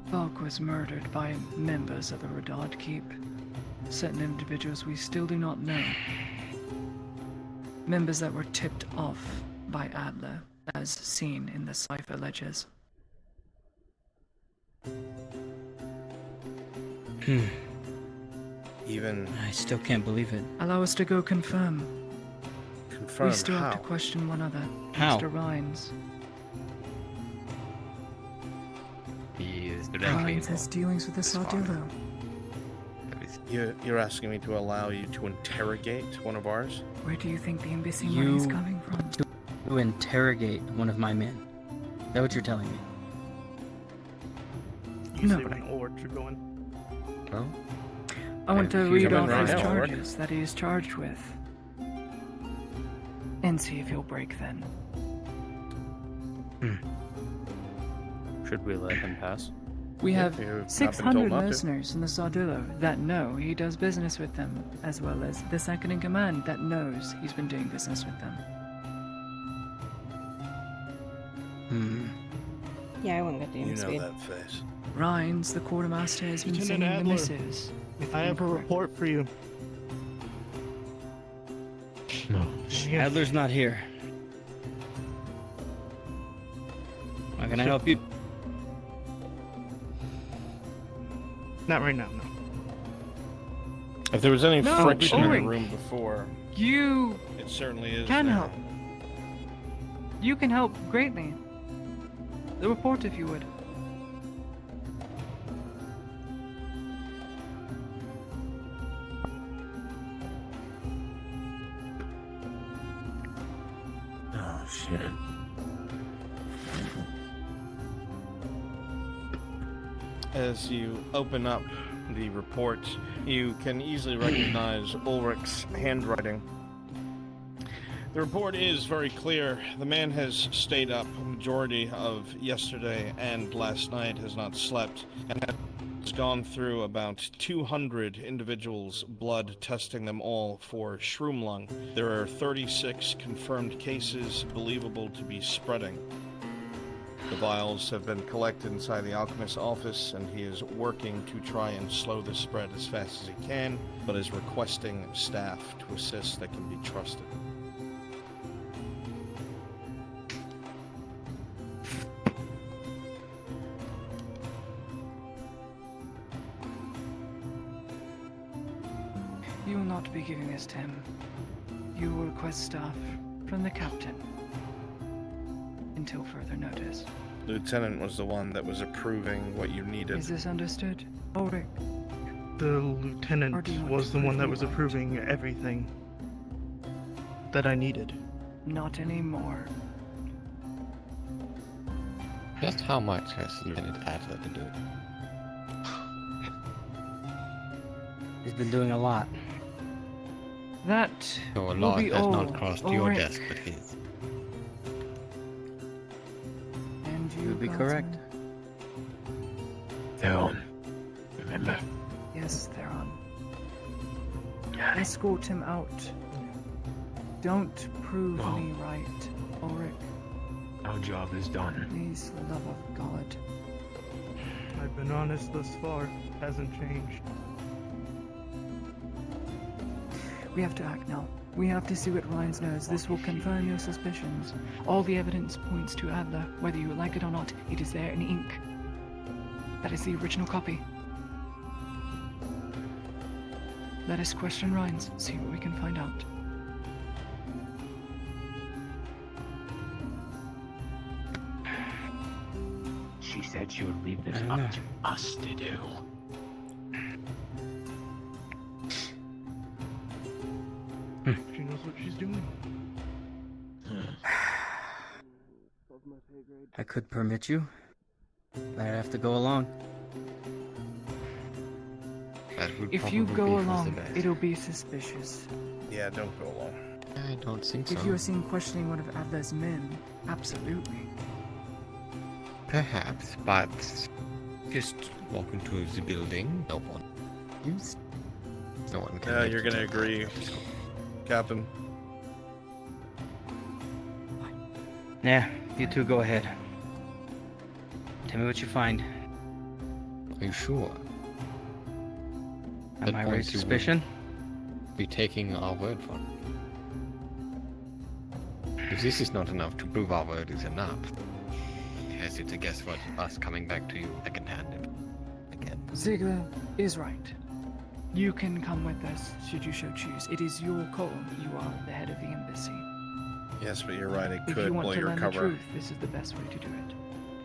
Valk was murdered by members of the Radad Keep. Certain individuals we still do not know. Members that were tipped off by Adler, as seen in the cipher ledgers. Even I still can't believe it. Allow us to go confirm. confirm We still have how. to question one other. How? Mr. Rhines. He is directly Rhines has involved. dealings with the Sardillo. You're asking me to allow you to interrogate one of ours? Where do you think the embassy money is You coming from? to interrogate one of my men. Is that what you're telling me? You No, say but when orders are going? Well, I want to He's read coming off right his now, Lord. charges that he is charged with. And see if he'll break then. Should we let him pass? We have You've not been told 600 not to. listeners in the Sardillo that know he does business with them, as well as the second in command that knows he's been doing business with them. Yeah, I wouldn't get the You know speed. that face. Rhines, the quartermaster, has been Lieutenant singing the Adler, misses. I have a report for you. Adler's not here. How can I help you? Not right now, no. If there was any No, friction in Ulrich. the room before, You it certainly is. can now. help. You can help greatly. The report, if you would. Oh, shit. As you open up the report, you can easily recognize Ulrich's handwriting. The report is very clear. The man has stayed up a majority of yesterday and last night, has not slept, and has gone through about 200 individuals' blood, testing them all for shroom lung. There are 36 confirmed cases believable to be spreading. The vials have been collected inside the alchemist's office, and he is working to try and slow the spread as fast as he can, but is requesting staff to assist that can be trusted. You will not be giving this to him. You will request staff from the captain until further notice. Lieutenant was the one that was approving what you needed. Is this understood? Ulrich, The lieutenant was the one that was approving everything that I needed. not anymore. Just how much has Lieutenant Adler been doing? He's been doing a lot. That So a will lot be has all, not crossed your Ulrich. desk, but his. And you would be got correct. him. Theron, remember? Yes, Theron. Escort him out. Don't prove No. me right, Ulrich. Our job is done. Please, for the love of God. I've been honest thus far. Hasn't changed. We have to act now. We have to see what Rhines knows. This will confirm your suspicions. All the evidence points to Adler. Whether you like it or not, it is there in ink. That is the original copy. Let us question Rhines, see what we can find out. She said she would leave this up to us to do. She knows what she's doing. I could permit you, but I'd have to go along. That would If you probably go be for the along, best. it'll be suspicious. Yeah, don't go along. I don't think so. If you are seen questioning one of Adler's men, absolutely. Perhaps, but just walk into the building. No one. No one can. Yeah, make you're it gonna up. agree, Captain. Yeah, you two go ahead. Tell me what you find. Are you sure? Am At I points raised you suspicion? would Be taking our word for it. If this is not enough to prove our word is enough, yes, it's a guess what us coming back to you second-hand again. Ziegler is right. You can come with us should you so choose. It is your call. You are the head of the embassy. Yes, but you're right. It If could you want blow to your learn the cover. truth, this is the best way to do it.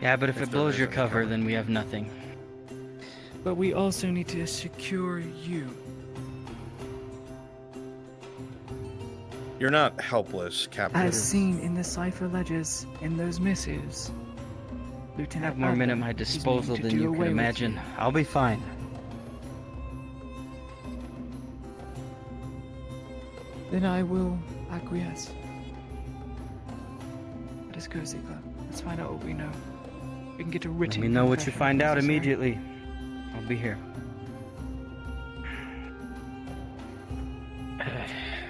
Yeah, but if If it there blows is your any cover, cover. then we have nothing. But we also need to secure you. You're not helpless, Captain. As seen in the cipher ledgers in those missives. I Lieutenant have more men at Adler my is meaning disposal to than do you away can with imagine. you. I'll be fine. Then I will acquiesce. Let us go, Ziegler. Let's find out what we know. We can get a Let written me know what you confession find if out necessary. immediately. I'll be here.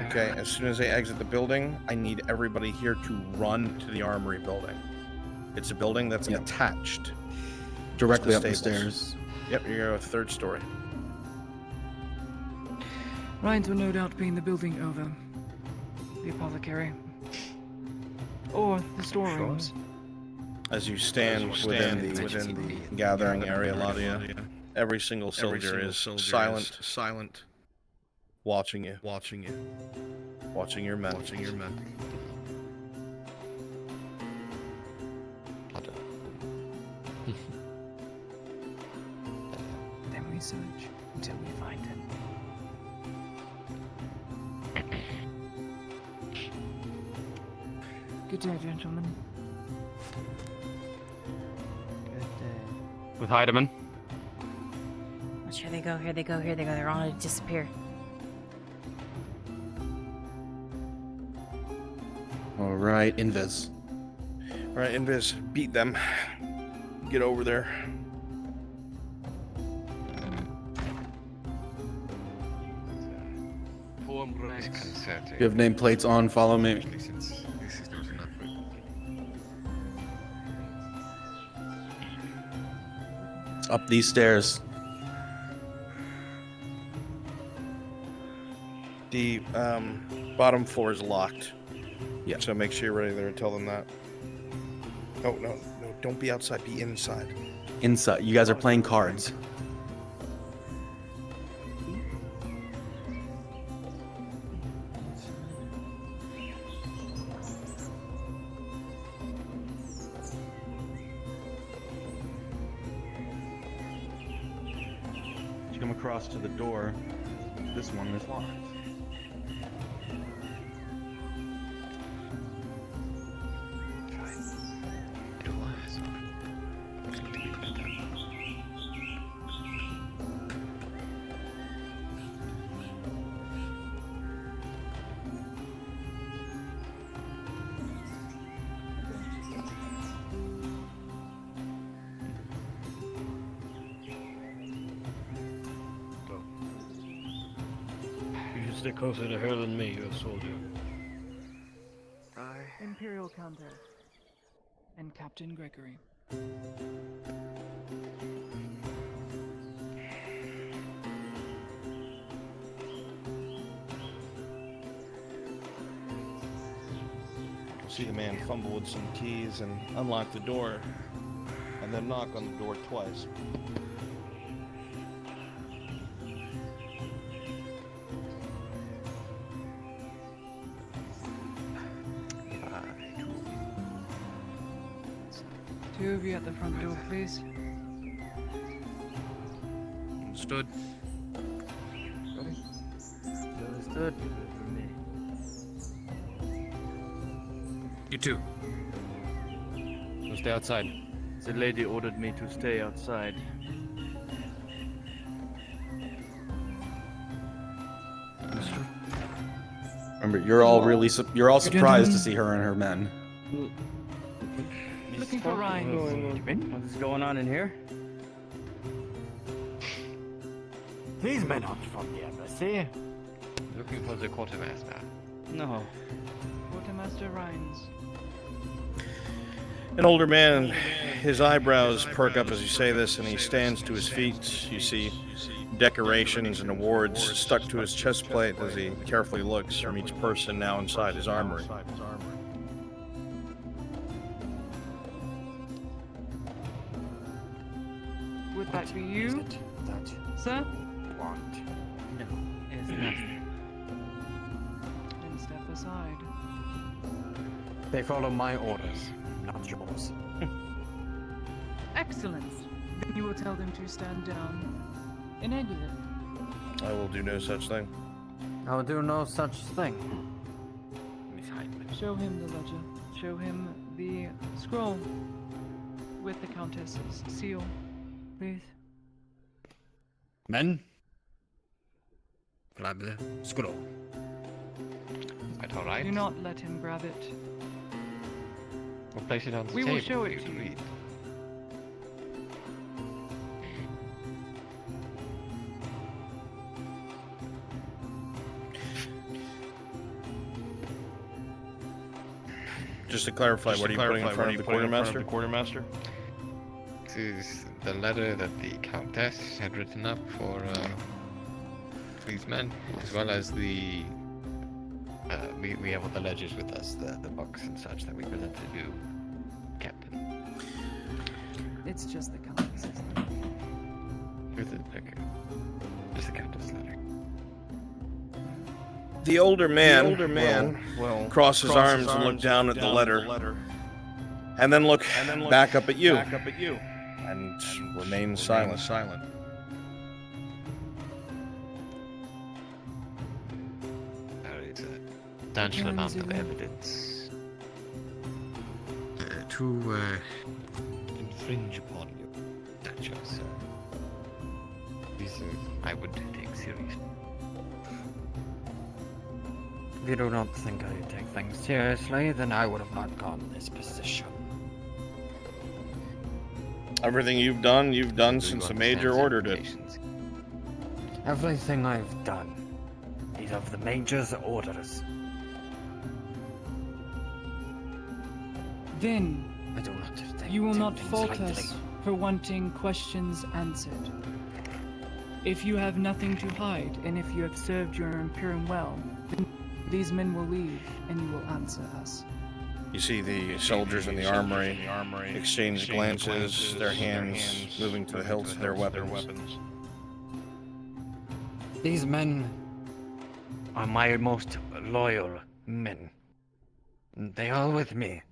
Okay, as soon as they exit the building, I need everybody here to run to the armory building. It's a building that's attached. Directly to up the stables. stairs. Yep, you're going to third story. Ryan's will no doubt be in the building over the apothecary. Or the storerooms. As you stand within the gathering area, Ladia, every single soldier is silent, watching you, watching your men. Then we search until we find him. Good day, gentlemen. With Heidemann. Watch, here they go, here they go, here they go. They're all gonna disappear. All right, Invis. All right, Invis, beat them. Get over there. You have nameplates on, follow me. Up these stairs. The bottom floor is locked. Yeah. So make sure you're ready there. Tell them that. No, don't be outside. Be inside. Inside. You guys are playing cards. You come across to the door. This one is locked. You should stick closer to her than me, you're a soldier. Imperial Countess and Captain Gregory. See the man fumble with some keys and unlock the door, and then knock on the door twice. Two of you at the front door, please. Understood. Understood. You too. So stay outside. The lady ordered me to stay outside. Remember, you're all really you're all surprised to see her and her men. Looking for Ryan. What is going on in here? These men aren't from the embassy. Looking for the quartermaster. No. Quartermaster Rhines. An older man, his eyebrows perk up as you say this, and he stands to his feet. You see decorations and awards stuck to his chest plate as he carefully looks from each person now inside his armory. Would that be you, sir? No, it's not. Then step aside. They follow my orders, not yours. Excellent. Then you will tell them to stand down and exit. I will do no such thing. I will do no such thing. Show him the ledger. Show him the scroll with the Countess's seal, please. Men, grab the scroll. Quite alright. Do not let him grab it. We'll place it on the We table will show for it you to you. read. Just to clarify, what are you putting in front of the quartermaster? This is the letter that the Countess had written up for these men, as well as the... we have all the ledgers with us, the books and such that we presented to Captain. It's just the Countess. Just the Countess letter. The older man will cross his arms and look down at the letter, and then look back up at you, and remain silent. There is a substantial amount of evidence to infringe upon your stature, sir. These I would take seriously. If you do not think I take things seriously, then I would have not gotten this position. Everything you've done since the Major ordered it. Everything I've done is of the Major's orders. Then I do not take you will not things fault lightly. us for wanting questions answered. If you have nothing to hide, and if you have served your Imperium well, then these men will leave, and you will answer us. You see the soldiers in the armory exchange glances, their hands moving to the hilts of their weapons. These men are my most loyal men. They are with me.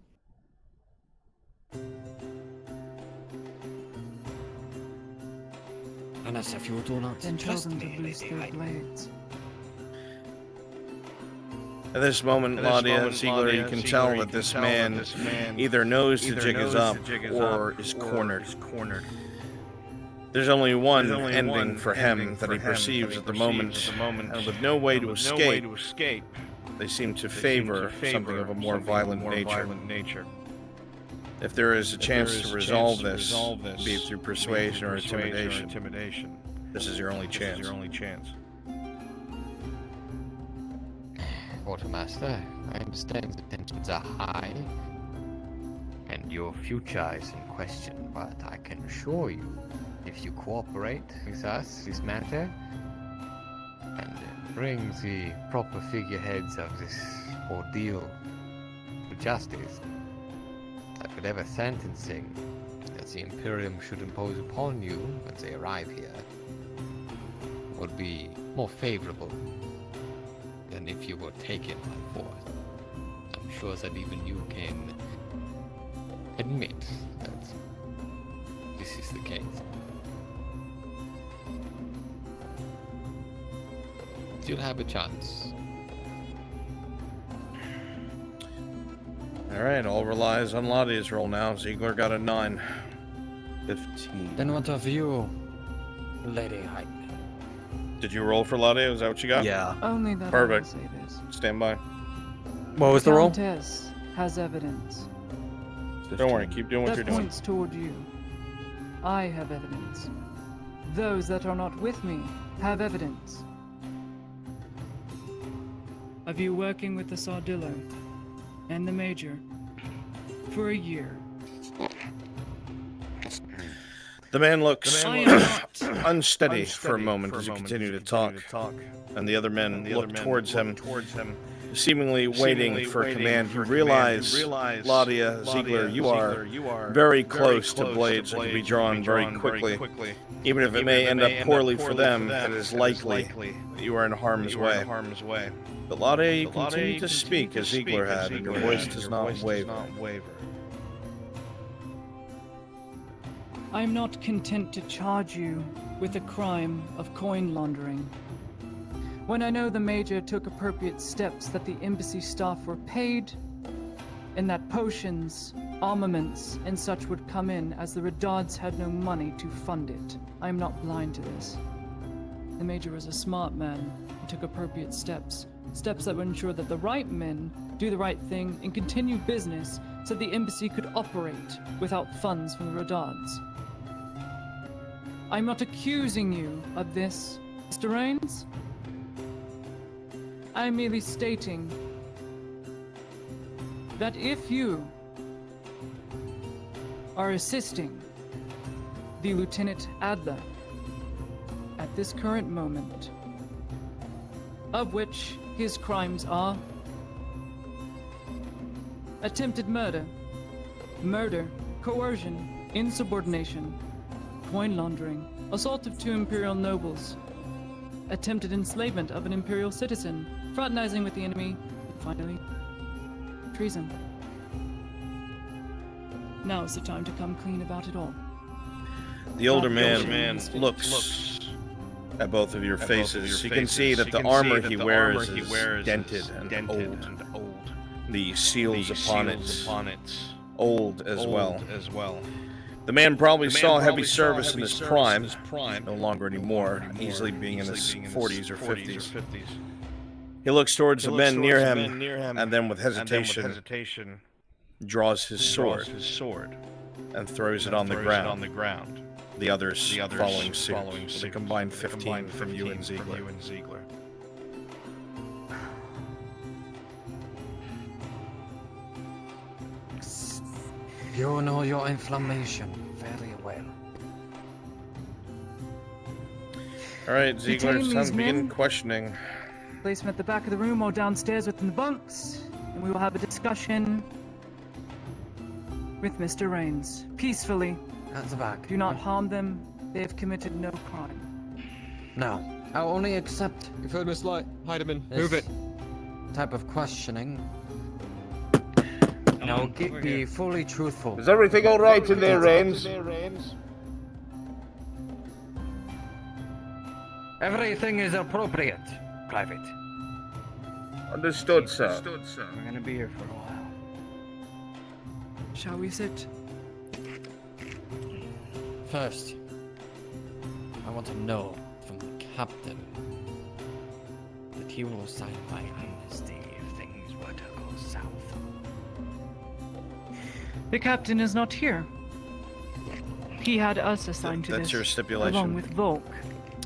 And as if you do not Then tell trust them to me, loose Lady their Hyde. blades. At this moment, Laudia, Ziegler, you can tell that this man either knows the jig is up or is cornered. There's only one ending for him that he perceives at the moment, and with no way to escape, they seem to favor something of a more violent nature. If there is a chance to resolve this, be it through persuasion or intimidation, this is your only chance. Quartermaster, I understand the tensions are high, and your future is in question, but I can assure you, if you cooperate with us in this matter, and bring the proper figureheads of this ordeal to justice, that whatever sentencing that the Imperium should impose upon you when they arrive here would be more favorable than if you were taken by force. I'm sure that even you can admit that this is the case. You'll have a chance. Alright, all relies on Laudia's roll now. Ziegler got a 9. 15. Then what of you, Lady Hyde? Did you roll for Laudia? Is that what you got? Yeah. Only that Perfect. I will say this. Stand by. What was the roll? Countess has evidence. Don't worry, keep doing what that you're doing. points toward you. I have evidence. Those that are not with me have evidence. Of you working with the Sardillo and the Major for a year. The man looks I am not unsteady for a moment as you continue to talk, and the other men look towards him, seemingly waiting for a command. You realize, Laudia, Ziegler, you are very close to blades that can be drawn very quickly. Even if it may end up poorly for them, it is likely that you are in harm's way. But Laudia, you continue to speak as Ziegler had, and your voice does not waver. I am not content to charge you with the crime of coin laundering. When I know the Major took appropriate steps that the embassy staff were paid, and that potions, armaments, and such would come in as the Redauds had no money to fund it. I am not blind to this. The Major was a smart man and took appropriate steps. Steps that would ensure that the right men do the right thing and continue business so the embassy could operate without funds from the Rodans. I'm not accusing you of this, Mr. Rains. I'm merely stating that if you are assisting the Lieutenant Adler at this current moment, of which his crimes are attempted murder, coercion, insubordination, coin laundering, assault of 2 Imperial nobles, attempted enslavement of an Imperial citizen, fraternizing with the enemy, and finally, treason. Now is the time to come clean about it all. The older man looks at both of your faces. You can see that the armor he wears is dented and old. The seals upon it old as well. The man probably saw heavy service in his prime, no longer anymore, easily being in his 40s or 50s. He looks towards the men near him, and then with hesitation, draws his sword and throws it on the ground. The others following suit. With a combined 15 from you and Ziegler. You know your inflammation very well. Alright, Ziegler, it's time to begin questioning. Place them at the back of the room or downstairs within the bunks, and we will have a discussion with Mr. Rains. Peacefully. At the back. Do not harm them. They have committed no crime. No. I'll only accept. You've heard Miss Light. Heidemann, this move it. Type of questioning. And I'll be fully truthful. Is everything alright in there, Rains? Everything is appropriate, Private. Understood, sir. We're gonna be here for a while. Shall we sit? First, I want to know from the captain that he will sign my amnesty if things were to go south. The captain is not here. He had us assigned to this. That's your stipulation. Along with Volk.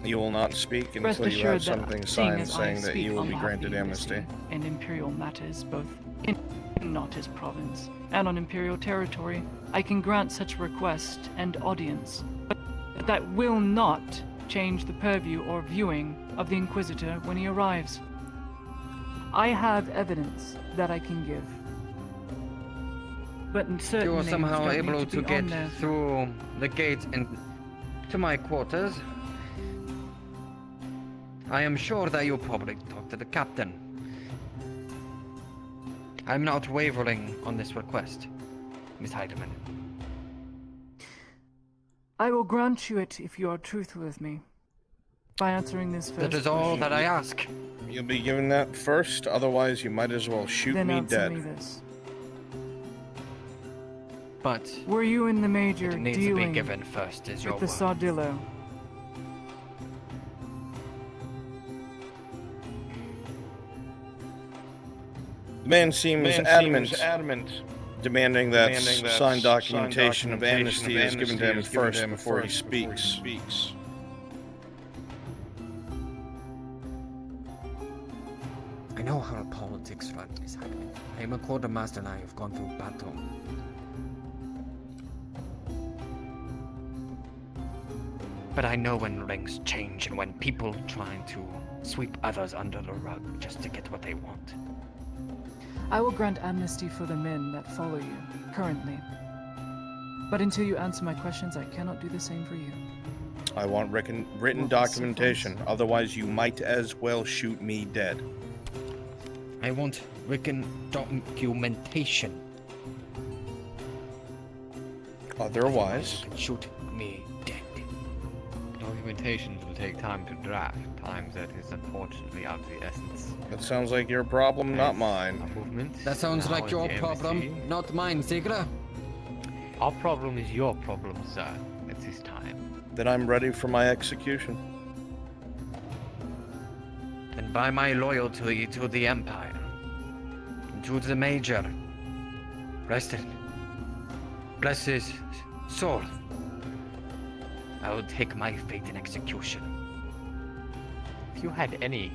You will not speak Rest until you have assured something that signed seeing saying as I that you speak will on be behalf of granted the amnesty. embassy and Imperial matters, both in not his province and on Imperial territory, I can grant such request and audience. But that will not change the purview or viewing of the Inquisitor when he arrives. I have evidence that I can give. But certain You are names somehow don't need able to to be get on there. through the gate and to my quarters. I am sure that you'll probably talk to the captain. I'm not wavering on this request, Miss Heidemann. I will grant you it if you are truthful with me. By answering this first That is all that I ask. You'll be given that first, otherwise you might as well shoot Then me answer dead. me this. But Were you in the major it needs to be dealing given first, is your with the word. Sardillo? The man seems adamant, demanding that signed documentation of amnesty is given to him first before he speaks. I know how politics run, Miss Heidemann. I am a quartermaster and I have gone through battle. But I know when rings change and when people trying to sweep others under the rug just to get what they want. I will grant amnesty for the men that follow you, currently. But until you answer my questions, I cannot do the same for you. I want written documentation, otherwise you might as well shoot me dead. I want written documentation. Otherwise, you can shoot me dead. Documentations will take time to draft, time that is unfortunately of the essence. That sounds like your problem, not mine. That sounds now like your in the problem, embassy. not mine, Ziegler. Our problem is your problem, sir, at this time. Then I'm ready for my execution. And by my loyalty to the Empire, to the Major, Rested. Bless his soul. I will take my fate in execution. If you had any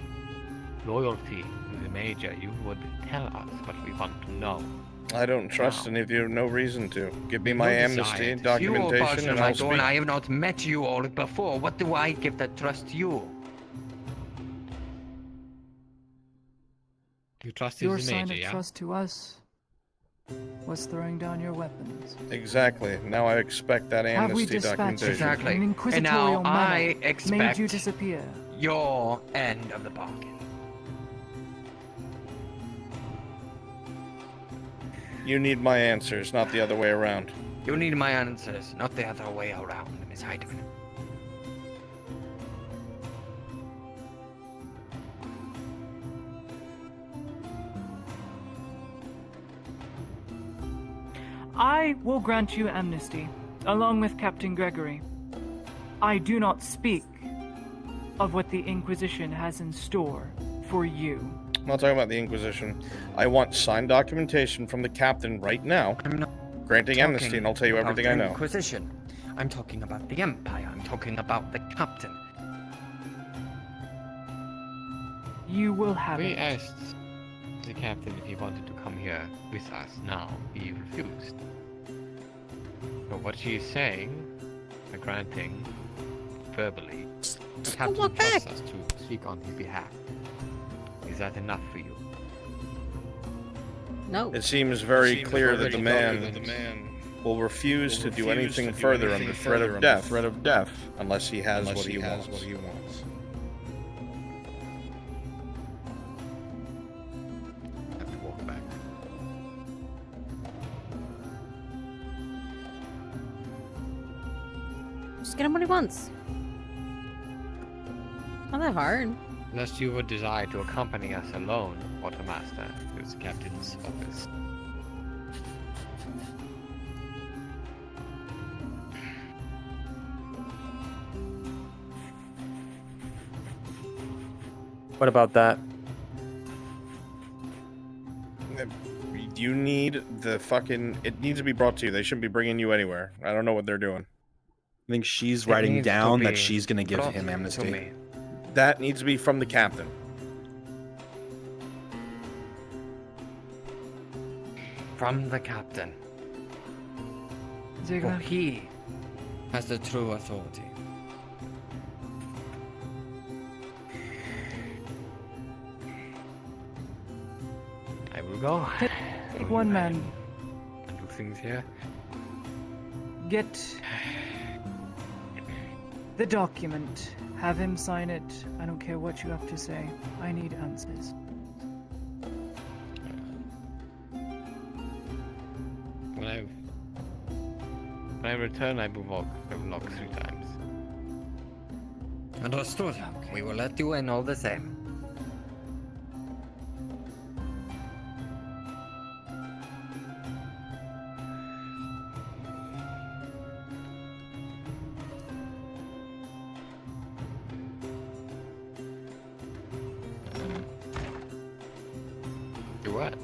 loyalty to the Major, you would tell us what we want to know. I don't trust any of you. No reason to. Give me my No amnesty desire. You all documentation, bastard, and I I'll don't- speak. I have not met you all before. What do I give that trust to you? You trust Your sign of trust to us was throwing down your weapons. Exactly. Now I expect that Have we amnesty dispatched documentation. Exactly. an And inquisitorial now I manner made expect you disappear? your end of the bargain. You need my answers, not the other way around. You need my answers, not the other way around, Miss Heidemann. I will grant you amnesty, along with Captain Gregory. I do not speak of what the Inquisition has in store for you. I'm not talking about the Inquisition. I want signed documentation from the captain right now, granting amnesty, and I'll tell you everything I about the know. Inquisition. I'm talking about the Empire. I'm talking about the Captain. You will have We it. asked the captain if he wanted to come here with us now. He refused. But what she is saying, granting verbally, the captain trusts us to speak on his behalf. Is that enough for you? No. It seems very clear that the man will refuse to do anything further under threat of death, unless he has what he wants. Have to walk back. Just get him what he wants. Not that hard. Unless you would desire to accompany us alone, Quartermaster, to the captain's office. What about that? You need the fucking... It needs to be brought to you. They shouldn't be bringing you anywhere. I don't know what they're doing. I think she's It writing needs to down that be she's going to give brought him to amnesty. me. That needs to be from the captain. From the Captain. Ziegler. For he has the true authority. I will go. Take one man. Do things here. Get the document. Have him sign it. I don't care what you have to say. I need answers. When I return, I will walk 3 times. Understood. We will let you in all the same. Do what?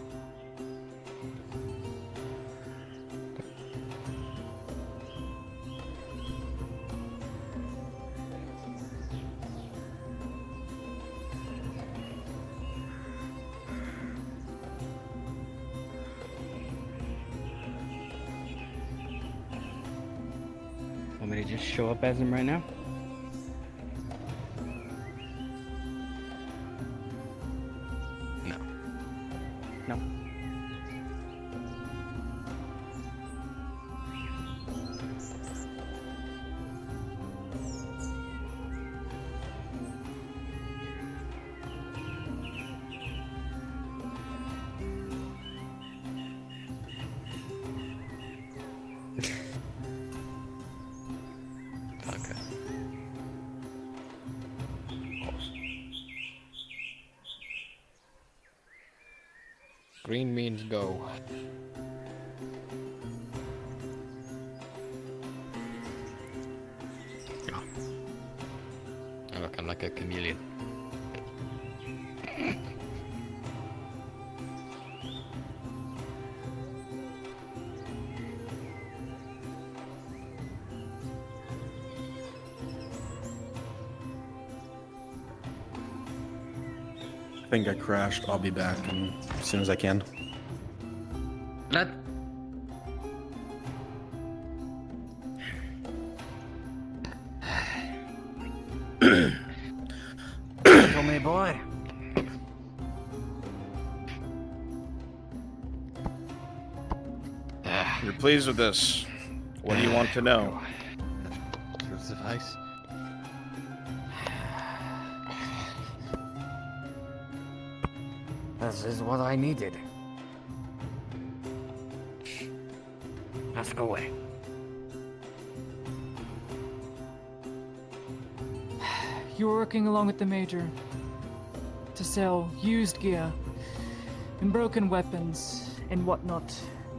Want me to just show up as him right now? No. No. Okay. Green means go. Yeah. I look, I'm like a chameleon. plane got crashed. I'll be back as soon as I can. Let. Tell me, boy. You're pleased with this. What do you want to know? Should suffice. This is what I needed. Ask away. You were working along with the Major to sell used gear and broken weapons and whatnot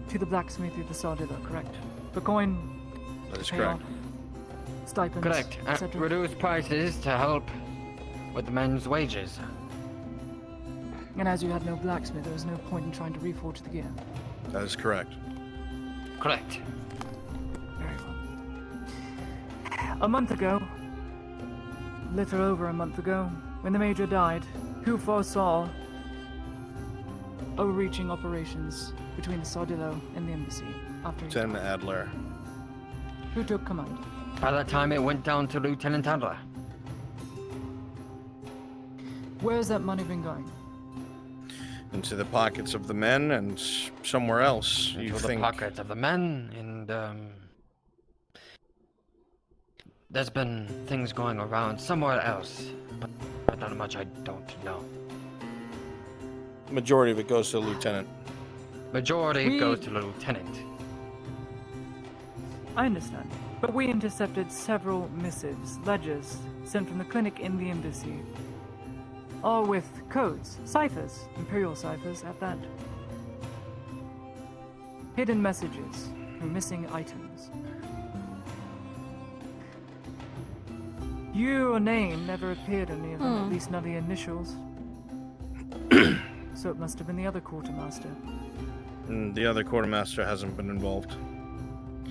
to the blacksmith through the Sardilla, correct? For coin, That is payoff, correct. stipends, Correct. At etc. reduced prices to help with the men's wages. And as you had no blacksmith, there was no point in trying to reforge the gear. That is correct. Correct. Very well. A month ago, little over a month ago, when the Major died, who foresaw overreaching operations between the Sardillo and the embassy after he Lieutenant died? Adler. Who took command? By the time it went down to Lieutenant Adler. Where's that money been going? Into the pockets of the men and somewhere else. You Into the think? pockets of the men, and there's been things going around somewhere else, but not much I don't know. Majority of it goes to the lieutenant. Majority goes to the lieutenant. I understand. But we intercepted several missives, ledgers, sent from the clinic in the embassy. All with codes, ciphers, imperial ciphers at that. Hidden messages for missing items. Your name never appeared on any of them, at least not the initials. So it must have been the other quartermaster. And the other quartermaster hasn't been involved.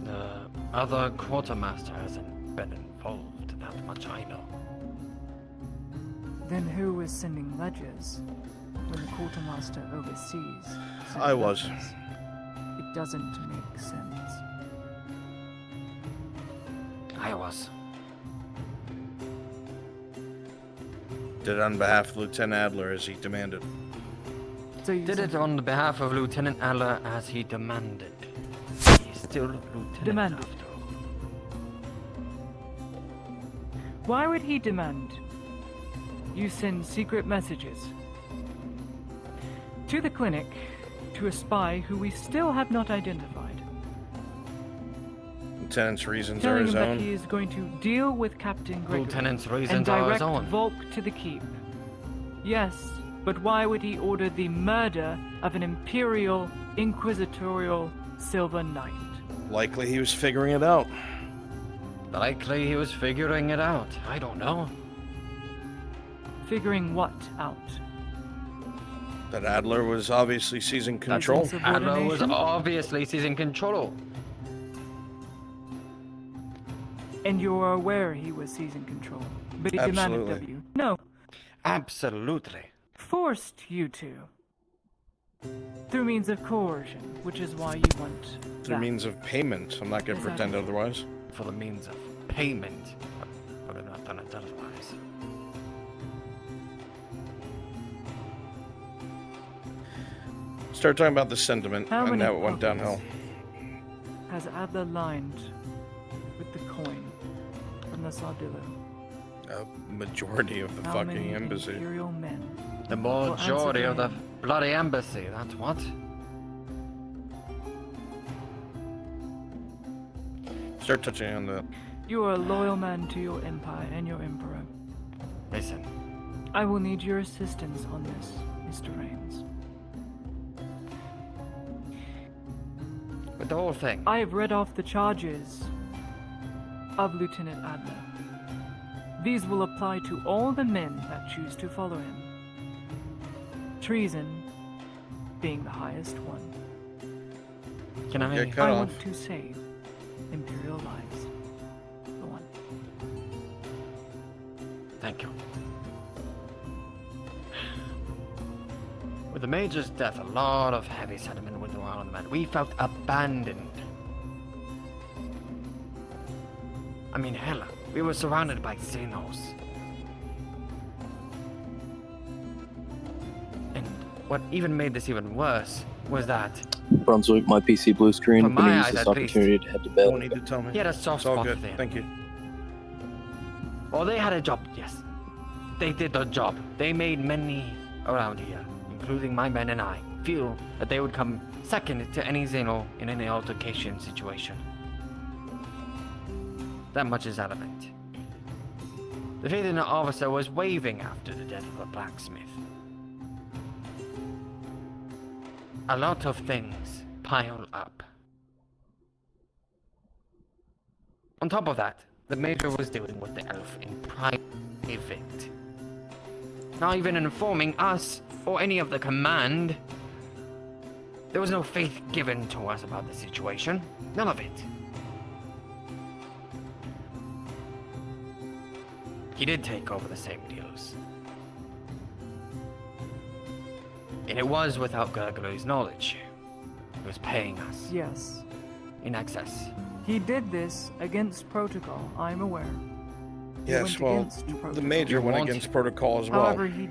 The other quartermaster hasn't been involved, that much I know. Then who was sending ledgers when the quartermaster overseas? sent I was. ledgers? It doesn't make sense. I was. Did it on behalf of Lieutenant Adler as he demanded. So you Did sent- it on behalf of Lieutenant Adler as he demanded. He's still Lieutenant Demanded. after all. Why would he demand you send secret messages to the clinic to a spy who we still have not identified, Lieutenant's reasons are telling his him that own. he is going to deal with Captain Gregory Lieutenant's and reasons are his direct own. Volk to the keep? Yes, but why would he order the murder of an imperial inquisitorial Silver Knight? Likely he was figuring it out. Likely he was figuring it out. I don't know. Figuring what out? That Adler was obviously seizing control. Adler was obviously seizing control. And you're aware he was seizing control. But he demanded of Absolutely. you. No, Absolutely. forced you to. Through means of coercion, which is why you want Through that. means of payment. I'm not going to pretend Exactly. otherwise. For the means of payment. But I've not done it otherwise. Start talking about the sentiment How and many how it went copies downhill. has Adler lined with the coin from the Sardillo? A majority of the How fucking many embassy. Imperial men? The Well, answer majority the of the name. bloody embassy, that's what? Start touching on the. You are a loyal man to your empire and your emperor. Listen, I will need your assistance on this, Mr. Rains. with the whole thing. I have read off the charges of Lieutenant Adler. These will apply to all the men that choose to follow him. Treason being the highest one. Can I? Get cut I off. want to save Imperial lives. Go on. Thank you. With the Major's death, a lot of heavy sentiment went around the man. We felt abandoned. I mean, hell, we were surrounded by Xenos. And what even made this even worse was that Brunswick, my PC blue screen. From I'm gonna my use eyes, this at least. opportunity to head to bed. Don't need to tell me. he had a soft It's all spot good. for them. Thank you. Well, they had a job, yes. They did the job. They made many around here, including my men and I, feel that they would come second to any Xeno in any altercation situation. That much is evident. The Fedina officer was waving after the death of the blacksmith. A lot of things pile up. On top of that, the Major was dealing with the elf in private. Not even informing us or any of the command. There was no faith given to us about the situation. None of it. He did take over the same deals. And it was without Gurgler's knowledge. He was paying us. Yes. In excess. He did this against protocol, I'm aware. He Yes, went well, against protocol. the Major went against protocol as well. However, he...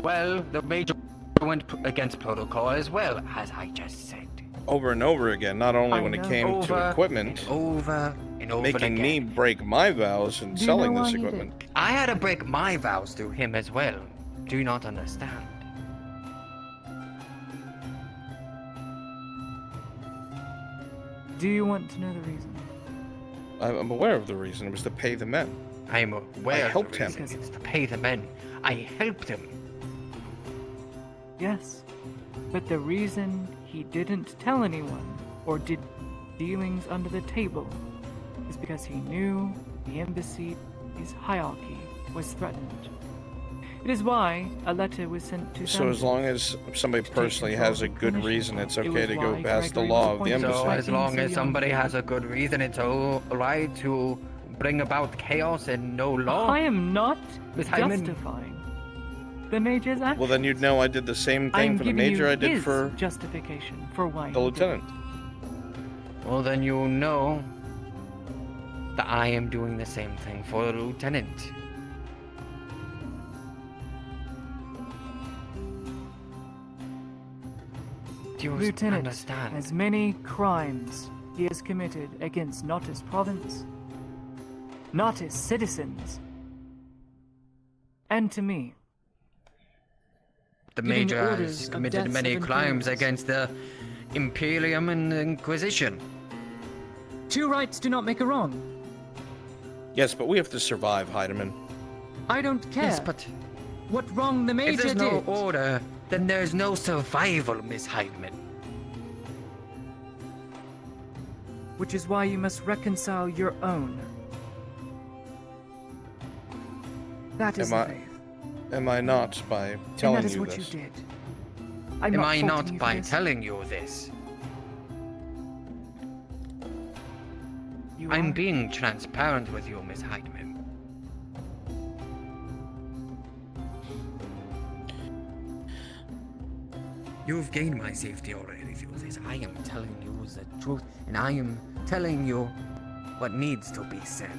Well, the Major went against protocol as well, as I just said. Over and over again, not only when it came to equipment, over making me break my vows and Do you selling know this why he equipment. I had to break my vows to him as well. Do you not understand? Do you want to know the reason? I'm aware of the reason. It was to pay the men. I am aware I helped him. It's to pay the men. I helped him. Yes. But the reason he didn't tell anyone or did dealings under the table is because he knew the embassy's hierarchy was threatened. It is why a letter was sent to So as long as somebody personally has a good reason, it's okay to go past the law of the embassy. So as long as somebody has a good reason, it's all right to bring about chaos and no law. I am not Miss Hyman. justifying the Major's action. Well, then you'd know I did the same thing I'm for the giving Major you I did his for justification for why the he did it. Lieutenant. Well, then you know that I am doing the same thing for the Lieutenant. Do you Lieutenant, understand? as many crimes he has committed against not his province, not his citizens, and to me. The giving Major orders has of committed deaths many of crimes Imperials. against the Imperium and the Inquisition. Two rights do not make a wrong. Yes, but we have to survive, Heidemann. I don't care. Yes, but what wrong the Major if there's no did. order, then there's no survival, Miss Heidman. Which is why you must reconcile your own. That is the faith. Am I not by And telling that is you what this? you did. I'm Am I faulting not you for by this. telling you this? You I'm are? being transparent with you, Miss Heidman. You've gained my safety already through this. I am telling you the truth, and I am telling you what needs to be said.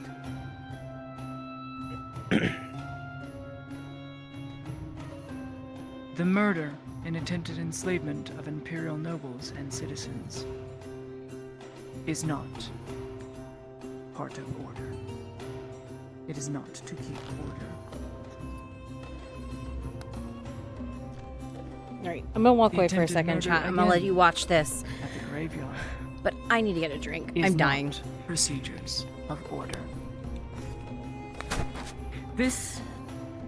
The murder and attempted enslavement of imperial nobles and citizens is not part of order. It is not to keep order. All right, I'm gonna walk The away for a attempted second, murder chat. I'm gonna let again you watch this, at the graveyard but I need to get a drink. is I'm dying. not procedures of order.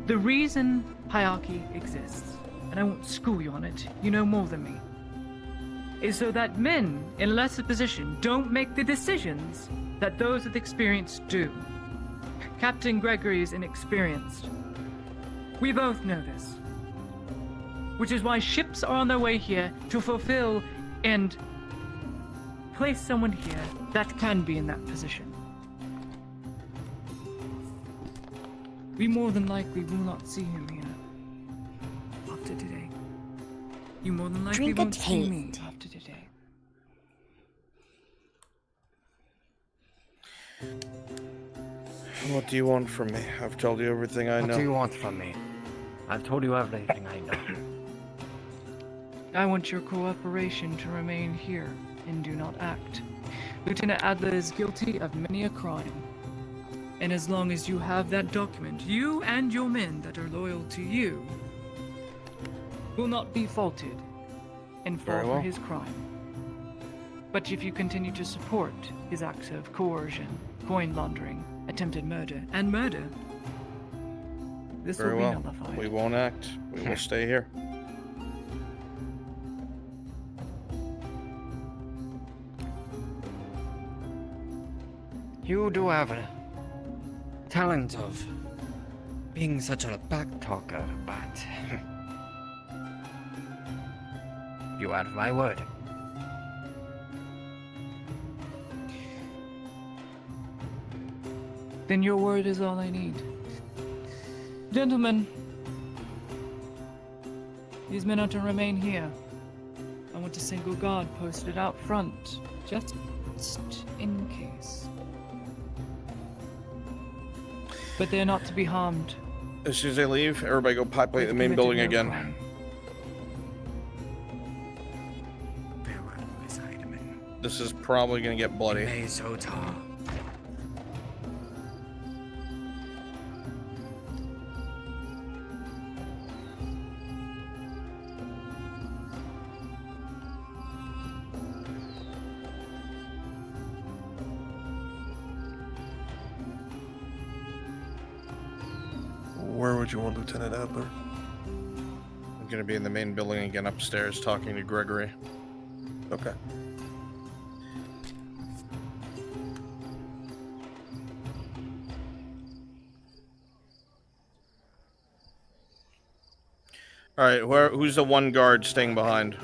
The reason hierarchy exists, and I won't school you on it, you know more than me, is so that men in lesser position don't make the decisions that those with experience do. Captain Gregory is inexperienced. We both know this. Which is why ships are on their way here to fulfill and place someone here that can be in that position. We more than likely will not see him here after today. You more than likely Drink a won't see me taint. after today. What do you want from me? I've told you everything I know. What do you want from me? I've told you everything I know. I want your cooperation to remain here and do not act. Lieutenant Adler is guilty of many a crime. And as long as you have that document, you and your men that are loyal to you will not be faulted and fall Very well. for his crime. But if you continue to support his acts of coercion, coin laundering, attempted murder, and murder, this Very will be well. nullified. We won't act. We will stay here. You do have a talent of being such a backtalker, but you have my word. Then your word is all I need. Gentlemen, these men are to remain here. I want a single guard posted out front, just in case. But they're not to be harmed. As soon as they leave, everybody go populate the They've main committed building no again. crime. This is probably gonna get bloody. Where would you want Lieutenant Adler? I'm gonna be in the main building again upstairs talking to Gregory. Okay. Alright, who's the one guard staying behind?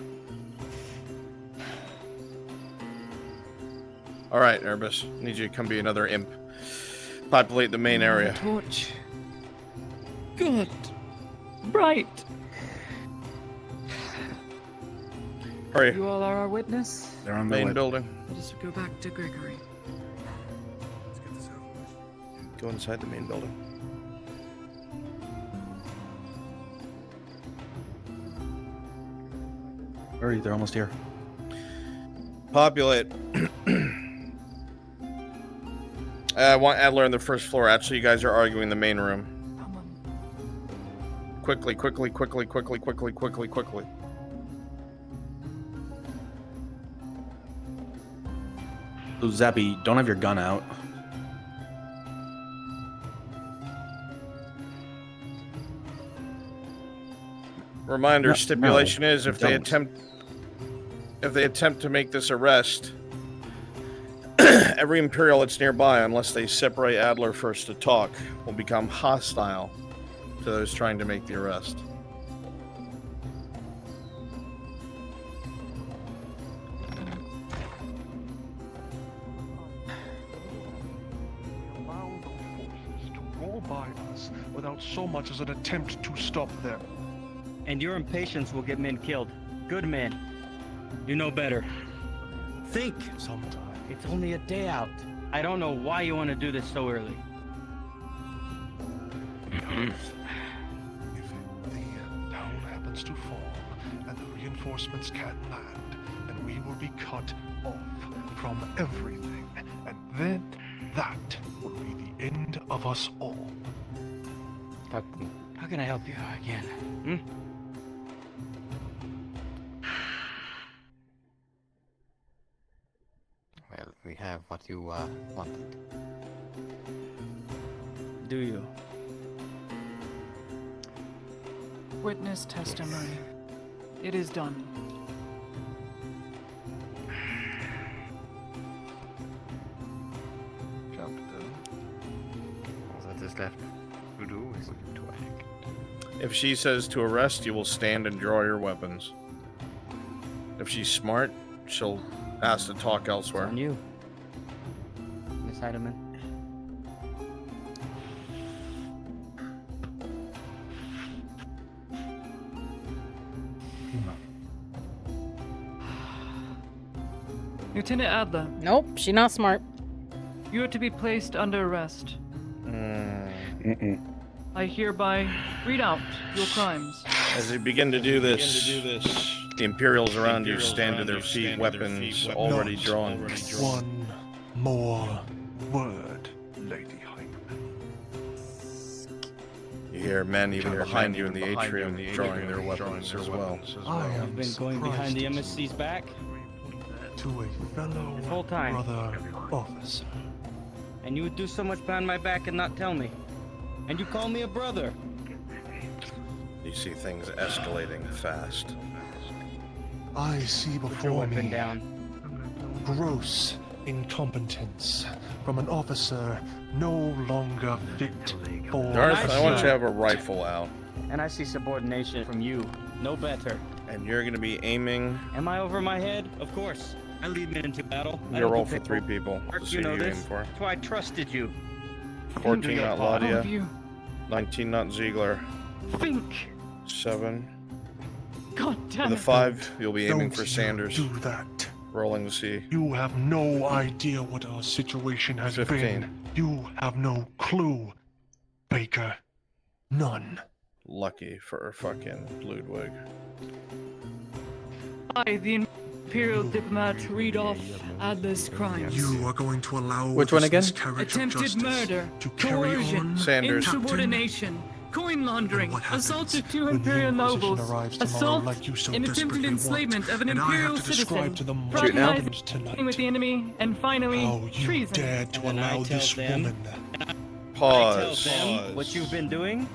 Alright, Erebus. Need you to come be another imp. Populate the main area. Torch. Good. Right. Hurry. You all are our witness. They're on the main building. Let us go back to Gregory. Go inside the main building. Hurry, they're almost here. Populate. I want Adler on the first floor. Actually, you guys are arguing in the main room. Quickly, quickly, quickly, quickly, quickly, quickly, quickly. So, Zappy, don't have your gun out. Reminder, No, stipulation no, is if they attempt to make this arrest, every Imperial that's nearby, unless they separate Adler first to talk, will become hostile to those trying to make the arrest. Allow the forces to roll by us without so much as an attempt to stop them. And your impatience will get men killed. Good men. You know better. Think! Sometime. It's only a day out. I don't know why you want to do this so early. If the town happens to fall and the reinforcements can't land, then we will be cut off from everything. And then that will be the end of us all. How can I help you again? Hmm? Well, we have what you wanted. Do you? Witness testimony. It is done. All that is left to do is to act. If she says to arrest, you will stand and draw your weapons. If she's smart, she'll ask to talk elsewhere. On you, Miss Heidemann. Lieutenant Adler. Nope, she's not smart. You are to be placed under arrest. I hereby read out your crimes. As they begin to do this, the Imperials around you stand to their feet, weapons already drawn. One more word, Lady Hyman. You hear men even behind you in the atrium drawing their weapons as well. I've been going behind the embassy's back to a fellow this whole time. brother officer. And you would do so much behind my back and not tell me. And you call me a brother. You see things escalating fast. I see before me gross incompetence from an officer no longer fit for Darth, I want you to have a rifle out. And I see subordination from you. No better. And you're going to be aiming. Am I over my head? Of course. I lead men into battle. You roll for 3 people. Mark, To see you know who you this. aim for. That's why I trusted you. 14 not Laudia. You 19 not Ziegler. think. 7. God damn With a it. 5, you'll be aiming Don't for you Sanders. do that. Rolling to see. You have no idea what our situation has 15. been. You have no clue, Baker. None. Lucky for fucking Ludwig. I, the Imperial diplomat, read off Adler's crimes. You are going to allow Which one this again? miscarriage of Attempted justice murder, to carry coercion, on. Sanders. insubordination, coin laundering, What happens assault of 2 when the Imperial Inquisition nobles, arrives tomorrow assault like you so and attempted desperately enslavement want, of an and I Imperial have to describe citizen, to them what fraternizing happens tonight. with the enemy, and finally, How you treason. dared to And then I allow tell this them- woman. Pause. Them what you've been doing.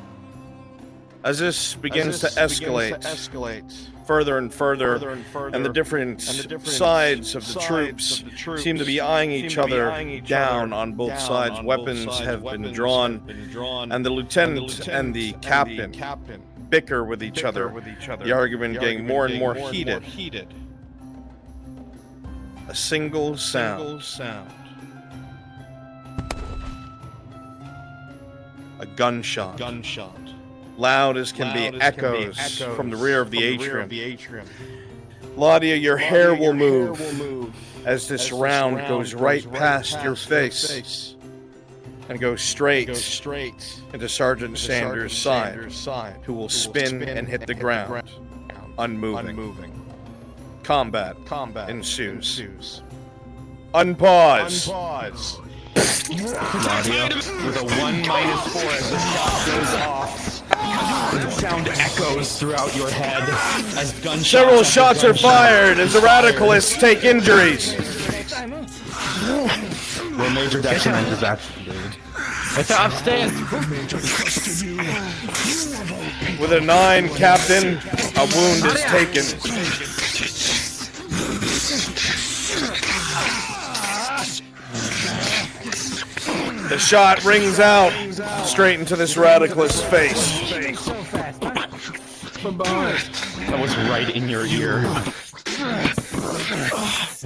As this begins to escalate further and further, and the different sides of the troops seem to be eyeing each other down on both sides. Weapons have been drawn, and the lieutenant and the captain bicker with each other. The argument getting more and more heated. A single sound. A gunshot. Loud as can be, echoes from the rear of the atrium. Laudia, your hair will move as this round goes right past your face and goes straight into Sergeant Sanders' side, who will spin and hit the ground, unmoving. Combat ensues. Unpause. Laudia, with a 1-4 as the shot goes off, the sound echoes throughout your head as gunshots. Several shots are fired as the radicalists take injuries. Where Major Detriment is activated. It's upstairs. With a 9, Captain, a wound is taken. The shot rings out straight into this radicalist's face. That was right in your ear.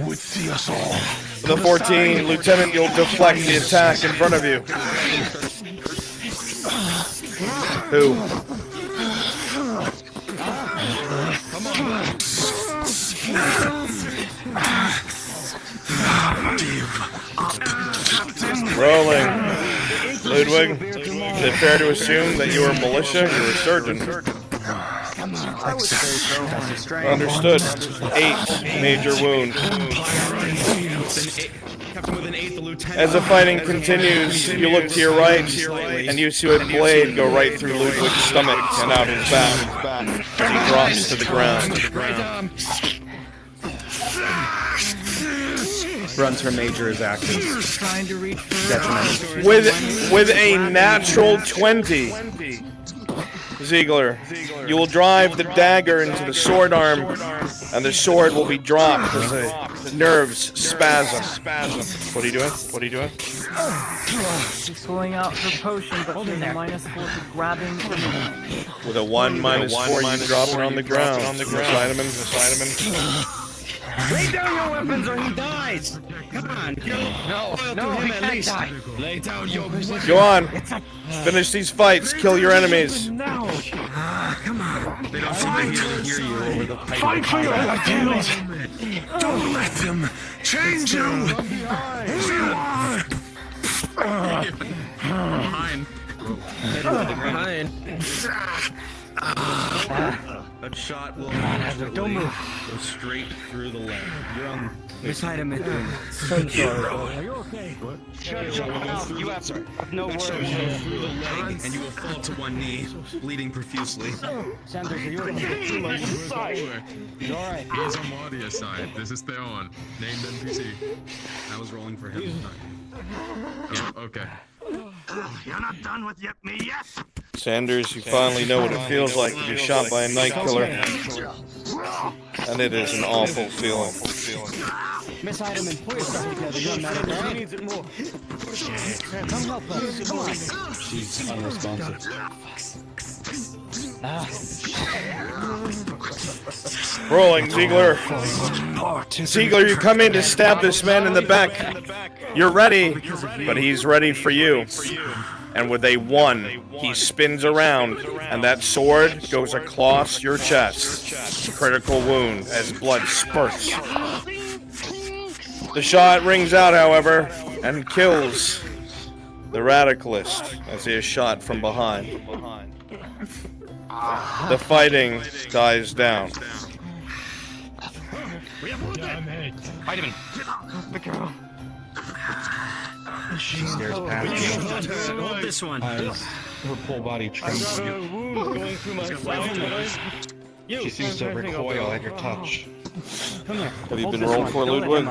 Would see us all. The 14, Lieutenant, you'll deflect the attack in front of you. Who? Rolling. Ludwig, is it fair to assume that you are militia? You're a surgeon. Understood. 8 major wound. As the fighting continues, you look to your right, and you see a blade go right through Ludwig's stomach and out his back as he drops to the ground. Runs her major is active. Trying to reach for Detriment. With a natural 20, Ziegler, you will drive the dagger into the sword arm, and the sword will be dropped as the nerves spasm. What are you doing? She's pulling out her potion, but she's a -4 to grabbing. With a 1 -4, you drop it on the ground. Lay down your weapons or he dies. Come on, no, he can't die. Lay down your weapons. Go on. Finish these fights. Kill your enemies. Come on. They don't seem to hear you over the pipe. Fight for your ideals. Don't let them change you! Who you are! Behind. That shot will Don't move. go straight through the leg. You're on. Miss Heidemann. Are you okay? You have no that shot words. will go through the leg, and you will fall to one knee, bleeding profusely. Sanders, are you okay? He's alright. He's on Wadia's side. This is Theon, named NPC. I was rolling for him. Yeah, okay. You're not done with me yet! Sanders, you finally know what it feels like to be shot by a night killer. And it is an awful feeling. Miss Heidemann, pull yourself together. You're not She needs it more. Come help us. Come on. She's unresponsive. Rolling, Ziegler. Ziegler, you come in to stab this man in the back. You're ready, but he's ready for you. And with a 1, he spins around, and that sword goes across your chest. Critical wound as blood spurts. The shot rings out, however, and kills the radicalist as he is shot from behind. The fighting dies down. Heidemann. The girl. She stares past you. Hold this one. As her full body trembles. Going through my side. She seems to recoil at your touch. Come here. Have you been rolled for, Ludwig?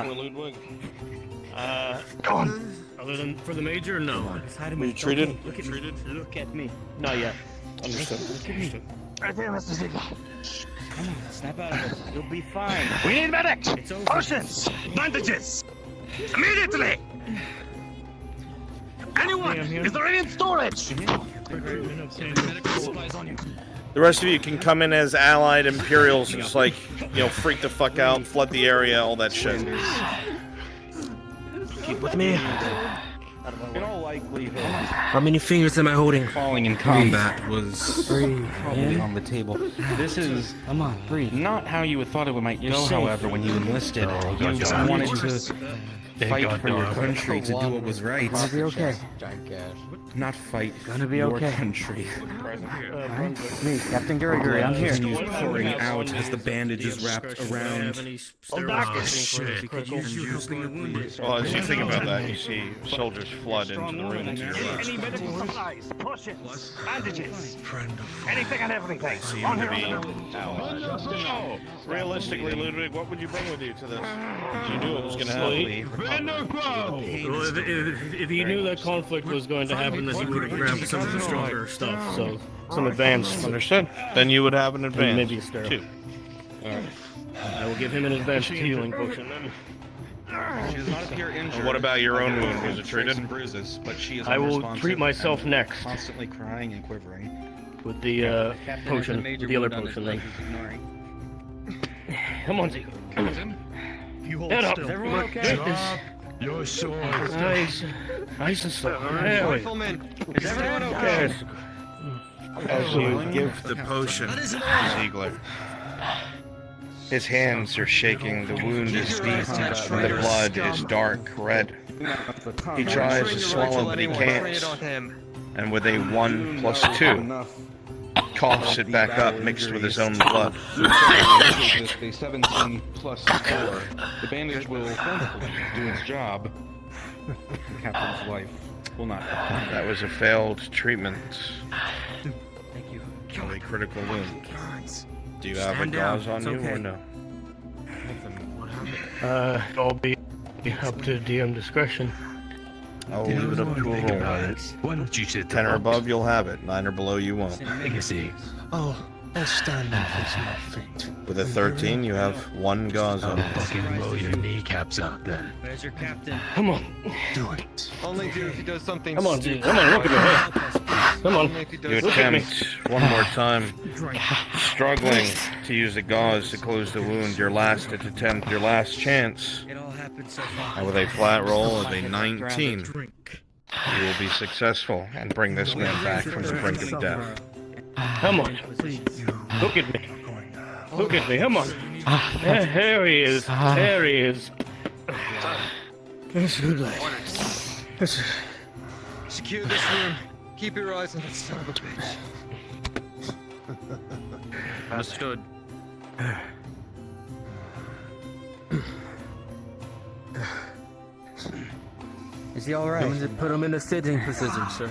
Go on. Other than for the major, no. Were you treated? Look at me. Look at me. Not yet. Understood. Look at me. Right there, Mr. Ziegler. Come on, snap out of it. You'll be fine. We need medics! It's over. Potions! Bandages! Immediately! Anyone! Is there any in storage? The rest of you can come in as allied Imperials and just like, freak the fuck out, flood the area, all that shit. Keep with me. In all likelihood, How many fingers am I holding? falling in combat was Breathe. probably In. on the table. This is Come on, breathe. not how you thought it might You're go, safe. however, when you enlisted. You wanted to fight for your country, to do what was right. I'll be okay. Not fight Gonna be your okay. country. Me, Captain Gurry, I'm here. Continues pouring out as the bandage is wrapped around. Well, as you think about that, you see soldiers flood into the room to your left. Any medical supplies, potions, bandages, anything and everything. They seem to be allied. Realistically, Ludwig, what would you bring with you to this? You knew it was going to happen. Well, if he knew that conflict was going to happen, then he would have grabbed some of the stronger stuff. So some advanced. Understood. Then you would have an advance. Maybe a sterile. 2. Alright. I will give him an advanced healing potion then. She does not appear injured. And what about your own wound? Was it treated? And bruises, but she is I will unresponsive treat myself and next. Constantly crying and quivering. With the potion, with the other potion then. Come on, Ziegler. You hold Head up. still. Is everyone okay? Drop your sword. Nice. Nice and slow. There we go. Is everyone okay? Yes. As you give the potion to Ziegler, his hands are shaking, the wound is deep, and the blood is dark red. He tries to swallow, but he can't. And with a 1+2, coughs it back up, mixed with his own blood. A 17 plus 4. The bandage will do its job. The captain's life will not. That was a failed treatment. Of a critical wound. Do you have a gauze on you or no? It'll be up to DM discretion. I'll leave it up to a roll. Why don't you sit 10 or above, you'll have it. 9 or below, you won't. Legacy. Oh, I'll stand and fix my feet. With a 13, you have 1 gauze on. Fucking blow your kneecaps out then. Where's your captain? Come on. Do it. Only do if he does something. Come on, Ziegler. Come on, look at your head. Come on. You attempt one more time, struggling to use the gauze to close the wound. Your last attempt, your last chance. It all happened so fast. And with a flat roll of a 19, you will be successful and bring this man back from the brink of death. Come on. Look at me. Look at me, come on. There he is. There he is. That's good, lad. Secure this room. Keep your eyes on that son of a bitch. Understood. Is he alright? I'm gonna put him in a sitting position, sir.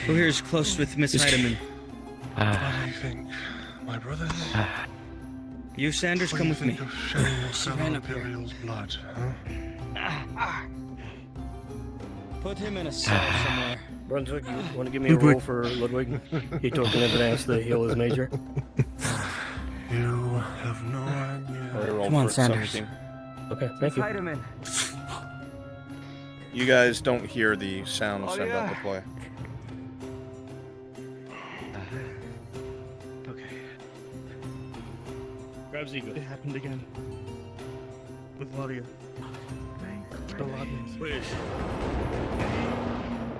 Who here is close with Miss Heidemann? What do you think, my brother? You, Sanders, come with me. She ran up Imperial's blood, huh? Put him in a cell somewhere. Brunswick, you want to give me a roll for Ludwig? He took an advance to heal his major. You have no idea. Come on, Sanders. Okay, thank you. Heidemann. You guys don't hear the sounds I'm about to play. Grab Ziegler. It happened again. With Ladia. The Ladias. Where is she?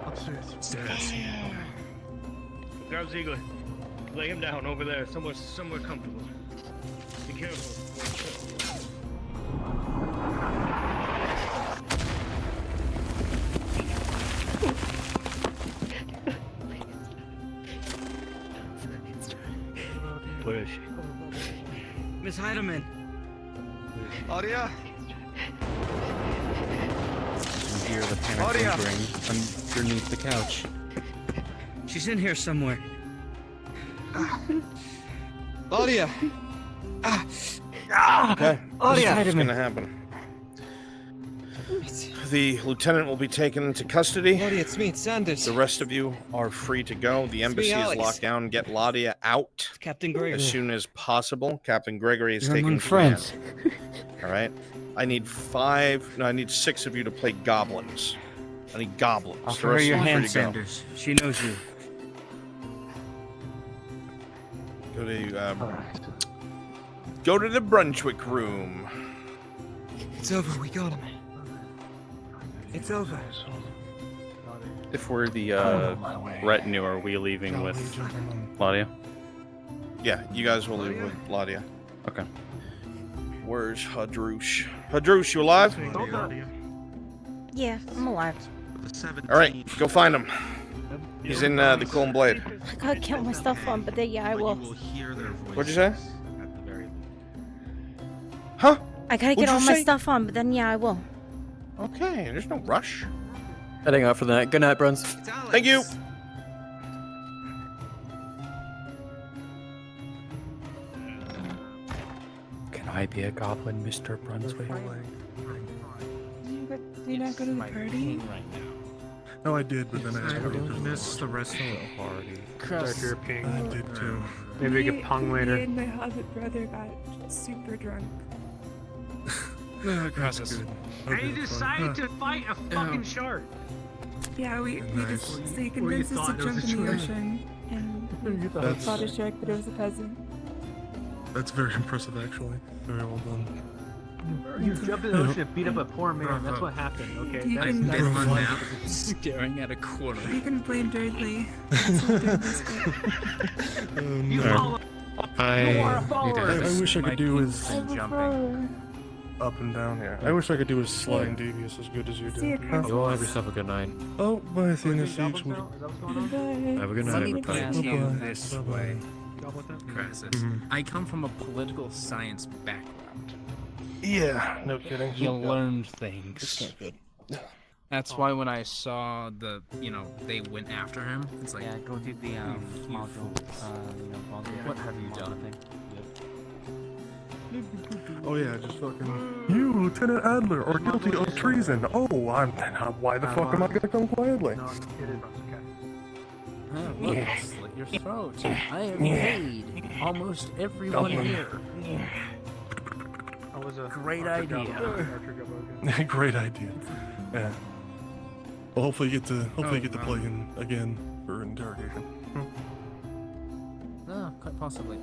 Upstairs. Grab Ziegler. Lay him down over there, somewhere comfortable. Be careful. Where is she? Miss Heidemann. Aria! You hear the panic whimpering underneath the couch. She's in here somewhere. Aria! Okay, Oh, this yeah. is what's gonna happen. The lieutenant will be taken into custody. Ladia, it's me, it's Sanders. The rest of you are free to go. The embassy is Alex. locked down. Get Ladia out Captain Gregory. as soon as possible. Captain Gregory is You're taking among command. friends. All right. I need 6 of you to play goblins. I need goblins. The Offer her rest your of you are hand, free to go. Sanders. She knows you. Go to the Brunswick room. It's over, we got him. It's over. If we're the retinue, are we leaving with Ladia? Yeah, you guys will leave with Ladia. Okay. Where's Hadrush? Hadrush, you alive? Yeah, I'm alive. All right, go find him. He's in the Clone Blade. I gotta get my stuff on, but then yeah, I will. What'd you say? Huh? I gotta get all my stuff on, but then yeah, I will. Okay, there's no rush. Heading out for the night. Good night, Bruns. Thank you. Can I be a goblin, Mr. Brunswick? Did you not go to the party? No, I did, but then I I don't miss the rest of the party. Start your ping. I did too. Maybe we get pong later. Me and my hobbit brother got super drunk. That's good. And you decided to fight a fucking shark. Yeah, we Nice. just they Or you convinced us thought to it was jump a in the shark. ocean, and You we thought- thought a shark, but it was a peasant. That's very impressive, actually. Very well done. You jumped in the ocean and beat up a poor man. That's what happened, okay? You That's can- that's Bravo. fun. Staring at a corner. You can blame Dudley. That's not doing this good. You follow. I wish I could do his jumping. up and down here. I wish I could do his sliding devious as good as you See you, do. Chris. You all have yourself a good night. Oh, bye, Athena. See you Goblins tomorrow. now? Is that what's going on? Bye. Have a good night, See you everybody. next Bye-bye. time. This Bye-bye. way. Got with that? Crassus. Mhm. I come from a political science background. Yeah, no kidding. You learned things. That's why when I saw they went after him, it's like, Yeah, go to the module. What have you done? Oh yeah, just fucking. You, Lieutenant Adler, are guilty of treason. Oh, why the fuck am I gonna come quietly? No, it is okay. look, slit your throat. I have paid almost everyone here. That was a Great Archer idea. Goblin. Great idea. Yeah. Well, hopefully you get to play him again for interrogation. No, quite possibly.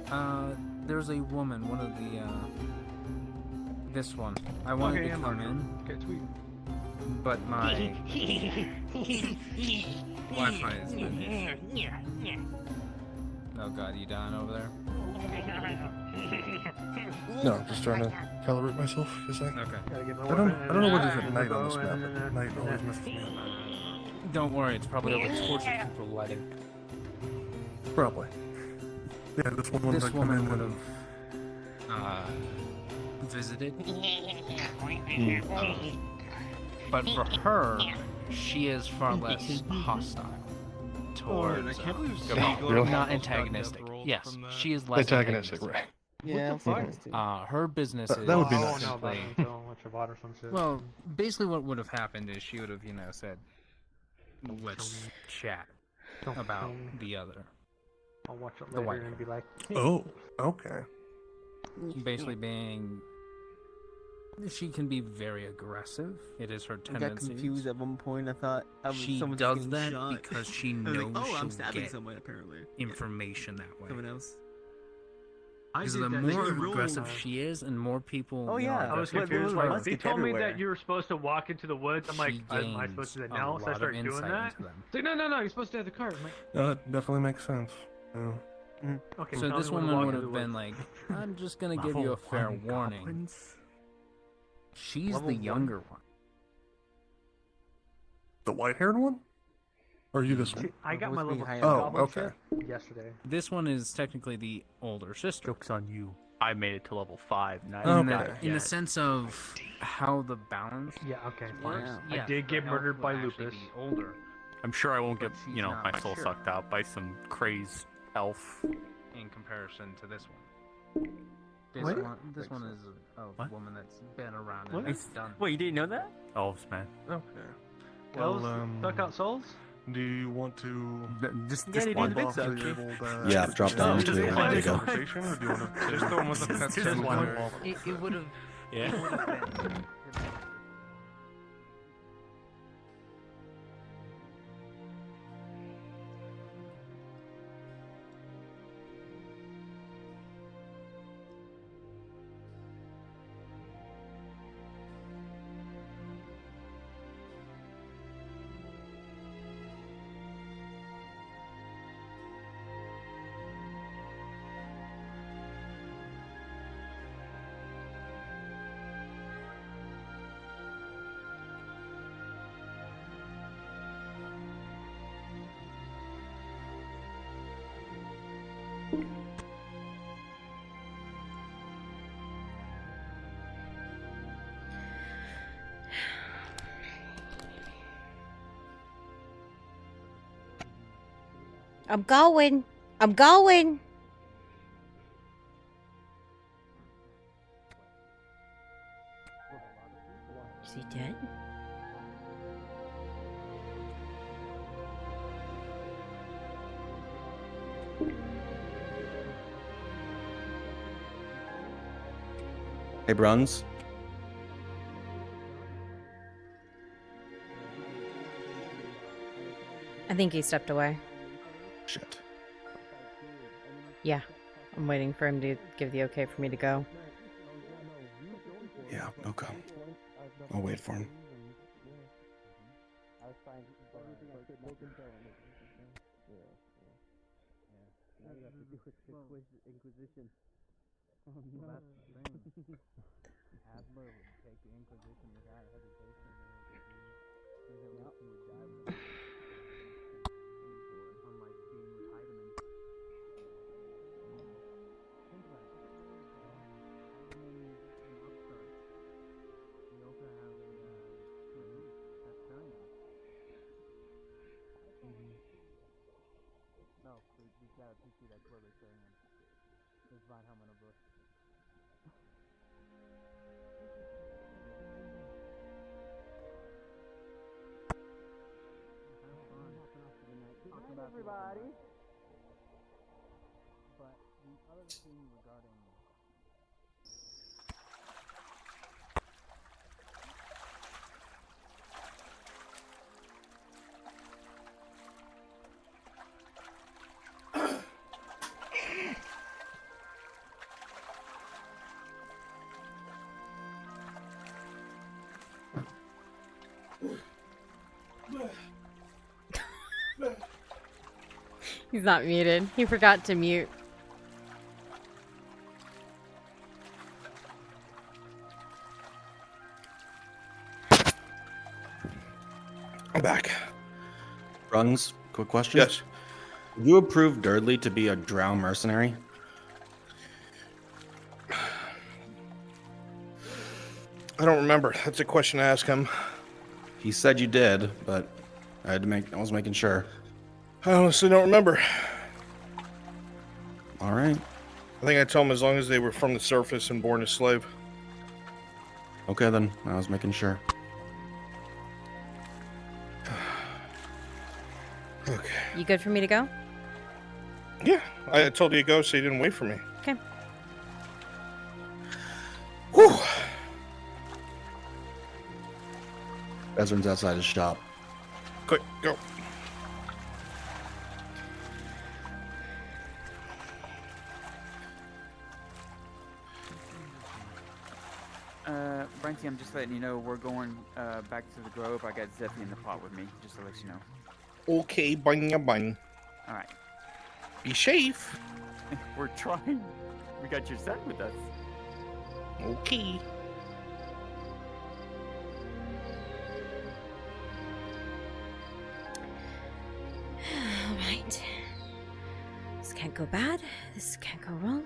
There's a woman, one of the, this one. I wanted Okay, to I'm come on. in, Okay, sweet. but my Wi-Fi is Oh god, you dying over there? No, I'm just trying to calibrate myself because I don't know what is at night on this map. But night always messes me up. Don't worry, it's probably all the torches people lighting. Probably. Yeah, this one This would woman come would in have visited. But for her, she is far less hostile towards. I can't believe Really? Not antagonistic. Yes, she is less Antagonistic, right? Yeah, her business is. That would be nice. simply- Well, basically, what would have happened is she would have, said, "Let's chat about the other." I'll watch it The later white and hair. be like, Oh, okay. Basically, being. She can be very aggressive. It is her I got tendency. confused at one point. I thought She someone's does getting that shot. because she I was knows like, oh, I'm she'll stabbing get someone apparently. information that way. Someone else. Because the did that. more They rolled. aggressive she is, and more people. Oh, yeah. I was But confused. there was Like, they muskets told me everywhere. that you were supposed to walk into the woods. I'm like, am I supposed to do that gains now? a So I lot start of doing insight that. into them. It's like, no, you're supposed to have the cart. I'm like, No, that definitely makes sense. Yeah. okay. So tell this me when to woman walk would into have the been woods. like, "I'm just gonna give you a fair warning." She's Level the one? younger one. The white-haired one? Or are you this one? I got my level 2 Oh, goblin okay. ship yesterday. This one is technically the older sister. Joke's on you. I made it to level 5. And I In, haven't the, got it in the yet. sense of how the balance. Yeah, okay, fine. works, I yes, did the get elf murdered would by actually Lupus. be older. I'm sure I won't get, But she's my not soul mature. sucked out by some crazed elf. In comparison to this one. This What? one is a What? woman that's been around What? and has done. Wait, you didn't know that? Elves, man. Okay. Elves Well, suck out souls? do you want to Just Yeah, they do one the big off stuff. the table that- Yeah, drop down to Just there you go. conversation, or do you want to Just the one with the pet Just one. It would have. Yeah. It would have been. I'm going. I'm going. Is he dead? Hey, Bruns. I think he stepped away. Shit. Yeah. I'm waiting for him to give the okay for me to go. Yeah, okay. I'll wait for him. Everybody. But the other thing regarding. He's not muted. He forgot to mute. I'm back. Rungs, quick question. Yes. Would you approve Durdley to be a drow mercenary? I don't remember. That's a question to ask him. He said you did, but I was making sure. I honestly don't remember. All right. I think I told him as long as they were from the surface and born a slave. Okay, then. I was making sure. Okay. You good for me to go? Yeah, I told you to go, so you didn't wait for me. Okay. Whew. Ezrin's outside his shop. Quick, go. Branty, I'm just letting you know we're going back to the Grove. I got Zeffy in the pot with me, just to let you know. Okay, bang a bang. Alright. Be safe. We're trying. We got your son with us. Okay. Alright. This can't go bad. This can't go wrong.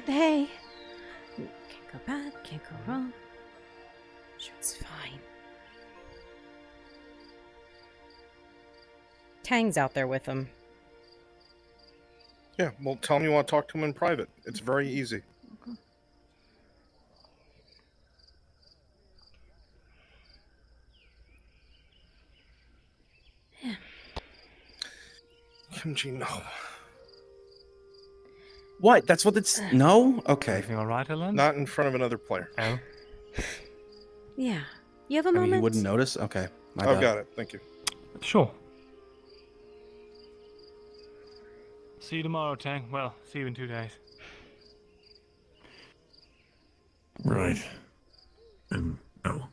Hey. Can't go bad. Can't go wrong. Sure, it's fine. Tang's out there with him. Yeah, well, tell him you want to talk to him in private. It's very easy. Yeah. Kimchi, no. What? That's what it's... No? Okay. Everything all right, Helen? Not in front of another player. Oh. Yeah. You have a I moment? mean, you wouldn't notice? Okay. My I've bad. got it. Thank you. Sure. See you tomorrow, Tang. Well, see you in 2 days. Right. And no.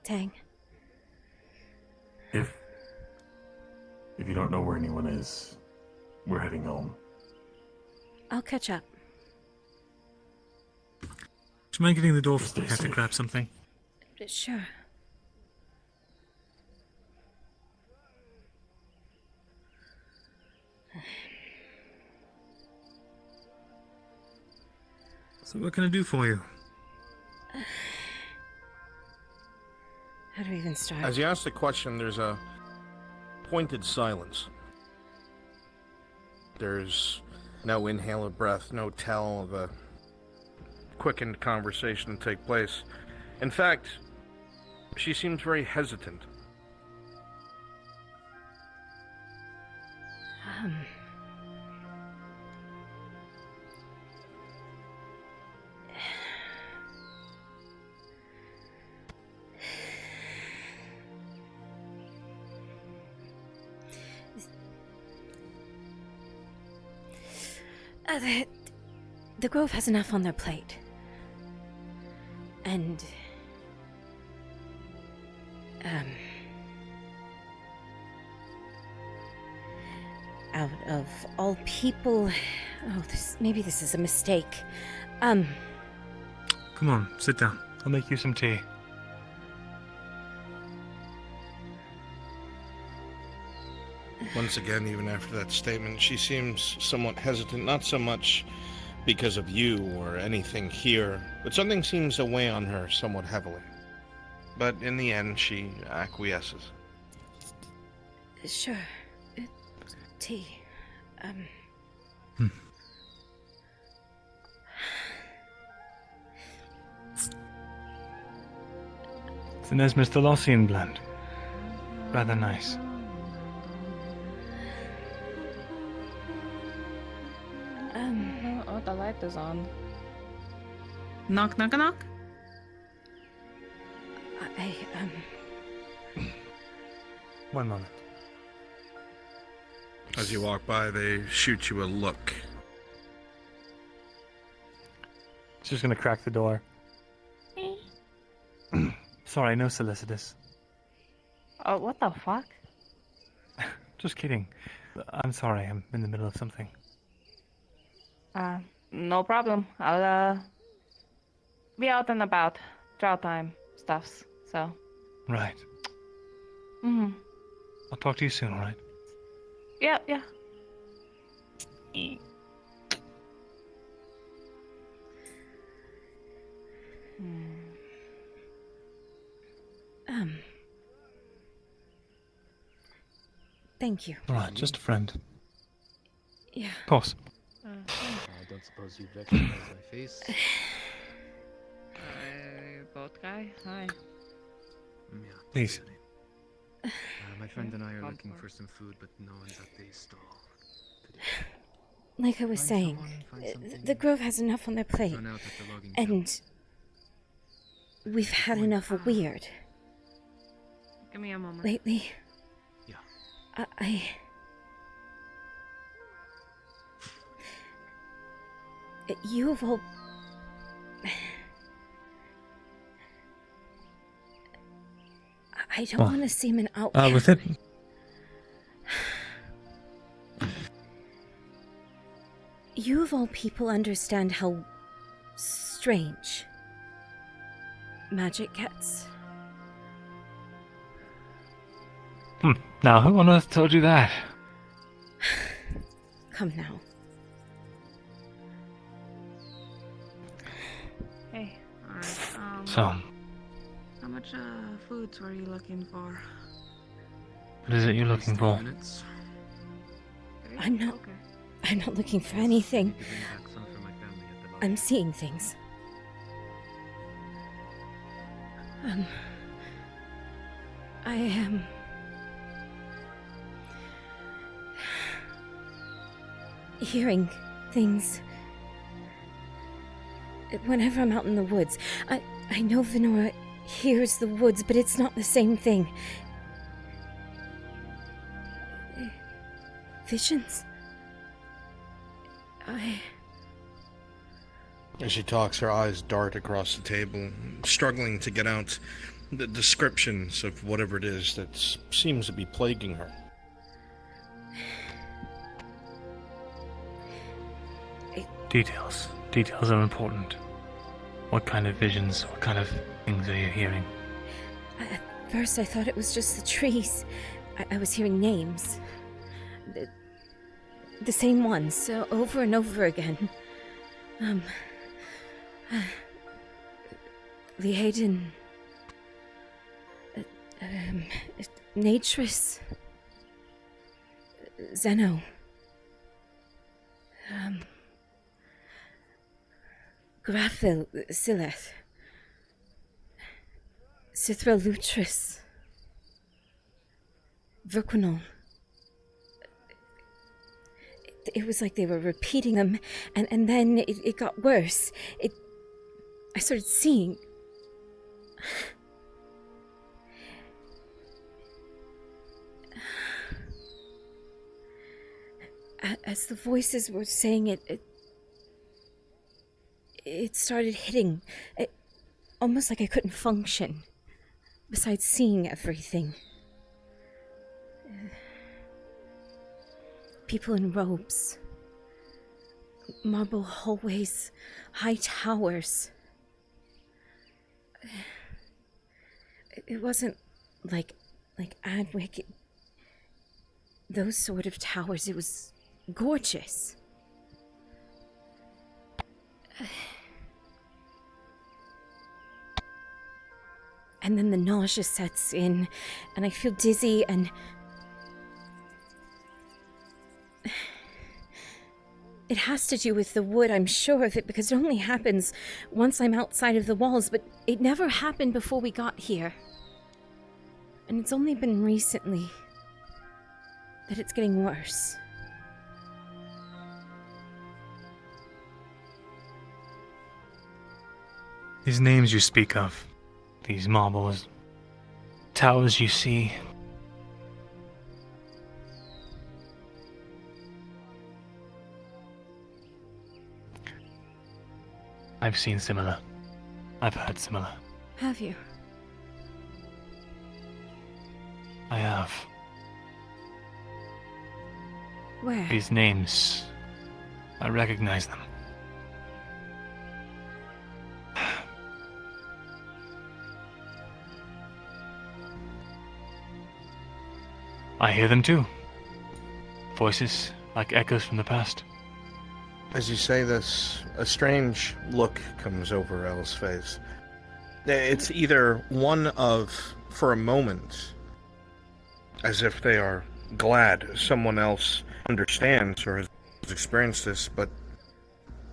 Tang. If you don't know where anyone is, we're heading home. I'll catch up. Do you mind getting the door? I have to grab something. Sure. So what can I do for you? How do we even start? As you ask the question, there's a pointed silence. There's no inhale of breath, no tell of a quickened conversation to take place. In fact, she seems very hesitant. The Grove has enough on their plate. And... out of all people... Oh, maybe this is a mistake. Come on, sit down. I'll make you some tea. Once again, even after that statement, she seems somewhat hesitant, not so much because of you or anything here, but something seems to weigh on her somewhat heavily. But in the end, she acquiesces. Sure. Tea. It's an Esmus Thalossian blend. Rather nice. Oh, the light is on. Knock, knock, knock. One moment. As you walk by, they shoot you a look. She's just gonna crack the door. Sorry, no solicitous. Oh, what the fuck? Just kidding. I'm sorry, I'm in the middle of something. No problem. I'll be out and about. Drought time stuffs, so. Right. Mm-hmm. I'll talk to you soon, alright? Yeah. Thank you. Alright, just a friend. Yeah. Of course. I don't suppose you recognize my face. Boat guy? Hi. Please. My friend and I are looking for some food, but no one's at the stall. Like I was saying, the Grove has enough on their plate. And we've had enough of weird. Give me a moment. Lately, you of all... I don't want to seem an outcast. With it? You of all people understand how strange magic gets. Now, who on earth told you that? Come now. Hey, alright. So, How much foods were you looking for? what is it you're looking for? I'm not looking for anything. I'm seeing things. I am... hearing things. Whenever I'm out in the woods, I know Venora hears the woods, but it's not the same thing. Visions? As she talks, her eyes dart across the table, struggling to get out the descriptions of whatever it is that seems to be plaguing her. Details. Details are important. What kind of visions, what kind of things are you hearing? At first I thought it was just the trees. I was hearing names. The same ones, over and over again. Liaden... Natris... Zeno... Graphil... Sileth... Cithra Lutris... Verquinol... It was like they were repeating them, and then it got worse. I started seeing... As the voices were saying it started hitting. Almost like I couldn't function, besides seeing everything. People in robes, marble hallways, high towers. It wasn't like Adwick. Those sort of towers. It was gorgeous. And then the nausea sets in, and I feel dizzy, and it has to do with the wood, I'm sure of it, because it only happens once I'm outside of the walls, but it never happened before we got here. And it's only been recently that it's getting worse. These names you speak of, these marbles, towers you see. I've seen similar. I've heard similar. Have you? I have. Where? These names. I recognize them. I hear them too. Voices like echoes from the past. As you say this, a strange look comes over Elle's face. It's either one of, for a moment, as if they are glad someone else understands or has experienced this, but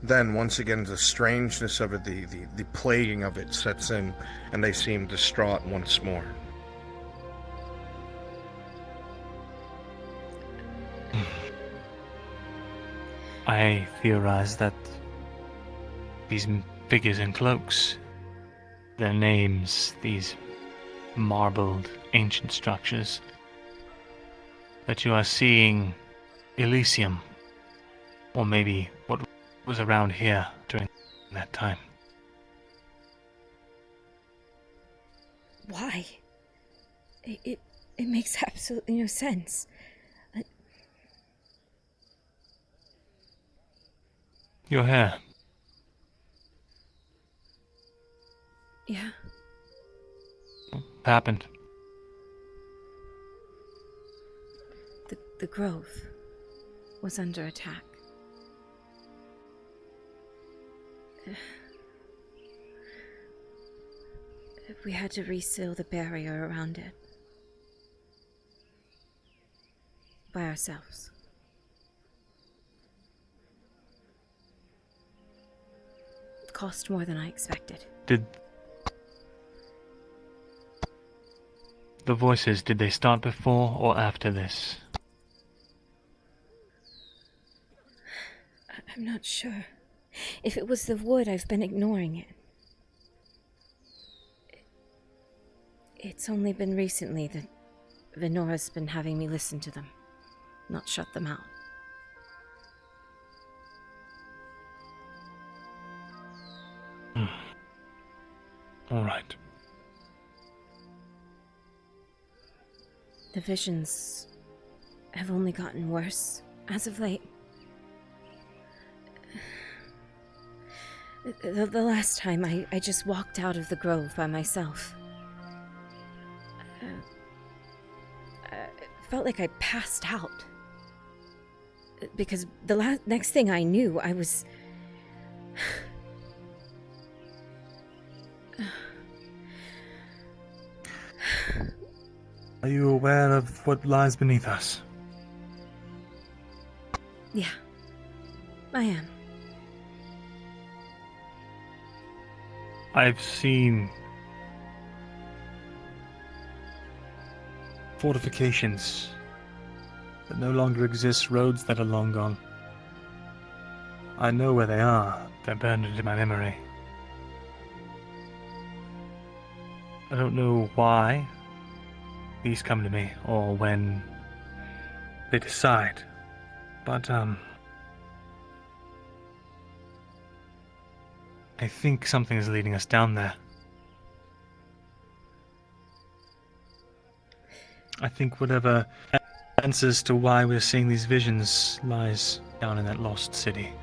then once again the strangeness of it, the plaguing of it sets in, and they seem distraught once more. I theorize that these figures in cloaks, their names, these marbled ancient structures, that you are seeing Elysium, or maybe what was around here during that time. Why? It makes absolutely no sense. Your hair. Yeah. What happened? The grove was under attack. We had to reseal the barrier around it. By ourselves. It cost more than I expected. Did the voices, did they start before or after this? I'm not sure. If it was the wood, I've been ignoring it. It's only been recently that Venora's been having me listen to them, not shut them out. All right. The visions have only gotten worse as of late. The last time I just walked out of the grove by myself. It felt like I passed out. Because the next thing I knew, I was... Are you aware of what lies beneath us? Yeah, I am. I've seen fortifications that no longer exist, roads that are long gone. I know where they are. They're burned into my memory. I don't know why these come to me, or when they decide, but I think something is leading us down there. I think whatever answers to why we're seeing these visions lies down in that lost city.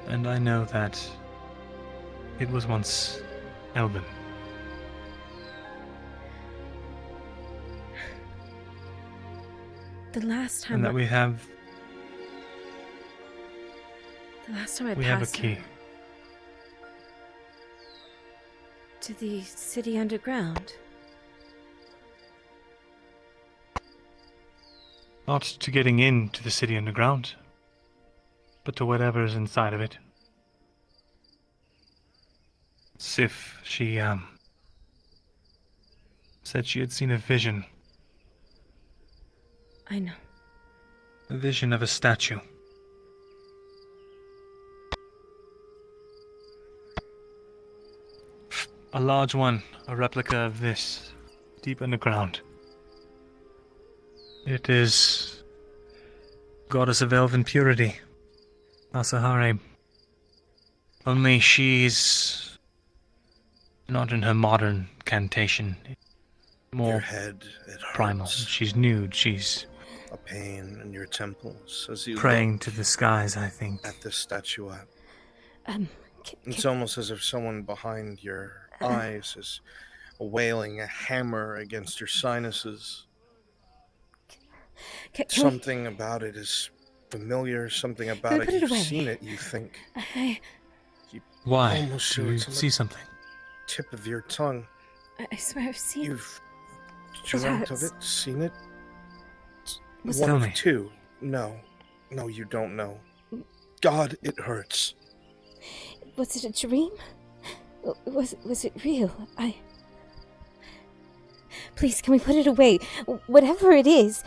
And I know that it was once Elven. The last time And that we have the last time I we have a passed key. to the city underground. Not to getting into the city underground, but to whatever is inside of it. Sif, she said she had seen a vision. I know. A vision of a statue. A large one, a replica of this, deep underground. It is goddess of elven purity, Asahare. Only she's not in her modern cantation. More Your head, it primal. hurts. She's nude. She's a pain in your temples as you Praying look to the skies, I think. at this statuette. Can, It's almost as if someone behind your eyes is wailing a hammer against your sinuses. can Something about it is familiar. Something about we it, put it you've away? seen it, you think. Why? Almost Do sure you it's on see the something? tip of your tongue. I swear I've seen. You've It dreamt of hurts. it, seen it. Was One Tell of me. two. No, you don't know. God, it hurts. Was it a dream? Was it real? Please, can we put it away? Whatever it is,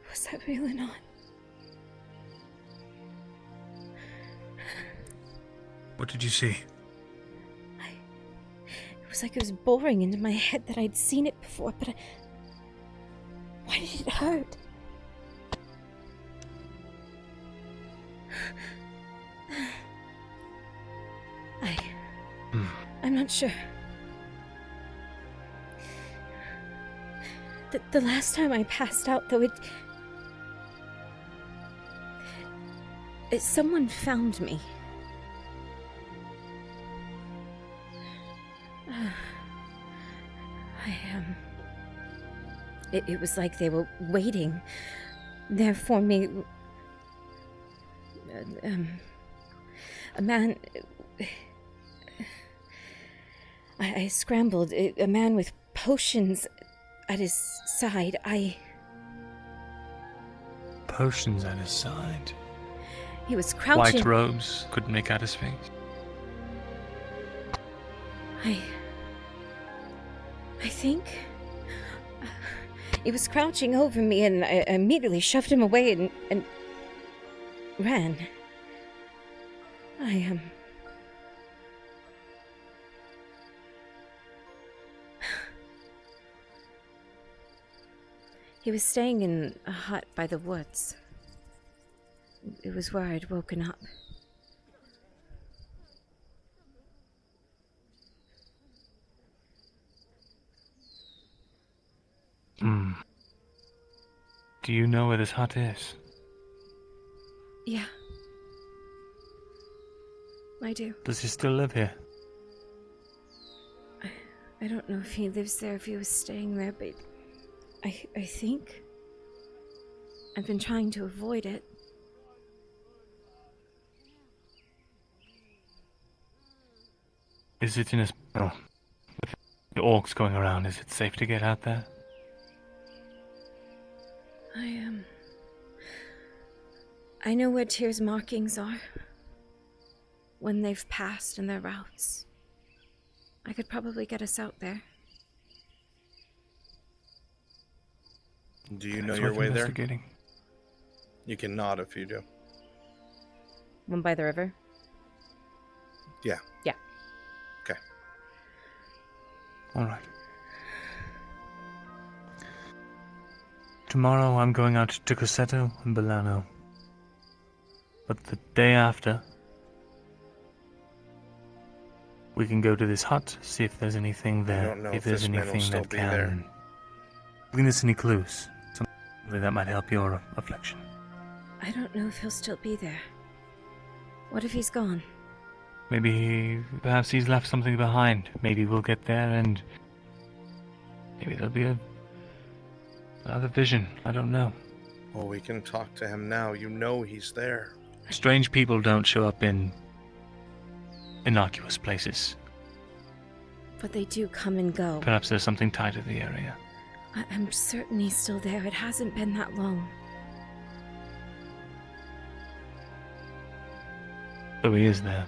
Was that real or not? What did you see? It was like it was boring into my head that I'd seen it before, but why did it hurt? I'm not sure. The last time I passed out, though, someone found me. It was like they were waiting there for me. A man. I scrambled. A man with potions at his side. Potions at his side. He was crouching. White robes, couldn't make out his face. I think he was crouching over me, and I immediately shoved him away and ran. He was staying in a hut by the woods. It was where I'd woken up. Do you know where this hut is? Yeah. I do. Does he still live here? I don't know if he lives there, if he was staying there, but I think I've been trying to avoid it. Is it in his... Oh, with the orcs going around, is it safe to get out there? I know where Tyr's markings are. When they've passed in their routes. I could probably get us out there. Do you know That's your worth way there? investigating. You can nod if you do. One by the river? Yeah. Yeah. Okay. Alright. Tomorrow I'm going out to Cossetto and Belano. But the day after, we can go to this hut, see if there's anything there. don't know if if there's this man will anything still that be can. there. Bring us any clues. Something that might help your affliction. I don't know if he'll still be there. What if he's gone? Perhaps he's left something behind. Maybe we'll get there and maybe there'll be another vision. I don't know. Well, we can talk to him now. You know he's there. Strange people don't show up in innocuous places. But they do come and go. Perhaps there's something tied to the area. I'm certain he's still there. It hasn't been that long. So he is there.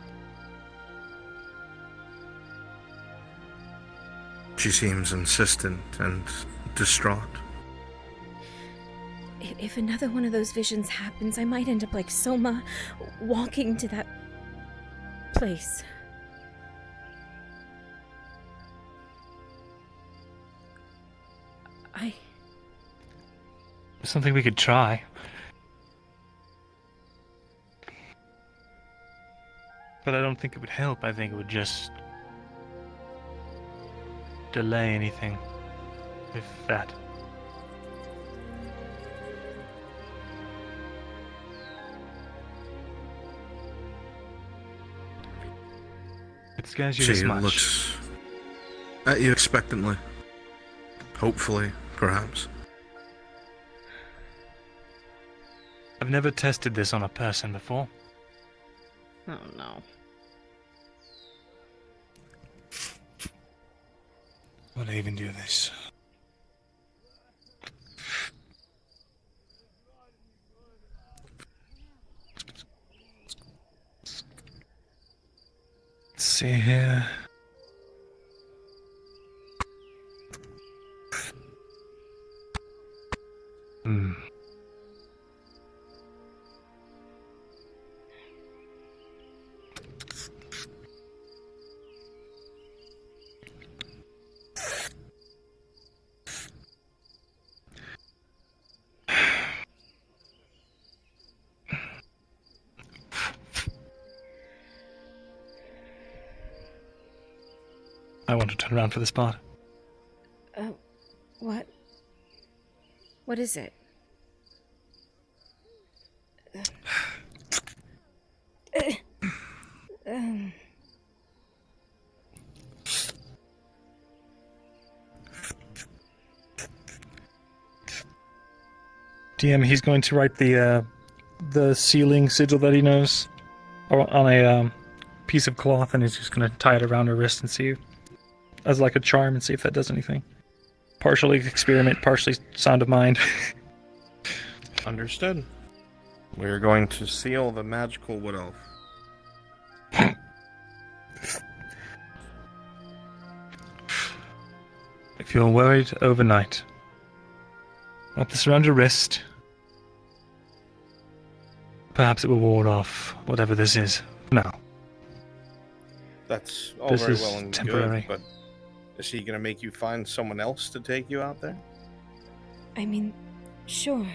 She seems insistent and distraught. If another one of those visions happens, I might end up like Soma, walking to that place. Something we could try. but I don't think it would help. I think it would just delay anything, if that. It scares you this She much. looks at you expectantly. Hopefully, perhaps. I've never tested this on a person before. Oh no. Would I even do this? Let's see here. Hmm. I want to turn around for this part. What? What is it? DM, he's going to write the sealing sigil that he knows on a piece of cloth, and he's just going to tie it around her wrist and see, as like a charm, and see if that does anything. Partially experiment, partially sound of mind. Understood. We're going to seal the magical wood elf. If you're worried overnight, wrap this around your wrist. Perhaps it will ward off whatever this is. No. That's all This very is well and temporary. good, but is he going to make you find someone else to take you out there? I mean, sure.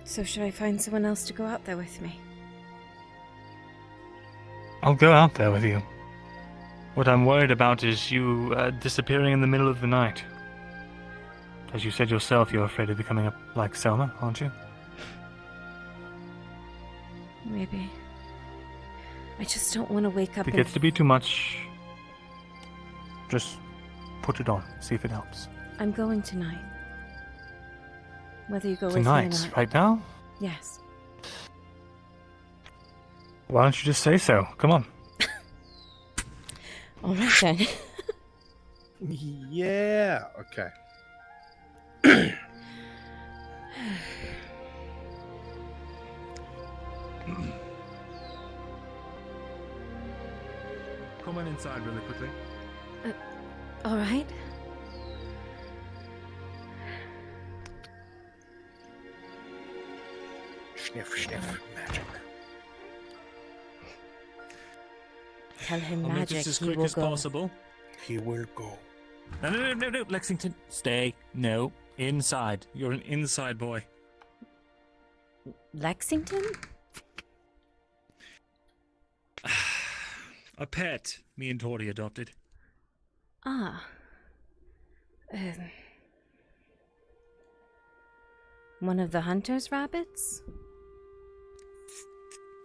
So should I find someone else to go out there with me? I'll go out there with you. What I'm worried about is you disappearing in the middle of the night. As you said yourself, you're afraid of becoming like Selma, aren't you? Maybe. I just don't want to wake up If it gets to be too much, just put it on. See if it helps. I'm going tonight. Whether you go with Tonight, me or not. right now? Yes. Why don't you just say so? Come on. All right then. Yeah. Okay. Come on inside really quickly. All right. Sniff, sniff, magic. Tell him I'll make magic. this as He quick will as go. possible. He will go. No, Lexington. Stay. No. Inside. You're an inside boy. Lexington? A pet me and Tori adopted. Ah. One of the hunter's rabbits?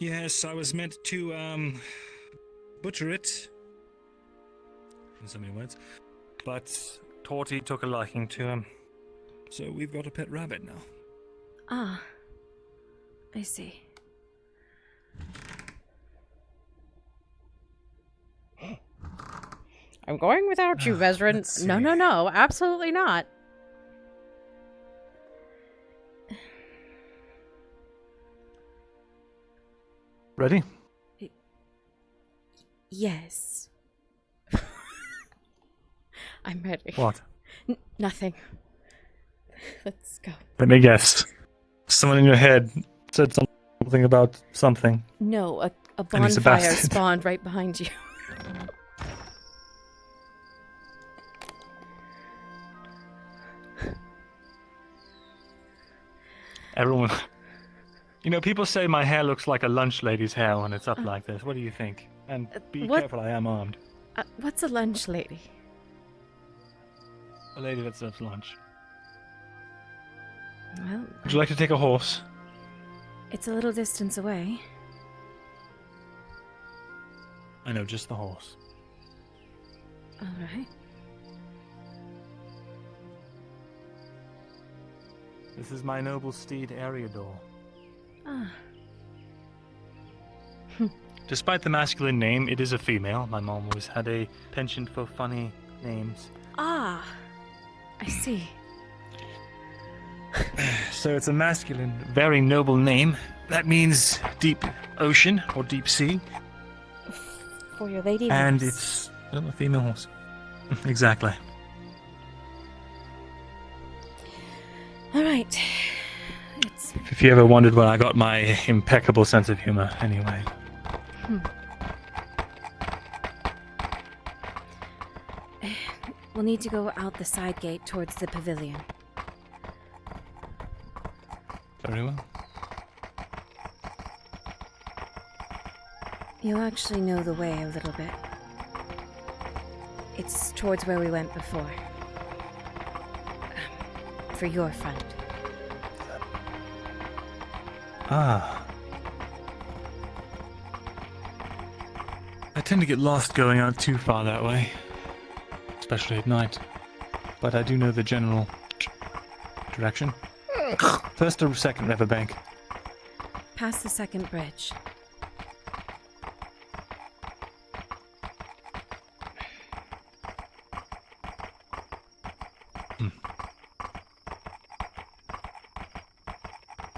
Yes, I was meant to, butcher it. In so many words. But Torty took a liking to him. So we've got a pet rabbit now. Ah. I see. I'm going without you, Vezran. No, absolutely not. Ready? Yes. I'm ready. What? Nothing. Let's go. Let me guess. Someone in your head said something about something. No, a And he's a bonfire bastard. spawned right behind you. Everyone You know, people say my hair looks like a lunch lady's hair when it's up like this. What do you think? And be what- careful, I am armed. What's a lunch lady? A lady that serves lunch. Well, Would you like to take a horse? it's a little distance away. I know, just the horse. All right. This is my noble steed, Ariador. Ah. Despite the masculine name, it is a female. My mom always had a penchant for funny names. Ah. I see. So it's a masculine, very noble name. That means deep ocean or deep sea. For your lady And horse. it's a female horse. Exactly. All right. It's If you ever wondered where I got my impeccable sense of humor, anyway. We'll need to go out the side gate towards the pavilion. Very well. You'll actually know the way a little bit. It's towards where we went before. For your front. Ah. I tend to get lost going out too far that way. Especially at night. But I do know the general direction. First or second riverbank. Past the second bridge.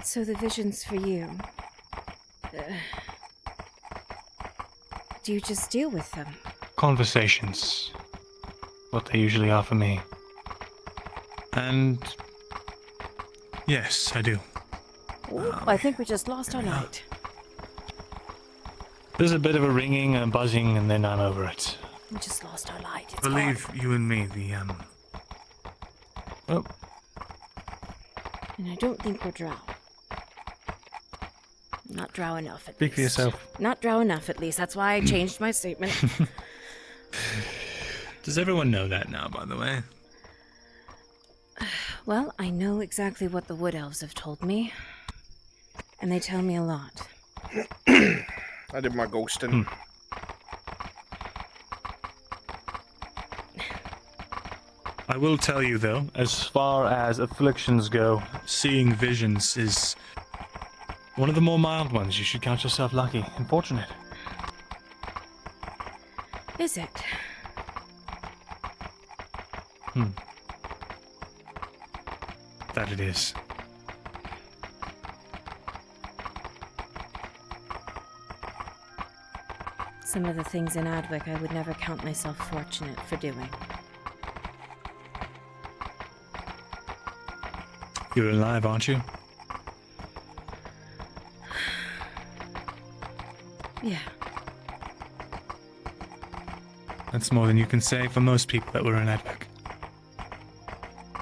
So the visions for you. Do you just deal with them? Conversations. What they usually are for me. And yes, I do. I think we just lost our light. There's a bit of a ringing and buzzing, and then I'm over it. We just lost our light. It's Believe horrible. you and me, Oh, And I don't think we're drow. Not drow enough, at speak for least. yourself. Not drow enough, at least. That's why I changed my statement. Does everyone know that now, by the way? Well, I know exactly what the wood elves have told me. And they tell me a lot. I did my ghosting. I will tell you, though, as far as afflictions go, seeing visions is one of the more mild ones. You should count yourself lucky and fortunate. Is it? That it is. Some of the things in Adwick I would never count myself fortunate for doing. You're alive, aren't you? Yeah. That's more than you can say for most people that were in Adwick.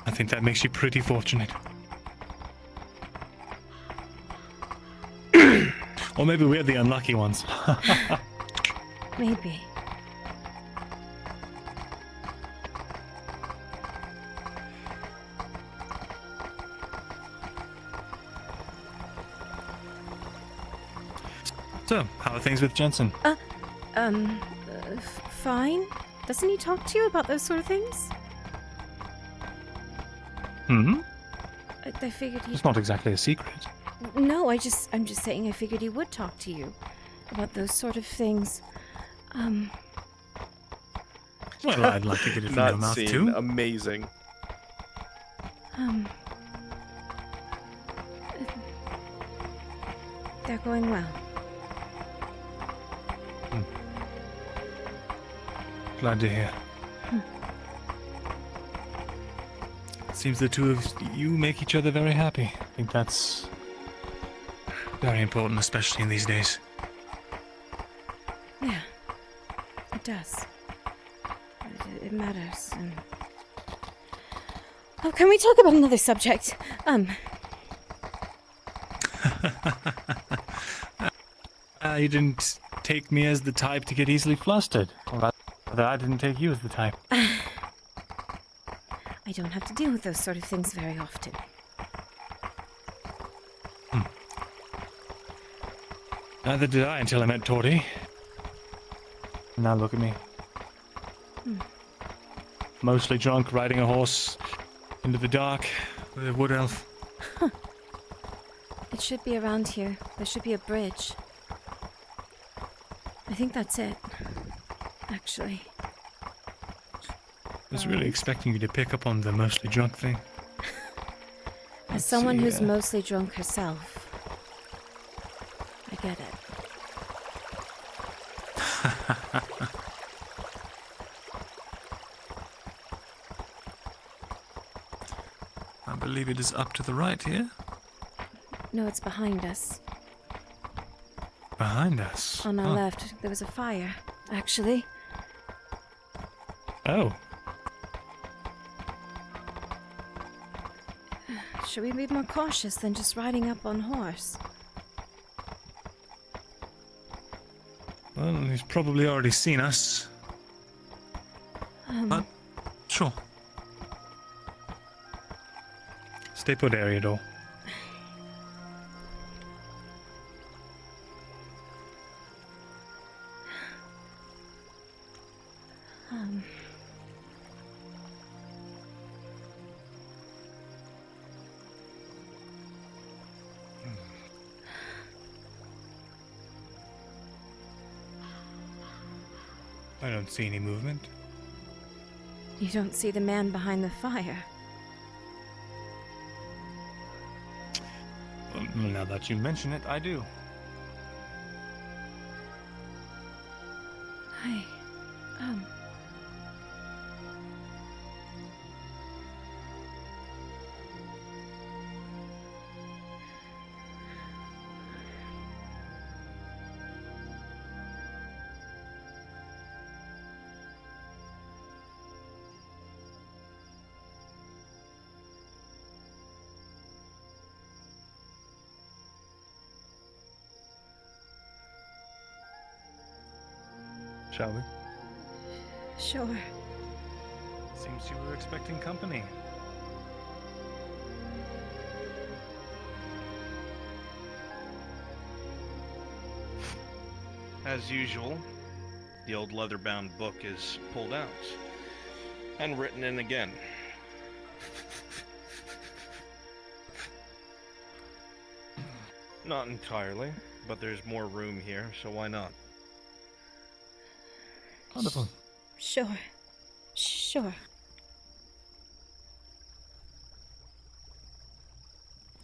I think that makes you pretty fortunate. Or maybe we're the unlucky ones. Maybe. So, how are things with Jensen? Fine. Doesn't he talk to you about those sort of things? I figured he. It's not exactly a secret. No, I'm just saying I figured he would talk to you about those sort of things. Well, I'd like to get it from Not your mouth seen. too. Amazing. They're going well. Glad to hear. Seems the two of you make each other very happy. I think that's very important, especially in these days. Yeah, it does. It matters. And... Oh, can we talk about another subject? you didn't take me as the type to get easily flustered. Or rather, I didn't take you as the type. I don't have to deal with those sort of things very often. Neither did I until I met Torty. Now look at me. Mostly drunk, riding a horse into the dark with a wood elf. It should be around here. There should be a bridge. I think that's it. Actually. I was really expecting you to pick up on the mostly drunk thing. As someone who's mostly drunk herself, I get it. I believe it is up to the right here. No, it's behind us. Behind us? On our left, there was a fire, actually. Oh. Should we be more cautious than just riding up on horse? Well, he's probably already seen us. But, sure. Stay put, Ariador. I don't see any movement. You don't see the man behind the fire. Well, now that you mention it, I do. Hi. Shall we? Sure. Seems you were expecting company. As usual, the old leather-bound book is pulled out and written in again. Not entirely, but there's more room here, so why not? Wonderful. Sure. Sure.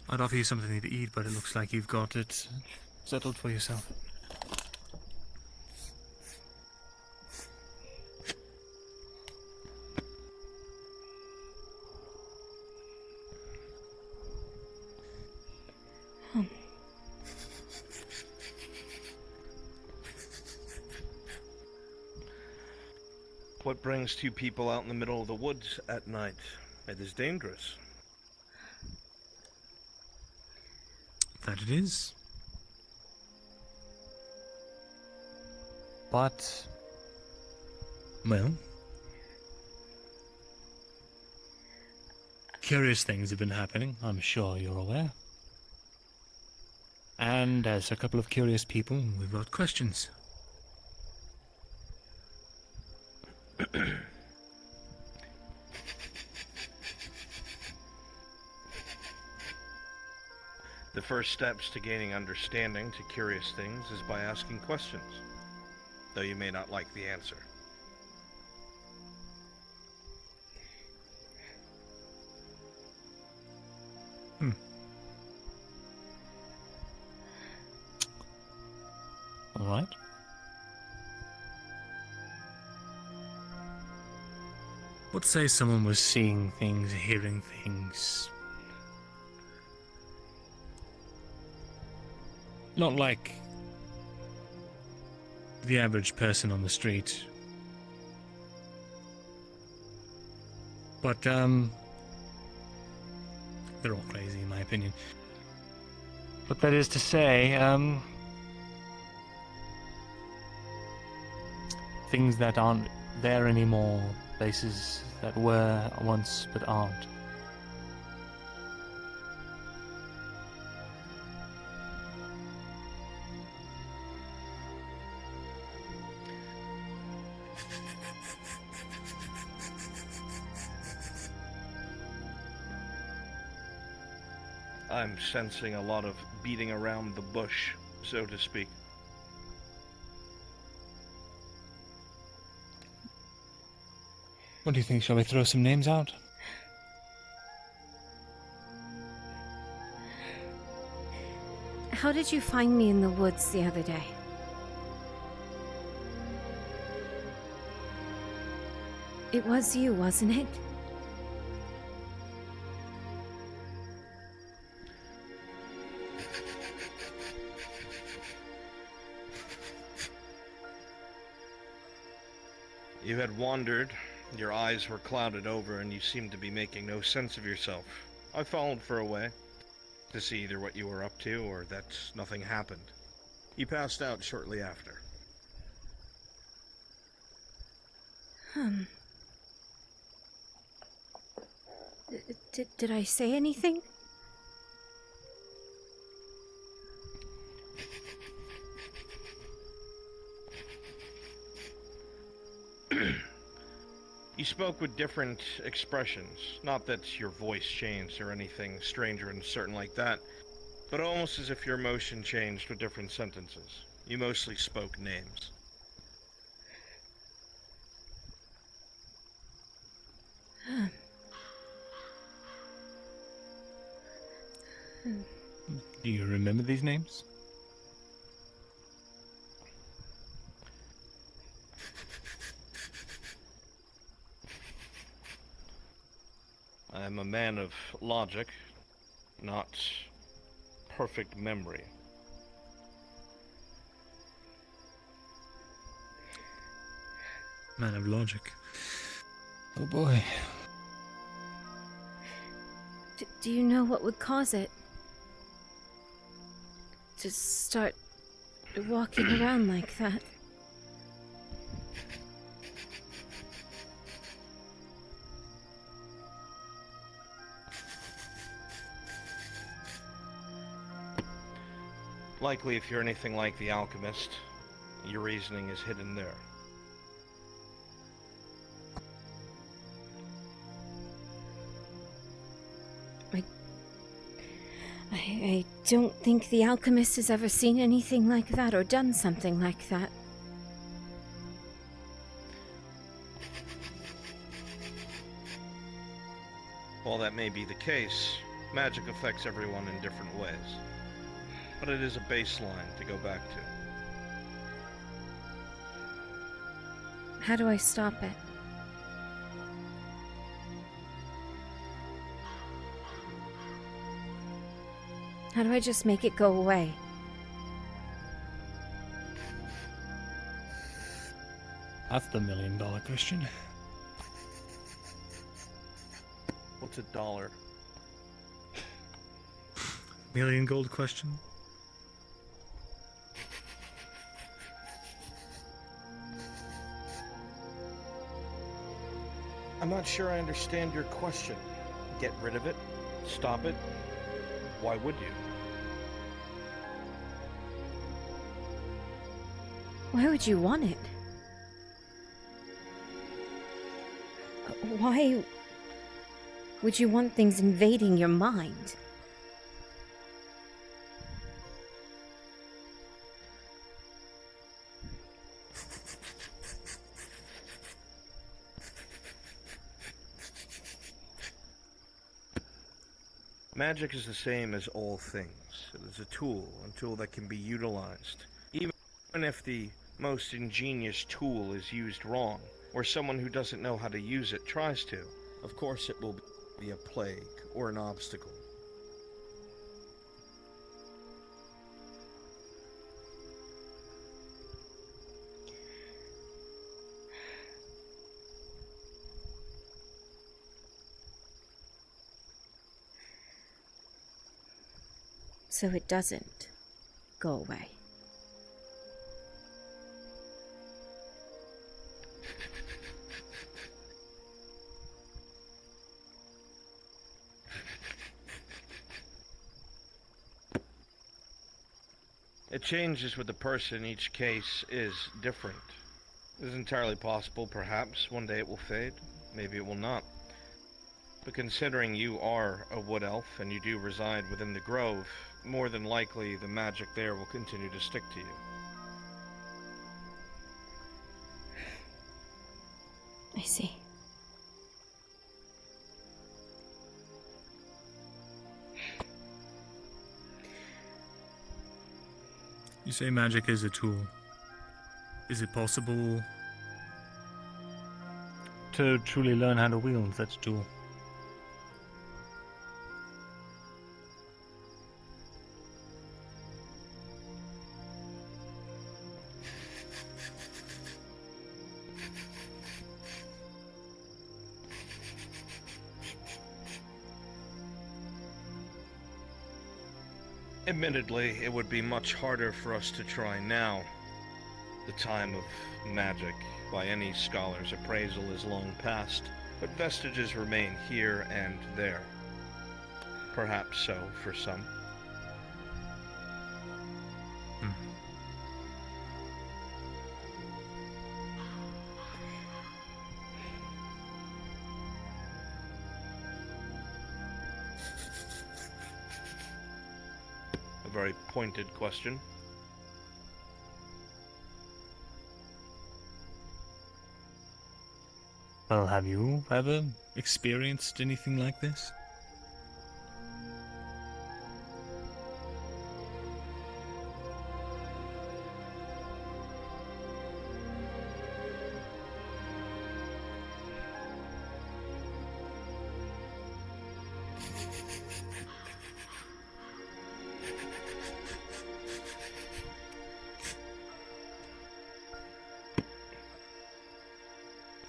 I'd offer you something to eat, but it looks like you've got it settled for yourself. What brings two people out in the middle of the woods at night? It is dangerous. That it is. But, well, curious things have been happening, I'm sure you're aware. And as a couple of curious people, we've got questions. The first steps to gaining understanding to curious things is by asking questions, though you may not like the answer. All right. Let's say someone was seeing things, hearing things. Not like the average person on the street. But, they're all crazy in my opinion. But that is to say, things that aren't there anymore, places that were once but aren't. I'm sensing a lot of beating around the bush, so to speak. What do you think? Shall we throw some names out? How did you find me in the woods the other day? It was you, wasn't it? You had wandered, your eyes were clouded over, and you seemed to be making no sense of yourself. I followed for a way, to see either what you were up to or that nothing happened. You passed out shortly after. Did I say anything? You spoke with different expressions. Not that your voice changed or anything strange or uncertain like that, but almost as if your emotion changed with different sentences. You mostly spoke names. Do you remember these names? I am a man of logic, not perfect memory. Man of logic. Oh boy. Do you know what would cause it? To start walking around like that? Likely, if you're anything like the alchemist, your reasoning is hidden there. I don't think the alchemist has ever seen anything like that or done something like that. While that may be the case, magic affects everyone in different ways. But it is a baseline to go back to. How do I stop it? How do I just make it go away? That's the million-dollar question. What's $1? Million gold question? I'm not sure I understand your question. Get rid of it? Stop it? Why would you? Why would you want it? Why would you want things invading your mind? Magic is the same as all things. It is a tool that can be utilized. Even if the most ingenious tool is used wrong, or someone who doesn't know how to use it tries to, of course it will be a plague or an obstacle. So it doesn't go away. It changes with the person. Each case is different. It is entirely possible, perhaps, one day it will fade. Maybe it will not. But considering you are a wood elf and you do reside within the grove, more than likely the magic there will continue to stick to you. I see. You say magic is a tool. Is it possible to truly learn how to wield such a tool? Admittedly, it would be much harder for us to try now. The time of magic, by any scholar's appraisal, is long past, but vestiges remain here and there. Perhaps so for some. A very pointed question. Well, have you ever experienced anything like this?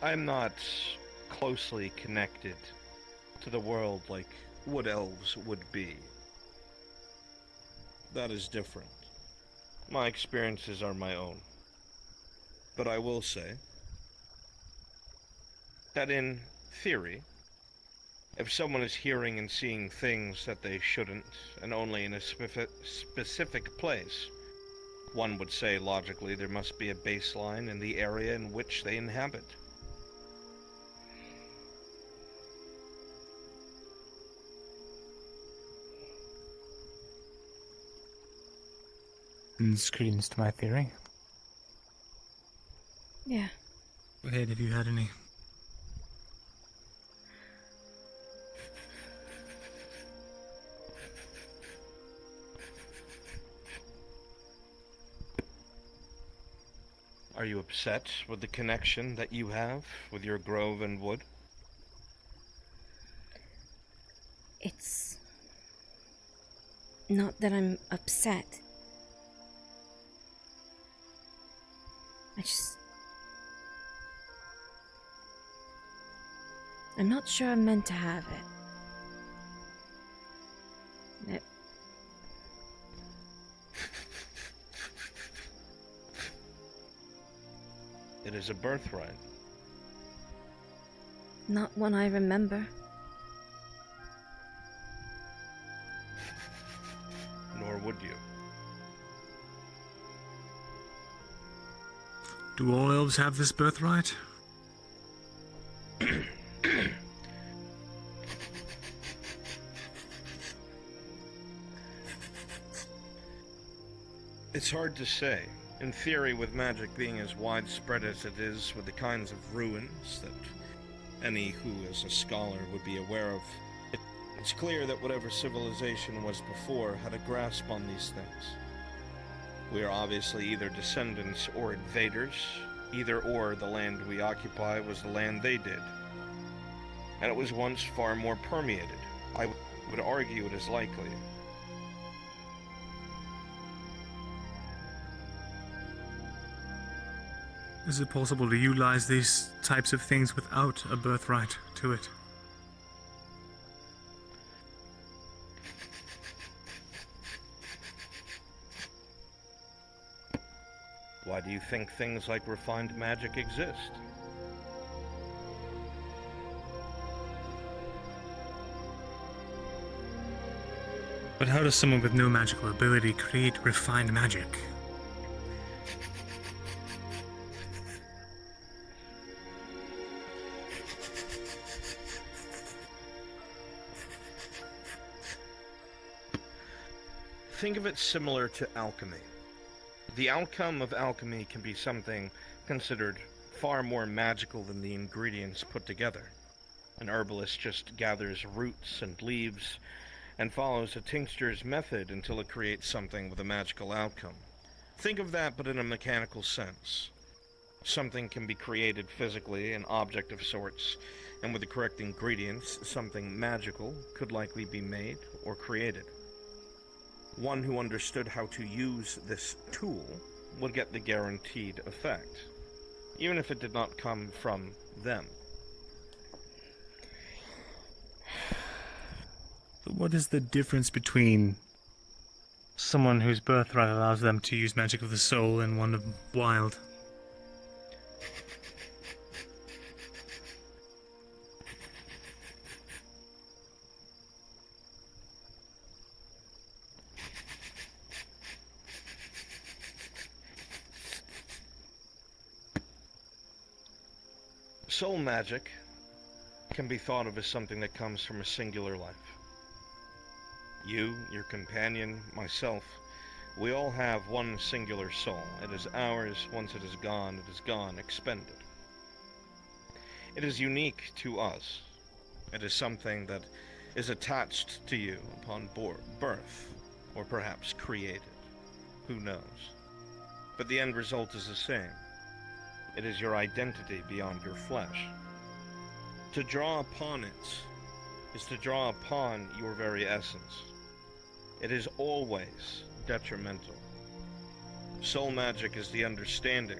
I'm not closely connected to the world like wood elves would be. That is different. My experiences are my own. But I will say that in theory, if someone is hearing and seeing things that they shouldn't, and only in a specific place, one would say logically there must be a baseline in the area in which they inhabit. Screams to my theory. Yeah. Go ahead, have you had any? Are you upset with the connection that you have with your grove and wood? It's not that I'm upset. I'm not sure I'm meant to have it. It is a birthright. Not one I remember. Nor would you. Do all elves have this birthright? It's hard to say. In theory, with magic being as widespread as it is, with the kinds of ruins that any who is a scholar would be aware of, it's clear that whatever civilization was before had a grasp on these things. We are obviously either descendants or invaders. Either or, the land we occupy was the land they did. And it was once far more permeated. I would argue it is likely. Is it possible to utilize these types of things without a birthright to it? Why do you think things like refined magic exist? But how does someone with no magical ability create refined magic? Think of it similar to alchemy. The outcome of alchemy can be something considered far more magical than the ingredients put together. An herbalist just gathers roots and leaves and follows a tincture's method until it creates something with a magical outcome. Think of that, but in a mechanical sense. Something can be created physically, an object of sorts, and with the correct ingredients, something magical could likely be made or created. One who understood how to use this tool would get the guaranteed effect, even if it did not come from them. But what is the difference between someone whose birthright allows them to use magic of the soul and one of wild? Soul magic can be thought of as something that comes from a singular life. You, your companion, myself, we all have one singular soul. It is ours. Once it is gone, expended. It is unique to us. It is something that is attached to you upon birth, or perhaps created. Who knows? But the end result is the same. It is your identity beyond your flesh. To draw upon it is to draw upon your very essence. It is always detrimental. Soul magic is the understanding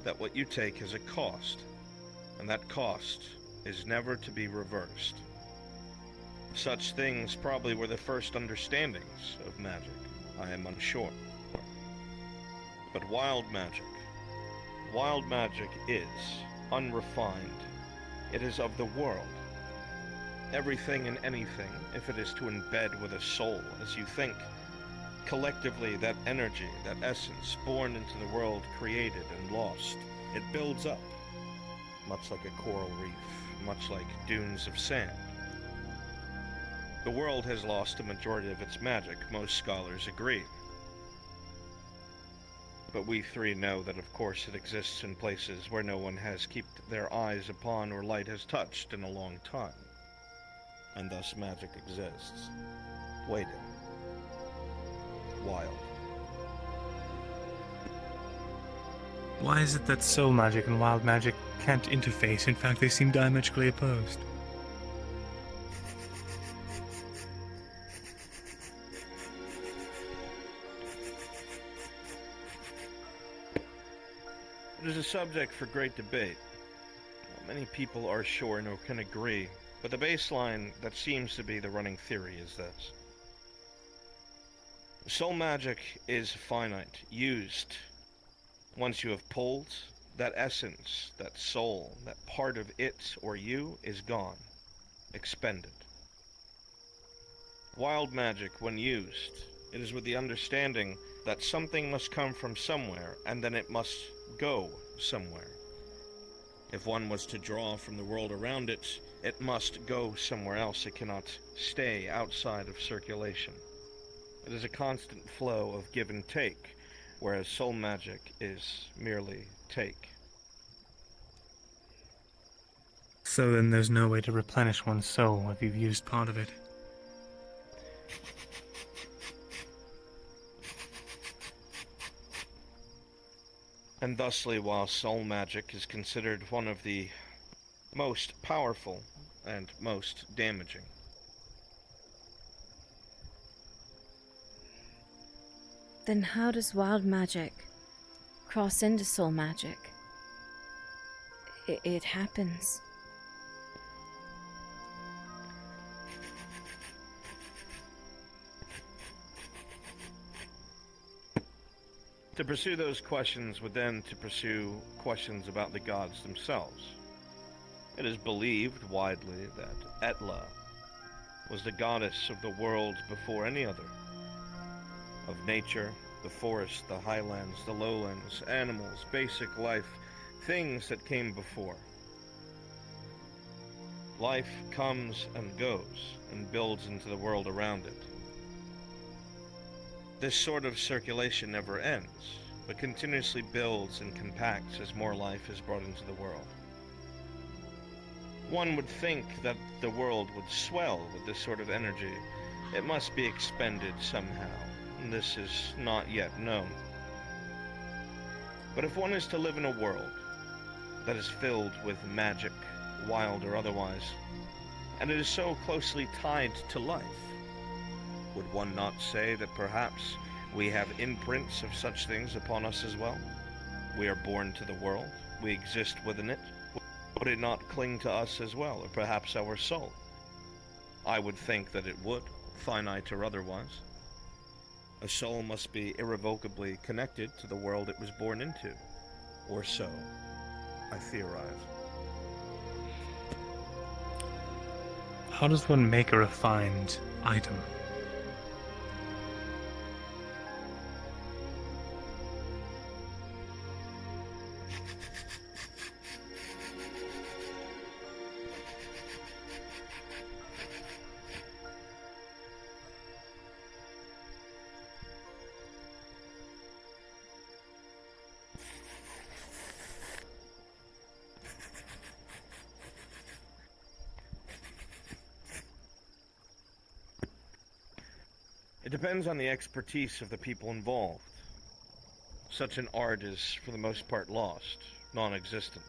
that what you take has a cost, and that cost is never to be reversed. Such things probably were the first understandings of magic. I am unsure. But wild magic is unrefined. It is of the world. Everything and anything, if it is to embed with a soul as you think, collectively that energy, that essence, born into the world, created and lost, it builds up, much like a coral reef, much like dunes of sand. The world has lost a majority of its magic, most scholars agree. But we three know that of course it exists in places where no one has kept their eyes upon or light has touched in a long time. And thus magic exists, waiting, wild. Why is it that soul magic and wild magic can't interface? In fact, they seem diametrically opposed. It is a subject for great debate. Many people are sure and can agree, but the baseline that seems to be the running theory is this. Soul magic is finite, used. Once you have pulled, that essence, that soul, that part of it or you is gone, expended. Wild magic, when used, it is with the understanding that something must come from somewhere, and then it must go somewhere. If one was to draw from the world around it, it must go somewhere else. It cannot stay outside of circulation. It is a constant flow of give and take, whereas soul magic is merely take. So then there's no way to replenish one's soul if you've used part of it. And thusly, while soul magic is considered one of the most powerful and most damaging. Then how does wild magic cross into soul magic? It happens. To pursue those questions would then to pursue questions about the gods themselves. It is believed widely that Etla was the goddess of the world before any other. Of nature, the forest, the highlands, the lowlands, animals, basic life, things that came before. Life comes and goes, and builds into the world around it. This sort of circulation never ends, but continuously builds and compacts as more life is brought into the world. One would think that the world would swell with this sort of energy. It must be expended somehow, and this is not yet known. But if one is to live in a world that is filled with magic, wild or otherwise, and it is so closely tied to life, would one not say that perhaps we have imprints of such things upon us as well? We are born to the world, we exist within it. Would it not cling to us as well, or perhaps our soul? I would think that it would, finite or otherwise. A soul must be irrevocably connected to the world it was born into, or so I theorize. How does one make a refined item? It depends on the expertise of the people involved. Such an art is, for the most part, lost, non-existent.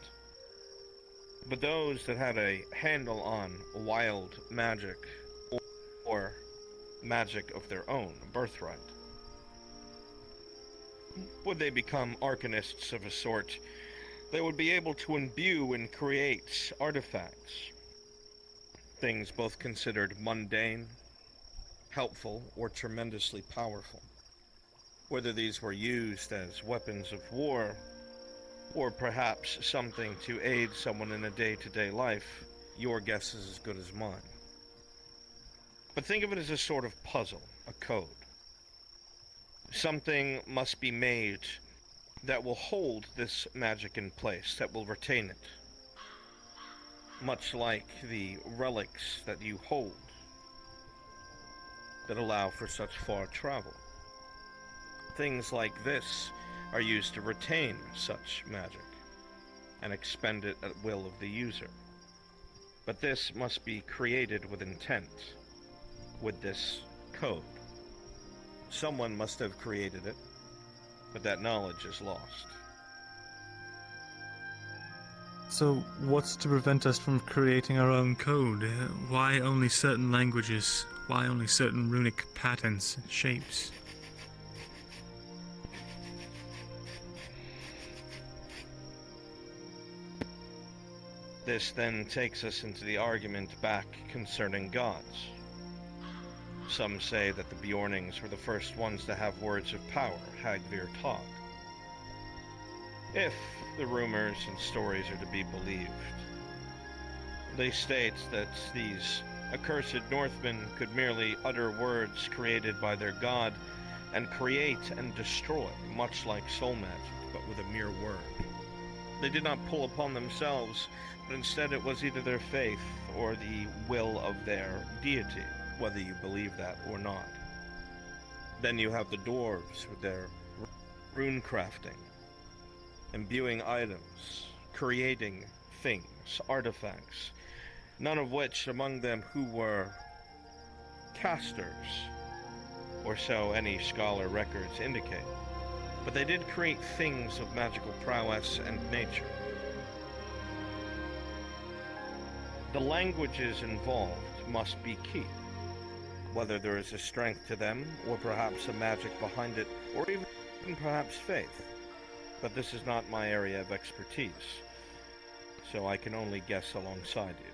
But those that had a handle on wild magic, or magic of their own, birthright, would they become arcanists of a sort, they would be able to imbue and create artifacts. Things both considered mundane, helpful, or tremendously powerful. Whether these were used as weapons of war, or perhaps something to aid someone in a day-to-day life, your guess is as good as mine. But think of it as a sort of puzzle, a code. Something must be made that will hold this magic in place, that will retain it. Much like the relics that you hold, that allow for such far travel. Things like this are used to retain such magic, and expend it at will of the user. But this must be created with intent, with this code. Someone must have created it, but that knowledge is lost. So, what's to prevent us from creating our own code? Why only certain languages? Why only certain runic patterns, shapes? This then takes us into the argument back concerning gods. Some say that the Bjornings were the first ones to have words of power, Hagvir taught. If the rumors and stories are to be believed, they state that these accursed Northmen could merely utter words created by their god and create and destroy, much like soul magic, but with a mere word. They did not pull upon themselves, but instead it was either their faith or the will of their deity, whether you believe that or not. Then you have the dwarves with their rune crafting, imbuing items, creating things, artifacts, none of which among them who were casters, or so any scholar records indicate. But they did create things of magical prowess and nature. The languages involved must be key, whether there is a strength to them, or perhaps a magic behind it, or even perhaps faith. But this is not my area of expertise, so I can only guess alongside you.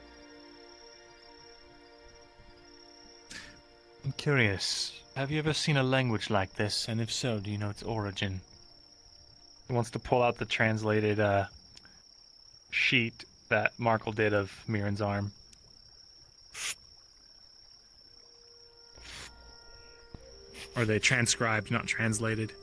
I'm curious, have you ever seen a language like this, and if so, do you know its origin? He wants to pull out the translated sheet that Markle did of Mirren's arm. Or are they transcribed, not translated?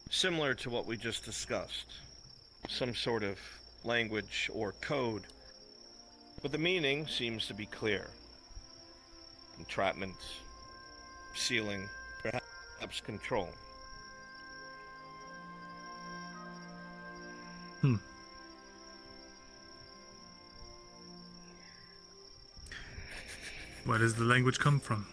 Similar to what we just discussed. Some sort of language or code. But the meaning seems to be clear. Entrapment, sealing, perhaps control. Where does the language come from?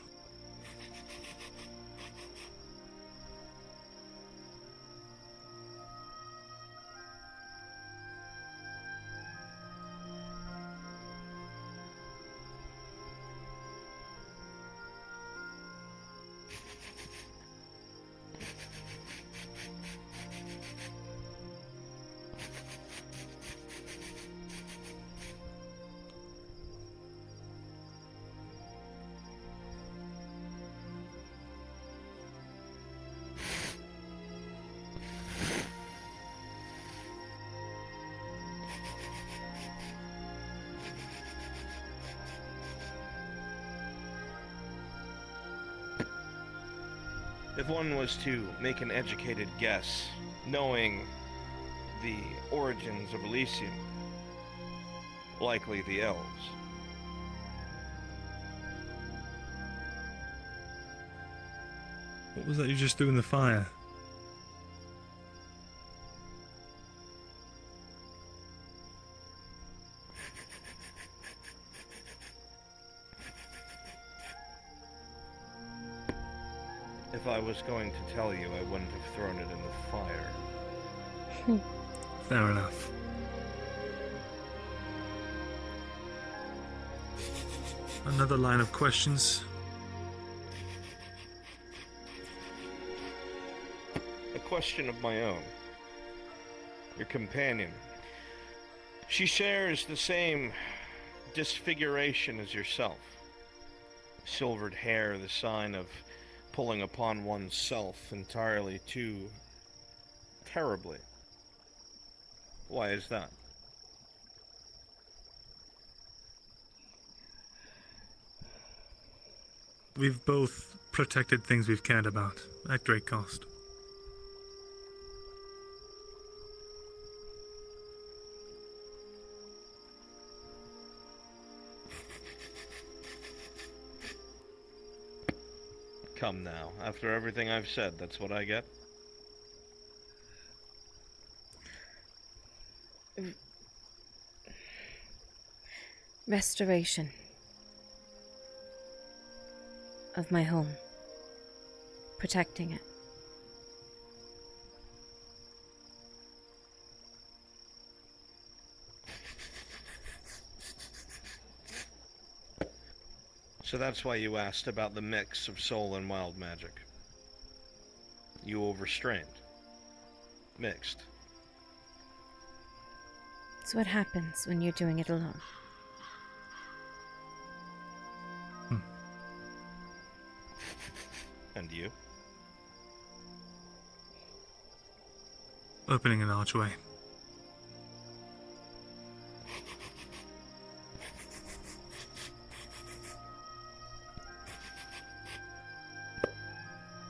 If one was to make an educated guess, knowing the origins of Elysium, likely the elves. What was that you just threw in the fire? If I was going to tell you, I wouldn't have thrown it in the fire. Fair enough. Another line of questions. A question of my own. Your companion. She shares the same disfiguration as yourself. Silvered hair, the sign of pulling upon oneself entirely too terribly. Why is that? We've both protected things we've cared about, at great cost. Come now, after everything I've said, that's what I get? Restoration of my home. Protecting it. So that's why you asked about the mix of soul and wild magic. You overstrained. Mixed. It's what happens when you're doing it alone. And you? Opening an archway.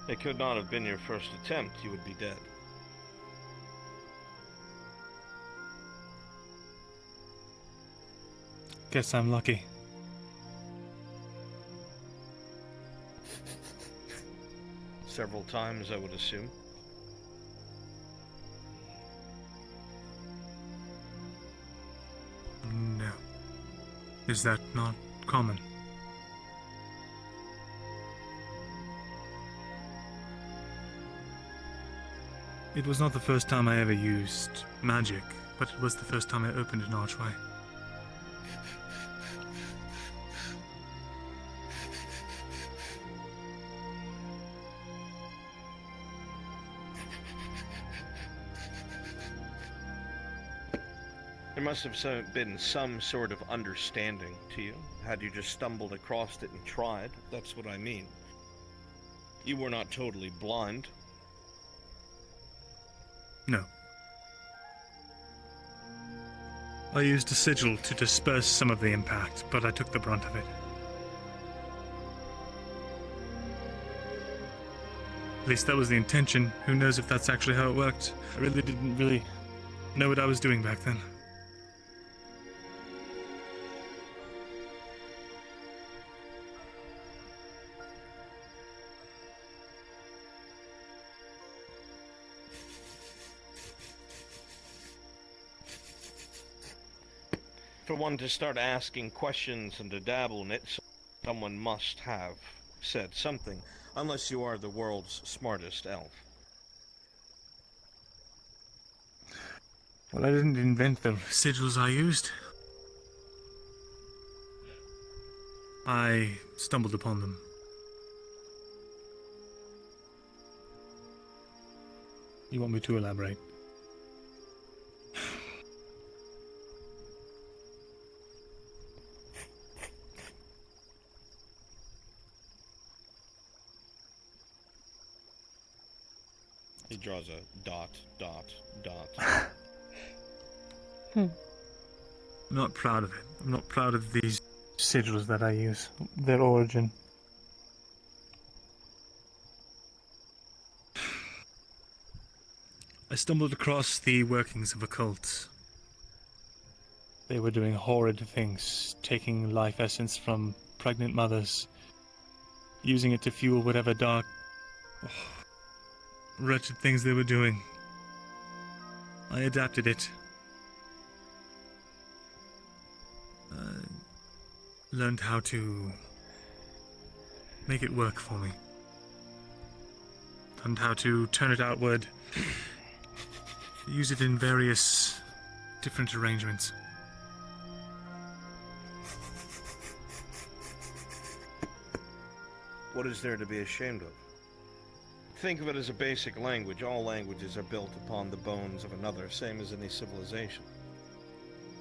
It could not have been your first attempt. You would be dead. Guess I'm lucky. Several times, I would assume. No. Is that not common? It was not the first time I ever used magic, but it was the first time I opened an archway. There must have been some sort of understanding to you, had you just stumbled across it and tried. That's what I mean. You were not totally blind. No. I used a sigil to disperse some of the impact, but I took the brunt of it. At least that was the intention. Who knows if that's actually how it worked? I really didn't know what I was doing back then. For one to start asking questions and to dabble in it, someone must have said something, unless you are the world's smartest elf. Well, I didn't invent the sigils I used. I stumbled upon them. You want me to elaborate? He draws a dot, dot, dot. I'm not proud of it. I'm not proud of these sigils that I use. Their origin. I stumbled across the workings of a cult. They were doing horrid things, taking life essence from pregnant mothers, using it to fuel whatever dark, wretched things they were doing. I adapted it. Learned how to make it work for me. Learned how to turn it outward. Use it in various different arrangements. What is there to be ashamed of? Think of it as a basic language. All languages are built upon the bones of another, same as any civilization.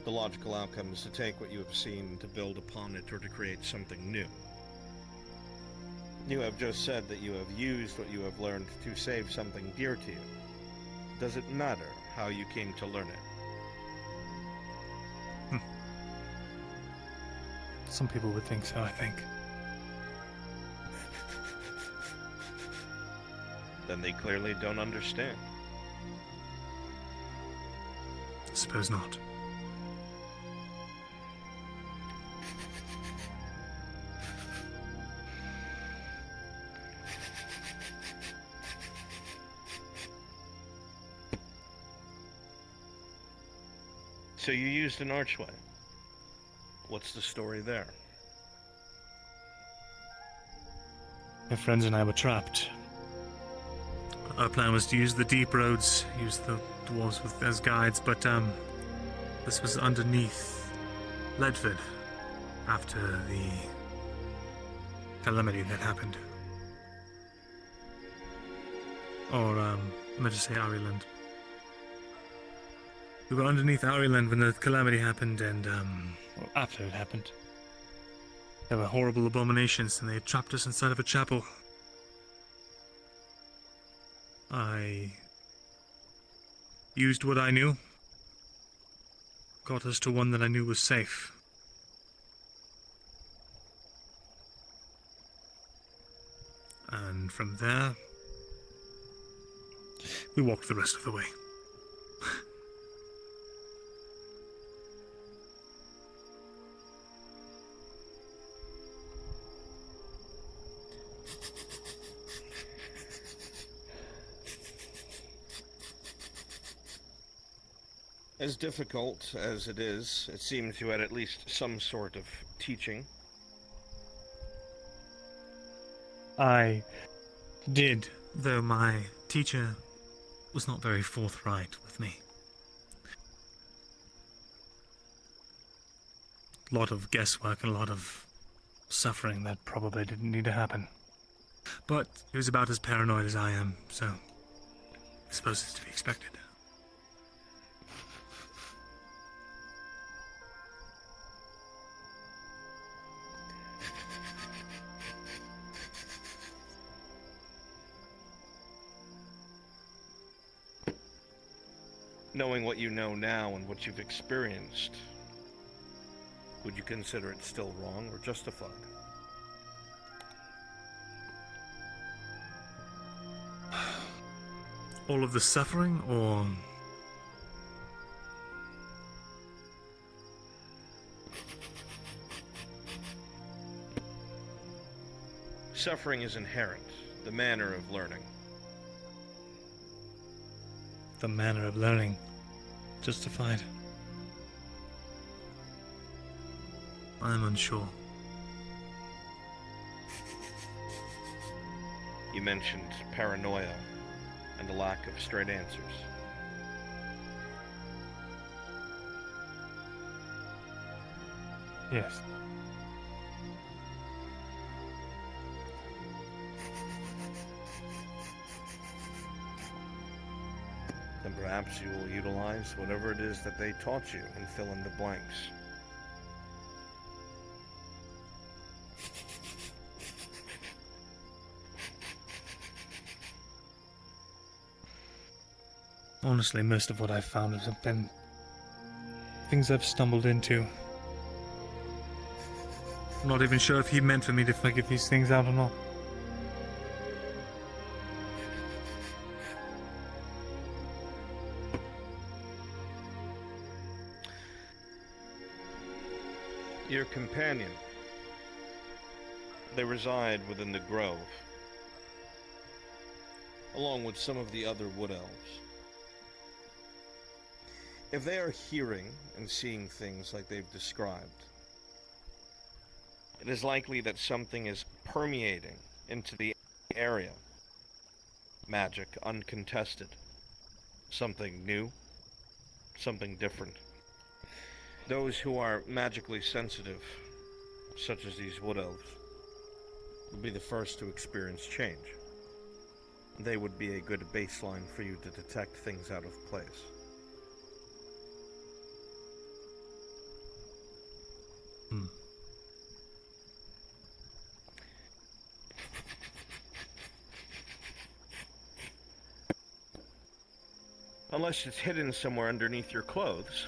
The logical outcome is to take what you have seen, to build upon it, or to create something new. You have just said that you have used what you have learned to save something dear to you. Does it matter how you came to learn it? Some people would think so, I think. Then they clearly don't understand. Suppose not. So you used an archway. What's the story there? My friends and I were trapped. Our plan was to use the deep roads, use the dwarves as guides, but this was underneath Ledford after the calamity that happened. Or, I meant to say Ariland. We were underneath Ariland when the calamity happened, and, well, after it happened. There were horrible abominations, and they had trapped us inside of a chapel. I used what I knew, got us to one that I knew was safe. And from there, we walked the rest of the way. As difficult as it is, it seems you had at least some sort of teaching. I did, though my teacher was not very forthright with me. A lot of guesswork and a lot of suffering that probably didn't need to happen. But he was about as paranoid as I am, so I suppose it's to be expected. Knowing what you know now and what you've experienced, would you consider it still wrong or justified? All of the suffering, or Suffering is inherent, the manner of learning. the manner of learning justified? I'm unsure. You mentioned paranoia and a lack of straight answers. Yes. Then perhaps you will utilize whatever it is that they taught you and fill in the blanks. Honestly, most of what I've found has been things I've stumbled into. I'm not even sure if he meant for me to figure these things out or not. Your companion. They reside within the grove, along with some of the other wood elves. If they are hearing and seeing things like they've described, it is likely that something is permeating into the area. Magic uncontested. Something new. Something different. Those who are magically sensitive, such as these wood elves, will be the first to experience change. They would be a good baseline for you to detect things out of place. Unless it's hidden somewhere underneath your clothes.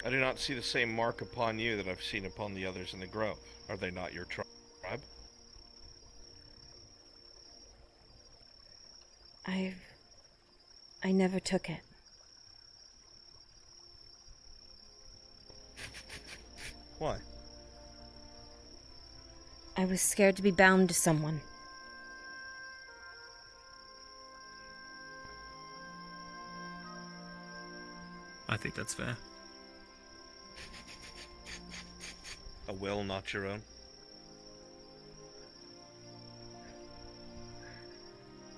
I do not see the same mark upon you that I've seen upon the others in the grove. Are they not your tribe? I never took it. Why? I was scared to be bound to someone. I think that's fair. A will not your own?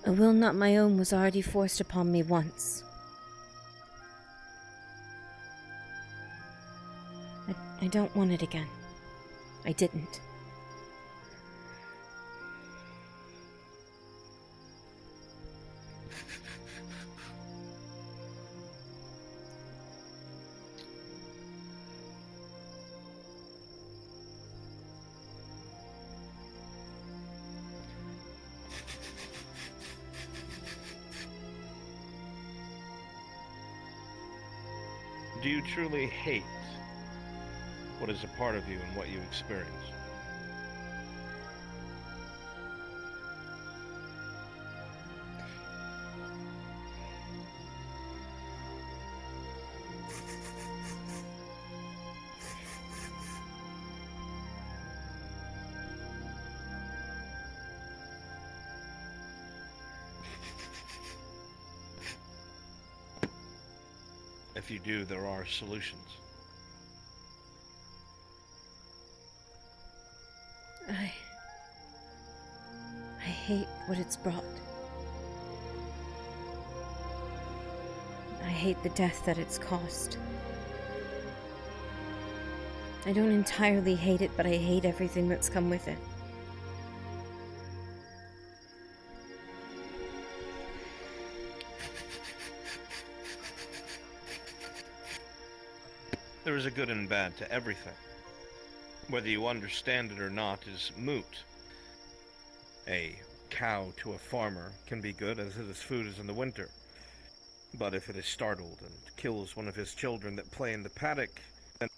A will not my own was already forced upon me once. I don't want it again. I didn't. Do you truly hate what is a part of you and what you experience? If you do, there are solutions. I hate what it's brought. I hate the death that it's caused. I don't entirely hate it, but I hate everything that's come with it. There is a good and bad to everything. Whether you understand it or not is moot. A cow to a farmer can be good as it is food is in the winter. But if it is startled and kills one of his children that play in the paddock, then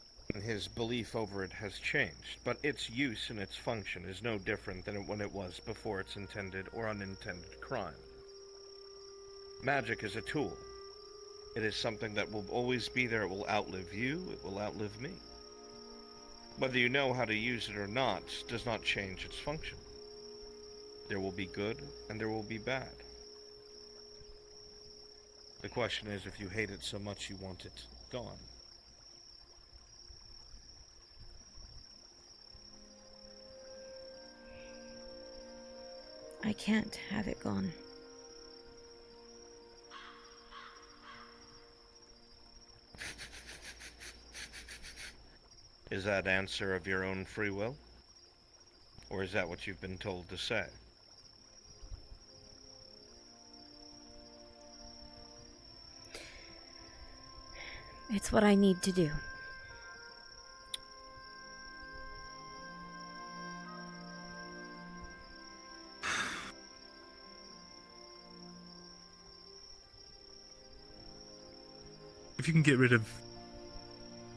his belief over it has changed. But its use and its function is no different than when it was before its intended or unintended crime. Magic is a tool. It is something that will always be there. It will outlive you. It will outlive me. Whether you know how to use it or not does not change its function. There will be good and there will be bad. The question is if you hate it so much you want it gone. I can't have it gone. Is that answer of your own free will? Or is that what you've been told to say? It's what I need to do. If you can get rid of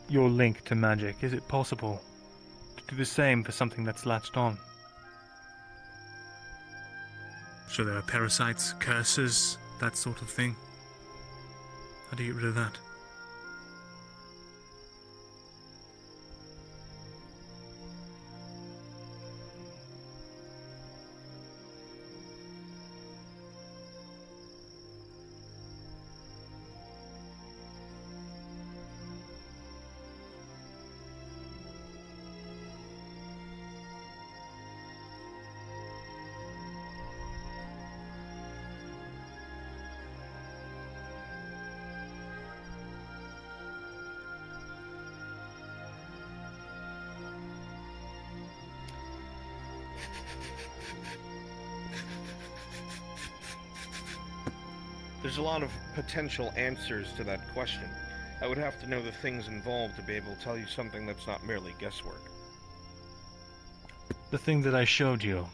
your link to magic, is it possible to do the same for something that's latched on? So there are parasites, curses, that sort of thing. How do you get rid of that? There's a lot of potential answers to that question. I would have to know the things involved to be able to tell you something that's not merely guesswork. The thing that I showed you,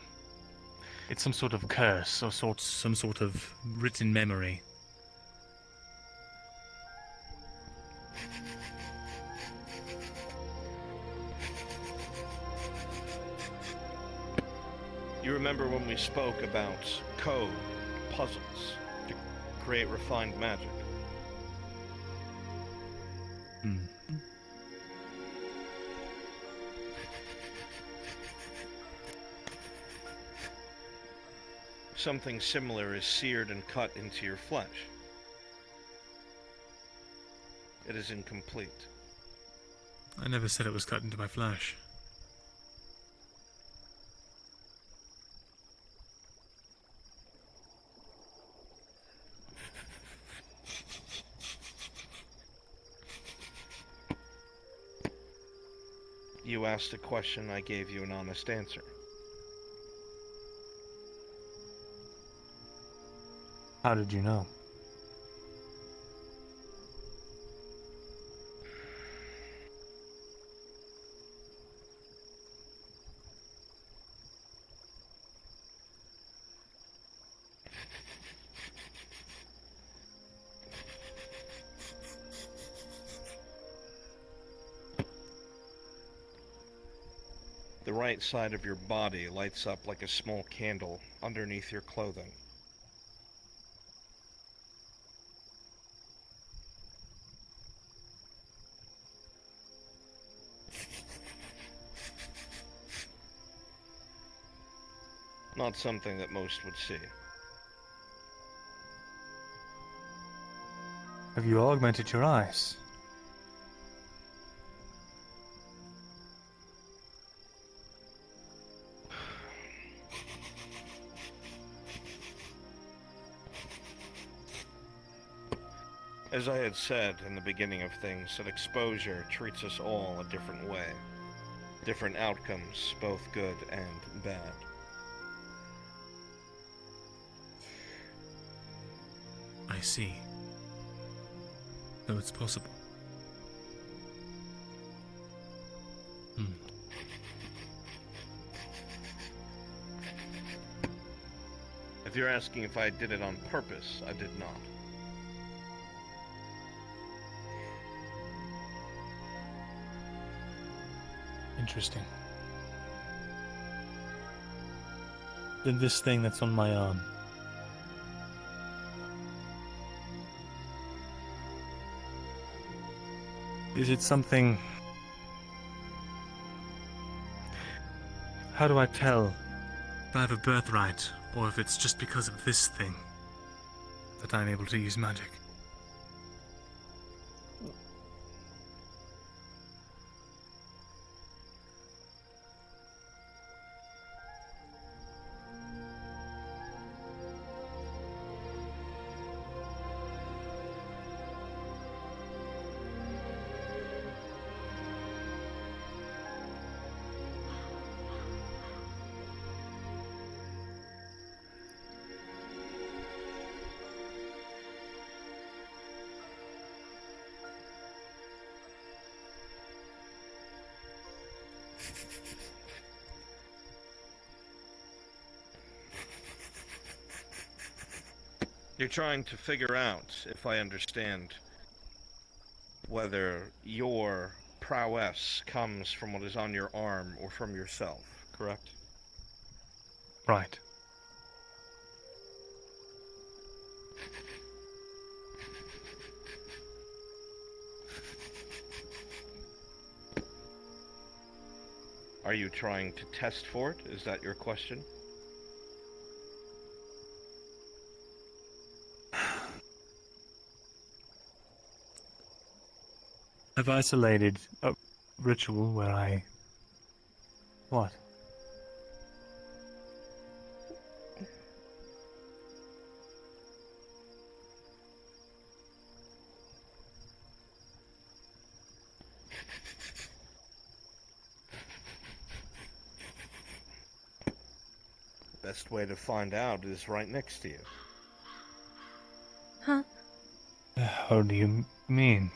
it's some sort of curse or some sort of written memory. You remember when we spoke about code, puzzles, to create refined magic? Something similar is seared and cut into your flesh. It is incomplete. I never said it was cut into my flesh. You asked a question, I gave you an honest answer. How did you know? The right side of your body lights up like a small candle underneath your clothing. Not something that most would see. Have you augmented your eyes? As I had said in the beginning of things, that exposure treats us all a different way. Different outcomes, both good and bad. I see. So it's possible. If you're asking if I did it on purpose, I did not. Interesting. Then this thing that's on my arm. Is it something... How do I tell if I have a birthright, or if it's just because of this thing that I'm able to use magic? You're trying to figure out, if I understand, whether your prowess comes from what is on your arm or from yourself, correct? Right. Are you trying to test for it? Is that your question? I've isolated a ritual where I... What? Best way to find out is right next to you. Huh? How do you mean?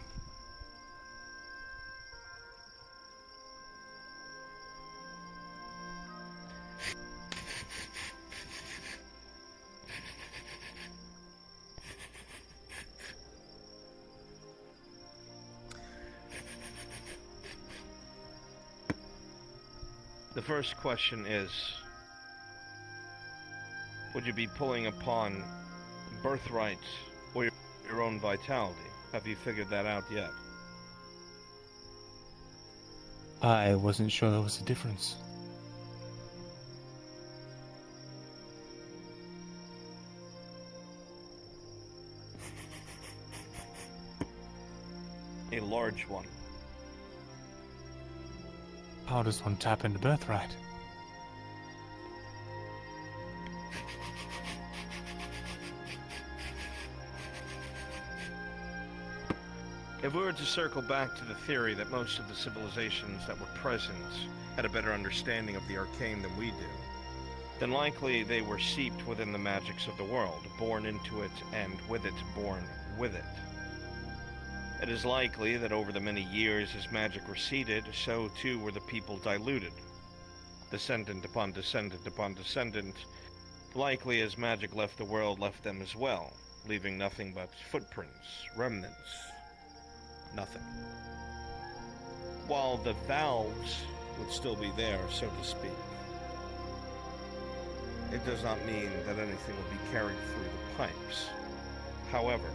The first question is, would you be pulling upon birthright or your own vitality? Have you figured that out yet? I wasn't sure there was a difference. A large one. How does one tap into birthright? If we were to circle back to the theory that most of the civilizations that were present had a better understanding of the arcane than we do, then likely they were seeped within the magics of the world, born into it, and with it, born with it. It is likely that over the many years as magic receded, so too were the people diluted. Descendant upon descendant upon descendant, likely as magic left the world left them as well, leaving nothing but footprints, remnants, nothing. While the valves would still be there, so to speak, it does not mean that anything would be carried through the pipes. However,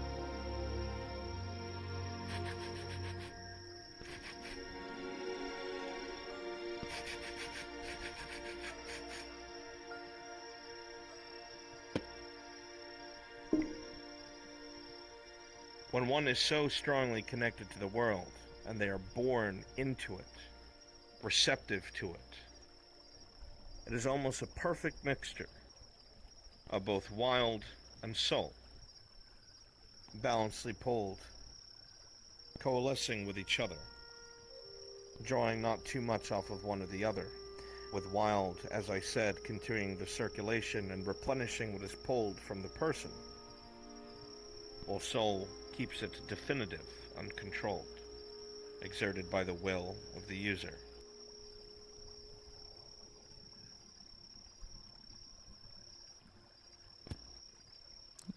when one is so strongly connected to the world, and they are born into it, receptive to it, it is almost a perfect mixture of both wild and soul, balancedly pulled, coalescing with each other, drawing not too much off of one or the other, with wild, as I said, continuing the circulation and replenishing what is pulled from the person, while soul keeps it definitive, uncontrolled, exerted by the will of the user.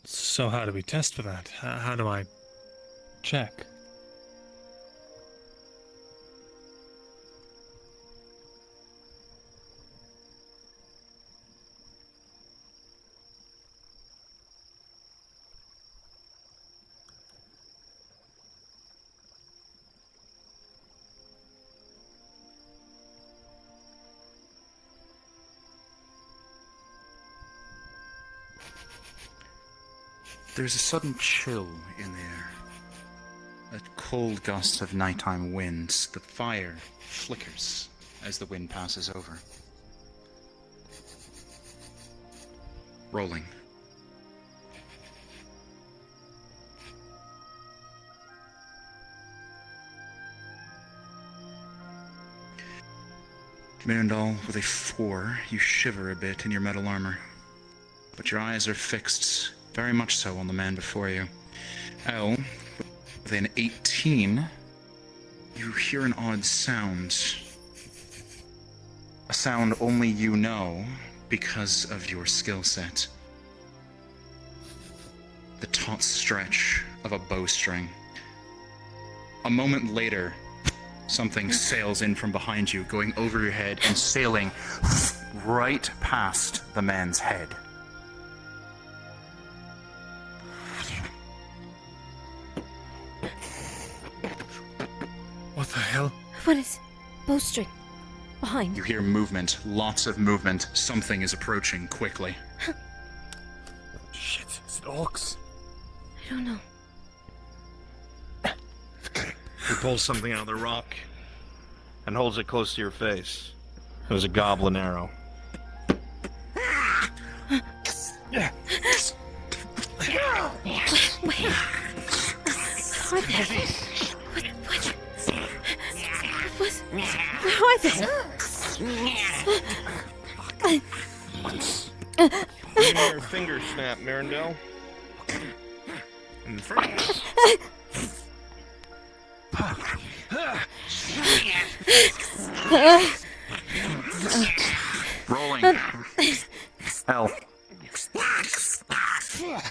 So how do we test for that? How do I check? There's a sudden chill in the air. A cold gust of nighttime winds. The fire flickers as the wind passes over. Rolling. Mirandal, with a 4, you shiver a bit in your metal armor. But your eyes are fixed, very much so, on the man before you. El, with an 18, you hear an odd sound. A sound only you know because of your skill set. The taut stretch of a bowstring. A moment later, something sails in from behind you, going over your head and sailing right past the man's head. What the hell? What is bowstring? Behind. You hear movement, lots of movement. Something is approaching quickly. Shit, is it orcs? I don't know. He pulls something out of the rock and holds it close to your face. It was a goblin arrow. Where are they? Give me your finger snap, Mirandel. In front of you. Rolling. L.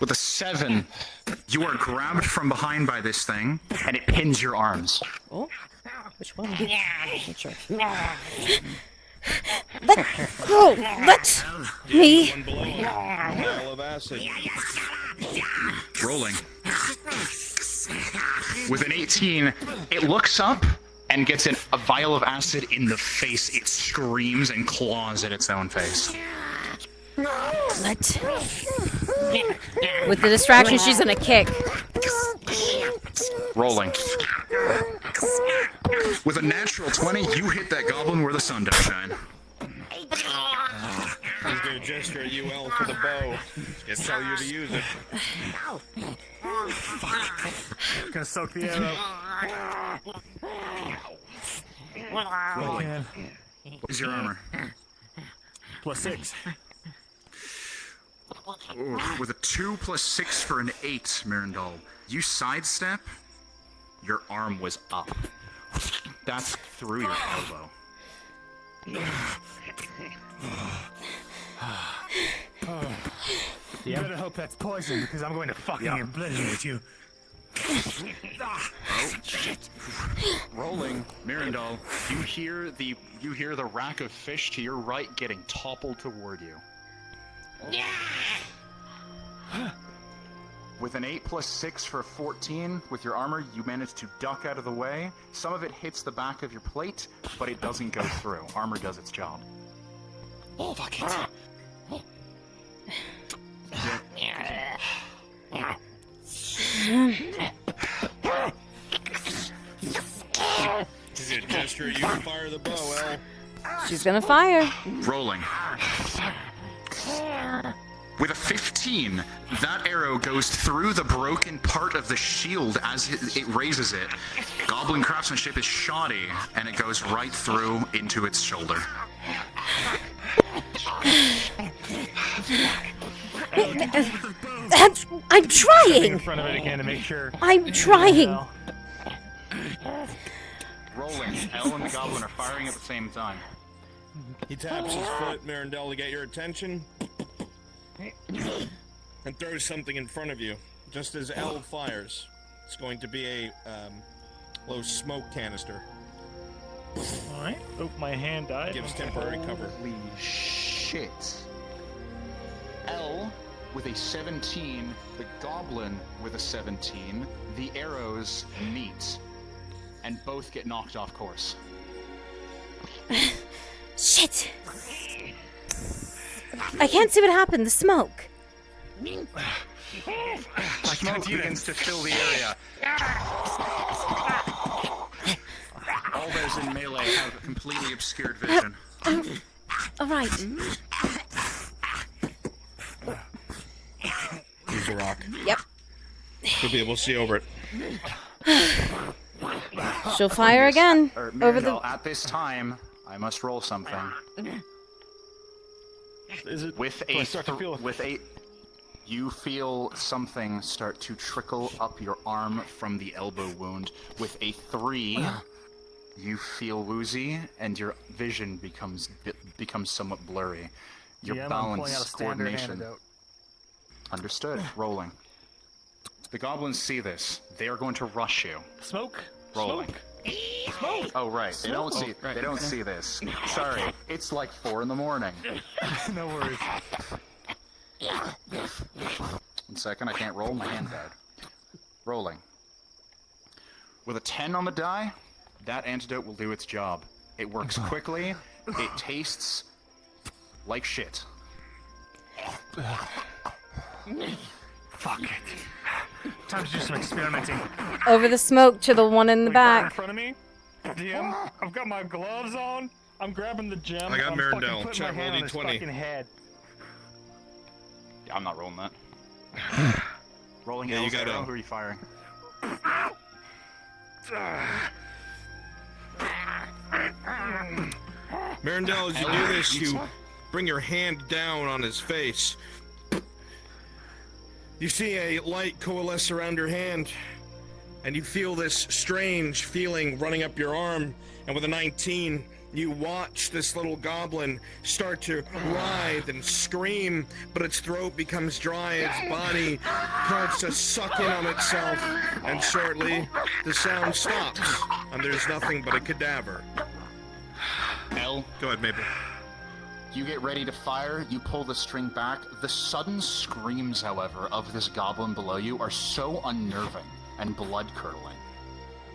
With a 7, you are grabbed from behind by this thing, and it pins your arms. Oh, which one? Not sure. Let go! Let me! Vial of acid. Rolling. With an 18, it looks up and gets a vial of acid in the face. It screams and claws at its own face. Let. With the distraction, she's gonna kick. Rolling. With a natural 20, you hit that goblin where the sun don't shine. He's gonna gesture at you, El, for the bow. He'll tell you to use it. Gonna soak the arrow. What is your armor? +6. Ooh, with a 2 + 6 for an 8, Mirandal. You sidestep, your arm was up. That's through your elbow. You better hope that's poison, because I'm going to fucking obliterate you. Oh, shit. Rolling. Mirandal, you hear the rack of fish to your right getting toppled toward you. With an 8 + 6 for 14, with your armor, you manage to duck out of the way. Some of it hits the back of your plate, but it doesn't go through. Armor does its job. Oh, fuck it. He's gonna gesture at you to fire the bow, El. She's gonna fire. Rolling. With a 15, that arrow goes through the broken part of the shield as it raises it. Goblin craftsmanship is shoddy, and it goes right through into its shoulder. I'm trying! In front of it again to make sure. I'm trying! Rolling. El and the goblin are firing at the same time. He taps his foot, Mirandel, to get your attention, and throws something in front of you. Just as El fires, it's going to be a low smoke canister. Alright. Oh, my hand died. Gives temporary cover. Holy shit. El with a 17, the goblin with a 17, the arrows meet, and both get knocked off course. Shit! I can't see what happened. The smoke. Smoke begins to fill the area. All those in melee have completely obscured vision. All right. Use the rock. Yep. You'll be able to see over it. She'll fire again. Over the. At this time, I must roll something. Is it? With a, you feel something start to trickle up your arm from the elbow wound. With a 3, you feel woozy, and your vision becomes somewhat blurry. Your I'm balance, pulling out a standard coordination. antidote. Understood. Rolling. The goblins see this. They are going to rush you. Smoke. Rolling. Smoke. Oh right, they don't see. right. They don't see this. Sorry, it's like 4 in the morning. No worries. 1 second, I can't roll. My hand died. Rolling. With a 10 on the die, that antidote will do its job. It works quickly. It tastes like shit. Fuck it. Time to do some experimenting. Over the smoke to the one in the In back. front of me, DM. I've got my gloves on. I'm grabbing the gem. I got I'm Mirandel. fucking putting Chat my hand roll on his D20. fucking head. Yeah, I'm not rolling that. Rolling Yeah, you L's got arrow. L. Who are you firing? Mirandel, as you do this, you bring your hand down on his face. You see a light coalesce around your hand, and you feel this strange feeling running up your arm, and with a 19, you watch this little goblin start to writhe and scream, but its throat becomes dry, its body starts to suck in on itself, and shortly, the sound stops, and there's nothing but a cadaver. L. Go ahead, Maple. You get ready to fire, you pull the string back. The sudden screams, however, of this goblin below you are so unnerving and blood-curdling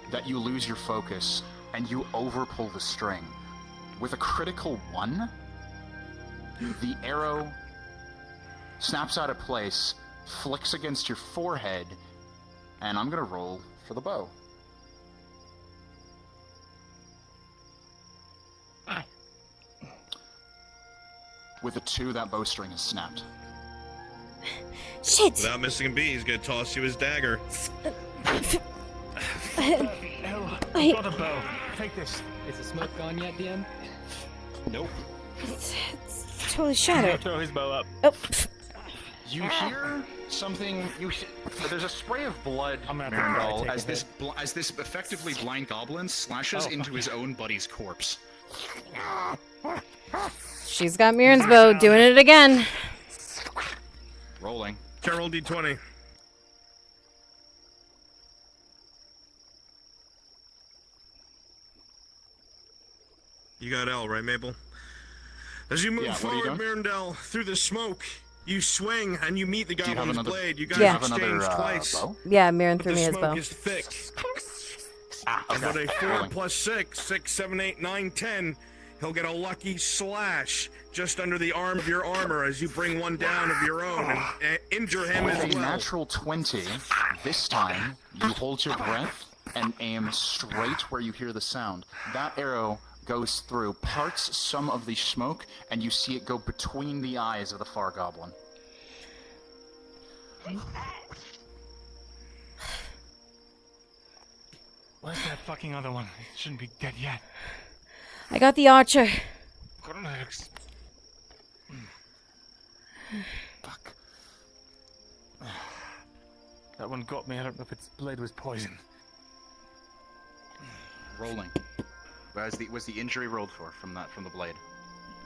that you lose your focus and you overpull the string. With a critical 1, the arrow snaps out of place, flicks against your forehead, and I'm gonna roll for the bow. With a 2, that bowstring is snapped. Shit! Without missing a beat, he's gonna toss you his dagger. I've got a bow. Take this. Is the smoke gone yet, DM? Nope. It's totally shattered. Throw his bow up. Oh. You hear something. There's a spray of blood, I'm gonna Mirandol, take a as this hit. as this effectively blind goblin slashes into his own buddy's corpse. She's got Mirren's bow, doing it again. Rolling. Carol D20. You got L, right, Maple? As you move Yeah, what are you forward, doing? Mirandel, through the smoke, you swing and you meet the Do you have goblin's another- blade. You do guys you have another, exchange twice. bow? Yeah, Mirren But threw the me his smoke bow. is thick. Okay. And with a 4 Rolling. plus 6, 6, 7, 8, 9, 10, he'll get a lucky slash just under the arm of your armor as you bring one down of your own and injure him With as a well. natural 20, this time you hold your breath and aim straight where you hear the sound. That arrow goes through, parts some of the smoke, and you see it go between the eyes of the far goblin. Where's that fucking other one? It shouldn't be dead yet. I got the archer. Cornelius. Fuck. That one got me. I don't know if its blade was poison. Rolling. Was the injury rolled for from the blade?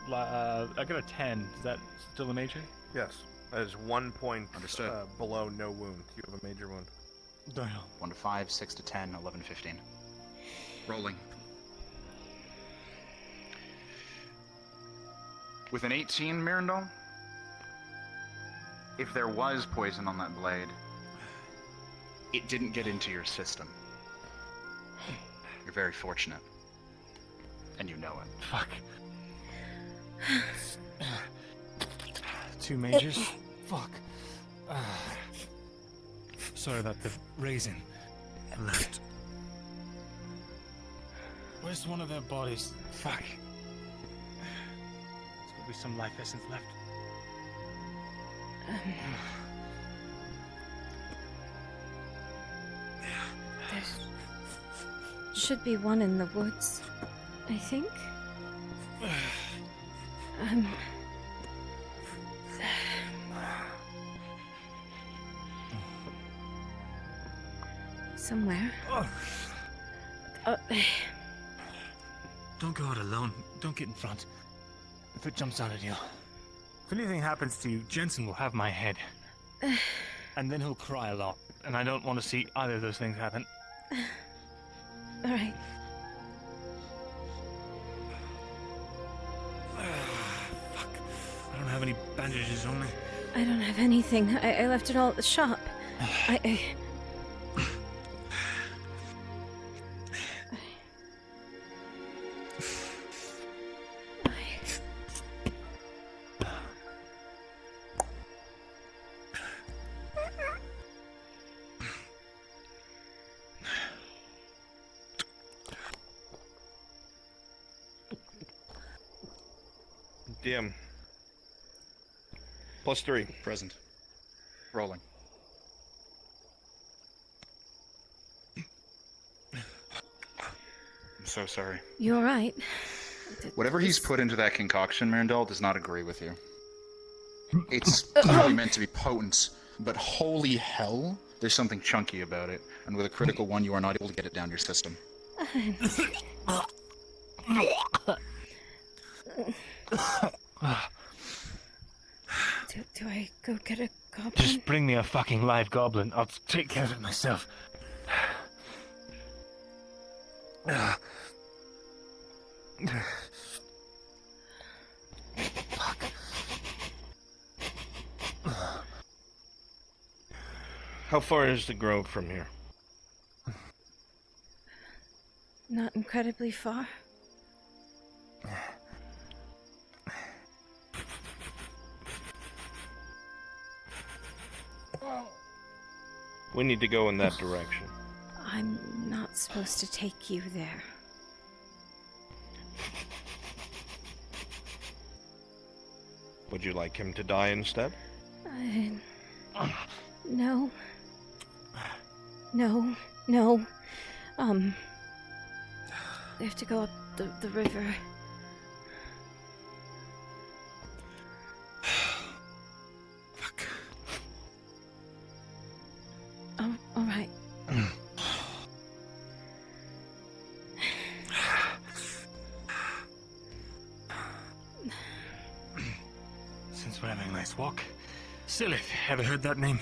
I got a 10. Is that still a major? Yes, that is 1 point Understood. below no wound. You have a major wound. 1 to 5, 6 to 10, 11 to 15. Rolling. With an 18, Mirandol, if there was poison on that blade, it didn't get into your system. You're very fortunate. And you know it. Fuck. 2 majors? Fuck. Sorry about the raisin. Left. Where's one of their bodies? Fuck. There's gotta be some life essence left. There should be one in the woods, I think. Somewhere. Don't go out alone. Don't get in front. If it jumps out at you. If anything happens to you, Jensen will have my head. And then he'll cry a lot. And I don't want to see either of those things happen. All right. Fuck. I don't have any bandages on me. I don't have anything. I left it all at the shop. DM. +3. Present. Rolling. I'm so sorry. You all right? Whatever he's put into that concoction, Marindal, does not agree with you. It's clearly meant to be potent, but holy hell, there's something chunky about it. And with a critical one, you are not able to get it down your system. Do I go get a goblin? Just bring me a fucking live goblin. I'll take care of it myself. Fuck. How far is the grove from here? Not incredibly far. We need to go in that direction. I'm not supposed to take you there. Would you like him to die instead? No. No. No. We have to go up the river. Fuck. Oh, all right. Since we're having a nice walk. Silith, ever heard that name?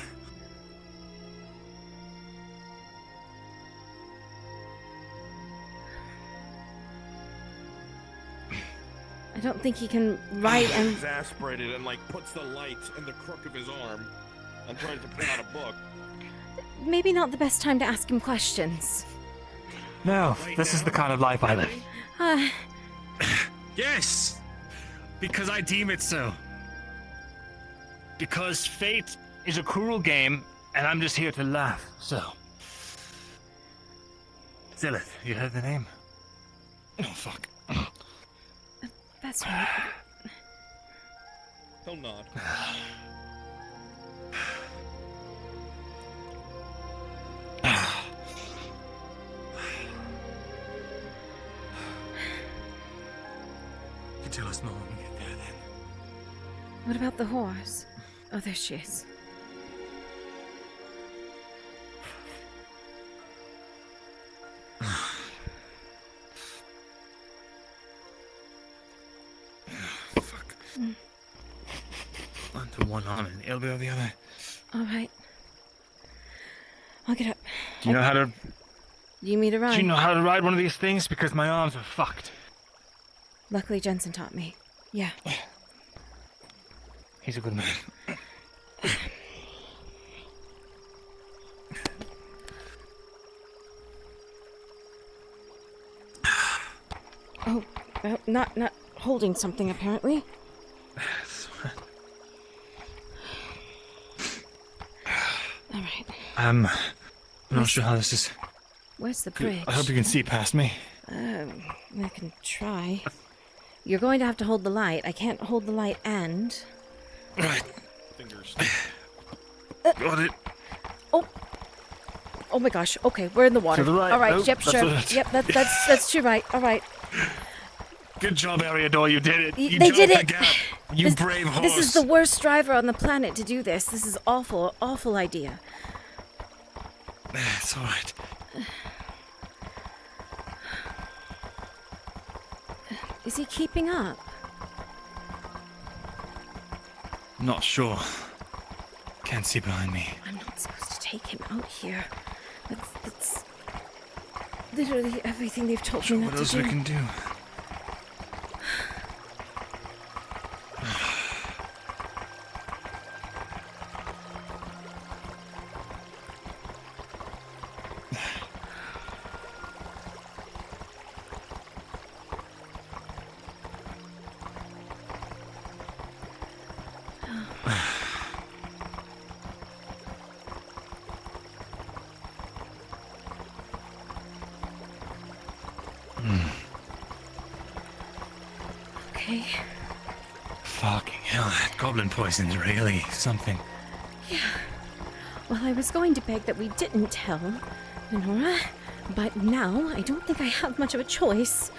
I don't think he can write and... Exasperated and puts the light in the crook of his arm and tries to pull out a book. Maybe not the best time to ask him questions. No, this is the kind of life I live. Yes! Because I deem it so. Because fate is a cruel game, and I'm just here to laugh, so. Zilith, you heard the name? Oh, fuck. That's right. He'll nod. You can tell us more when we get there, then. What about the horse? Oh, there she is. Fuck. Onto one arm and the elbow of the other. All right. I'll get up. Do you know how to... You mean to ride? Do you know how to ride one of these things? Because my arms are fucked. Luckily, Jensen taught me. Yeah. He's a good man. Oh, not holding something apparently. I'm not sure how this is. Where's the bridge? I hope you can see past me. I can try. You're going to have to hold the light. I can't hold the light and... Right. Fingers. Got it. Oh my gosh. Okay, we're in the water. To the right. All right. Nope, Yep. that's Sure. it. Yep. That's too right. All right. Good job, Ariador. You did it. You They did jumped it. the gap. You brave horse. This is the worst driver on the planet to do this. This is awful. Awful idea. It's all right. Is he keeping up? Not sure. Can't see behind me. I'm not supposed to take him out here. That's literally everything they've told me not What to else do. we can do? Okay. Fucking hell, that goblin poison's really something. Yeah. Well, I was going to beg that we didn't tell Minora, but now I don't think I have much of a choice.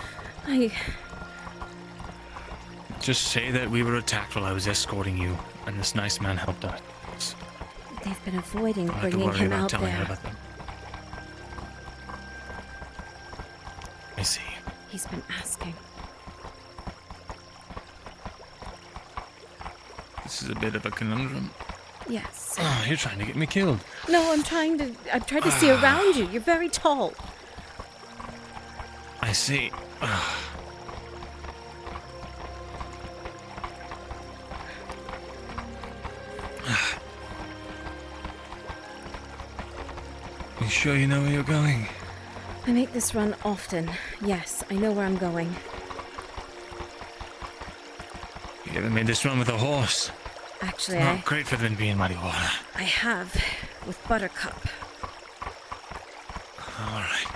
Just say that we were attacked while I was escorting you, and this nice man helped us. They've been avoiding Don't have to bringing worry him about out telling her there. about them. I see. He's been asking. This is a bit of a conundrum. Yes. Oh, you're trying to get me killed. No, I'm trying to see around you. You're very tall. I see. You sure you know where you're going? I make this run often. Yes, I know where I'm going. You ever made this run with a horse? Actually, It's not great for them being muddy water. I have with Buttercup. All right.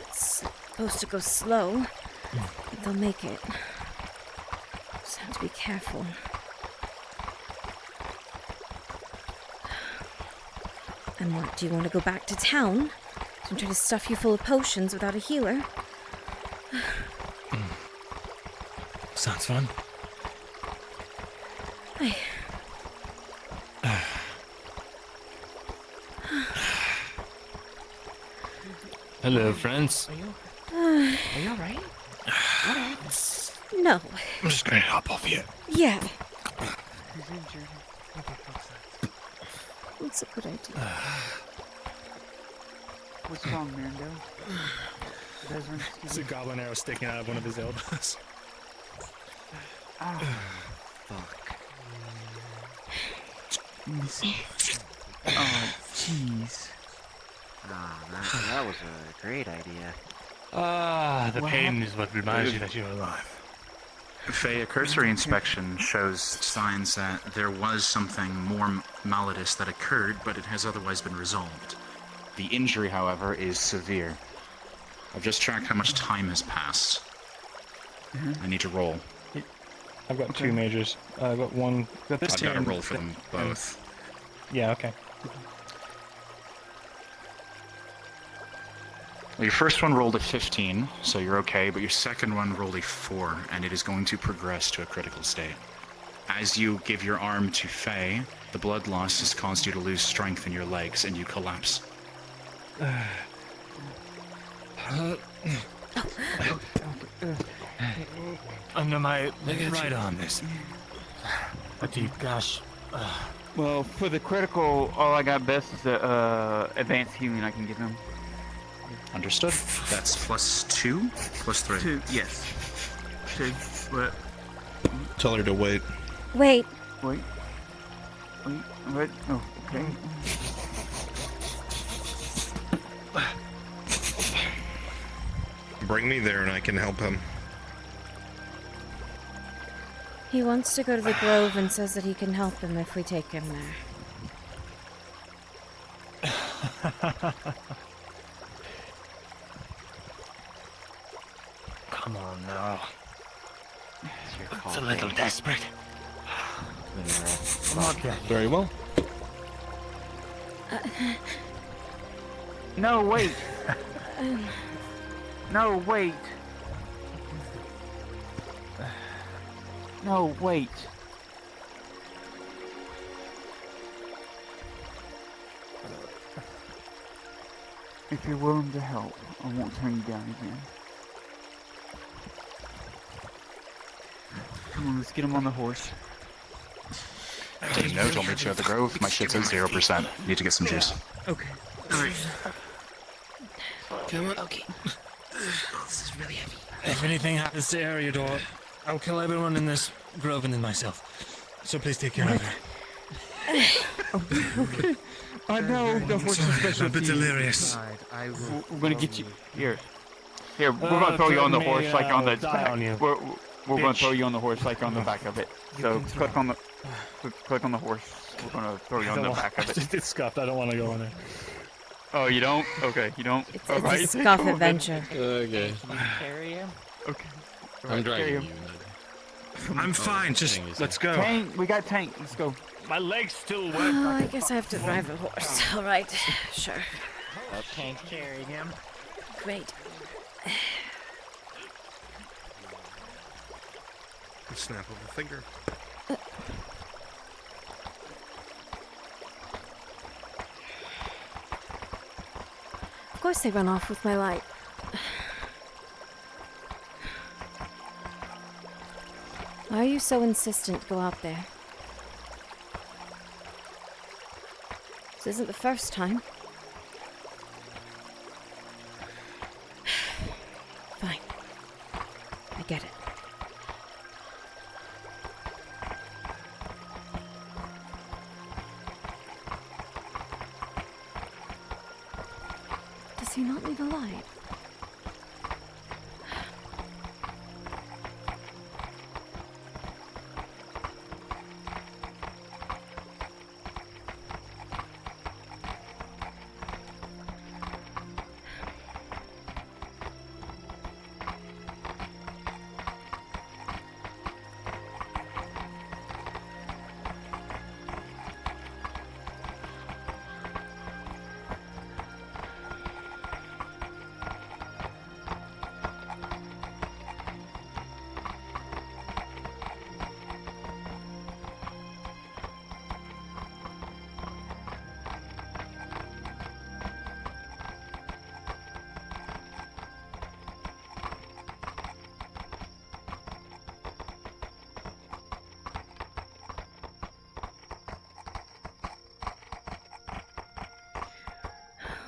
It's supposed to go slow, but they'll make it. Just have to be careful. And what, do you want to go back to town? And try to stuff you full of potions without a healer? Sounds fun. Hello, friends. Are you alright? No. I'm just gonna hop off here. Yeah, He's injured. it's a good idea. What's wrong, Mando? Desmond, It's a goblin arrow sticking out of one of his elbows. Ah, Fuck. oh, jeez. Ah, that was a great idea. Ah, the What pain happened? is what reminds you that you're alive. Faye, a cursory inspection shows signs that there was something more malicious that occurred, but it has otherwise been resolved. The injury, however, is severe. I've just tracked how much time has passed. I need to roll. I've got two majors. I've got one. I've got to roll for them both. Yeah, okay. Well, your first one rolled a 15, so you're okay, but your second one rolled a 4, and it is going to progress to a critical state. As you give your arm to Faye, the blood loss has caused you to lose strength in your legs, and you collapse. Under my right arm, there's a deep gash. Well, for the critical, all I got best is the advanced healing I can give him. Understood. That's +2, +3. 2, yes. 2, but... Tell her to wait. Wait. Wait. What? Oh, okay. Bring me there and I can help him. He wants to go to the grove and says that he can help him if we take him there. Come on now. It's a little desperate. Okay. Very well. No, wait. No, wait. No, wait. If you're willing to help, I won't turn you down again. Come on, let's get him on the horse. Taking note, I'll meet you at the Grove. My shit's at 0%. Need to get some juice. Okay. Alright. Come on. Okay. This is really heavy. If anything happens to Eriador, I'll kill everyone in this grove and then myself. So please take care of her. Okay. I know the horse is special. I'm a bit delirious. We're gonna get you here. Here, we're gonna throw you on the horse like on the back. We're gonna throw you on the horse like on the back of it. So click on the horse. We're gonna throw you on the back of it. It's scuffed. I don't want to go in there. Oh, you don't? Okay, you don't. It's a scuff adventure. Okay. Carry him. Okay. I'm dragging you. I'm fine. Just let's go. Tank, we got Tank. Let's go. My legs still wet. Oh, I guess I have to drive a horse. All right, sure. Tank's carrying him. Great. Snap of a finger. Of course they run off with my light. Why are you so insistent to go out there? This isn't the first time. Fine. I get it. Does he not need a light?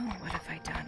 Oh, what have I done?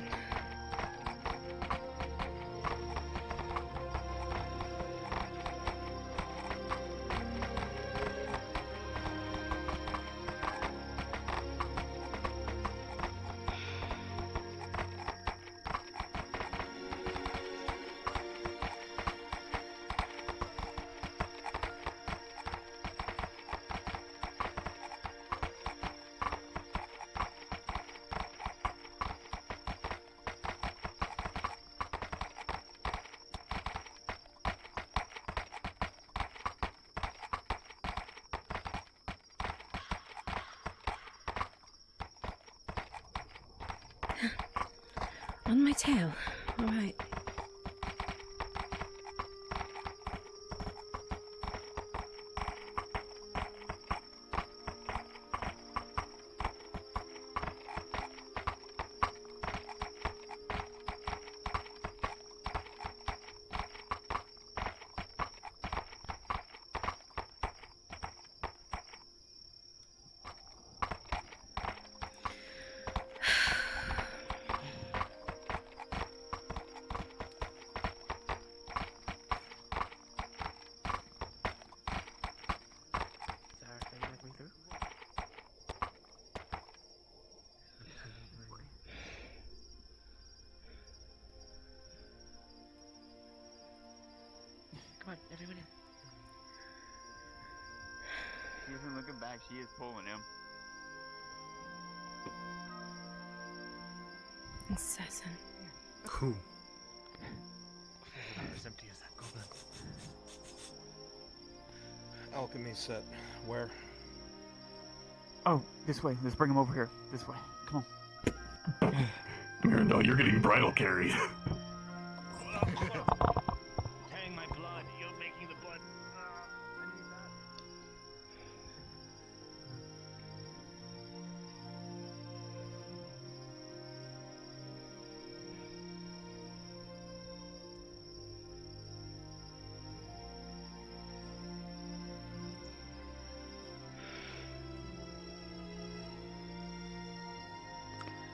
On my tail. All right. Come on, everyone in. She isn't looking back. She is pulling him. Assassin. Who? As empty as that goblin. Alchemy set. Where? Oh, this way. Let's bring him over here. This way. Come on. Mirandol, you're getting bridal carried. Tang, my blood. You're making the blood. I need that.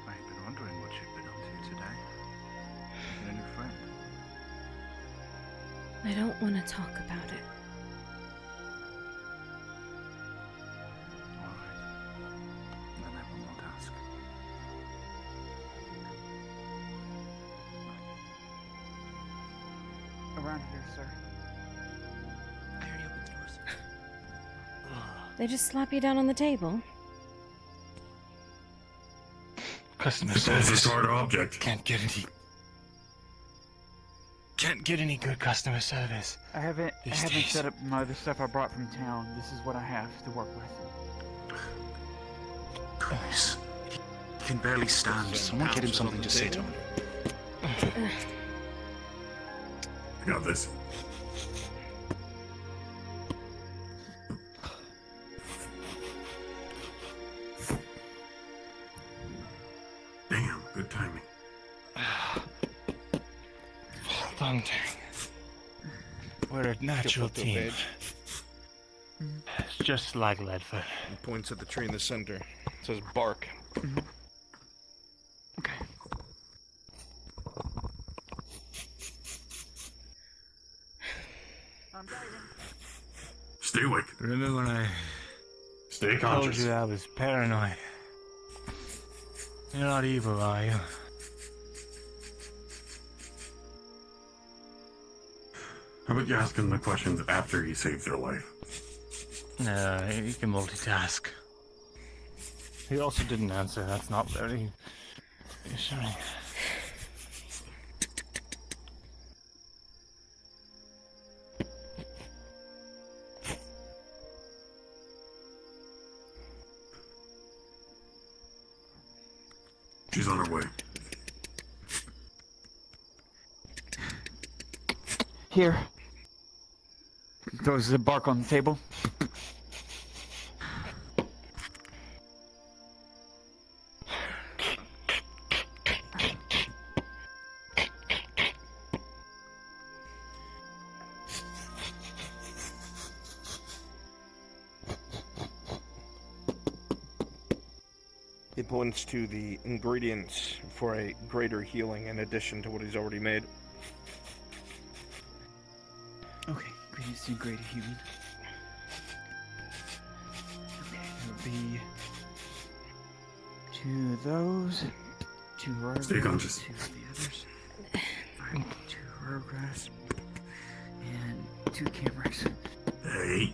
I've been wondering what you've been up to today. Making a new friend. I don't want to talk about it. Alright. Then I will not ask. Around here, sir. I already opened the doors. They just slap you down on the table. Customer This is service. a starter object. Can't get any good customer service. I haven't These days. set up my other stuff I brought from town. This is what I have to work with. Guys, he can barely stand. Someone get him something to say to him. I got this. Damn, good timing. Hold on, Tang. We're a natural Flip the team. page. It's just like Ledford. He points at the tree in the center. It says bark. Okay. Stay awake. Remember when I Stay told conscious. you I was paranoid? You're not evil, are you? How about you ask him the questions after he saves their life? No, you can multitask. He also didn't answer. That's not very reassuring. She's on her way. Here. Throws the bark on the table. He points to the ingredients for a greater healing in addition to what he's already made. Okay, ingredients to greater healing. Okay, it'll be 2 of those, 2 rare Stay conscious. 2 of the others, 2 rare grass, and 2 cameras. Hey.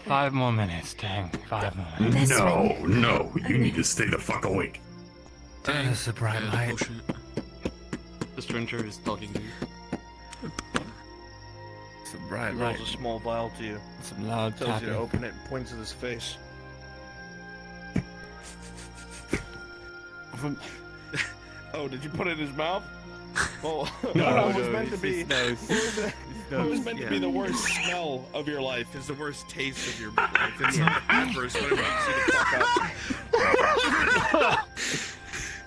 5 more minutes, Tang. 5 more minutes. No. You need to stay the fuck awake. There's a bright light. The stranger is talking to you. It's a bright He light. rolls a small vial to you. Some loud Tells you tapping. to open it and points at his face. Oh, did you put it in his mouth? Well, No, it was meant to be. his nose. It was meant to be the worst smell of your life. Is the worst taste of your life. It's not the peppers, but it makes you to fuck up.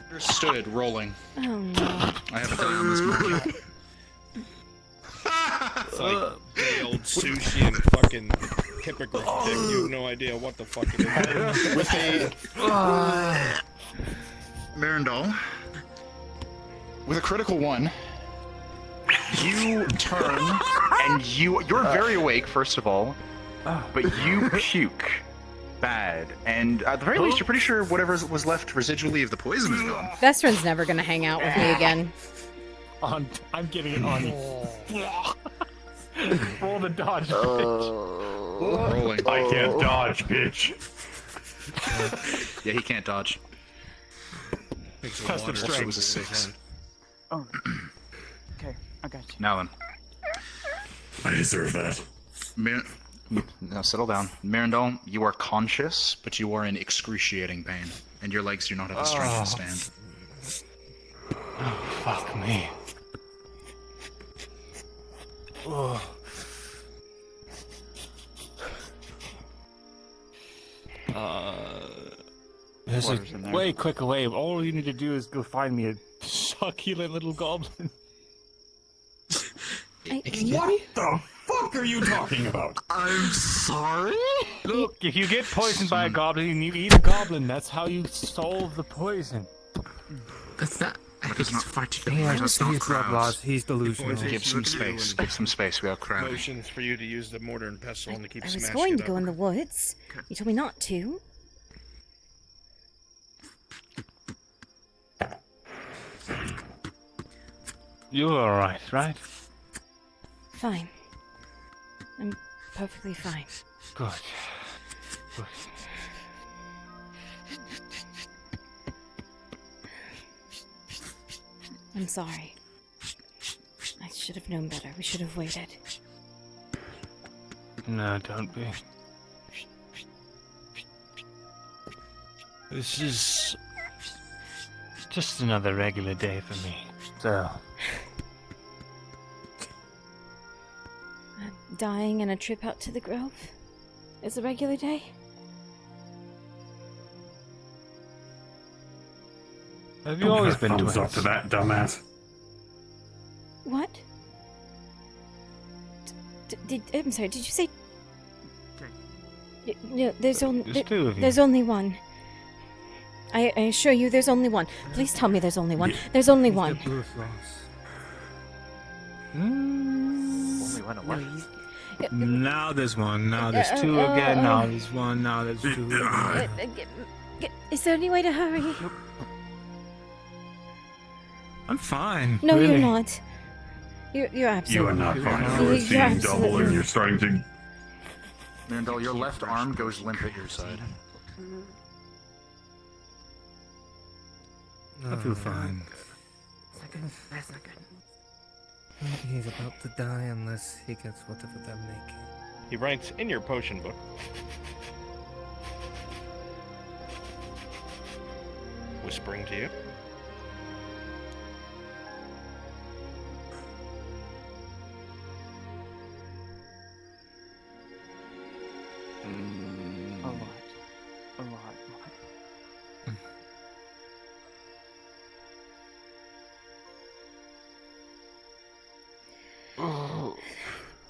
Understood. Rolling. Oh no. I have a die on this mark. It's like day old sushi and fucking hippogriff dick. You have no idea what the fuck it is. With a Mirandol, with a critical 1, you turn and you're very awake, first of all, but you puke bad, and at the very least, you're pretty sure whatever was left residually of the poison is gone. Vestron's never gonna hang out with me again. I'm getting it on. Roll the dodge, bitch. Rolling. I can't dodge, bitch. Yeah, he can't dodge. Takes a Test water of strength. symbol Was a in his 6. hand. Oh. Okay, I got you. Now then. I deserve that. Now settle down. Mirandol, you are conscious, but you are in excruciating pain, and your legs do not have the strength to stand. Oh, fuck me. Oh. There's Water's in a there. way quicker way. All you need to do is go find me a succulent little goblin. What the fuck are you talking about? I'm sorry? Look, if you get poisoned by a goblin, you eat a goblin. That's how you solve the poison. That's not. He's not fighting. He's bloodlust. He's delusional. Give some space. Give some space. We are crowded. Motions for you to use the mortar and pestle and to keep I was smashing going it to go up. in the woods. You told me not to. You're alright, right? Fine. I'm perfectly fine. Good. Good. I'm sorry. I should have known better. We should have waited. No, don't be. This is just another regular day for me. So, Dying and a trip out to the Grove is a regular day? have you always been thumbs twins? up to that, dumbass? What? I'm sorry, did you say... No, there's only... There's two of you. There's only one. I assure you there's only one. Please tell me there's only one. There's only one. Only one of what? Now there's one, now there's two again, now there's one, now there's two again. Is there any way to hurry? I'm fine. No, really. you're not. You're absolutely... You are not fine. You're You're seeing double and you're starting to... Mirandol, your left arm goes limp at your side. I feel fine. That's not good. Maybe he's about to die unless he gets whatever they're making. He writes in your potion book. Whispering to you. A lot. A lot.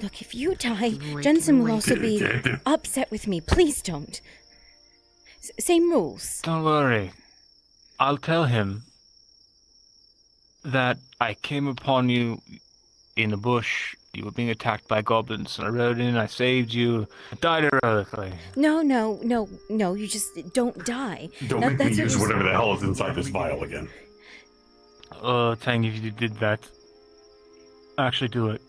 Look, if you die, Jensen will also be upset with me. Please don't. Same rules. Don't worry. I'll tell him that I came upon you in the bush. You were being attacked by goblins. I rode in, I saved you, I died heroically. No, you just don't die. Don't make me use whatever the hell is inside this vial again. Tang, if you did that, actually do it.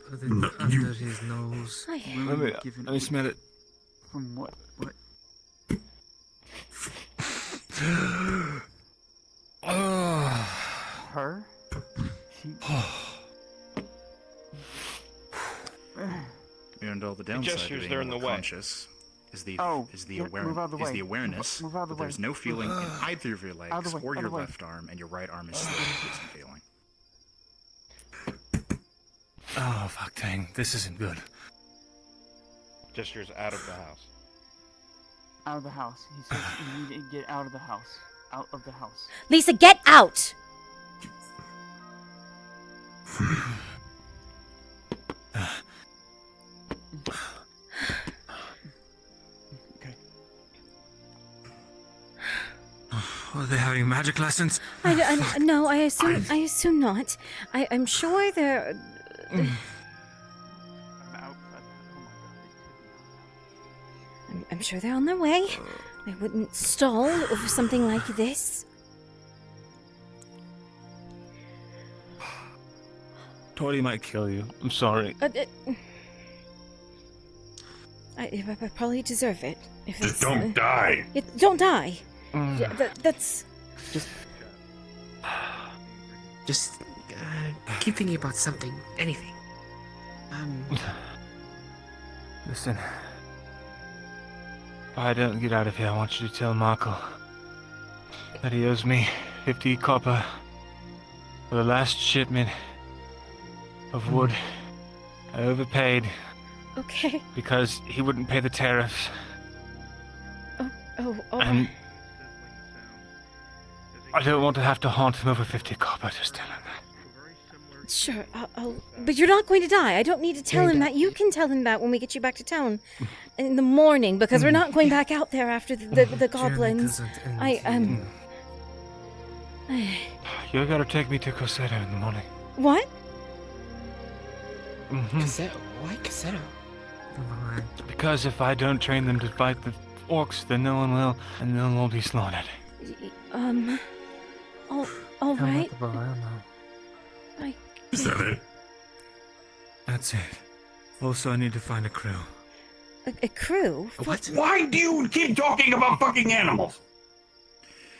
Put it No, under his nose. Let me smell it. From what? What? Her? Mirandol, the The downside gestures, of they're being in the way. conscious is the move out of the way. awareness Move out of the that there's way. no feeling in either of your Out of legs the way, or out your of the way. left arm, and your right arm is still losing feeling. Oh, fuck, Tang. This isn't good. Gestures out of the house. Out of the house. He says you need to get out of the house. Out of the house. Lisa, get out! Are they having magic lessons? No, I assume not. I'm sure they're... I'm sure they're on their way. I wouldn't stall over something like this. Tori might kill you. I'm sorry. I probably deserve it. If Just it's, don't die. Don't die. Yeah, that's... Just keep thinking about something, anything. Listen. If I don't get out of here, I want you to tell Markle that he owes me 50 copper for the last shipment of wood. I overpaid. Okay. Because he wouldn't pay the tariffs. Oh, And I don't want to have to haunt him over 50 copper, just tell him that. Sure, but you're not going to die. I don't need to tell him that. You can tell him that when we get you back to town in the morning, because we're not going back out there after the goblins. You gotta take me to Cosetto in the morning. What? Cosetto? Why Cosetto? Because if I don't train them to fight the orcs, then no one will, and they'll all be slaughtered. All right. Is that it? That's it. Also, I need to find a crew. A crew? What? Why do you keep talking about fucking animals?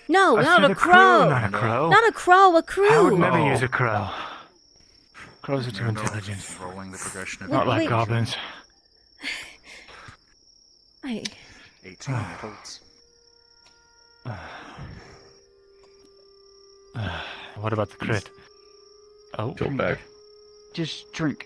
No, I not said a crow. Not a crow. Not a crow, a crew. I would never use a crow. Crows are too intelligent. Following the progression of Not like wait. goblins. 18 volts. What about the crit? Oh, Go back. Just drink.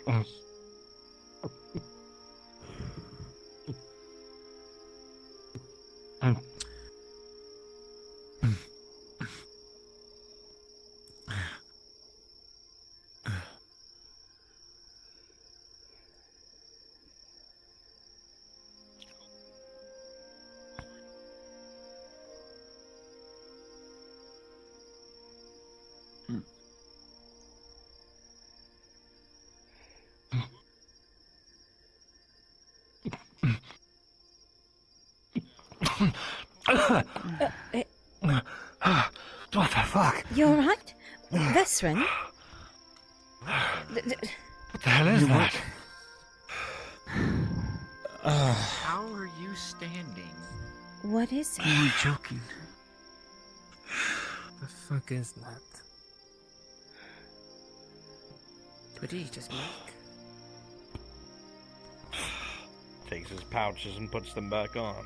What the fuck? You alright? Vesrin? What the hell is that? How are you standing? What is it? You were joking. The fuck is that? What did he just make? Takes his pouches and puts them back on.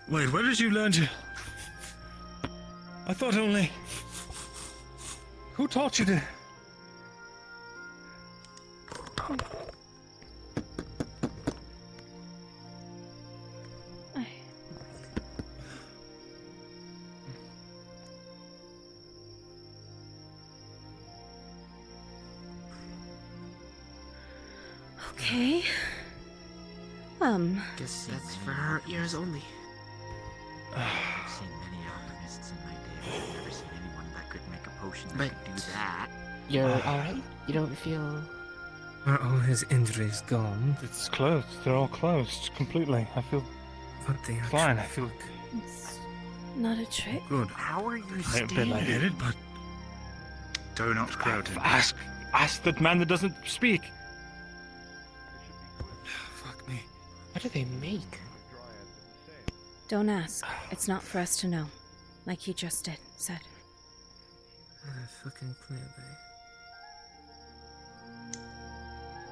Wait, where did you learn to... I thought only... Who taught you to... Okay. Guess that's for her ears only. I've seen many alchemists in my day, but I've never seen anyone that could make a potion that could do that. You're alright? You don't feel... Are all his injuries gone? It's closed. They're all closed completely. I feel But they are fine. I feel It's not a trick. good. How are you a bit standing? lightheaded, but Do not crowd him. ask that man that doesn't speak. Fuck me. What do they make? Don't ask. It's not for us to know. Like you just said. Fucking clearly.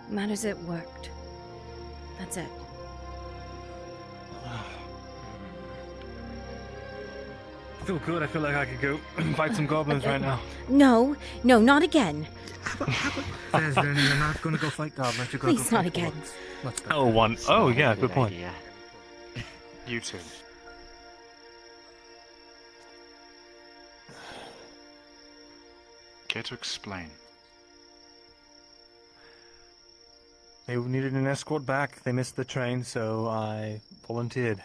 Matters it worked. That's it. I feel good. I feel like I could go fight some goblins right now. No, not again. Then you're not gonna go fight goblins. You're gonna Please, go not fight again. orcs. Let's go. Oh, one. Oh, yeah. Good point. You two. Care to explain? They needed an escort back. They missed the train, so I volunteered.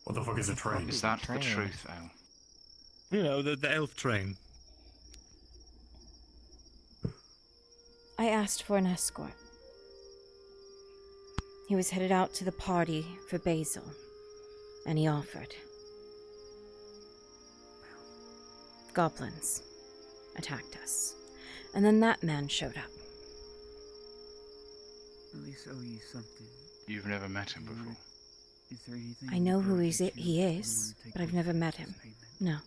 What the fuck is a train? Is that the truth, Al? You know, the elf train. I asked for an escort. He was headed out to the party for Basil, and he offered. Goblins attacked us, and then that man showed up. At least owe you something. You've never met him before? I know who he is, but I've never met him. No.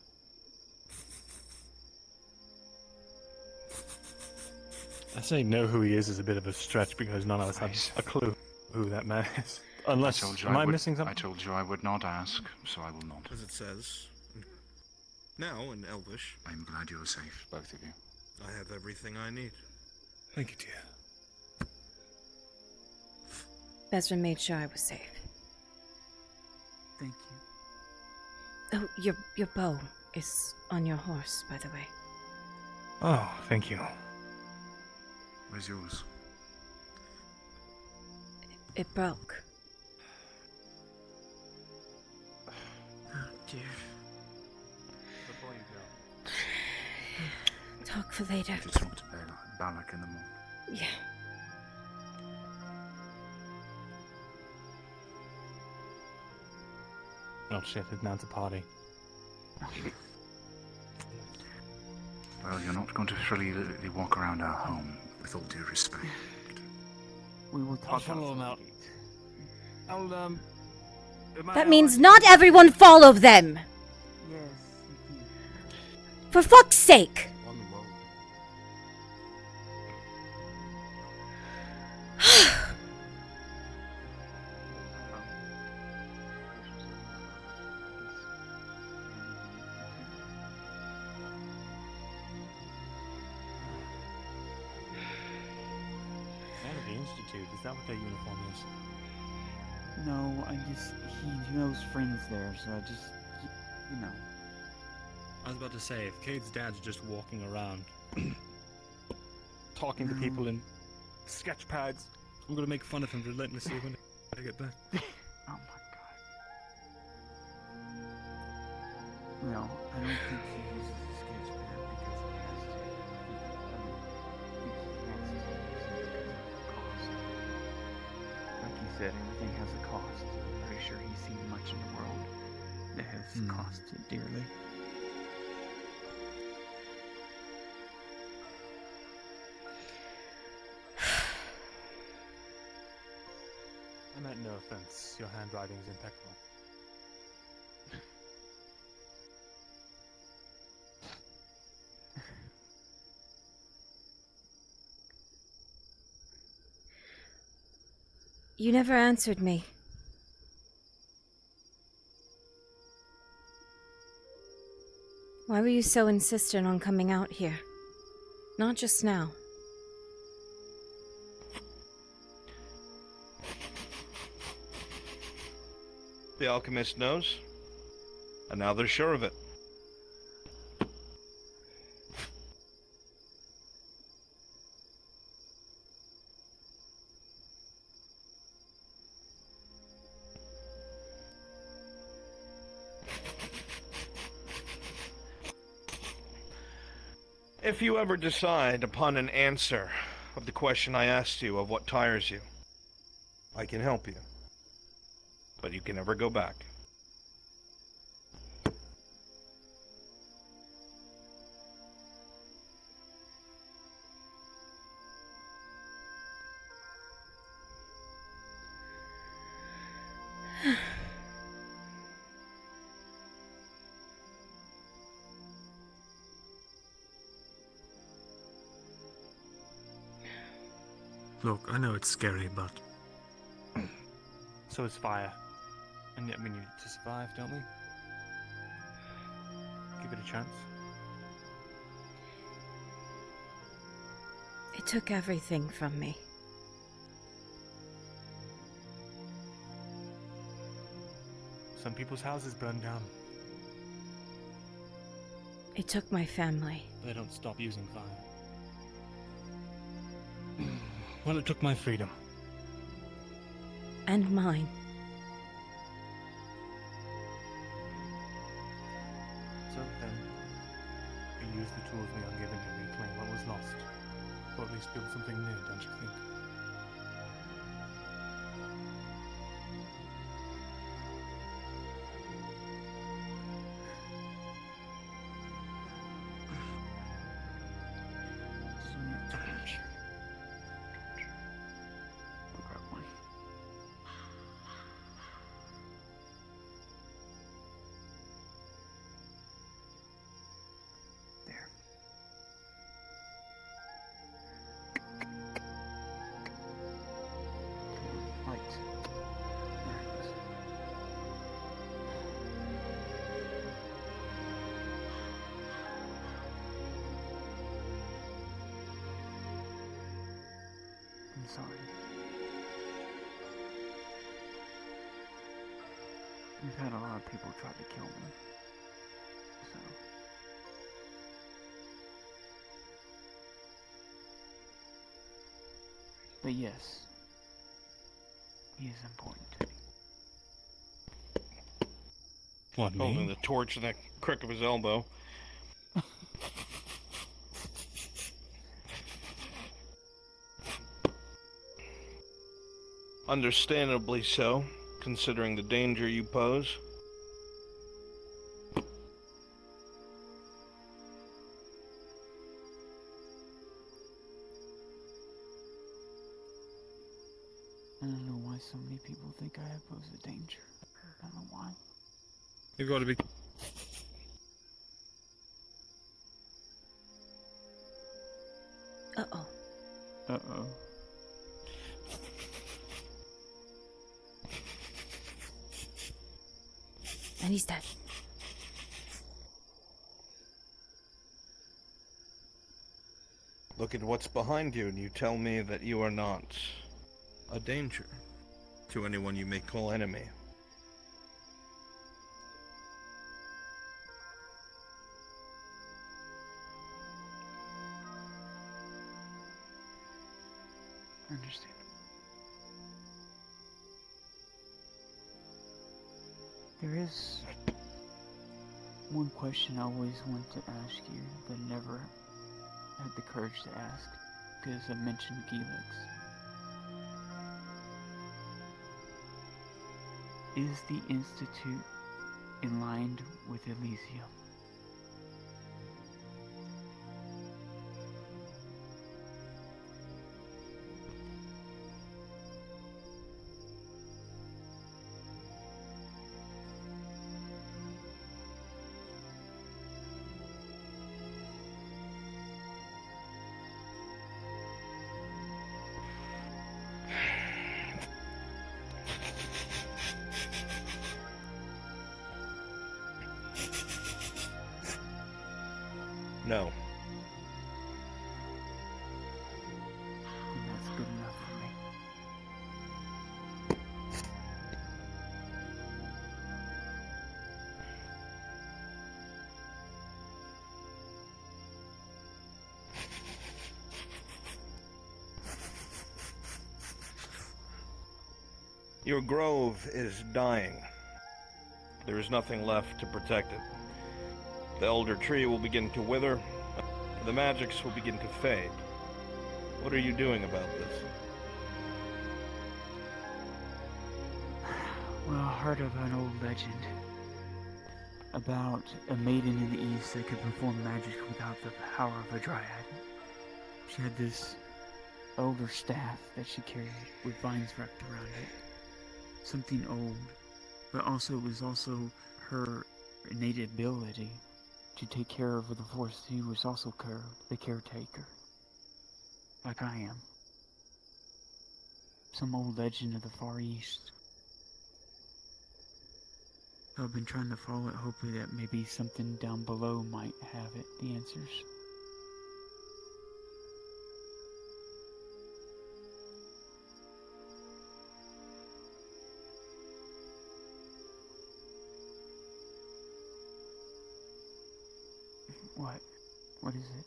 I say know who he is a bit of a stretch because none of us have a clue who that man is. Unless, am I missing something? I told you I would not ask, so I will not. As it says. Now in Elvish. I'm glad you are safe, both of you. I have everything I need. Thank you, dear. Besra made sure I was safe. Thank you. Oh, your bow is on your horse, by the way. Oh, thank you. Where's yours? It broke. Oh, dear. Talk for later. To talk to Balak in the morning. Yeah. Oh shit, it's now to party. Well, you're not going to freely walk around our home, with all due respect. We will talk. I'll follow him out. I'll, That means not everyone follow them! Yes. For fuck's sake! Institute, is that what their uniform is? No, he knows friends there, so I just, you know. I was about to say, if Cade's dad's just walking around, talking to people in sketch pads, I'm gonna make fun of him relentlessly when I get back. Oh my god. No, I don't think he uses a sketch pad because he has to. Like you said, everything has a cost. I'm pretty sure he's seen much in the world that has cost it dearly. I meant no offense. Your handwriting is impeccable. You never answered me. Why were you so insistent on coming out here? Not just now. The alchemist knows, and now they're sure of it. If you ever decide upon an answer of the question I asked you of what tires you, I can help you. But you can never go back. Look, I know it's scary, but so is fire. And yet we need it to survive, don't we? Give it a chance. It took everything from me. Some people's houses burn down. It took my family. They don't stop using fire. Well, it took my freedom. And mine. So then, we use the tools we are given to reclaim what was lost. Or at least build something new, don't you think? sorry. We've had a lot of people try to kill me. So. But yes, he is important to me. What, Holding the torch in the crook of his elbow. Understandably so, considering the danger you pose. I don't know why so many people think I pose a danger. I don't know why. You've got to be. Uh-oh. Uh-oh. And he's dead. Look at what's behind you, and you tell me that you are not a danger to anyone you may call enemy. I understand. There is one question I always wanted to ask you, but never had the courage to ask, because I mentioned Gilix. Is the Institute aligned with Elysium? No. And that's good enough for me. Your grove is dying. There is nothing left to protect it. The elder tree will begin to wither. The magics will begin to fade. What are you doing about this? Well, I heard of an old legend about a maiden in the east that could perform magic without the power of a dryad. She had this elder staff that she carried with vines wrapped around it. Something old, but also it was also her innate ability to take care of the forest. He was also the caretaker, like I am. Some old legend of the Far East. I've been trying to follow it, hoping that maybe something down below might have it, the answers. What? What is it?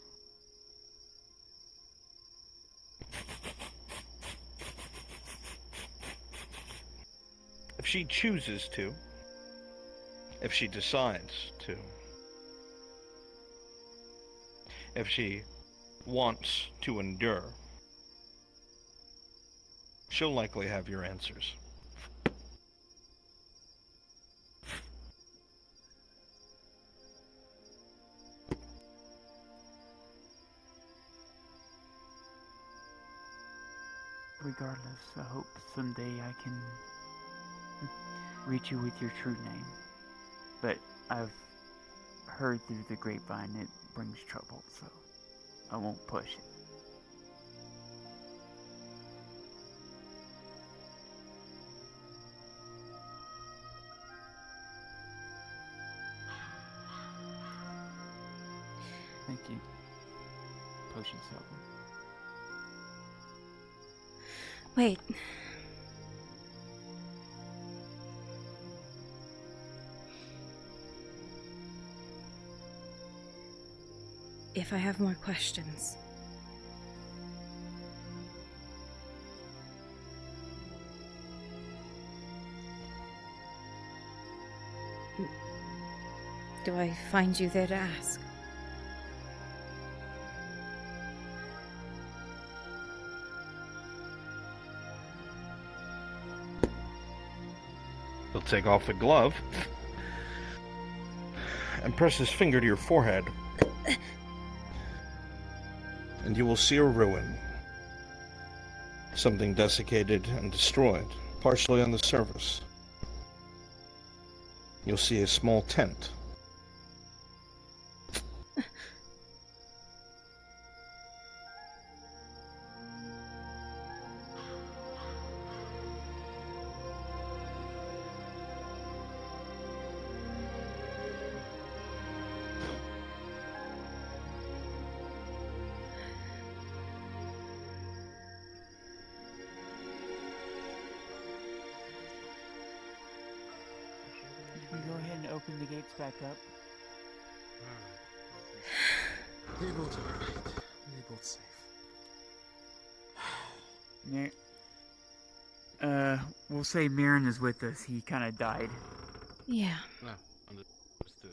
If she chooses to, if she decides to, if she wants to endure, she'll likely have your answers. Regardless, I hope someday I can reach you with your true name. But I've heard through the grapevine it brings trouble, so I won't push it. Thank you, Potion Silver. Wait. If I have more questions. Do I find you there to ask? He'll take off the glove and press his finger to your forehead. And you will see a ruin. Something desiccated and destroyed, partially on the surface. You'll see a small tent. You go ahead and open the gates back up. They're both alright. They're both safe. We'll say Mirren is with us. He kind of died. Yeah. No, understood.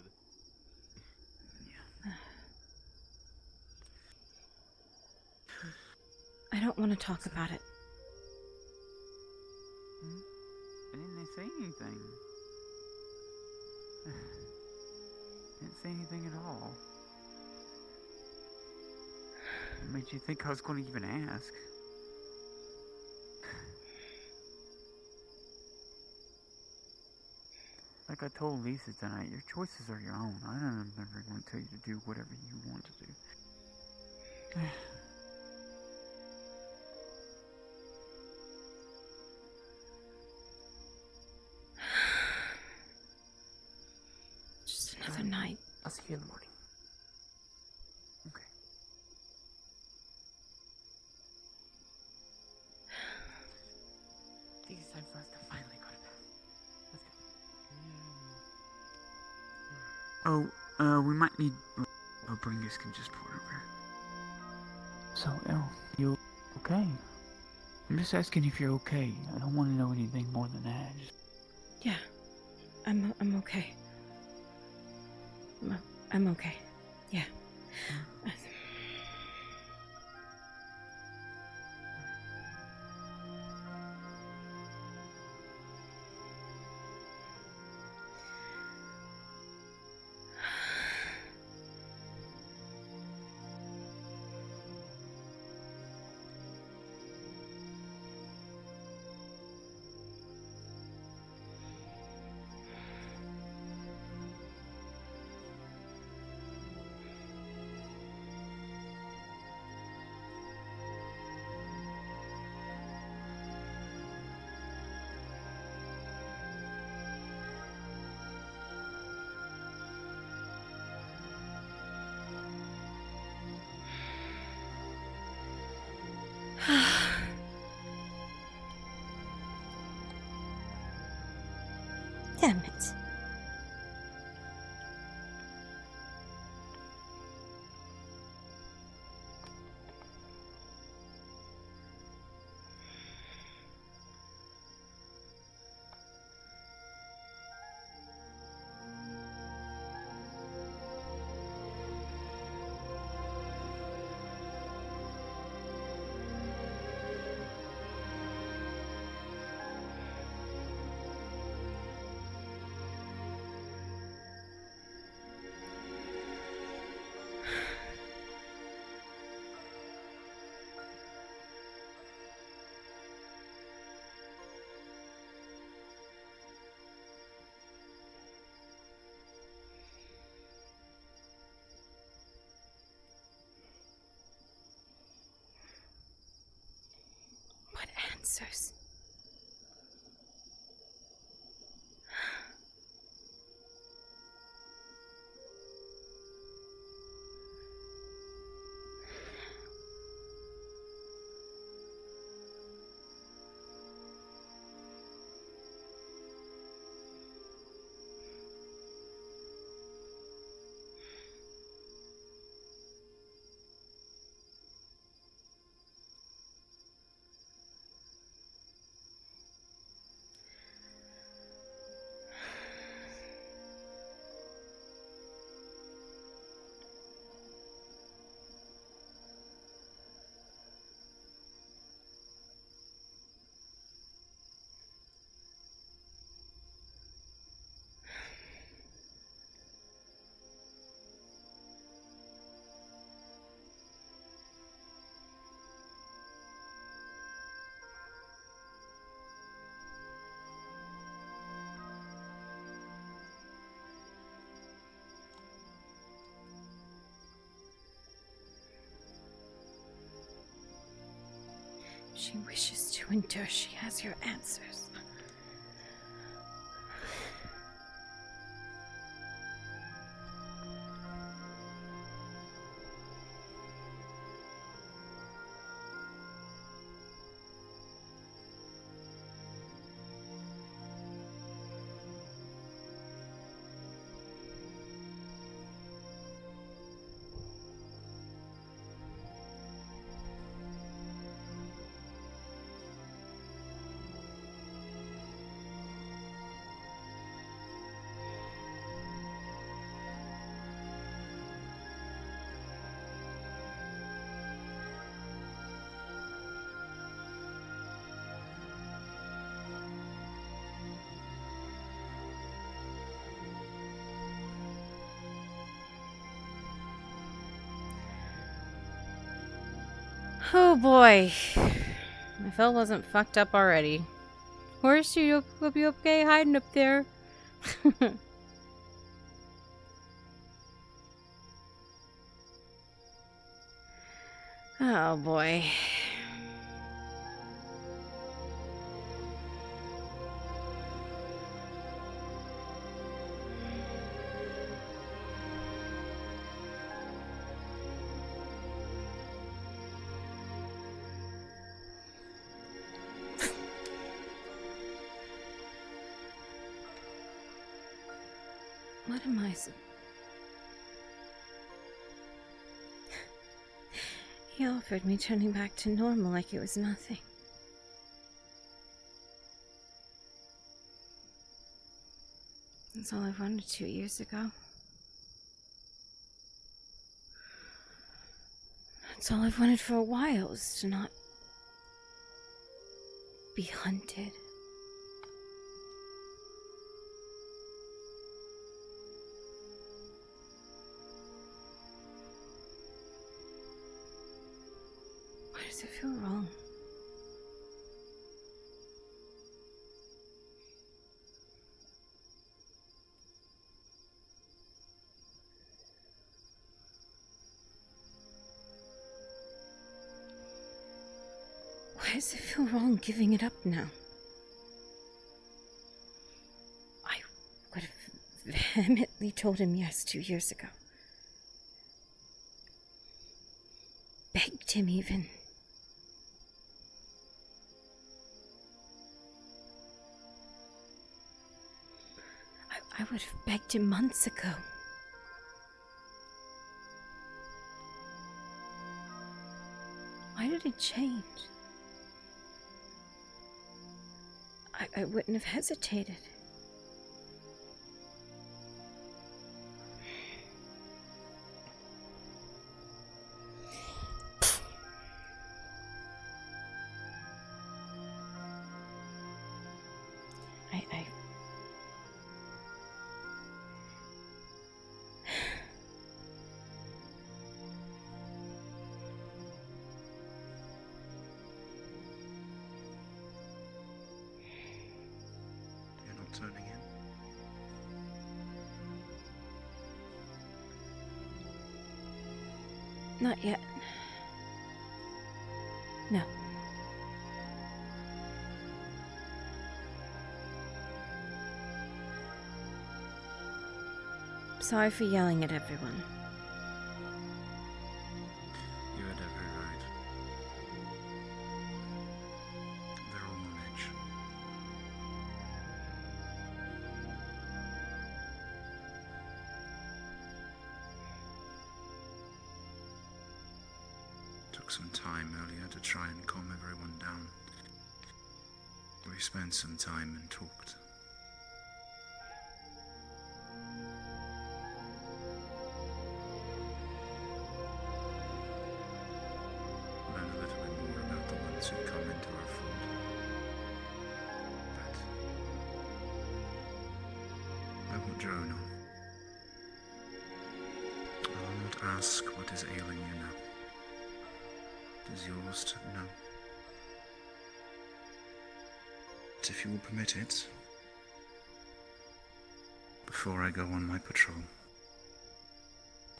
I don't want to talk about it. I didn't say anything. Didn't say anything at all. What made you think I was going to even ask? Like I told Lisa tonight, your choices are your own. I'm never going to tell you to do whatever you want to do. Just another night. I'll see you in the morning. Okay. I think it's time for us to finally go to bed. Let's go. We might need... Bringus can just pour over. So, Elle, you okay? I'm just asking if you're okay. I don't want to know anything more than that. Yeah. I'm okay. I'm okay. Yeah. Damn it. What answers? she wishes to endure, she has your answers. Oh boy. My fell wasn't fucked up already. Horse, you be okay hiding up there? Oh boy. What am I so... He offered me turning back to normal like it was nothing. That's all I wanted 2 years ago. That's all I've wanted for a while, is to not be hunted. Why does it feel wrong? Why does it feel wrong giving it up now? I would have vehemently told him yes 2 years ago. Begged him even. I would have begged him months ago. Why did it change? I wouldn't have hesitated. You're not turning in. Not yet. No. Sorry for yelling at everyone. You had every right. They're all on edge. Took some time earlier to try and calm everyone down. We spent some time and talked. Learn a little bit more about the ones who come into our fold. But I won't drone on. I'll not ask what is ailing you now. It is yours to know. But if you will permit it, before I go on my patrol,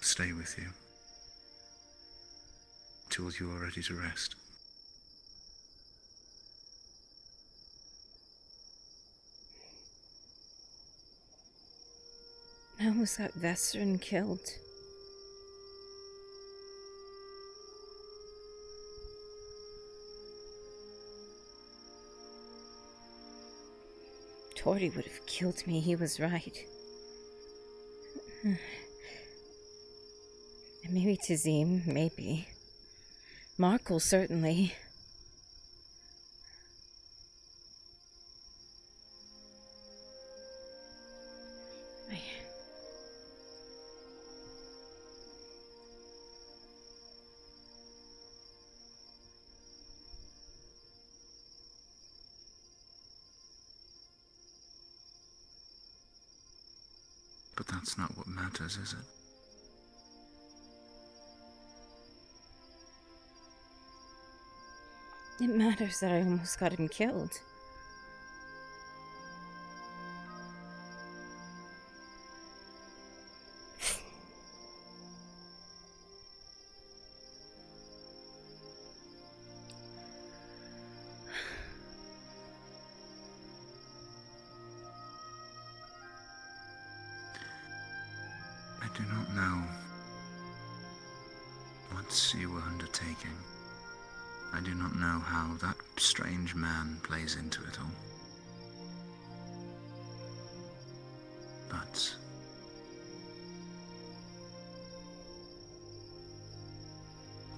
stay with you till you are ready to rest. I almost got Vestern killed. Tori would have killed me, he was right. And maybe Tazim, maybe. Markle, certainly. But that's not what matters, is it? It matters that I almost got him killed. I do not know what you were undertaking. I do not know how that strange man plays into it all. But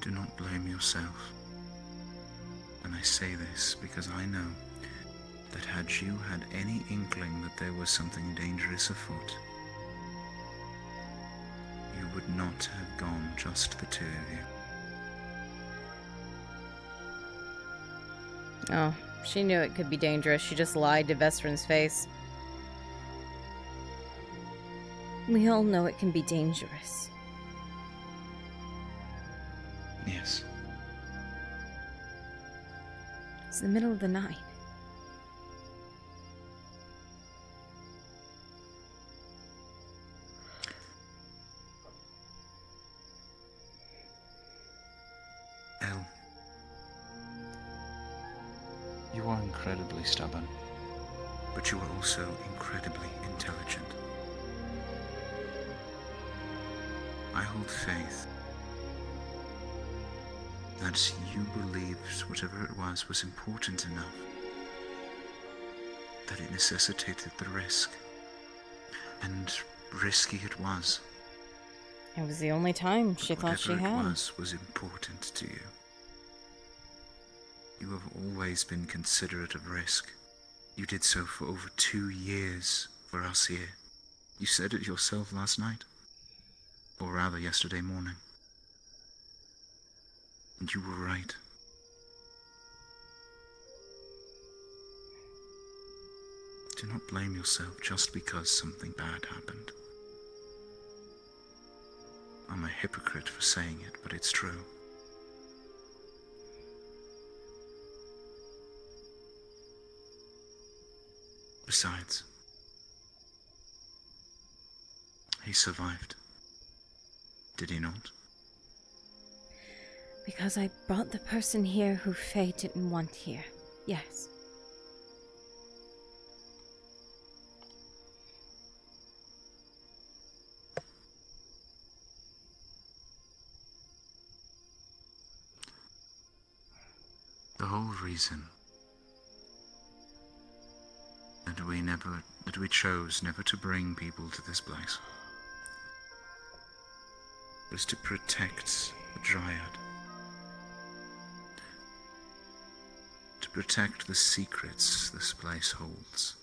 do not blame yourself. And I say this because I know that had you had any inkling that there was something dangerous afoot, you would not have gone, just the two of you. Oh, she knew it could be dangerous. She just lied to Vestron's face. We all know it can be dangerous. Yes. It's the middle of the night. Elle, you are incredibly stubborn, but you are also incredibly intelligent. I hold faith that you believed whatever it was important enough, that it necessitated the risk. And risky it was. It was the only time she thought she Whatever had. it was important to you. You have always been considerate of risk. You did so for over 2 years for us here. You said it yourself last night. Or rather, yesterday morning. And you were right. Do not blame yourself just because something bad happened. I'm a hypocrite for saying it, but it's true. Besides, he survived. Did he not? Because I brought the person here who Faye didn't want here. Yes. The whole reason that we chose never to bring people to this place was to protect the Dryad. To protect the secrets this place holds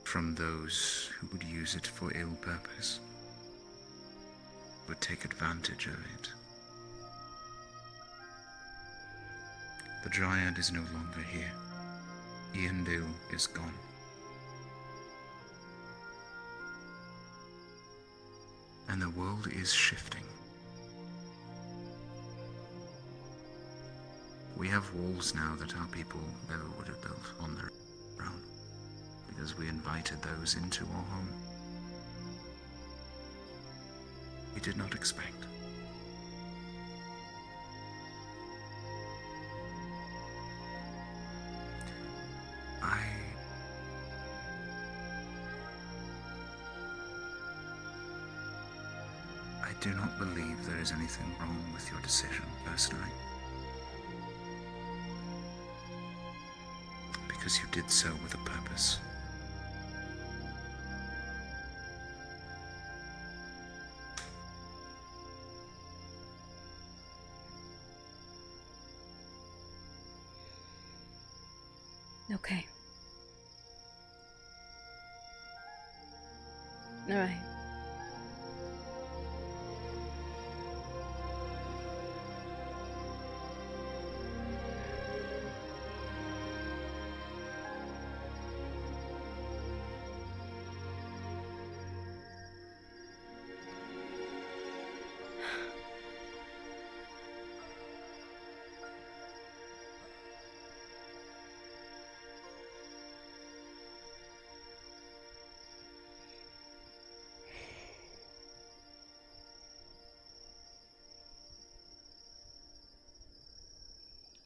from those who would use it for ill purpose, would take advantage of it. The Dryad is no longer here. Iandil is gone. And the world is shifting. We have walls now that our people never would have built on their own, because we invited those into our home. We did not expect. do not believe there is anything wrong with your decision, personally. Because you did so with a purpose. Okay. All right.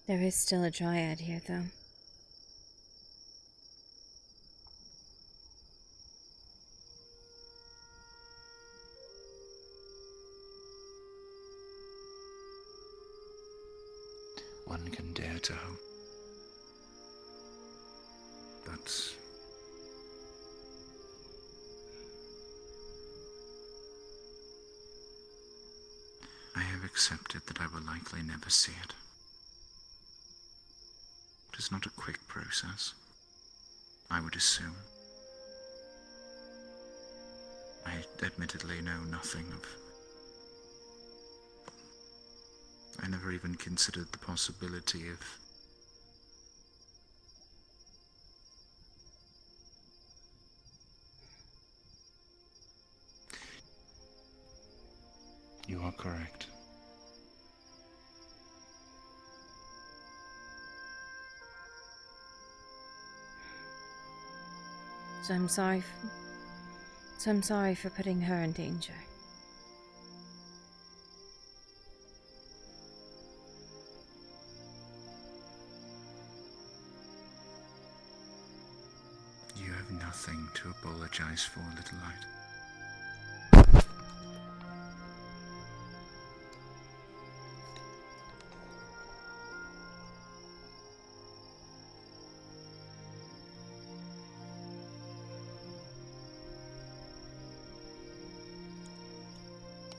There is still a dryad here, though. One can dare to hope. But I have accepted that I will likely never see it. It is not a quick process, I would assume. I admittedly know nothing of... I never even considered the possibility of... You are correct. So I'm sorry for putting her in danger. You have nothing to apologize for, Little Light.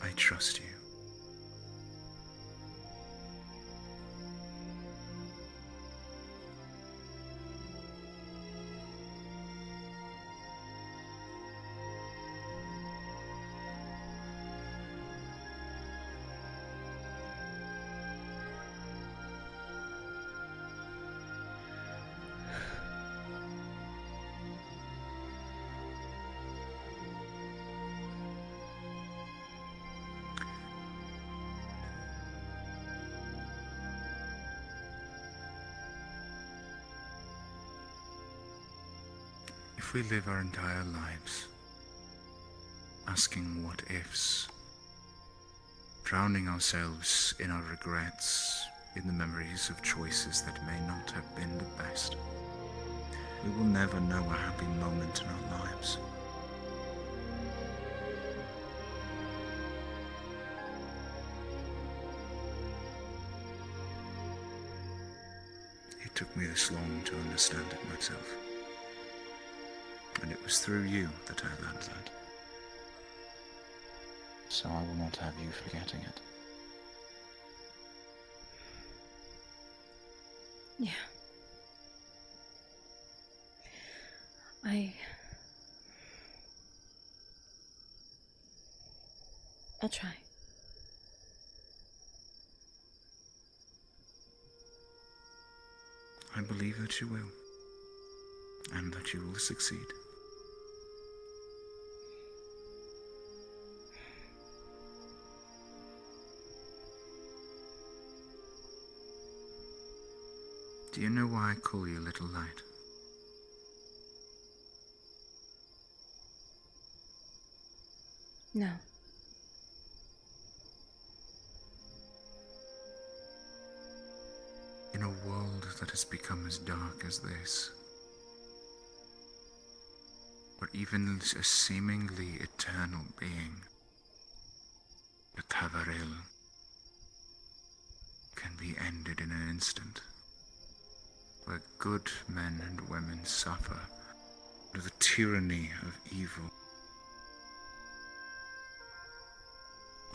I trust you. If we live our entire lives asking what ifs, drowning ourselves in our regrets, in the memories of choices that may not have been the best, we will never know a happy moment in our lives. It took me this long to understand it myself. And it was through you that I learned that. So I will not have you forgetting it. Yeah. I'll try. I believe that you will. And that you will succeed. Do you know why I call you Little Light? No. In a world that has become as dark as this, where even a seemingly eternal being ended in an instant, where good men and women suffer under the tyranny of evil,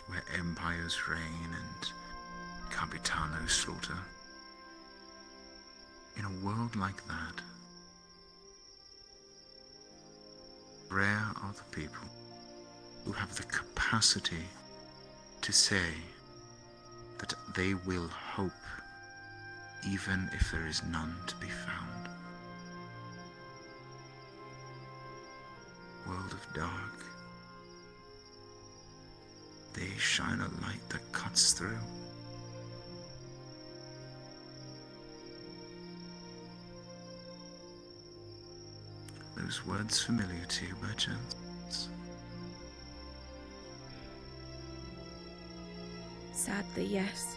where empires reign and capitanos slaughter. In a world like that, rare are the people who have the capacity to say that they will hope even if there is none to be found. World of dark, they shine a light that cuts through. Those words familiar to you by chance? Sadly, yes.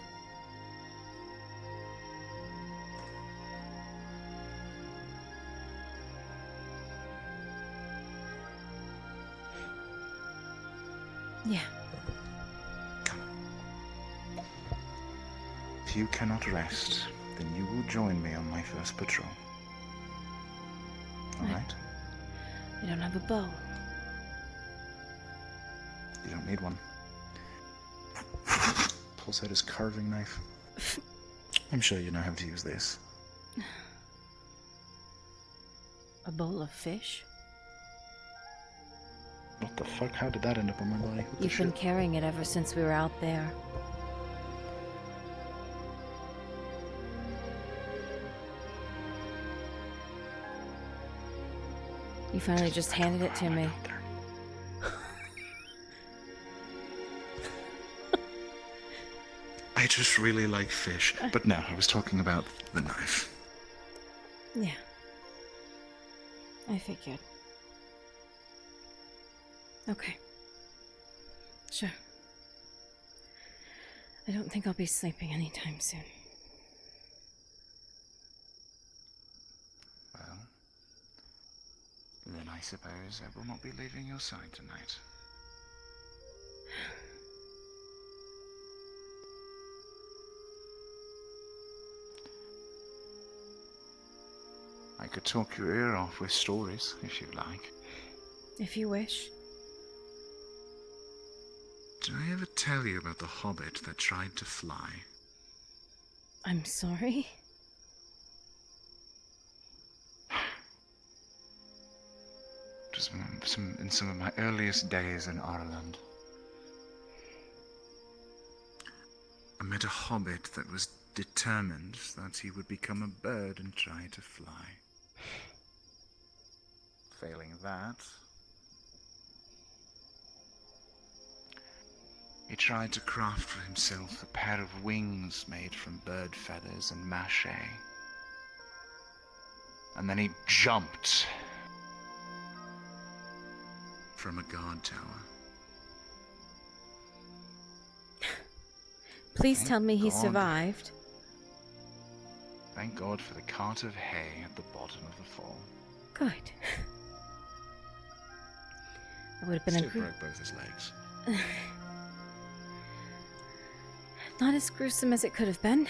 Yeah. If you cannot rest, then you will join me on my first patrol. Alright? I don't have a bow. You don't need one. Pulls out his carving knife. I'm sure you know how to use this. A bowl of fish? What the fuck? How did that end up on my body? What the You've been shit? carrying it ever since we were out there. You finally just handed it to me. I just really like fish. But no, I was talking about the knife. Yeah. I figured. Okay. Sure. I don't think I'll be sleeping anytime soon. Well, then I suppose I will not be leaving your side tonight. I could talk your ear off with stories, if you like. If you wish. Did I ever tell you about the hobbit that tried to fly? I'm sorry. It was in some of my earliest days in Ireland. I met a hobbit that was determined that he would become a bird and try to fly. Failing that, he tried to craft for himself a pair of wings made from bird feathers and mache. And then he jumped from a guard tower. Please tell me he God. survived. Thank God for the cart of hay at the bottom of the fall. Good. That would have been Still a broke both his legs. Not as gruesome as it could have been.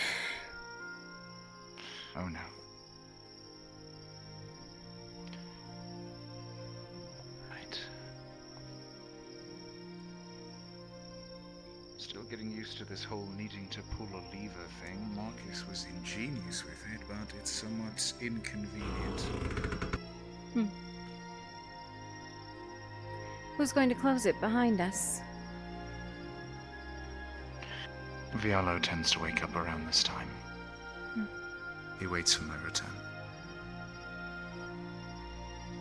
Oh no. Right. Still getting used to this whole needing to pull a lever thing. Marcus was ingenious with it, but it's somewhat inconvenient. Who's going to close it behind us? Vialo tends to wake up around this time. He waits for my return.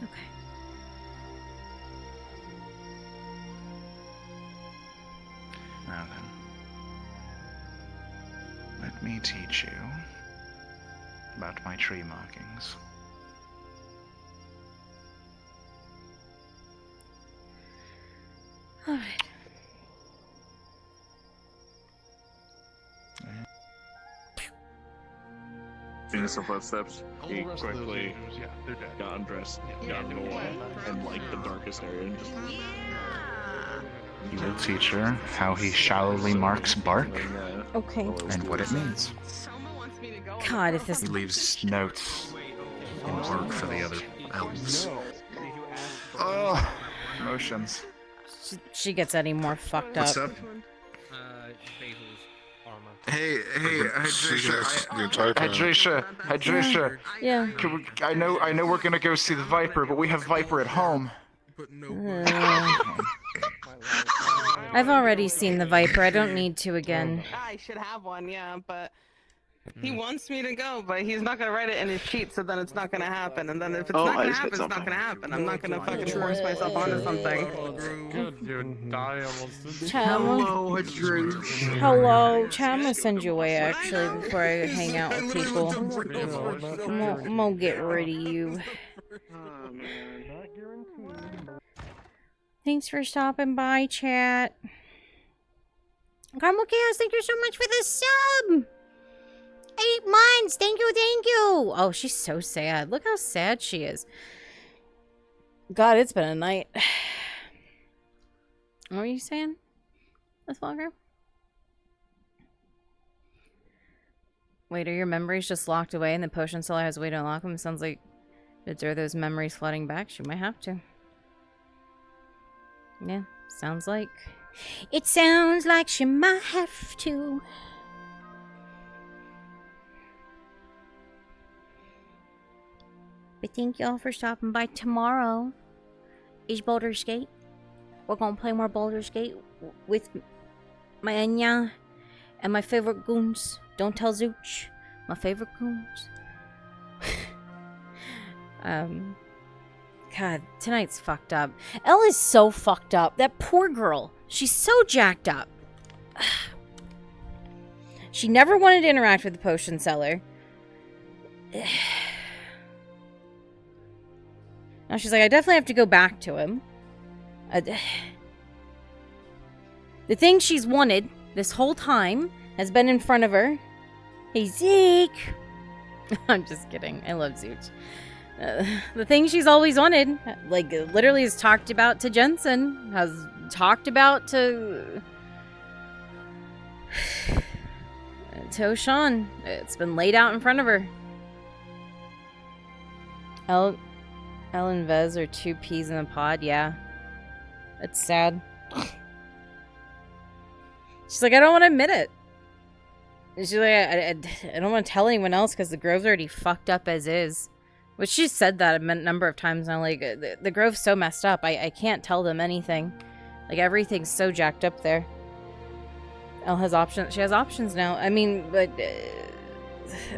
Okay. Now then, let me teach you about my tree markings. All right. Innocent footsteps. All He the rest of those quickly users, yeah, they're dead. got undressed, got into the wall, and like the darkest area, and just You will teach her how he shallowly marks bark Okay. and what it means. God, if this... He leaves notes in bark for the other elves. Oh, emotions. She gets any more fucked What's up. up? Hey, Hydration. Yeah. I know we're gonna go see the Viper, but we have Viper at home. I've already seen the Viper. I don't need to again. I should have one, yeah, but he wants me to go, but he's not gonna write it in his sheet, so then it's not gonna happen. And then if it's not gonna happen, it's not gonna happen. I'm not gonna fucking force myself onto something. Hello, Chad, I'm gonna send you away actually before I hang out with people. I'm gonna get rid of you. Thanks for stopping by, chat. Carmel Chaos, thank you so much for the sub! 8 months! Thank you, thank you! Oh, she's so sad. Look how sad she is. God, it's been a night. What were you saying, Miss Walker? Wait, are your memories just locked away and the potion seller has a way to unlock them? Sounds like it's are those memories flooding back. She might have to. Yeah, sounds like. It sounds like she might have to. But thank y'all for stopping by. Tomorrow is Baldur's Gate. We're gonna play more Baldur's Gate with my Anya and my favorite goons. Don't tell Zooch. My favorite goons. God, tonight's fucked up. Elle is so fucked up. That poor girl. She's so jacked up. She never wanted to interact with the potion seller. Now she's like, I definitely have to go back to him. The thing she's wanted this whole time has been in front of her. Hey, Zeke! I'm just kidding. I love Zeke. The thing she's always wanted, like, literally is talked about to Jensen, has talked about to Oshan. It's been laid out in front of her. Elle and Vez are 2 peas in a pod, yeah. It's sad. She's like, I don't want to admit it. She's like, I don't want to tell anyone else because the Grove's already fucked up as is. Which she said that a number of times now. Like, the Grove's so messed up. I can't tell them anything. Like, everything's so jacked up there. Elle has options. She has options now. I mean, but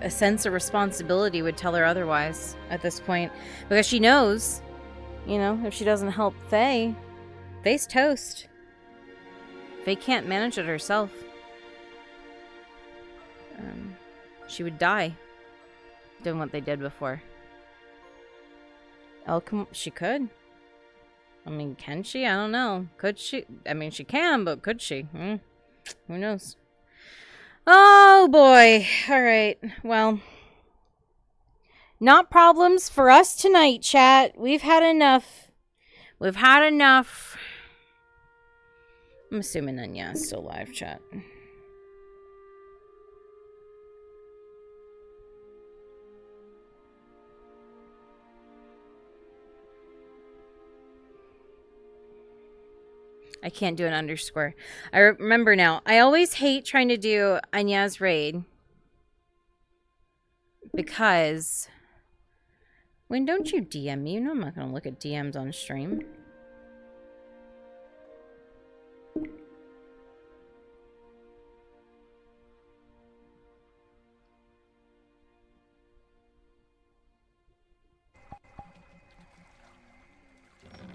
a sense of responsibility would tell her otherwise at this point. Because she knows, you know, if she doesn't help Faye, Faye's toast. Faye can't manage it herself. She would die doing what they did before. She could. I mean, can she? I don't know. Could she? I mean, she can, but could she? Who knows? Oh, boy. All right. Well, not problems for us tonight, chat. We've had enough. We've had enough. I'm assuming Anya is still live, chat. I can't do an underscore. I remember now. I always hate trying to do Anya's raid. Because... When don't you DM me? You know I'm not going to look at DMs on stream.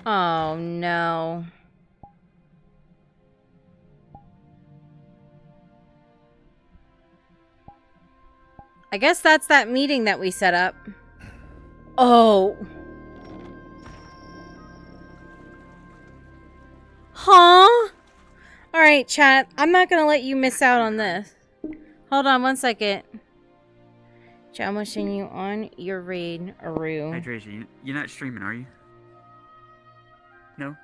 Oh, no. I guess that's that meeting that we set up. Oh. Huh? Alright, chat. I'm not gonna let you miss out on this. Hold on 1 second. Chat, I'm gonna send you on your raid, Aru. Hydration, you're not streaming, are you? No?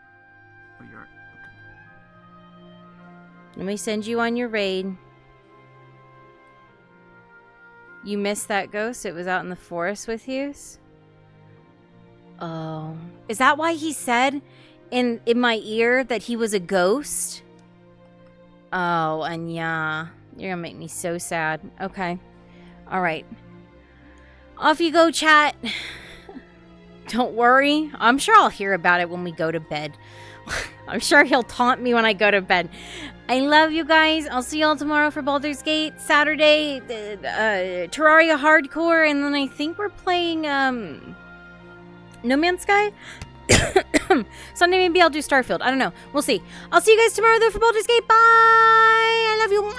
Oh, you are. Let me send you on your raid. You missed that ghost? It was out in the forest with you? Oh. Is that why he said in my ear that he was a ghost? Oh, and yeah. You're gonna make me so sad. Okay. Alright. Off you go, chat. Don't worry. I'm sure I'll hear about it when we go to bed. I'm sure he'll taunt me when I go to bed. I love you guys. I'll see y'all tomorrow for Baldur's Gate. Saturday, Terraria Hardcore. And then I think we're playing No Man's Sky. Sunday maybe I'll do Starfield. I don't know. We'll see. I'll see you guys tomorrow though for Baldur's Gate. Bye. I love you.